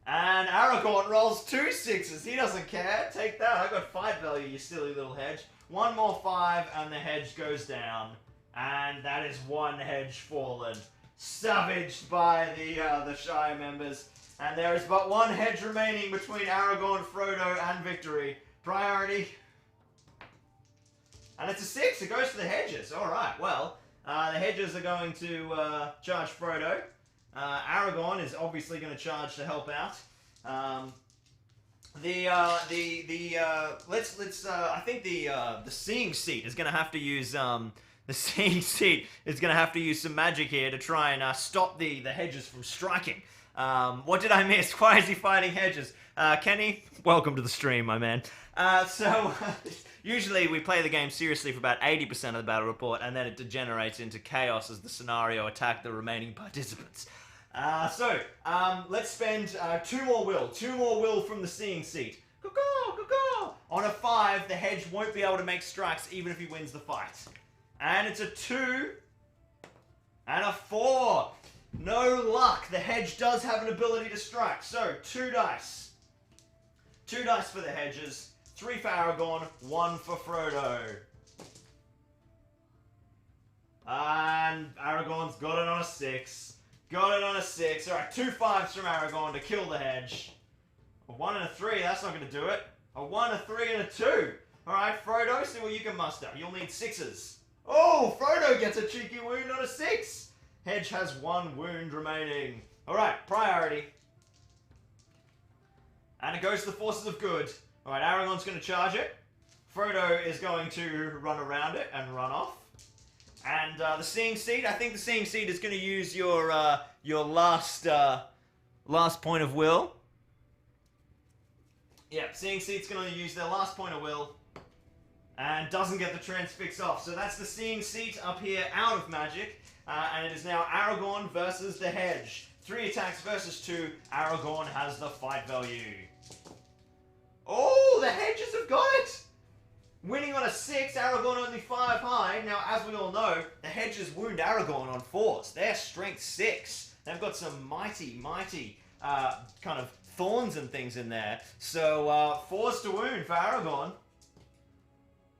And Aragorn rolls 2 6s. He doesn't care. Take that. I got 5 value, you silly little hedge. 1 more 5, and the hedge goes down. And that is 1 hedge fallen. Savaged by the Shire members. And there is but 1 hedge remaining between Aragorn, Frodo, and victory. Priority. And it's a 6. It goes for the hedges. Alright, well, the hedges are going to charge Frodo. Aragorn is obviously going to charge to help out. I think the seeing seat is going to have to use the seeing seat is going to have to use some magic here to try and stop the hedges from striking. What did I miss? Why is he fighting hedges? Kenny, welcome to the stream, my man. Usually we play the game seriously for about 80% of the battle report, and then it degenerates into chaos as the scenario attack the remaining participants. Let's spend 2 more will. 2 more will from the seeing seat. On a 5, the hedge won't be able to make strikes even if he wins the fight. And it's a 2 and a 4. No luck. The hedge does have an ability to strike. So, 2 dice. 2 dice for the hedges. 3 for Aragorn, 1 for Frodo. And Aragorn's got it on a 6. Got it on a 6. Alright, 2 5s from Aragorn to kill the hedge. A 1 and a 3, that's not going to do it. A 1, a 3, and a 2. Alright, Frodo, see what you can muster. You'll need 6s. Oh, Frodo gets a cheeky wound on a 6. Hedge has 1 wound remaining. Alright, priority. And it goes to the forces of good. Alright, Aragorn's going to charge it. Frodo is going to run around it and run off. And the seeing seat, I think the seeing seat is going to use your last point of will. Yeah, seeing seat's going to use their last point of will. And doesn't get the transfix off. So that's the seeing seat up here out of magic. And it is now Aragorn versus the hedge. 3 attacks versus 2. Aragorn has the fight value. Oh, the hedges have got it! Winning on a 6, Aragorn only 5 high. Now, as we all know, the hedges wound Aragorn on 4s. They're strength 6. They've got some mighty kind of thorns and things in there. So, 4s to wound for Aragorn.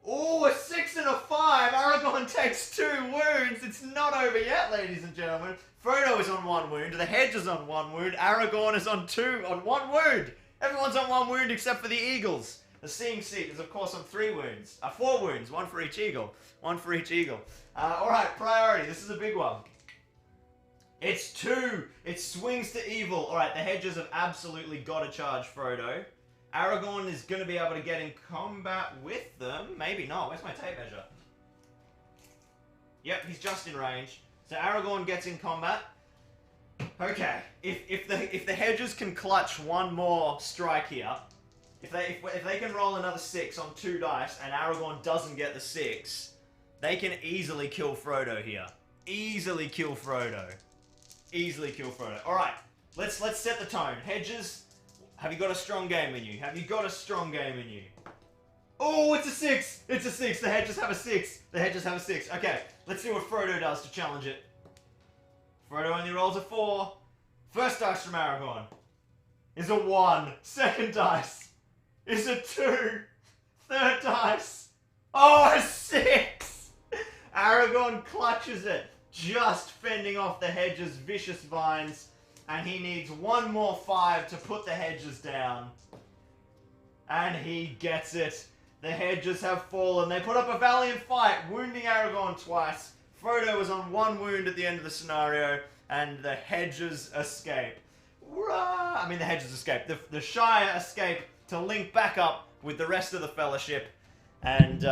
Oh, a 6 and a 5. Aragorn takes 2 wounds. It's not over yet, ladies and gentlemen. Frodo is on 1 wound. The hedge is on 1 wound. Aragorn is on 1 wound. Everyone's on 1 wound except for the eagles. The seeing seat is, of course, on 3 wounds. 4 wounds. 1 for each eagle. 1 for each eagle. Alright, priority. This is a big one. It's 2. It swings to evil. Alright, the hedges have absolutely got to charge Frodo. Aragorn is going to be able to get in combat with them. Maybe not. Where's my tape measure? Yep, he's just in range. So Aragorn gets in combat. Okay, if the hedges can clutch 1 more strike here, if they can roll another 6 on 2 dice and Aragorn doesn't get the 6, they can easily kill Frodo here. Easily kill Frodo. Easily kill Frodo. All right, let's set the tone. Hedges, have you got a strong game in you? Have you got a strong game in you? Oh, it's a 6. It's a 6. The hedges have a 6. The hedges have a 6. Okay, let's see what Frodo does to challenge it. Frodo only rolls a 4. First dice from Aragorn is a 1. Second dice is a 2. Third dice. Oh, a 6! Aragorn clutches it, just fending off the hedge's vicious vines, and he needs 1 more 5 to put the hedges down. And he gets it. The hedges have fallen. They put up a valiant fight, wounding Aragorn twice. Frodo was on 1 wound at the end of the scenario, and the hedges escape. I mean, the hedges escape. The Shire escape to link back up with the rest of the Fellowship, and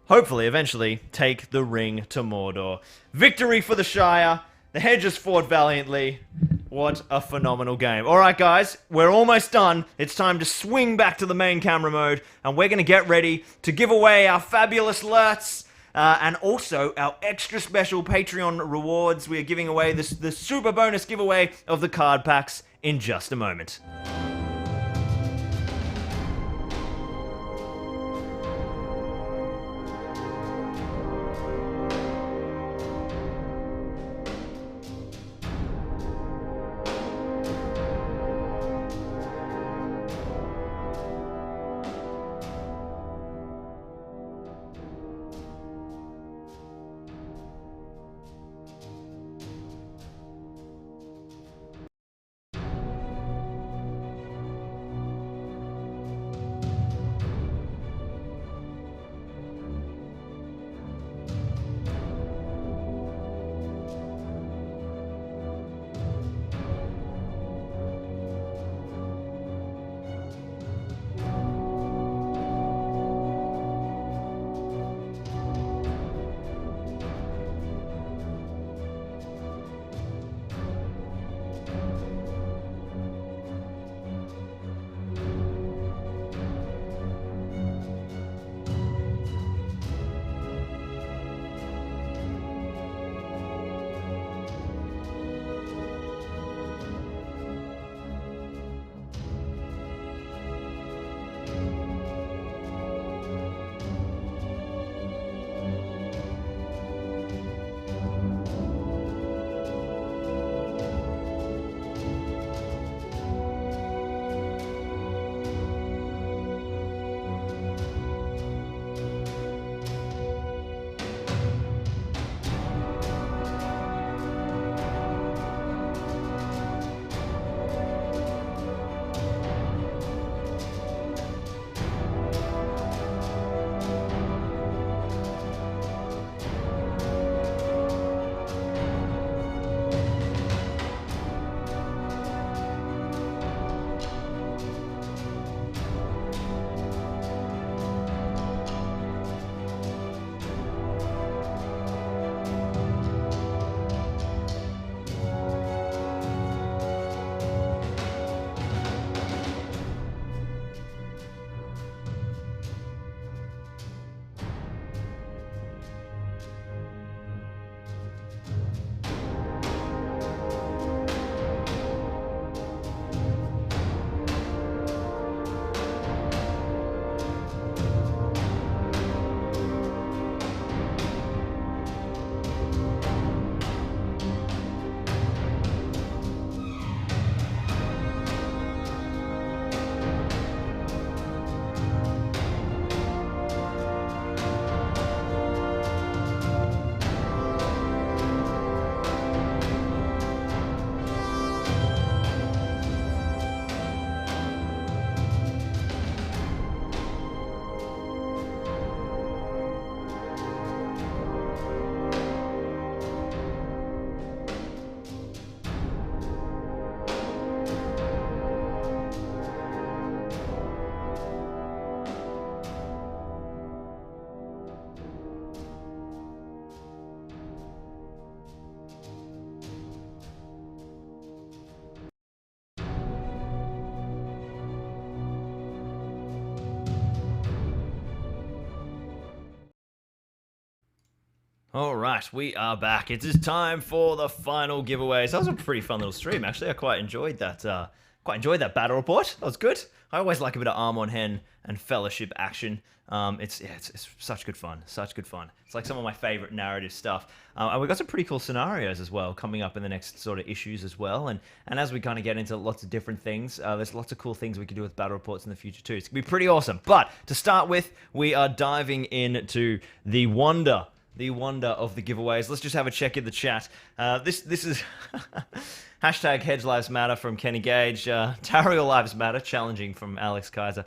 hopefully, eventually, take the ring to Mordor. Victory for the Shire. The hedges fought valiantly. What a phenomenal game. Alright guys, we're almost done. It's time to swing back to the main camera mode, and we're going to get ready to give away our fabulous Lurtz, and also our extra special Patreon rewards. We are giving away the super bonus giveaway of the card packs in just a moment. Alright, we are back. It is time for the final giveaways. That was a pretty fun little stream, actually. I quite enjoyed that battle report. That was good. I always like a bit of Amon Hen and Fellowship action. It's such good fun. Such good fun. It's like some of my favorite narrative stuff. And we've got some pretty cool scenarios as well coming up in the next sort of issues as well. And as we kind of get into lots of different things, there's lots of cool things we can do with battle reports in the future too. It's going to be pretty awesome. But to start with, we are diving into the wonder of the giveaways. Let's just have a check in the chat. This is hashtag Hedge Lives Matter from Kenny Gage. Tariel Lives Matter, challenging from Alex Kaiser.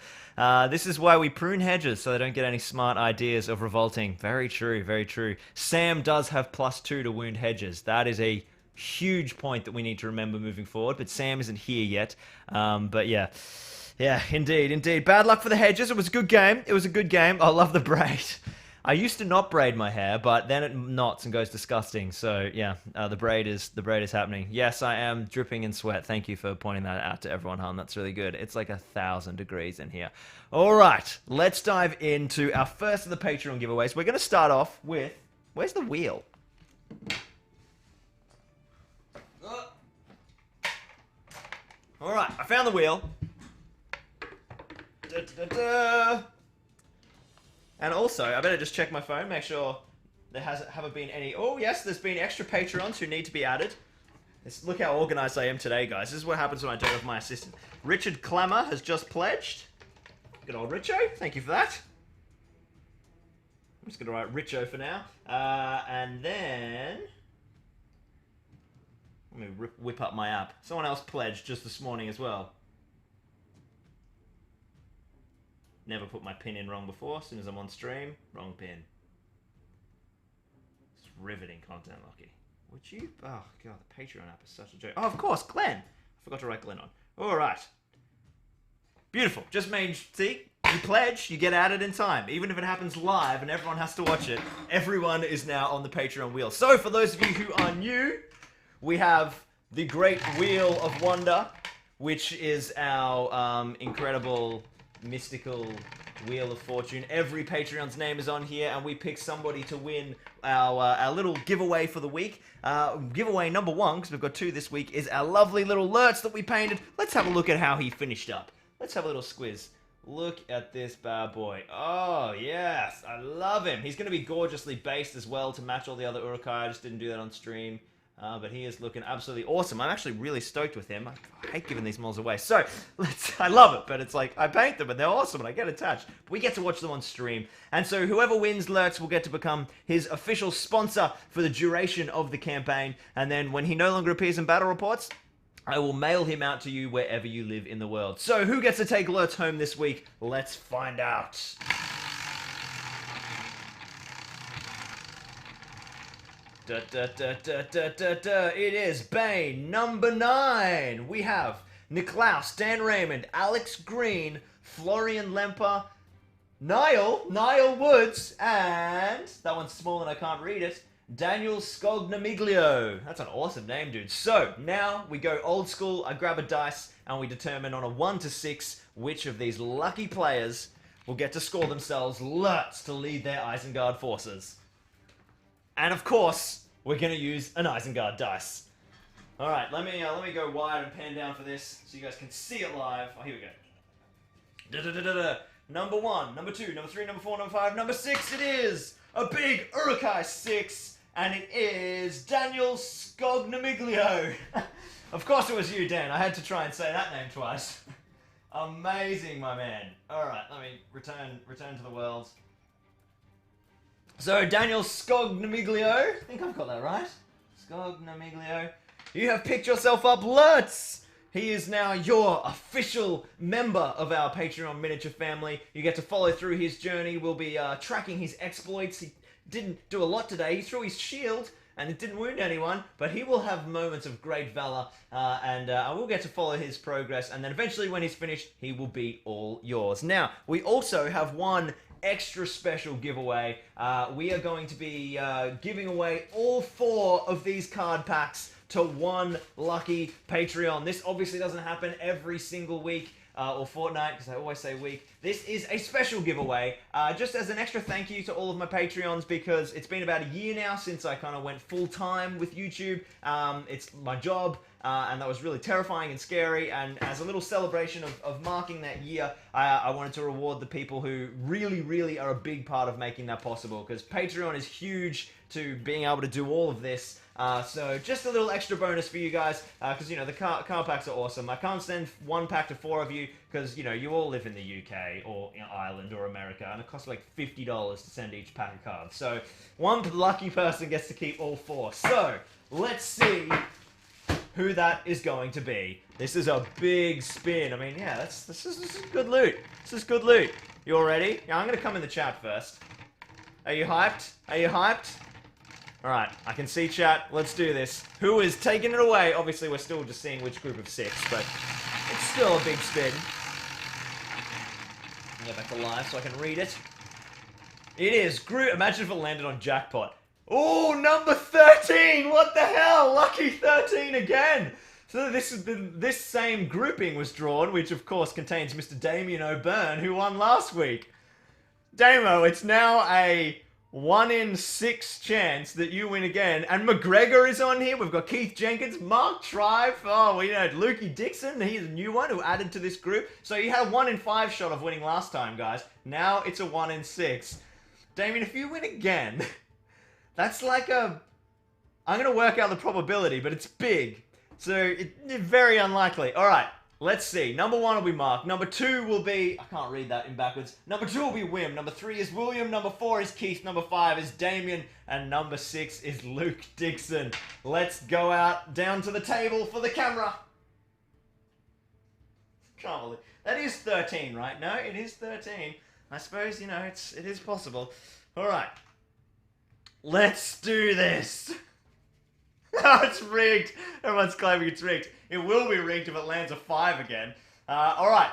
This is why we prune hedges so they don't get any smart ideas of revolting. Very true, very true. Sam does have +2 to wound hedges. That is a huge point that we need to remember moving forward, but Sam isn't here yet. But yeah. Yeah, indeed. Bad luck for the hedges. It was a good game. I love the braid. I used to not braid my hair, but then it knots and goes disgusting. So yeah, the braid is happening. Yes, I am dripping in sweat. Thank you for pointing that out to everyone, hon. That's really good. It's like 1,000 degrees in here. All right, let's dive into our first of the Patreon giveaways. We're going to start off with, where's the wheel? All right, I found the wheel. And also, I better just check my phone, make sure there haven't been any... Oh, yes, there's been extra Patreons who need to be added. Look how organized I am today, guys. This is what happens when I don't have my assistant. Richard Clammer has just pledged. Good old Richo. Thank you for that. I'm just going to write Richo for now. And then... Let me whip up my app. Someone else pledged just this morning as well. Never put my pin in wrong before. As soon as I'm on stream, wrong pin. It's riveting content, Lockie. Would you? Oh, God, the Patreon app is such a joke. Oh, of course, Glenn. I forgot to write Glenn on. All right. Beautiful. Just made, see? You pledge, you get added in time. Even if it happens live and everyone has to watch it, everyone is now on the Patreon wheel. So, for those of you who are new, we have the Great Wheel of Wonder, which is our incredible... mystical Wheel of Fortune. Every Patreon's name is on here, and we pick somebody to win our little giveaway for the week. Giveaway number 1, because we've got 2 this week, is our lovely little Lurtz that we painted. Let's have a look at how he finished up. Let's have a little squiz. Look at this bad boy. Oh, yes. I love him. He's going to be gorgeously based as well to match all the other Urukai. I just didn't do that on stream. But he is looking absolutely awesome. I'm actually really stoked with him. I hate giving these models away. So, I love it, but it's like, I paint them and they're awesome and I get attached. But we get to watch them on stream. And so whoever wins Lurtz will get to become his official sponsor for the duration of the campaign. And then when he no longer appears in battle reports, I will mail him out to you wherever you live in the world. So who gets to take Lurtz home this week? Let's find out. It is Bane number 9. We have Niklaus, Dan Raymond, Alex Green, Florian Lemper, Niall Woods, and that one's small and I can't read it, Daniel Scognamiglio. That's an awesome name, dude. So now we go old school. I grab a dice and we determine on a 1 to 6 which of these lucky players will get to score themselves Lurtz to lead their Isengard forces. And of course, we're going to use an Isengard dice. All right, let me go wide and pan down for this so you guys can see it live. Oh, here we go. Number 1, number 2, number 3, number 4, number 5, number 6. It is a big Urukai 6, and it is Daniel Scognamiglio. Of course, it was you, Dan. I had to try and say that name twice. Amazing, my man. All right, let me return to the world. So, Daniel Scognamiglio, I think I've got that right. Scognamiglio. You have picked yourself up Lurtz. He is now your official member of our Patreon miniature family. You get to follow through his journey. We'll be tracking his exploits. He didn't do a lot today. He threw his shield and it didn't wound anyone, but he will have moments of great valor, and we'll get to follow his progress, and then eventually when he's finished, he will be all yours. Now, we also have one extra special giveaway. We are going to be giving away all 4 of these card packs to one lucky Patreon. This obviously doesn't happen every single week, or fortnight, because I always say week. This is a special giveaway, just as an extra thank you to all of my Patreons, because it's been about a year now since I kind of went full-time with YouTube. It's my job, and that was really terrifying and scary, and as a little celebration of marking that year, I wanted to reward the people who really are a big part of making that possible, because Patreon is huge to being able to do all of this. So just a little extra bonus for you guys, because, you know, the card packs are awesome. I can't send one pack to 4 of you, because, you know, you all live in the UK, or Ireland, or America, and it costs like $50 to send each pack of cards. So one lucky person gets to keep all 4. So let's see who that is going to be. This is a big spin. I mean, yeah, this is good loot. This is good loot. You all ready? Yeah, I'm going to come in the chat first. Are you hyped? Are you hyped? Alright, I can see chat. Let's do this. Who is taking it away? Obviously, we're still just seeing which group of 6, but it's still a big spin. Get back to live so I can read it. It is Groot. Imagine if it landed on jackpot. Oh, number 13! What the hell? Lucky 13 again! So this same grouping was drawn, which of course contains Mr. Damien O'Byrne, who won last week. Damo, it's now a 1 in 6 chance that you win again. And McGregor is on here. We've got Keith Jenkins, Mark Tribe. Oh, we know Lukey Dixon. He's a new one who added to this group. So you had a 1 in 5 shot of winning last time, guys. Now it's a 1 in 6. Damien, if you win again, that's like a... I'm going to work out the probability, but it's big. So it's very unlikely. All right. Let's see. Number 1 will be Mark. Number 2 will be... I can't read that in backwards. Number 2 will be Wim. Number 3 is William. Number 4 is Keith. Number 5 is Damien. And number 6 is Luke Dixon. Let's go out down to the table for the camera. Can't believe... That is 13, right? No, it is 13. I suppose, you know, it is possible. All right. Let's do this. Oh, it's rigged. Everyone's claiming it's rigged. It will be rigged if it lands a 5 again. Alright.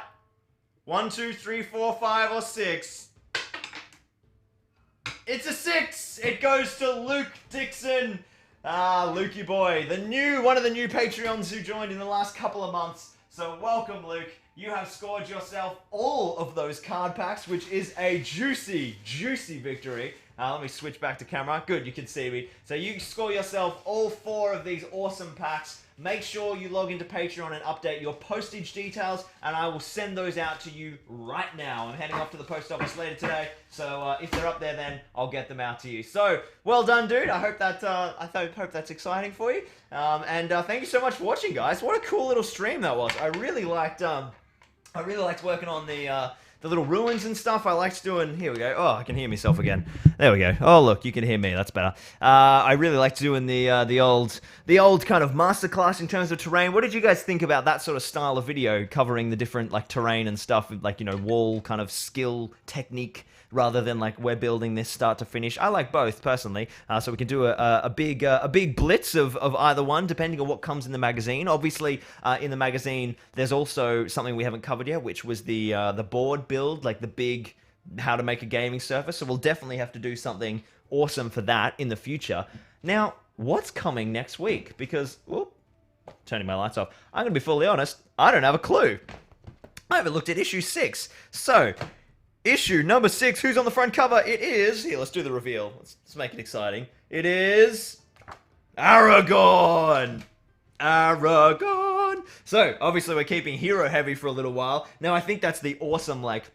1, 2, 3, 4, 5, or 6. It's a 6! It goes to Luke Dixon. Lukey boy. One of the new Patreons who joined in the last couple of months. So welcome, Luke. You have scored yourself all of those card packs, which is a juicy victory. Let me switch back to camera. Good, you can see me. So you score yourself all 4 of these awesome packs. Make sure you log into Patreon and update your postage details, and I will send those out to you right now. I'm heading off to the post office later today, so if they're up there, then I'll get them out to you. So, well done, dude. I hope hope that's exciting for you. And thank you so much for watching, guys. What a cool little stream that was. I really liked working on the little ruins and stuff. I liked doing... Here we go. Oh, I can hear myself again. There we go. Oh, look, you can hear me. That's better. I really liked doing the old kind of masterclass in terms of terrain. What did you guys think about that sort of style of video, covering the different, like, terrain and stuff, like, you know, wall kind of skill, technique, rather than, like, we're building this start to finish? I like both, personally. So we can do a big blitz of either one, depending on what comes in the magazine. Obviously, in the magazine, there's also something we haven't covered yet, which was the board build, like the big how to make a gaming surface. So we'll definitely have to do something awesome for that in the future. Now, what's coming next week? Because, whoop, turning my lights off. I'm going to be fully honest, I don't have a clue. I haven't looked at issue 6. So... issue number 6, who's on the front cover? It is... Here, let's do the reveal. Let's make it exciting. It is... Aragorn! Aragorn! So, obviously we're keeping hero heavy for a little while. Now, I think that's the awesome, like,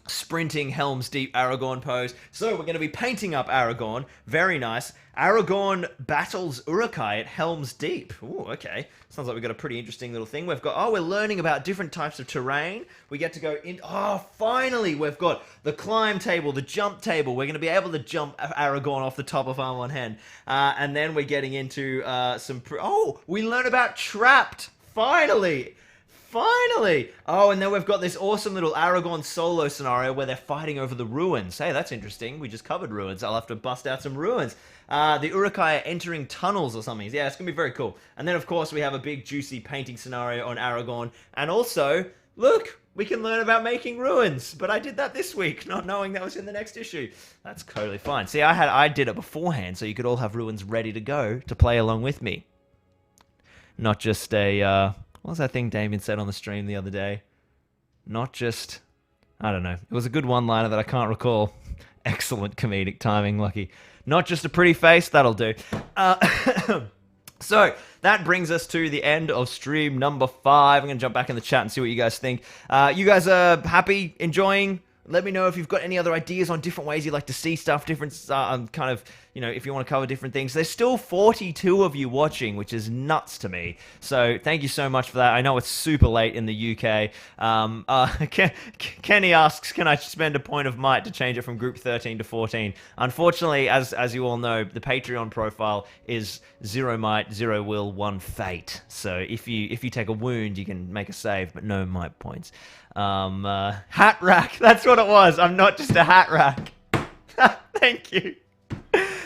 sprinting Helm's Deep Aragorn pose. So, we're going to be painting up Aragorn. Very nice. Aragorn battles Urukai at Helm's Deep. Ooh, okay. Sounds like we've got a pretty interesting little thing. We've got... Oh, we're learning about different types of terrain. We get to go in... Oh, finally! We've got the climb table, the jump table. We're going to be able to jump Aragorn off the top of Amon Hen. And then we're getting into some... Oh, we learn about Trapped! Finally! Finally! Oh, and then we've got this awesome little Aragorn solo scenario where they're fighting over the ruins. Hey, that's interesting. We just covered ruins. I'll have to bust out some ruins. The Urukai are entering tunnels or something. Yeah, it's going to be very cool. And then, of course, we have a big, juicy painting scenario on Aragorn. And also, look, we can learn about making ruins. But I did that this week, not knowing that was in the next issue. That's totally fine. See, I did it beforehand, so you could all have ruins ready to go to play along with me. Not just a... what was that thing Damien said on the stream the other day? not just... I don't know. It was a good one-liner that I can't recall. Excellent comedic timing, Lucky. Not just a pretty face, that'll do. So, that brings us to the end of stream number 5. I'm going to jump back in the chat and see what you guys think. You guys are happy, enjoying? Let me know if you've got any other ideas on different ways you like to see stuff, different kind of, you know, if you want to cover different things. There's still 42 of you watching, which is nuts to me. So thank you so much for that. I know it's super late in the UK. Kenny asks, can I spend a point of might to change it from group 13 to 14? Unfortunately, as you all know, the Patreon profile is 0 might, 0 will, 1 fate. So if you take a wound, you can make a save, but no might points. Hat rack. That's what it was. I'm not just a hat rack. Thank you.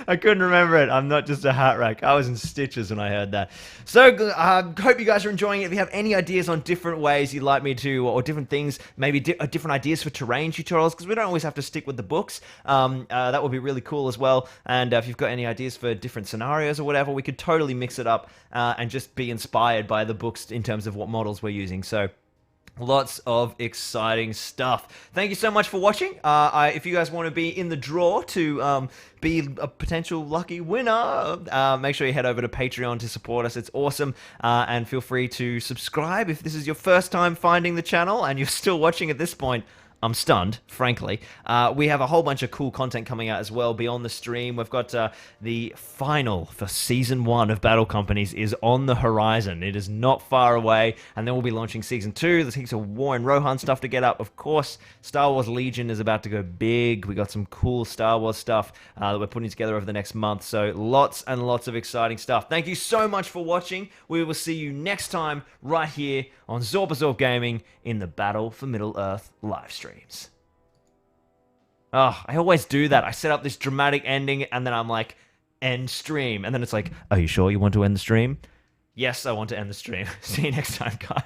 I couldn't remember it. I'm not just a hat rack. I was in stitches when I heard that. So, hope you guys are enjoying it. If you have any ideas on different ways you'd like me to, or different things, maybe different ideas for terrain tutorials, because we don't always have to stick with the books, that would be really cool as well. And if you've got any ideas for different scenarios or whatever, we could totally mix it up and just be inspired by the books in terms of what models we're using. So, lots of exciting stuff. Thank you so much for watching. If you guys want to be in the draw to be a potential lucky winner, make sure you head over to Patreon to support us. It's awesome. And feel free to subscribe if this is your first time finding the channel and you're still watching at this point. I'm stunned, frankly. We have a whole bunch of cool content coming out as well beyond the stream. We've got the final for Season 1 of Battle Companies is on the horizon. It is not far away, and then we'll be launching Season 2. There's heaps of War and Rohan stuff to get up. Of course, Star Wars Legion is about to go big. We got some cool Star Wars stuff that we're putting together over the next month, so lots and lots of exciting stuff. Thank you so much for watching. We will see you next time right here on Zorpazorp Gaming in the Battle for Middle Earth livestreams. Oh, I always do that. I set up this dramatic ending and then I'm like, end stream. And then it's like, are you sure you want to end the stream? Yes, I want to end the stream. See you next time, guys.